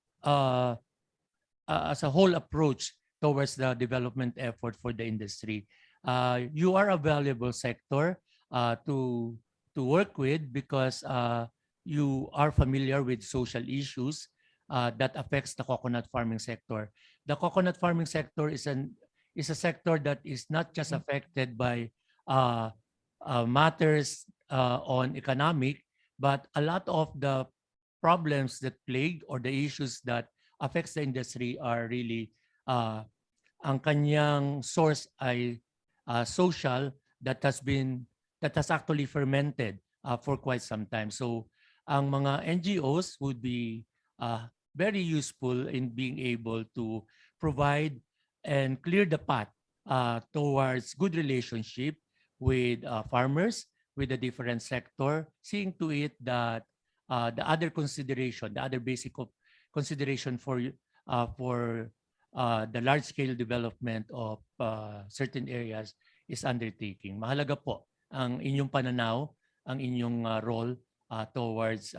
as a whole approach towards the development effort for the industry. You are a valuable sector to work with, because you are familiar with social issues that affects the coconut farming sector. The coconut farming sector is a sector that is not just affected by matters on economic, but a lot of the problems that plague or the issues that affects the industry are really ang kanyang source ay social, that has actually fermented for quite some time. So ang mga NGOs would be very useful in being able to provide and clear the path towards good relationship with farmers, with the different sector, seeing to it that the other basic consideration for the large-scale development of certain areas is undertaking. Mahalaga po ang inyong pananaw, ang inyong role towards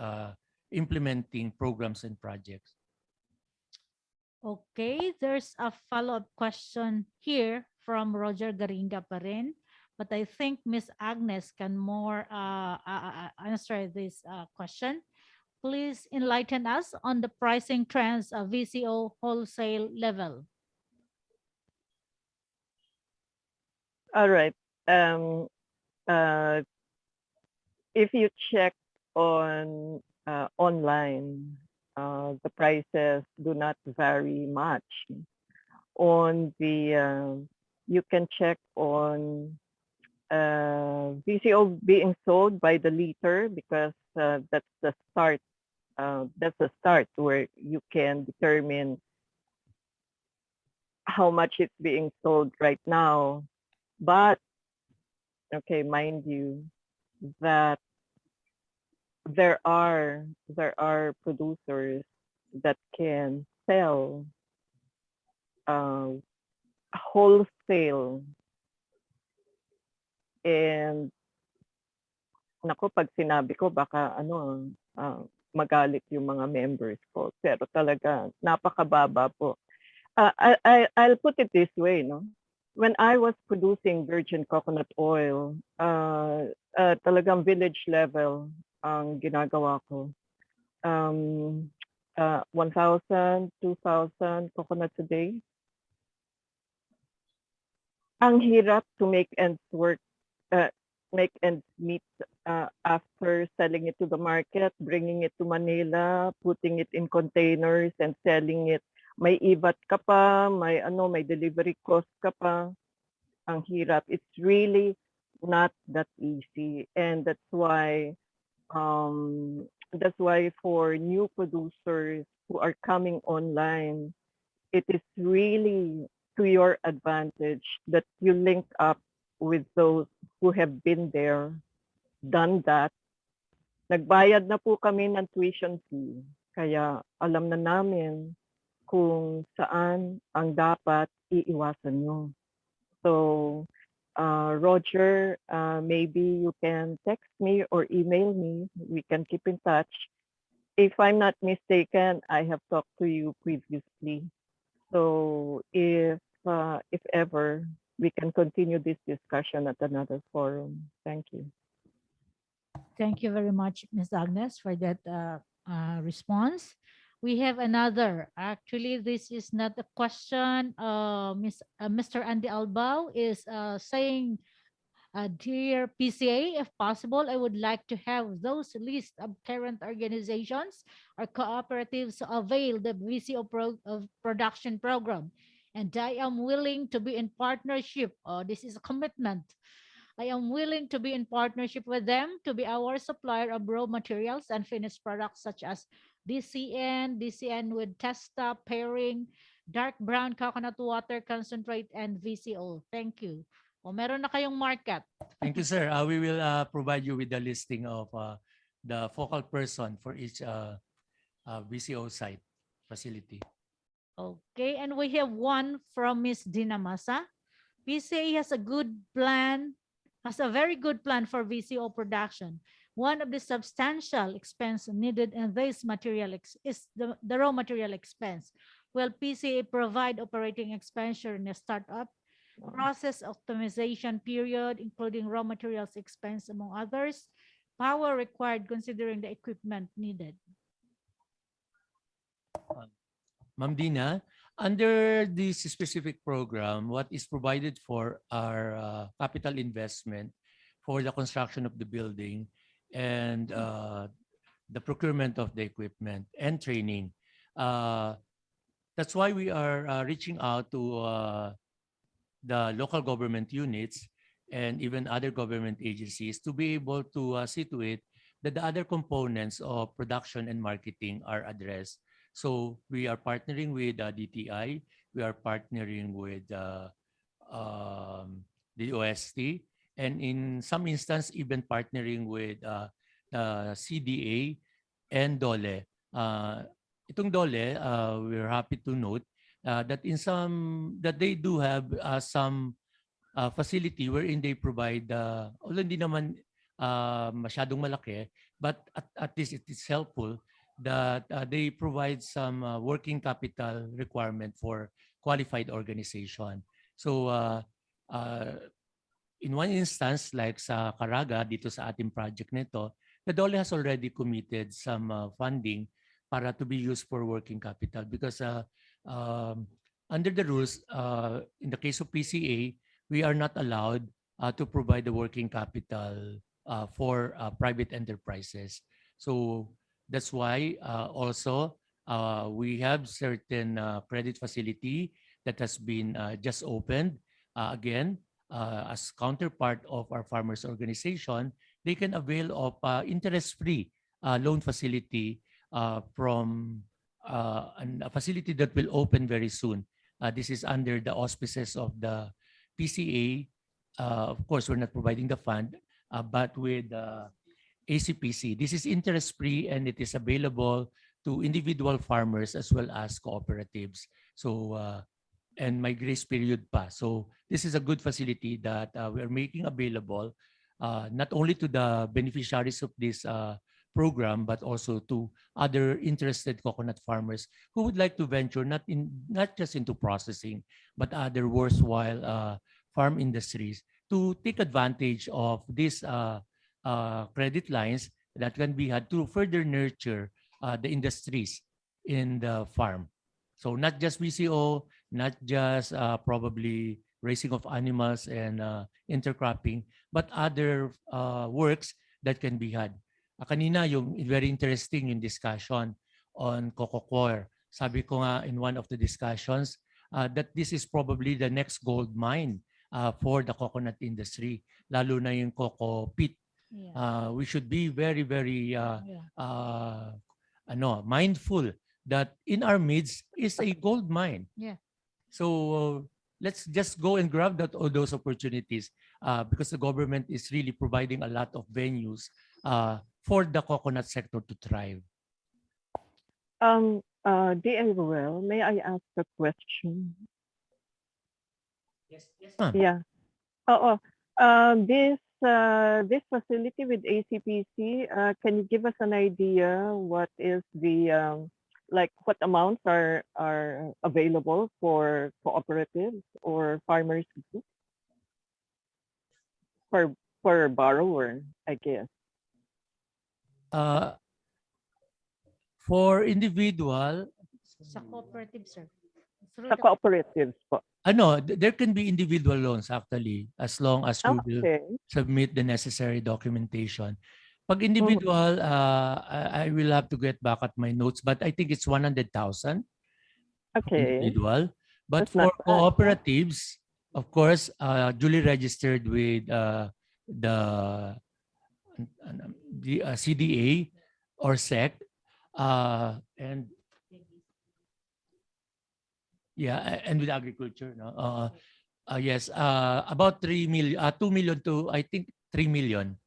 implementing programs and projects. Okay, there's a follow-up question here from Roger Garinga pa rin, but I think Miss Agnes can more answer this question. Please enlighten us on the pricing trends of VCO wholesale level. All right. If you check on online, the prices do not vary much. On the you can check on VCO being sold by the liter, because that's the start. That's the start where you can determine how much it's being sold right now. But okay, mind you that there are producers that can sell wholesale, and nako, pag sinabi ko baka magalit yung mga members ko, pero talaga napakababa po. I'll put it this way, no? When I was producing virgin coconut oil, talagang village level ang ginagawa ko. 1,000, 2,000 coconuts a day. Ang hirap to make ends meet after selling it to the market, bringing it to Manila, putting it in containers and selling it. May ibat ka pa, may delivery cost ka pa. Ang hirap. It's really not that easy. And that's why for new producers who are coming online, it is really to your advantage that you link up with those who have been there, done that. Nagbayad na po kami ng tuition fee. Kaya alam na namin kung saan ang dapat iiwasan nyo. So, Roger, maybe you can text me or email me. We can keep in touch. If I'm not mistaken, I have talked to you previously. So if ever, we can continue this discussion at another forum. Thank you. Thank you very much, Ms. Agnes, for that response. We have another. Actually, this is not a question. Mr. Andy Albao is saying, dear PCA, if possible, I would like to have those list of current organizations or cooperatives to avail the VCO production program. And I am willing to be in partnership. This is a commitment. I am willing to be in partnership with them to be our supplier of raw materials and finished products such as DCN with testa, pairing, dark brown coconut water concentrate, and VCO. Thank you. O meron na kayong market. Thank you, sir. We will provide you with the listing of the focal person for each VCO site facility. Okay, and we have one from Ms. Dinamasa. PCA has a very good plan for VCO production. One of the substantial expense needed in this material is the raw material expense. Will PCA provide operating expenditure in a startup? Process optimization period, including raw materials expense, among others. Power required considering the equipment needed. Ma'am Dina, under this specific program, what is provided for our capital investment for the construction of the building and the procurement of the equipment and training. That's why we are reaching out to the local government units and even other government agencies to be able to see to it that the other components of production and marketing are addressed. So we are partnering with DTI, we are partnering with the OST, and in some instance even partnering with CDA and DOLE. Itong DOLE, we're happy to note that they do have some facility wherein they provide, although hindi naman masyadong malaki, but at least it is helpful that they provide some working capital requirement for qualified organization. So in one instance, like sa Caraga, dito sa ating project nito, the DOLE has already committed some funding para to be used for working capital because under the rules, in the case of PCA, we are not allowed to provide the working capital for private enterprises. So that's why also we have certain credit facility that has been just opened. Again, as counterpart of our farmers organization, they can avail of interest-free loan facility from a facility that will open very soon. This is under the auspices of the PCA. Of course, we're not providing the fund, but with ACPC. This is interest-free and it is available to individual farmers as well as cooperatives. So, and my grace period pa. So this is a good facility that we are making available not only to the beneficiaries of this program, but also to other interested coconut farmers who would like to venture not just into processing, but other worthwhile farm industries to take advantage of these credit lines that can be had to further nurture the industries in the farm. So not just VCO, not just probably raising of animals and intercropping, but other works that can be had. Kanina, yung very interesting yung discussion on cocoa coir. Sabi ko nga in one of the discussions that this is probably the next gold mine for the coconut industry, lalo na yung cocoa peat. We should be very, very mindful that in our midst is a gold mine. Yeah. So let's just go and grab all those opportunities because the government is really providing a lot of venues for the coconut sector to thrive. Dear Ruel, may I ask a question? Yes, ma'am. Yeah. This facility with ACPC, can you give us an idea what is the what amounts are available for cooperatives or farmers groups? For borrower, I guess. For individual, Sa cooperative, sir. Sa cooperatives po. There can be individual loans actually as long as you will submit the necessary documentation. Pag individual, I will have to get back at my notes, but I think it's 100,000 individual. But That's for not bad, cooperatives, of course, duly registered with the CDA or SEC, and and with agriculture, no? Yes, about 3 million, 2 million to I think 3 million.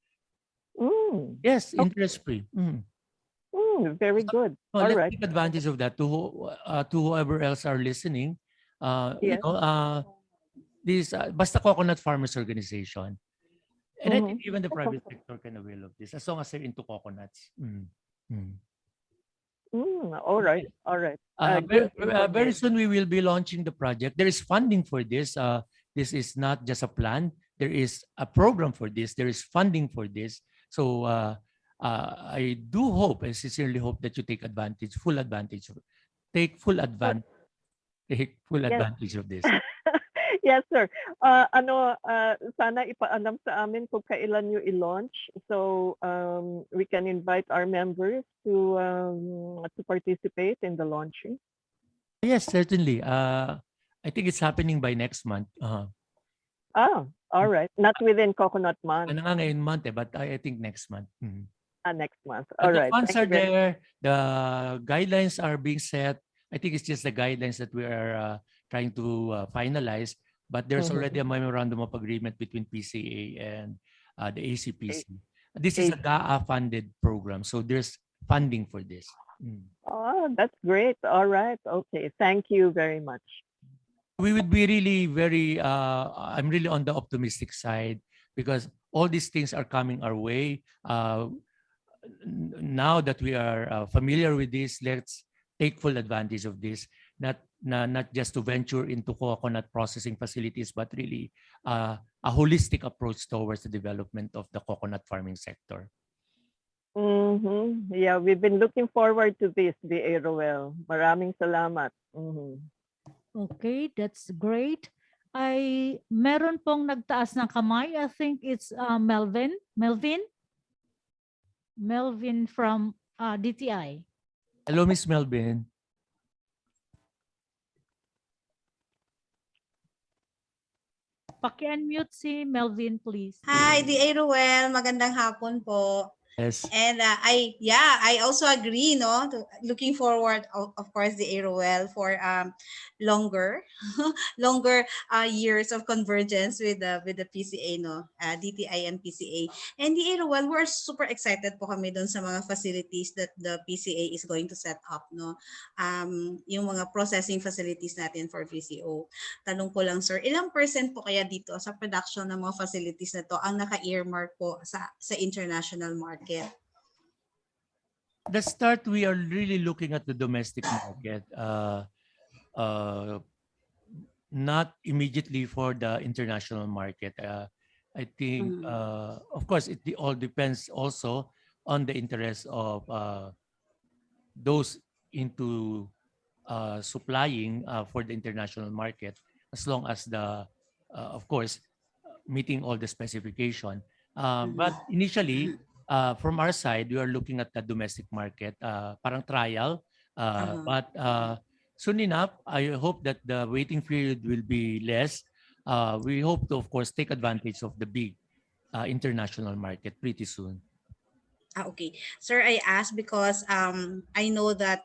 Yes, interest free. Very good. All Let's right. take advantage of that to whoever else are listening. Yes. This basta Coconut Farmers Organization, and I think even the Okay. private sector can avail of this as long as they're into coconuts. All right. All right. Very soon we will be launching the project. There is funding for this. This is not just a plan. There is a program for this. There is funding for this. So I do hope, I sincerely hope that you take full advantage of this. Yes, sir. Sana ipaalam sa amin kung kailan nyo i-launch so we can invite our members to participate in the launching. Yes, certainly. I think it's happening by next month. All right. Not within Coconut Month. Ano nga ngayon month but I think next month. Next month. All The right. funds Thank are you very there. The guidelines are being set. I think it's just the guidelines that we are trying to finalize. But there's already a memorandum of agreement between PCA and the ACPC. This is a GAA-funded program, so there's funding for this. Oh, that's great. All right. Okay. Thank you very much. We would be really very, I'm really on the optimistic side because all these things are coming our way. Now that we are familiar with this, let's take full advantage of this. Not just to venture into coconut processing facilities, but really a holistic approach towards the development of the coconut farming sector. Yeah, we've been looking forward to this, the Aerowell. Maraming salamat. Okay, that's great. Meron pong nagtaas ng kamay. I think it's Melvin. Melvin from DTI. Hello, Miss Melvin. Paki-unmute si Melvin, please. Hi, the Aerowell. Magandang hapon po. Yes. And I also agree, no, looking forward, of course, the Aerowell for longer years of convergence with the PCA, no, DTI and PCA. And the Aerowell, we're super excited po kami doon sa mga facilities that the PCA is going to set up, no. Yung mga processing facilities natin for PCO. Tanong ko lang, sir, ilang % po kaya dito sa production ng mga facilities na to ang naka-earmark po sa international market? The start, we are really looking at the domestic market, not immediately for the international market. I think, of course, it all depends also on the interest of those into supplying for the international market, as long as of course, meeting all the specification. But initially, from our side, we are looking at the domestic market, parang trial. But soon enough, I hope that the waiting period will be less. We hope to, of course, take advantage of the big international market pretty soon. Okay. Sir, I asked because I know that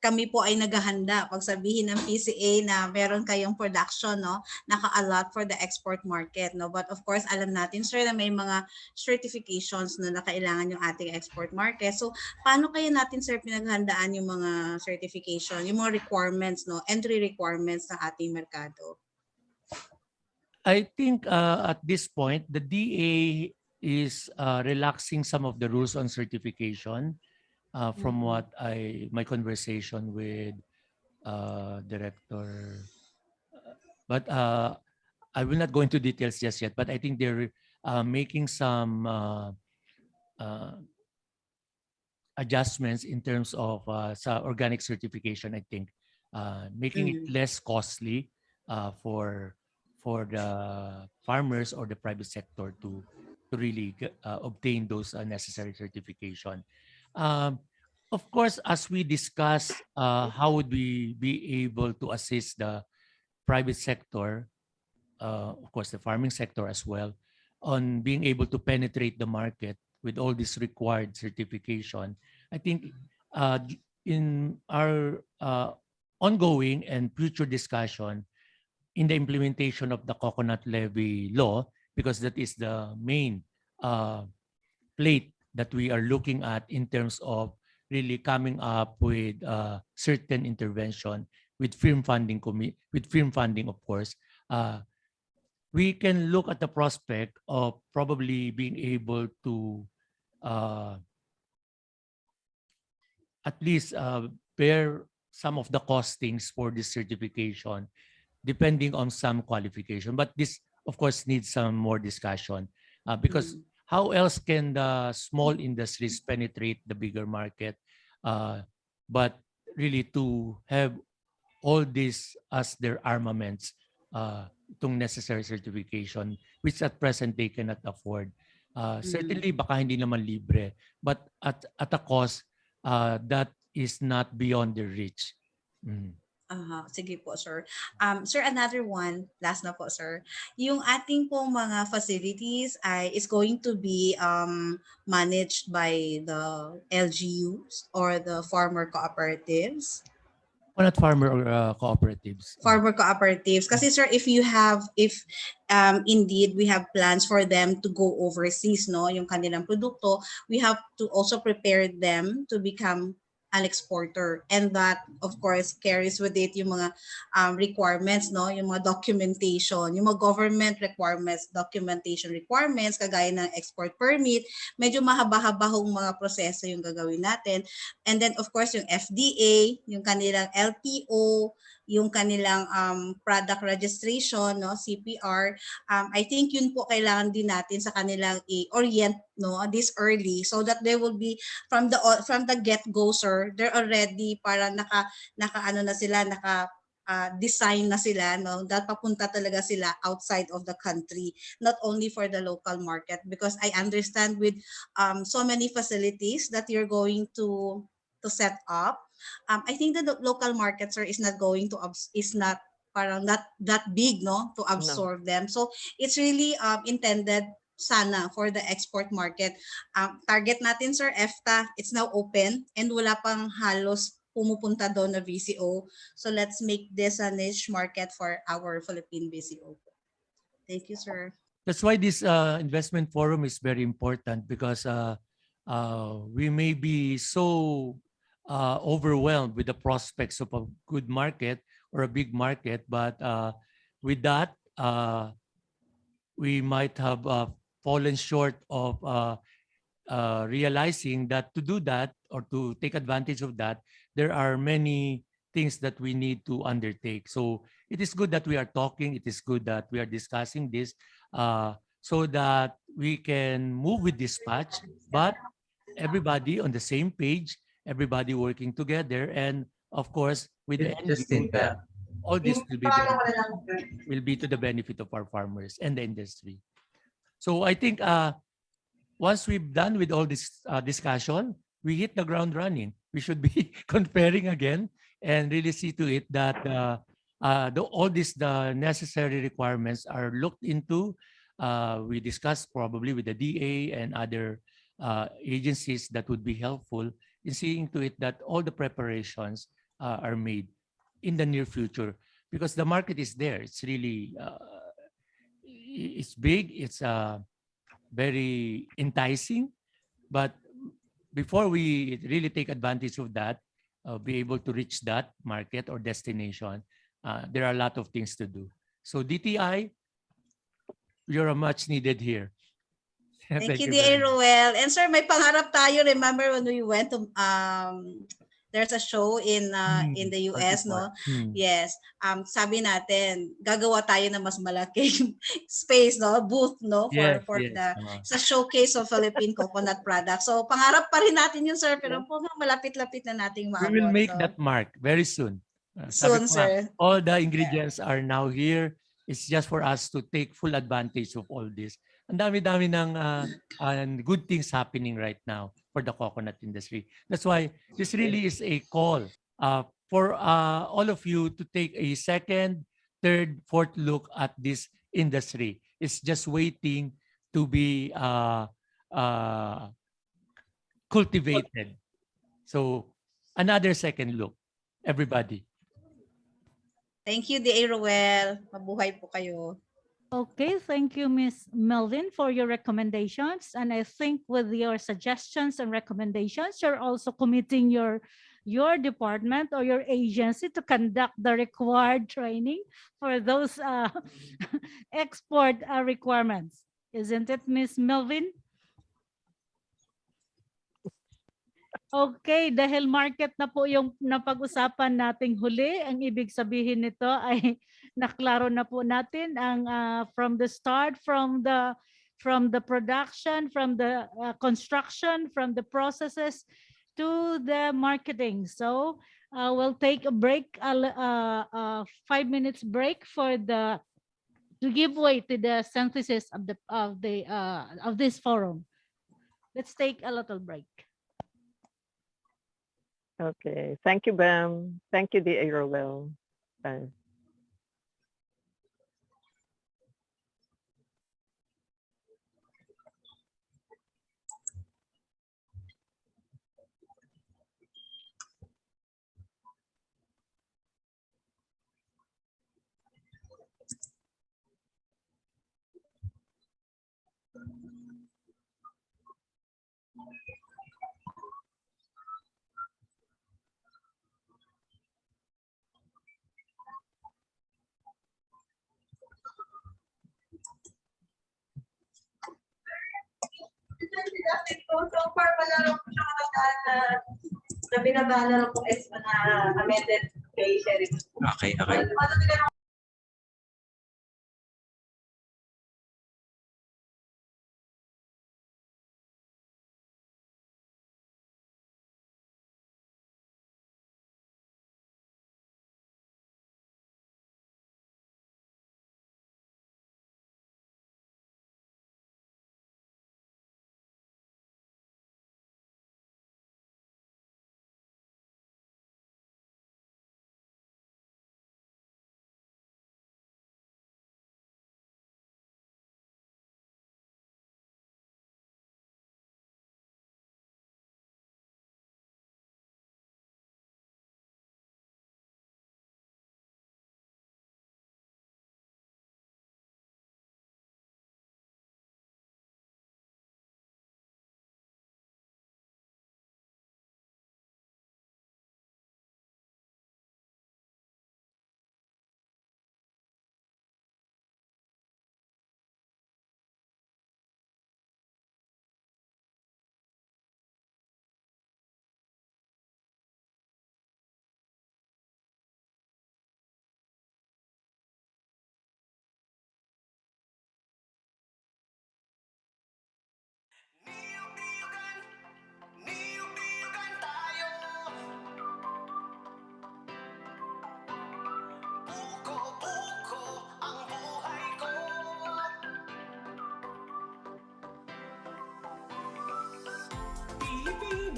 kami po ay naghahanda pag sabihin ng PCA na meron kayong production, no, naka-allot for the export market, no. But of course, alam natin, sir, na may mga certifications na kailangan yung ating export market. So, paano kaya natin, sir, pinaghandaan yung mga certification, yung mga requirements, no, entry requirements ng ating merkado? I think at this point, the DA is relaxing some of the rules on certification from what my conversation with director. But I will not go into details just yet, but I think they're making some adjustments in terms of sa organic certification, I think, making it less costly for the farmers or the private sector to really obtain those necessary certification. Of course, as we discuss how would we be able to assist the private sector, of course, the farming sector as well, on being able to penetrate the market with all this required certification, I think in our ongoing and future discussion in the implementation of the coconut levy law, because that is the main plate that we are looking at in terms of really coming up with certain intervention with firm funding, of course, we can look at the prospect of probably being able to at least bear some of the costings for this certification, depending on some qualification. But this, of course, needs some more discussion because how else can the small industries penetrate the bigger market? But really to have all this as their armaments, itong necessary certification, which at present they cannot afford. Certainly, baka hindi naman libre, but at a cost that is not beyond their reach. Sige po, sir. Sir, another one, last na po, sir. Yung ating po mga facilities is going to be managed by the LGUs or the farmer cooperatives? Not farmer or cooperatives. Farmer cooperatives. Kasi sir, if indeed we have plans for them to go overseas, no, yung kanilang produkto, we have to also prepare them to become an exporter, and that of course carries with it yung mga requirements, no, yung mga documentation, yung mga government requirements, documentation requirements kagaya ng export permit. Medyo mahaba-habahong mga proseso yung gagawin natin, and then of course yung FDA, yung kanilang LPO, yung kanilang product registration, no, CPR. I think yun po kailangan din natin sa kanilang i-orient, no, this early, so that they will be from the get-go, sir, they're already para naka ano na sila, naka design na sila, no, that papunta talaga sila outside of the country, not only for the local market, because I understand with so many facilities that you're going to set up, I think that the local market, sir, is not going to parang not that big, no, to absorb them. So it's really intended sana for the export market. Target natin, sir, EFTA, it's now open and wala pang halos pumupunta doon na VCO. So let's make this a niche market for our Philippine VCO. Thank you, sir. That's why this investment forum is very important, because we may be so overwhelmed with the prospects of a good market or a big market, but with that, we might have fallen short of realizing that to do that or to take advantage of that, there are many things that we need to undertake. So it is good that we are talking. It is good that we are discussing this so that we can move with dispatch, but everybody on the same page, everybody working together, and of course, with the end view that all this will be to the benefit of our farmers and the industry. So I think once we've done with all this discussion, we hit the ground running. We should be comparing again and really see to it that all these the necessary requirements are looked into. We discussed probably with the DA and other agencies that would be helpful in seeing to it that all the preparations are made in the near future, because the market is there. It's really it's big. It's very enticing, but before we really take advantage of that, be able to reach that market or destination, there are a lot of things to do. So DTI, you're much needed here. Thank you, very DA much. Ruel. And sir, may pangarap tayo. Remember when we went to there's a show in the US, no? Yes. Sabi natin, gagawa tayo ng mas malaking space, no? Booth, no? Yes, For yes. the sa showcase of Philippine coconut products. So pangarap pa rin natin yun, sir, pero po malapit-lapit na nating We will maabot. make So, that mark very soon. Sabi soon, ko nga, sir. all the ingredients are now here. It's just for us to take full advantage of all this. Ang dami-dami ng good things happening right now for the coconut industry. That's why this really is a call for all of you to take a second, third, fourth look at this industry. It's just waiting to be cultivated. So another second look, everybody. Thank you, DA Ruel. Mabuhay po kayo. Okay, thank you, Ms. Melvin, for your recommendations. And I think with your suggestions and recommendations, you're also committing your department or your agency to conduct the required training for those export requirements. Isn't it, Ms. Melvin? Okay, dahil market na po yung napag-usapan nating huli, ang ibig sabihin nito ay naklaro na po natin ang from the start, from the production, from the construction, from the processes to the marketing. So we'll take a break, 5 minutes break for to give way to the synthesis of this forum. Let's take a little break. Okay. Thank you, Bam. Thank you, DA Rowell. Bye. So far, wala lang po siya na binabaan na lang po na amended kay Sheriff. Okay, okay.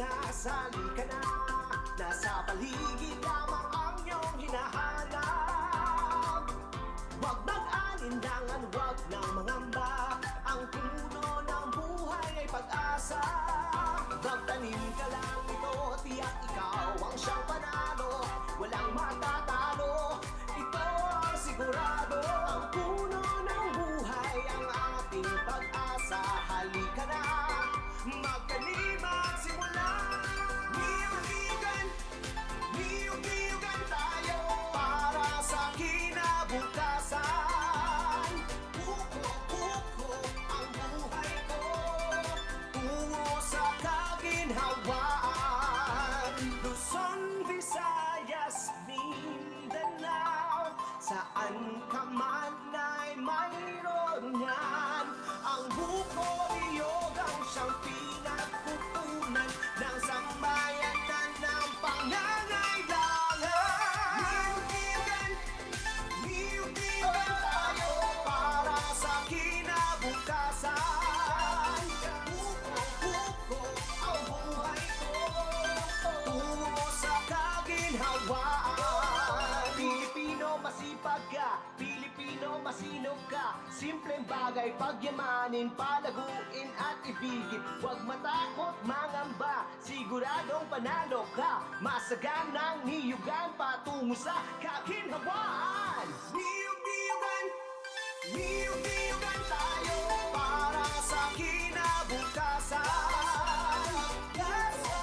Nasali ka na, nasa paligid lamang ang iyong hinahanap. Huwag mag-alinlangan, huwag nang mangamba, ang puno ng buhay ay pag-asa. Magtanim ka lang ito, tiyak ikaw ang siyang panalo, walang matatalo, ito ang sigurado. Ang puno ng buhay ang ating pag-asa, halika na, magtanim at simula. Niyog-niyogan, niyog-niyogan tayo para sa kinabukasan. Kuko-kuko ang buhay ko, tungo sa kaginhawaan. Luzon, Visayas, Mindanao, saan ka man ay mayroon yan. Ang buko niyog ang siyang pinagkukunan ng sambayanan ng pangangailangan. Niyog-niyogan tayo para sa kinabukasan. Kuko-kuko ang buhay ko, tungo sa kaginhawaan. Pilipino, masipag ka, Pilipino, masinog ka, simpleng bagay pagyamanin, palaguin at ibigin. Huwag matakot, mangamba, siguradong panalo ka, masaganang niyugan patungo sa kaginhawaan. Niyog-niyogan, niyog-niyogan tayo para sa kinabukasan. Kuko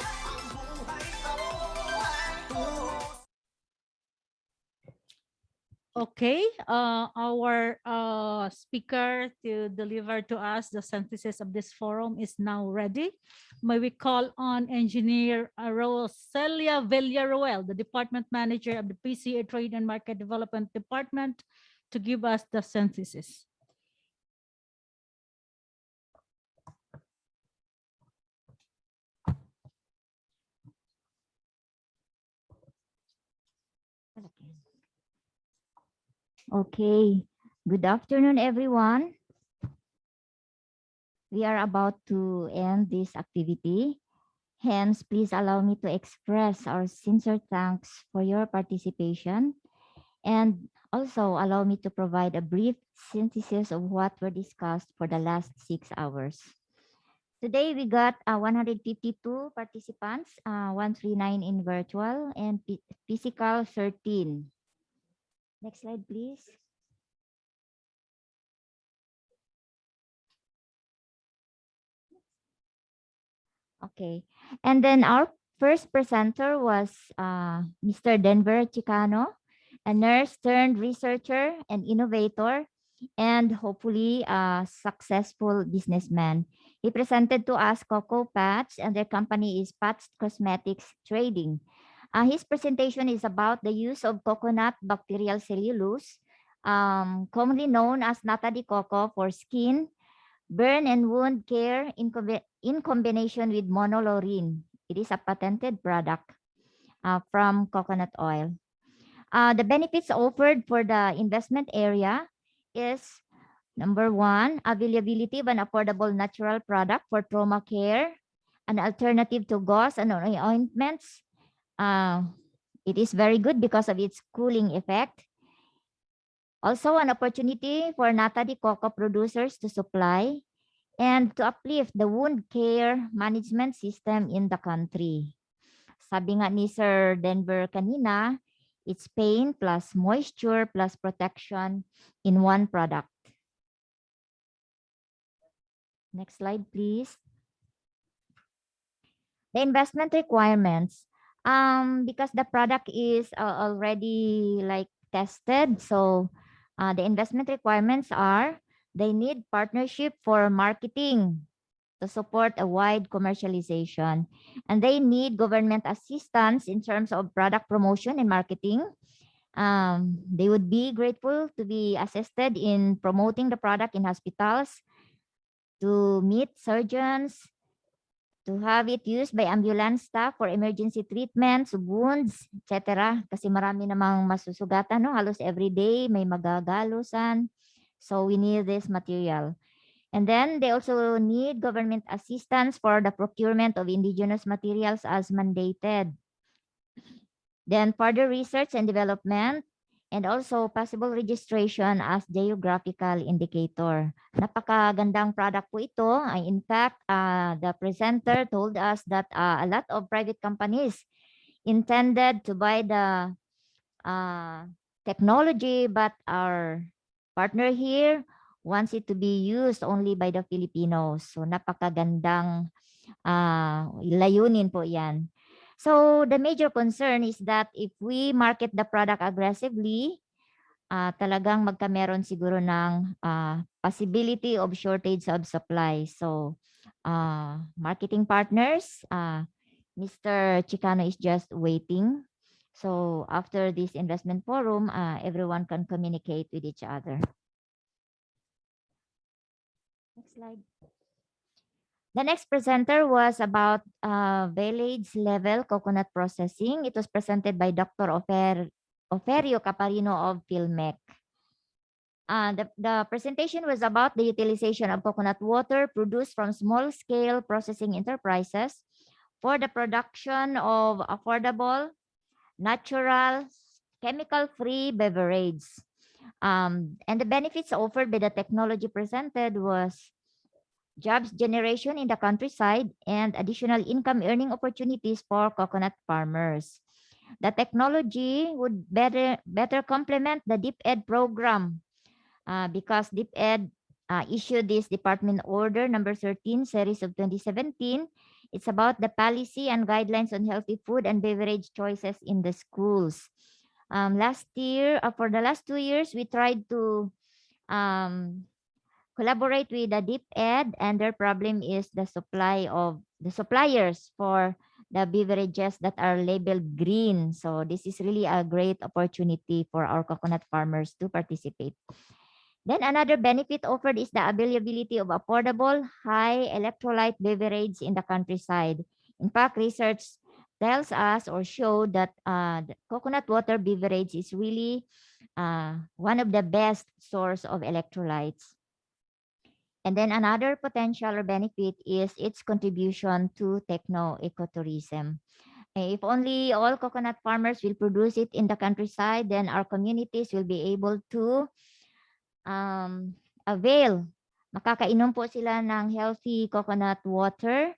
ang buhay ko, tungo. Okay, our speaker to deliver to us the synthesis of this forum is now ready. May we call on Engineer Roselia Villaruel, the Department Manager of the PCA Trade and Market Development Department, to give us the synthesis. Okay, good afternoon, everyone. We are about to end this activity. Hence, please allow me to express our sincere thanks for your participation, and also allow me to provide a brief synthesis of what were discussed for the last 6 hours. Today, we got 152 participants, 139 in virtual, and physical 13. Next slide, please. Okay, and then our first presenter was Mr. Denver Chicano, a nurse turned researcher and innovator, and hopefully a successful businessman. He presented to us Coco Patch, and their company is Patch Cosmetics Trading. His presentation is about the use of coconut bacterial cellulose, commonly known as nata de coco, for skin, burn and wound care in combination with monolaurin. It is a patented product from coconut oil. The benefits offered for the investment area is, number one, availability of an affordable natural product for trauma care, an alternative to gauze and ointments. It is very good because of its cooling effect. Also, an opportunity for nata de coco producers to supply and to uplift the wound care management system in the country. Sabi nga ni Sir Denver kanina, it's pain plus moisture plus protection in one product. Next slide, please. The investment requirements. Because the product is already like tested, so the investment requirements are, they need partnership for marketing to support a wide commercialization, and they need government assistance in terms of product promotion and marketing. They would be grateful to be assisted in promoting the product in hospitals, to meet surgeons, to have it used by ambulance staff for emergency treatments, wounds, etc. Kasi marami namang masusugatan, no? Halos every day may magagalusan. So we need this material. And then they also need government assistance for the procurement of indigenous materials as mandated. Then further research and development, and also possible registration as geographical indicator. Napakagandang product po ito. In fact, the presenter told us that a lot of private companies intended to buy the technology, but our partner here wants it to be used only by the Filipinos. So napakagandang layunin po yan. So the major concern is that if we market the product aggressively, talagang magkameron siguro ng possibility of shortage of supply. So marketing partners, Mr. Chicano is just waiting. So after this investment forum, everyone can communicate with each other. Next slide. The next presenter was about village level coconut processing. It was presented by Dr. Oferio Caparino of PhilMec. The presentation was about the utilization of coconut water produced from small-scale processing enterprises for the production of affordable, natural, chemical-free beverage. And the benefits offered by the technology presented was jobs generation in the countryside and additional income earning opportunities for coconut farmers. The technology would better complement the DepEd program because DepEd issued this Department Order number 13 series of 2017. It's about the policy and guidelines on healthy food and beverage choices in the schools. Last year, for the last 2 years, we tried to collaborate with the DepEd, and their problem is the supply of the suppliers for the beverages that are labeled green. So this is really a great opportunity for our coconut farmers to participate. Then another benefit offered is the availability of affordable, high electrolyte beverage in the countryside. In fact, research tells us or showed that the coconut water beverage is really one of the best source of electrolytes. And then another potential or benefit is its contribution to techno-ecotourism. If only all coconut farmers will produce it in the countryside, then our communities will be able to avail. Makakainom po sila ng healthy coconut water,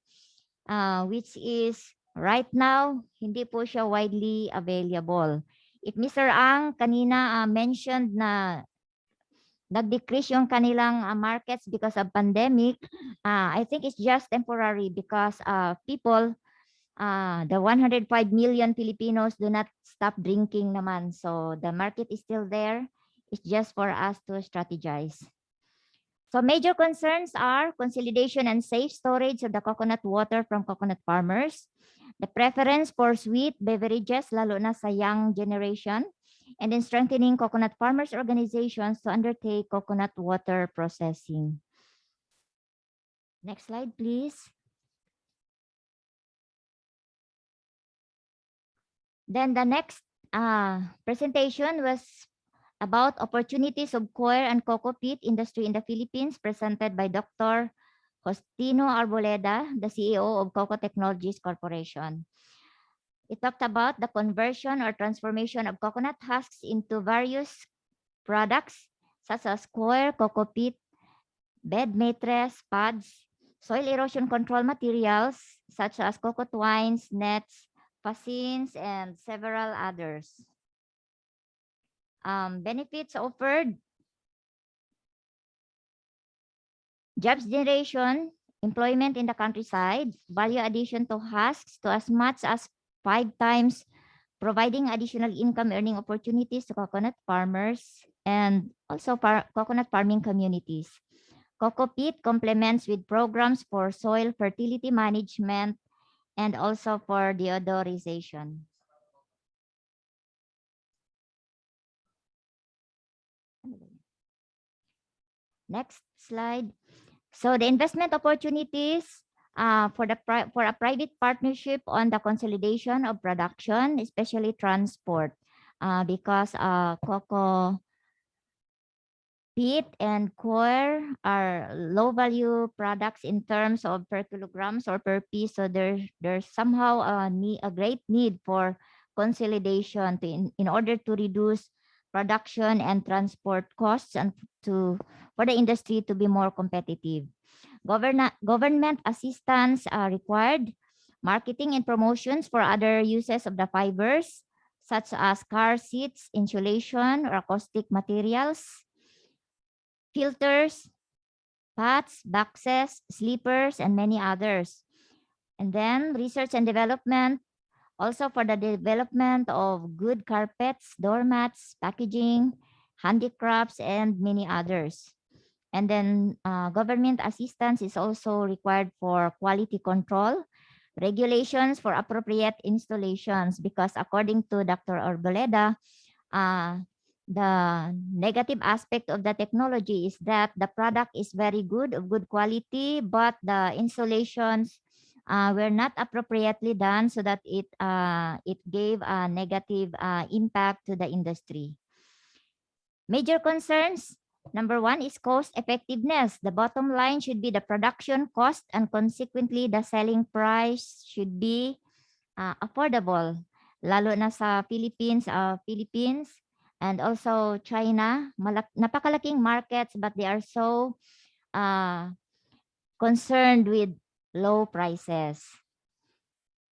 which is right now, hindi po siya widely available. If Mr. Ang kanina mentioned na nag-decrease yung kanilang markets because of pandemic, I think it's just temporary because people, the 105 million Filipinos do not stop drinking naman. So the market is still there. It's just for us to strategize. So major concerns are consolidation and safe storage of the coconut water from coconut farmers, the preference for sweet beverages, lalo na sa young generation, and then strengthening coconut farmers organizations to undertake coconut water processing. Next slide, please. Then the next presentation was about opportunities of coir and cocoa peat industry in the Philippines, presented by Dr. Justino Arboleda, the CEO of Cocoa Technologies Corporation. It talked about the conversion or transformation of coconut husks into various products such as coir, cocoa peat, bed mattress, pads, soil erosion control materials such as cocoa twines, nets, fascines, and several others. Benefits offered: jobs generation, employment in the countryside, value addition to husks to as much as 5 times, providing additional income earning opportunities to coconut farmers and also coconut farming communities. Cocoa peat complements with programs for soil fertility management and also for deodorization. Next slide. So the investment opportunities for a private partnership on the consolidation of production, especially transport, because cocoa Peat and coir are low value products in terms of per kilograms or per piece. So there's somehow a great need for consolidation in order to reduce production and transport costs and for the industry to be more competitive. Government assistance are required. Marketing and promotions for other uses of the fibers, such as car seats, insulation, or acoustic materials, filters, pads, boxes, sleepers, and many others. And then research and development, also for the development of good carpets, doormats, packaging, handicrafts, and many others. And then government assistance is also required for quality control, regulations for appropriate installations, because according to Dr. Arboleda, the negative aspect of the technology is that the product is very good, of good quality, but the installations were not appropriately done, so that it gave a negative impact to the industry. Major concerns. Number one is cost effectiveness. The bottom line should be the production cost, and consequently the selling price should be affordable. Lalo na sa Philippines, and also China, napakalaking markets, but they are so concerned with low prices.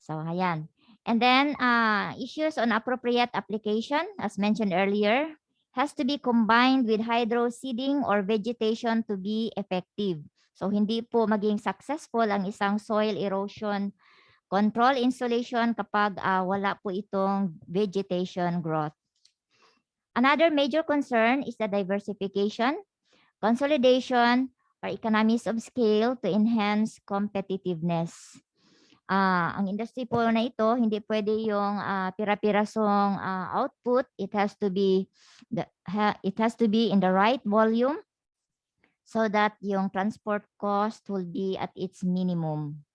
So ayan. And then issues on appropriate application, as mentioned earlier, has to be combined with hydro seeding or vegetation to be effective. So hindi po maging successful ang isang soil erosion control installation kapag wala po itong vegetation growth. Another major concern is the diversification, consolidation, or economies of scale to enhance competitiveness. Ang industry po na ito, hindi pwede yung pira-pirasong output. It has to be in the right volume so that yung transport cost will be at its minimum.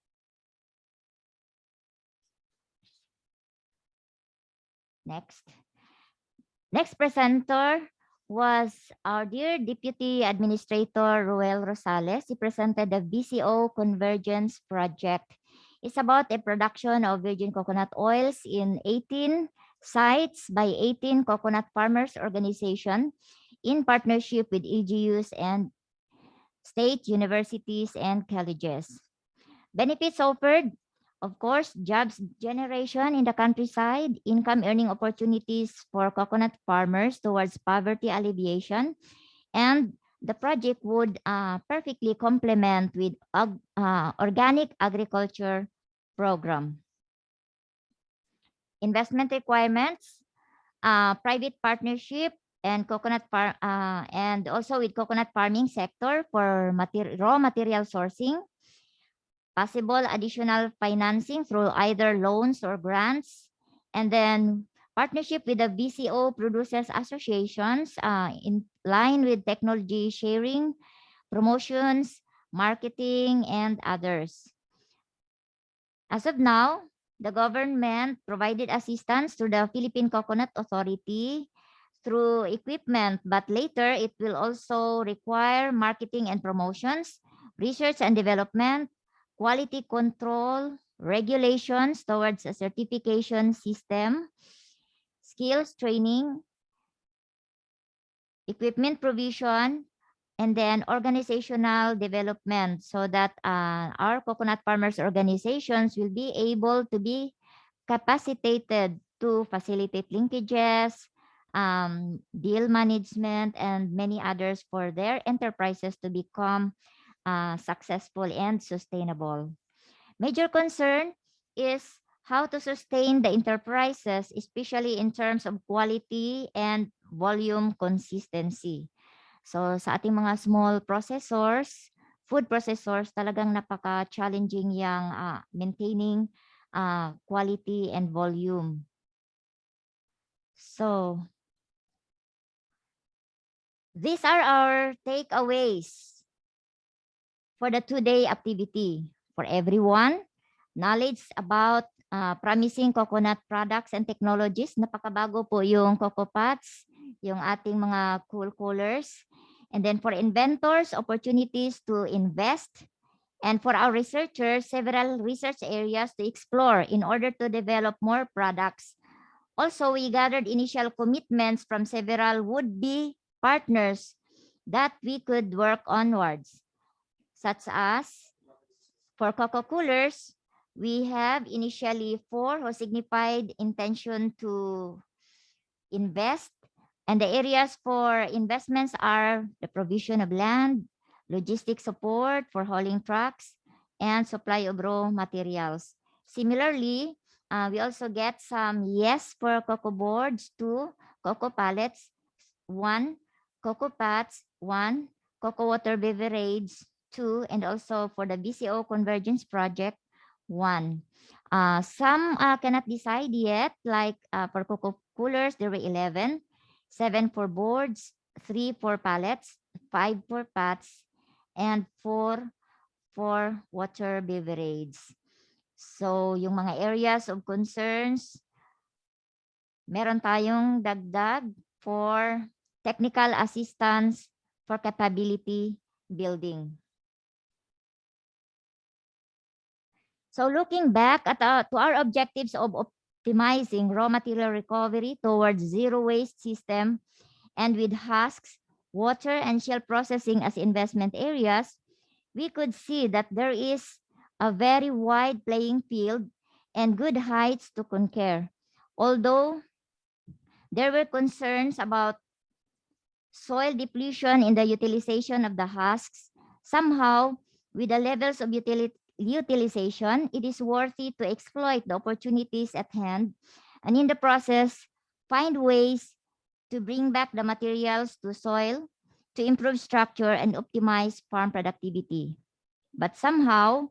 Next presenter was our dear Deputy Administrator Ruel Rosales. He presented the VCO Convergence Project. It's about a production of virgin coconut oils in 18 sites by 18 coconut farmers organization in partnership with EGUs and state universities and colleges. Benefits offered, of course, jobs generation in the countryside, income earning opportunities for coconut farmers towards poverty alleviation, and the project would perfectly complement with organic agriculture program. Investment requirements, private partnership, and and also with coconut farming sector for raw material sourcing, possible additional financing through either loans or grants, and then partnership with the VCO producers associations in line with technology sharing, promotions, marketing, and others. As of now, the government provided assistance to the Philippine Coconut Authority through equipment, but later it will also require marketing and promotions, research and development, quality control, regulations towards a certification system, skills training, equipment provision, and then organizational development, so that our coconut farmers organizations will be able to be capacitated to facilitate linkages, deal management, and many others for their enterprises to become successful and sustainable. Major concern is how to sustain the enterprises, especially in terms of quality and volume consistency. So sa ating mga small processors, food processors, talagang napaka-challenging yung maintaining quality and volume. So these are our takeaways for the two-day activity. For everyone, knowledge about promising coconut products and technologies. Napakabago po yung coco pots, yung ating mga cool coolers. And then for inventors, opportunities to invest. And for our researchers, several research areas to explore in order to develop more products. Also, we gathered initial commitments from several would-be partners that we could work onwards, such as for cocoa coolers, we have initially 4 who signified intention to invest. And the areas for investments are the provision of land, logistic support for hauling trucks, and supply of raw materials. Similarly, we also get some yes for cocoa boards, 2, cocoa pallets, 1, cocoa pots, 1, cocoa water beverage, 2, and also for the BCO convergence project, 1. Some cannot decide yet, like for cocoa coolers, there were 11, 7 for boards, 3 for pallets, 5 for pots, and 4 for water beverage. So yung mga areas of concerns, meron tayong dagdag for technical assistance for capability building. So looking back at to our objectives of optimizing raw material recovery towards zero waste system and with husks, water, and shell processing as investment areas, we could see that there is a very wide playing field and good heights to conquer. Although there were concerns about soil depletion in the utilization of the husks, somehow with the levels of utilization, it is worthy to exploit the opportunities at hand and in the process, find ways to bring back the materials to soil to improve structure and optimize farm productivity. But somehow,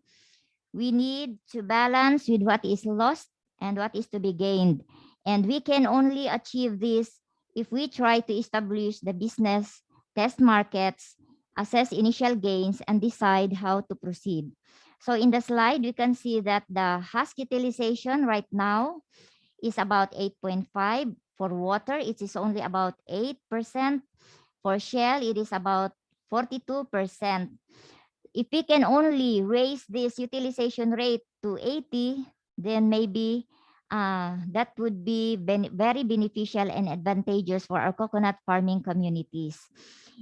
we need to balance with what is lost and what is to be gained. And we can only achieve this if we try to establish the business, test markets, assess initial gains, and decide how to proceed. So in the slide, we can see that the husk utilization right now is about 8.5. For water, it is only about 8%. For shell, it is about 42%. If we can only raise this utilization rate to 80, then maybe that would be very beneficial and advantageous for our coconut farming communities.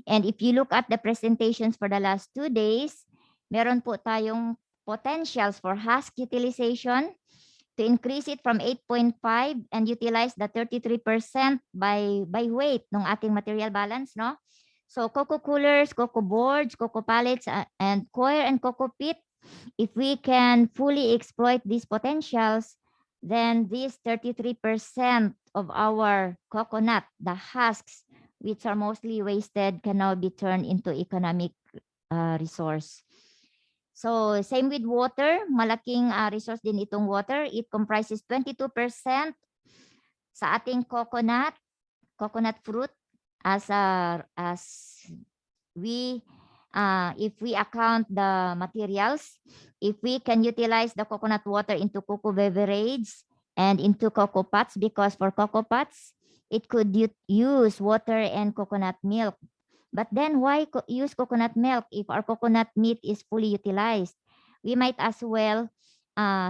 And if you look at the presentations for the last 2 days, meron po tayong potentials for husk utilization to increase it from 8.5 and utilize the 33% by weight ng ating material balance, no? So cocoa coolers, cocoa boards, cocoa pallets, and coir and cocoa pit, if we can fully exploit these potentials, then this 33% of our coconut, the husks, which are mostly wasted, can now be turned into economic resource. So same with water, malaking resource din itong water. It comprises 22% sa ating coconut fruit as we if we account the materials, if we can utilize the coconut water into cocoa beverage and into cocoa pots, because for cocoa pots, it could use water and coconut milk. But then why use coconut milk if our coconut meat is fully utilized? We might as well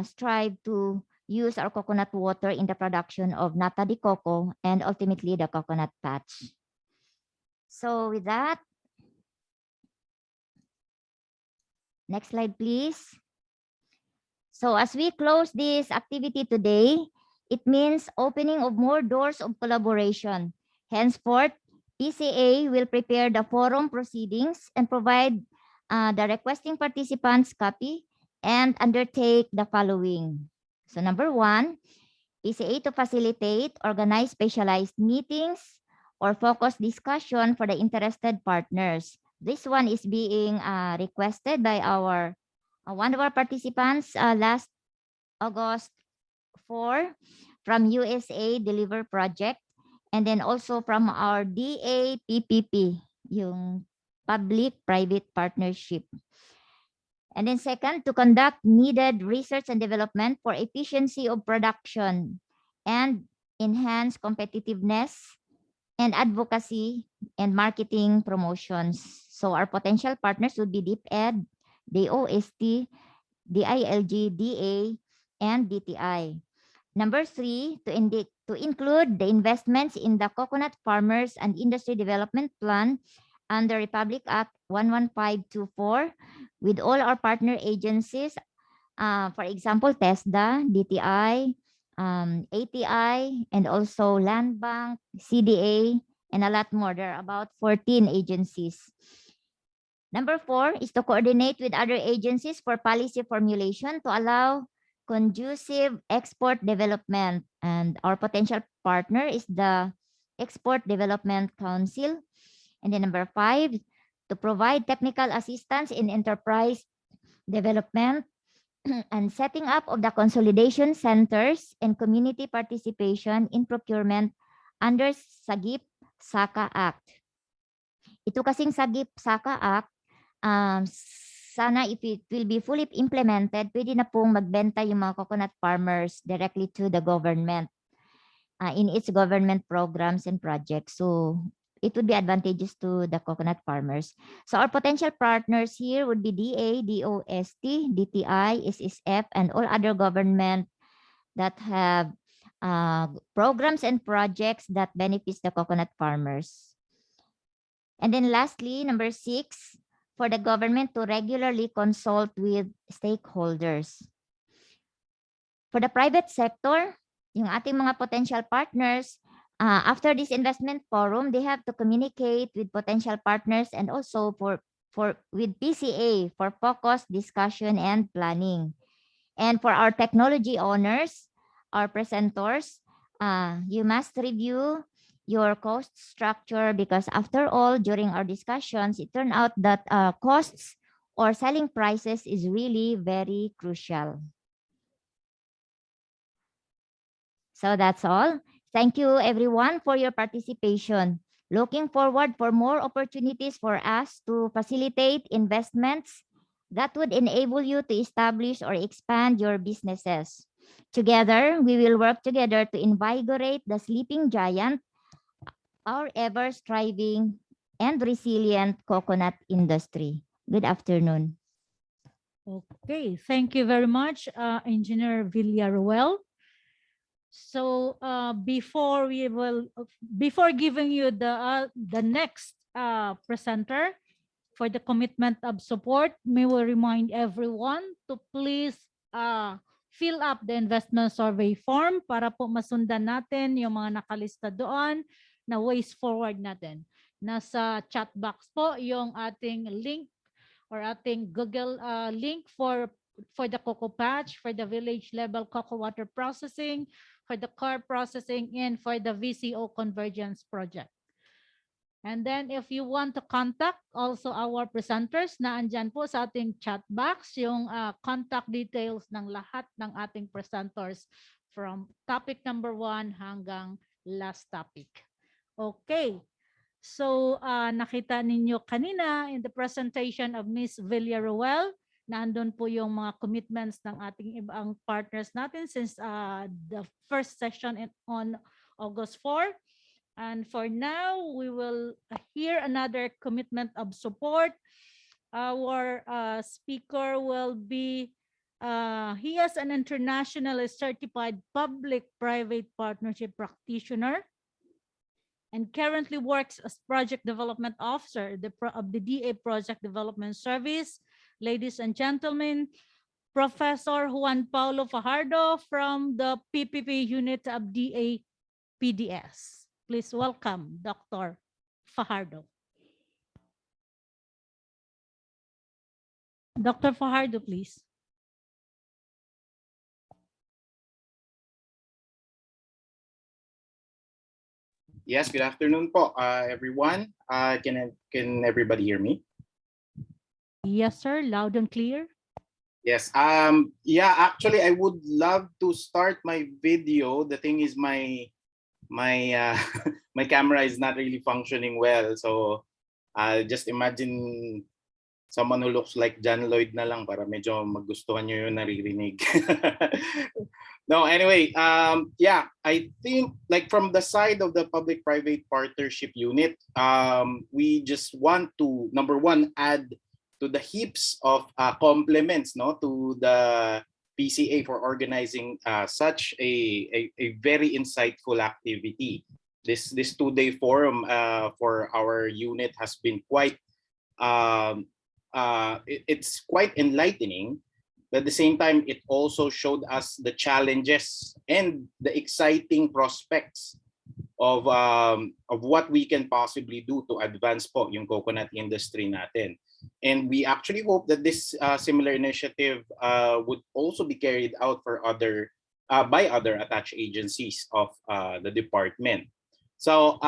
strive to use our coconut water in the production of nata de coco and ultimately the coconut patch. So with that, next slide, please. So as we close this activity today, it means opening of more doors of collaboration. Henceforth, PCA will prepare the forum proceedings and provide the requesting participants copy and undertake the following. So number 1, PCA to facilitate, organize specialized meetings or focused discussion for the interested partners. This one is being requested by our one of our participants last August 4 from USA Deliver Project, and then also from our DAPPP, yung public-private partnership. And then second, to conduct needed research and development for efficiency of production and enhance competitiveness and advocacy and marketing promotions. So our potential partners would be DepEd, DOST, DILG, DA, and DTI. Number 3, to include the investments in the Coconut Farmers and Industry Development Plan under Republic Act 11524 with all our partner agencies, for example, TESDA, DTI, ATI, and also Land Bank, CDA, and a lot more. There are about 14 agencies. Number 4 is to coordinate with other agencies for policy formulation to allow conducive export development. And our potential partner is the Export Development Council. And then number 5, to provide technical assistance in enterprise development and setting up of the consolidation centers and community participation in procurement under Sagip-Saka Act. Ito kasing Sagip-Saka Act, sana if it will be fully implemented, pwede na pong magbenta yung mga coconut farmers directly to the government in its government programs and projects. So it would be advantageous to the coconut farmers. So our potential partners here would be DA, DOST, DTI, SSF, and all other government that have programs and projects that benefits the coconut farmers. And then lastly, number 6, for the government to regularly consult with stakeholders. For the private sector, yung ating mga potential partners, after this investment forum, they have to communicate with potential partners and also with PCA for focused discussion and planning. And for our technology owners, our presenters, you must review your cost structure because after all, during our discussions, it turned out that costs or selling prices is really very crucial. So that's all. Thank you everyone for your participation. Looking forward for more opportunities for us to facilitate investments that would enable you to establish or expand your businesses. Together, we will work together to invigorate the sleeping giant, our ever-striving and resilient coconut industry. Good afternoon. Okay, thank you very much, Engineer Villaruel. So before giving you the next presenter for the commitment of support, may we remind everyone to please fill up the investment survey form para po masundan natin yung mga nakalista doon na ways forward natin. Nasa chat box po yung ating link or ating Google link for the cocoa patch, for the village level cocoa water processing, for the car processing, and for the VCO convergence project. And then if you want to contact also our presenters, naandyan po sa ating chat box yung contact details ng lahat ng ating presenters from topic number 1 hanggang last topic. Okay. So nakita ninyo kanina in the presentation of Ms. Villaruel, nandun po yung mga commitments ng ating ibang partners natin since the first session on August 4. And for now, we will hear another commitment of support. Our speaker will be, he is an internationally certified public-private partnership practitioner and currently works as project development officer of the DA Project Development Service. Ladies and gentlemen, Professor Juan Paulo Fajardo from the PPP unit of DA PDS. Please welcome Dr. Fajardo. Dr. Fajardo, please. Yes, good afternoon po, everyone. Can everybody hear me? Yes, sir. Loud and clear. Yes. Yeah, actually, I would love to start my video. The thing is, my my camera is not really functioning well. So just imagine someone who looks like John Lloyd na lang para medyo magustuhan nyo yung naririnig. No, anyway, yeah, I think like from the side of the public-private partnership unit, we just want to, number one, add to the heaps of compliments, no, to the PCA for organizing such a very insightful activity. This 2-day forum for our unit has been quite it's quite enlightening. But at the same time, it also showed us the challenges and the exciting prospects of what we can possibly do to advance po yung coconut industry natin. And we actually hope that this similar initiative would also be carried out for other by other attached agencies of the department. So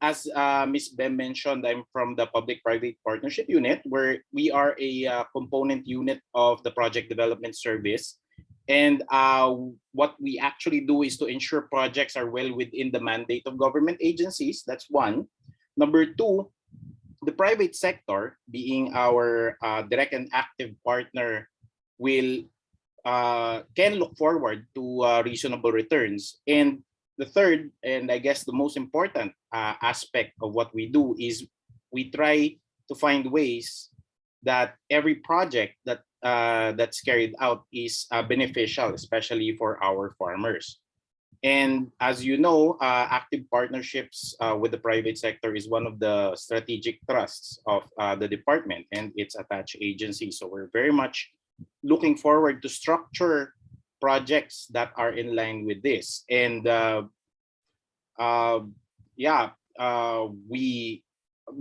as Ms. Bem mentioned, I'm from the Public-Private Partnership Unit, where we are a component unit of the Project Development Service. And what we actually do is to ensure projects are well within the mandate of government agencies. That's one. Number two, the private sector, being our direct and active partner, will can look forward to reasonable returns. And the third, and I guess the most important aspect of what we do is we try to find ways that every project that that's carried out is beneficial, especially for our farmers. And as you know, active partnerships with the private sector is one of the strategic thrusts of the department and its attached agencies. So we're very much looking forward to structure projects that are in line with this. And the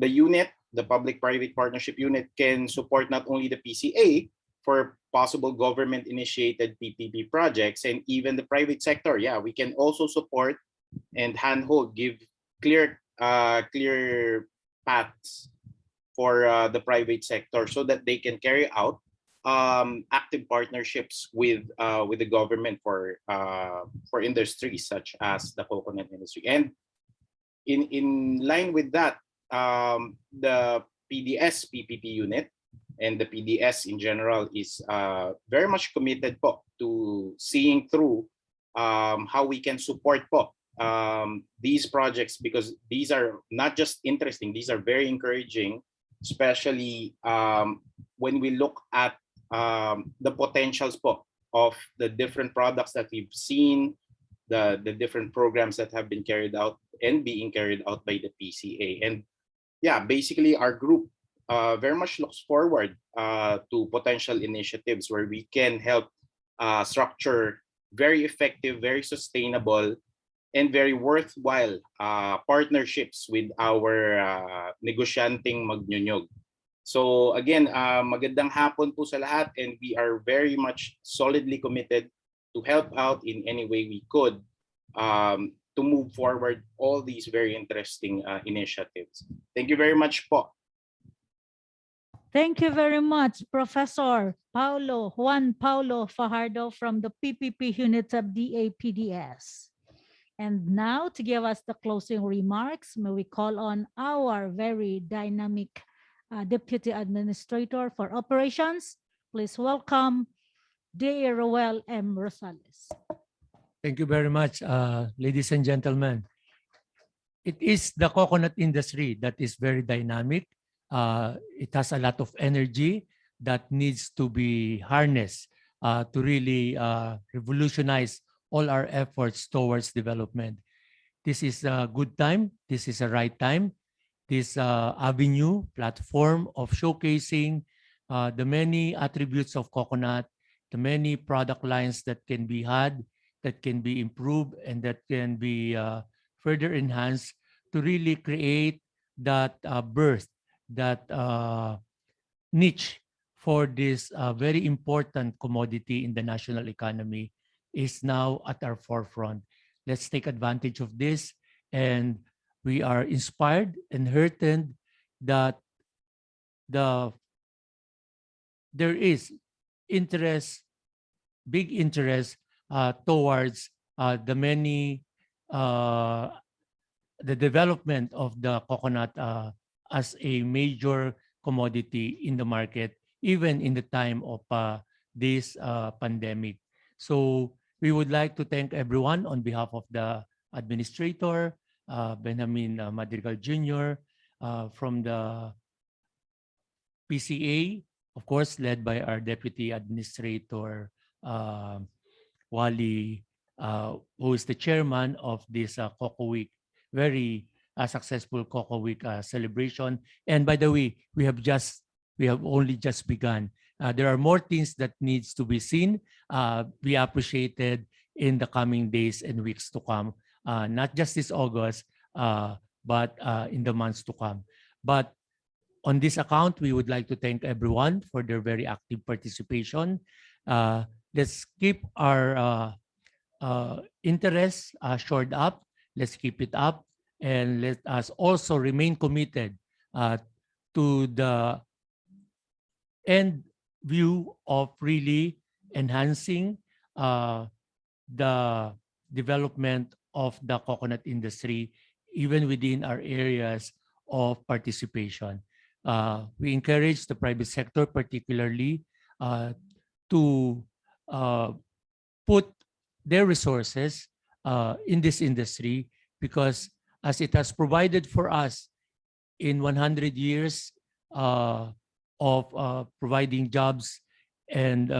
unit, the public-private partnership unit, can support not only the PCA for possible government-initiated PPP projects and even the private sector. Yeah, we can also support and handhold, give clear paths for the private sector so that they can carry out active partnerships with the government for industries such as the coconut industry. And in line with that, the PDS PPP unit and the PDS in general is very much committed po to seeing through how we can support po these projects, because these are not just interesting, these are very encouraging, especially when we look at the potentials po of the different products that we've seen, the different programs that have been carried out and being carried out by the PCA. And yeah, basically our group very much looks forward to potential initiatives where we can help structure very effective, very sustainable, and very worthwhile partnerships with our negosyanteng magnyunyog. So again, magandang hapon po sa lahat, and we are very much solidly committed to help out in any way we could to move forward all these very interesting initiatives. Thank you very much po. Thank you very much, Professor Juan Paulo Fajardo from the PPP unit of DAPDS. And now to give us the closing remarks, may we call on our very dynamic Deputy Administrator for Operations. Please welcome D. Roel M. Rosales. Thank you very much, ladies and gentlemen. It is the coconut industry that is very dynamic. It has a lot of energy that needs to be harnessed to really revolutionize all our efforts towards development. This is a good time. This is a right time. This avenue, platform of showcasing the many attributes of coconut, the many product lines that can be had, that can be improved, and that can be further enhanced to really create that birth, that niche for this very important commodity in the national economy is now at our forefront. Let's take advantage of this, and we are inspired and heartened that there is interest, big interest towards the many the development of the coconut as a major commodity in the market, even in the time of this pandemic. So we would like to thank everyone on behalf of the administrator, Benjamin Madrigal Jr., from the PCA, of course, led by our Deputy Administrator, Wally, who is the chairman of this Coco Week, very successful Coco Week celebration. And by the way, we have only just begun. There are more things that needs to be seen, be appreciated in the coming days and weeks to come, not just this August, but in the months to come. But on this account, we would like to thank everyone for their very active participation. Let's keep our interest shored up. Let's keep it up. And let us also remain committed to the end view of really enhancing the development of the coconut industry, even within our areas of participation. We encourage the private sector, particularly, to put their resources in this industry, because as it has provided for us in 100 years of providing jobs and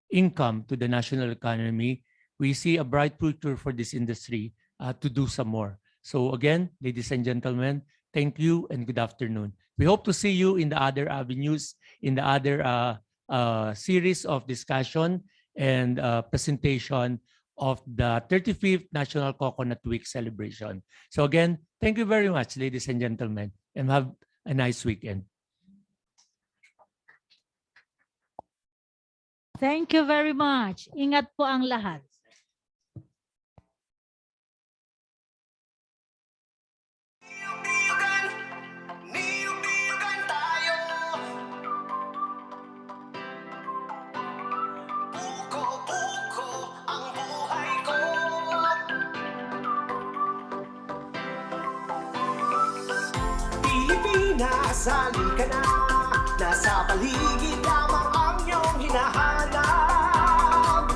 income to the national economy, we see a bright future for this industry to do some more. So again, ladies and gentlemen, thank you and good afternoon. We hope to see you in the other avenues, in the other series of discussion and presentation of the 35th National Coconut Week celebration. So again, thank you very much, ladies and gentlemen, and have a nice weekend. Thank you very much. Ingat po ang lahat. Pilipinas, halika na. Nasa paligid lamang ang iyong hinahanap.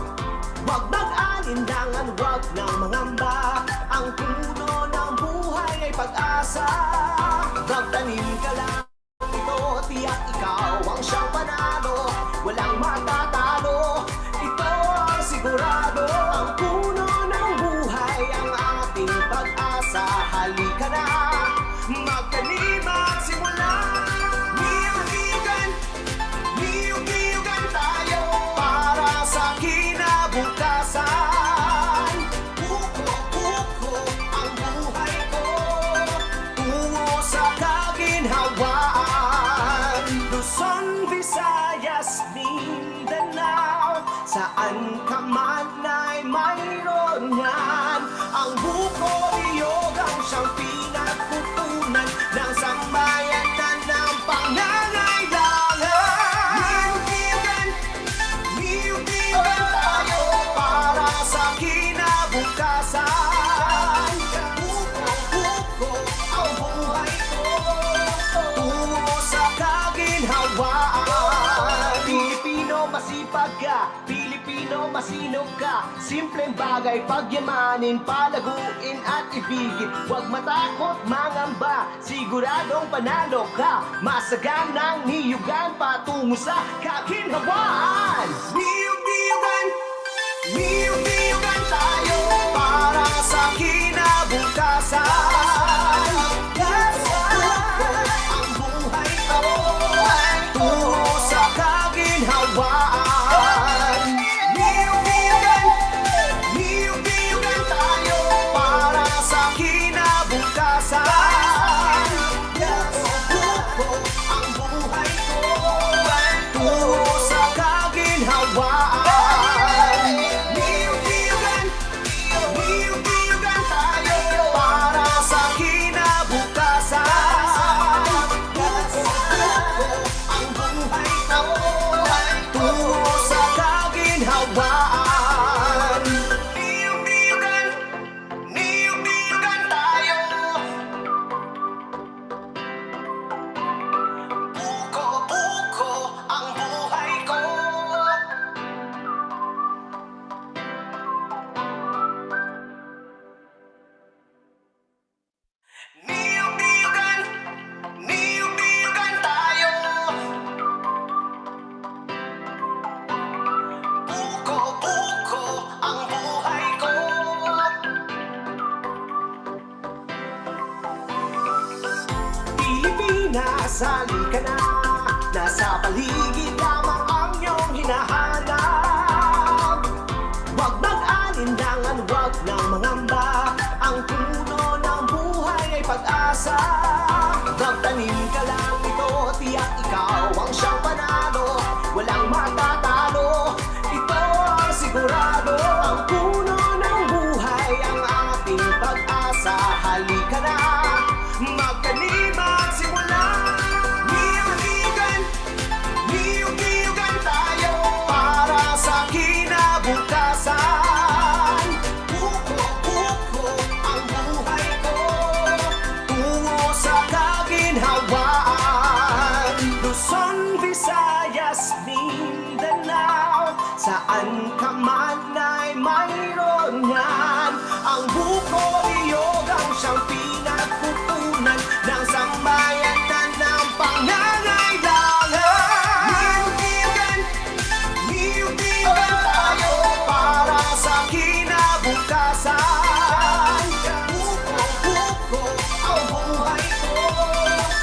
Huwag mag-alinlangan, huwag nang mangamba. Ang puno ng buhay ay pag-asa. Magtanim ka lang ito, tiyak ikaw ang siyang panalo. Walang matatalo, ito ang sigurado. Ang puno ng buhay ang ating pag-asa. Halika na, magtanim at simula. Niyog-niyogan, niyog-niyogan tayo para sa kinabukasan. Puko-puko ang buhay ko, tungo sa kaginhawaan. Luzon, Visayas, Mindanao, saan ka man ay mayroon yan. Ang buko niyog ang siyang pinagkutunan ng sambayanan ng pangangailangan. Niyog-niyogan, niyog-niyogan tayo para sa kinabukasan. Puko-puko ang buhay ko, tungo sa kaginhawaan. Pilipino masipag ka, Pilipino masinop ka. Simpleng bagay pagyamanin, palaguin at ibigin. Huwag matakot mangamba, siguradong panalo ka. Masaganang niyugan patungo sa kaginhawaan. Niyug-niyugan, niyug-niyugan tayo para sa kinabukasan. Puko-puko ang buhay ko, tungo sa kaginhawaan. Niyug-niyugan, niyug-niyugan tayo para sa kinabukasan. Puko-puko ang buhay ko, tungo sa kaginhawaan. Niyug-niyugan, niyug-niyugan tayo para sa kinabukasan. Puko-puko ang buhay ko, tungo sali ka na. Nasa paligid lamang ang iyong hinahanap. Huwag mag-alinlangan, huwag nang mangamba. Ang puno ng buhay ay pag-asa. Magtanim ka lang ito, tiyak ikaw ang siyang panalo. Walang matatalo, ito ang sigurado. Ang puno ng buhay ang ating pag-asa. Halika na, magtanim at simula. Niyog-niyugan tayo para sa kinabukasan. Buko-buko ang buhay ko tungo sa kaginhawaan. Luzon, Visayas, Mindanao, saan ka man ay mayroon yan. Ang buko-niyog ang siyang pinagkukunan ng sambayanan ng pangangailangan. Niyog-niyugan tayo para sa kinabukasan. Buko-buko ang buhay ko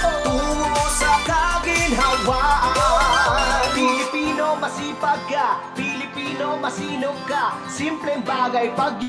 tungo sa kaginhawaan. Pilipino masipag ka, Pilipino masinog ka. Simpleng bagay pag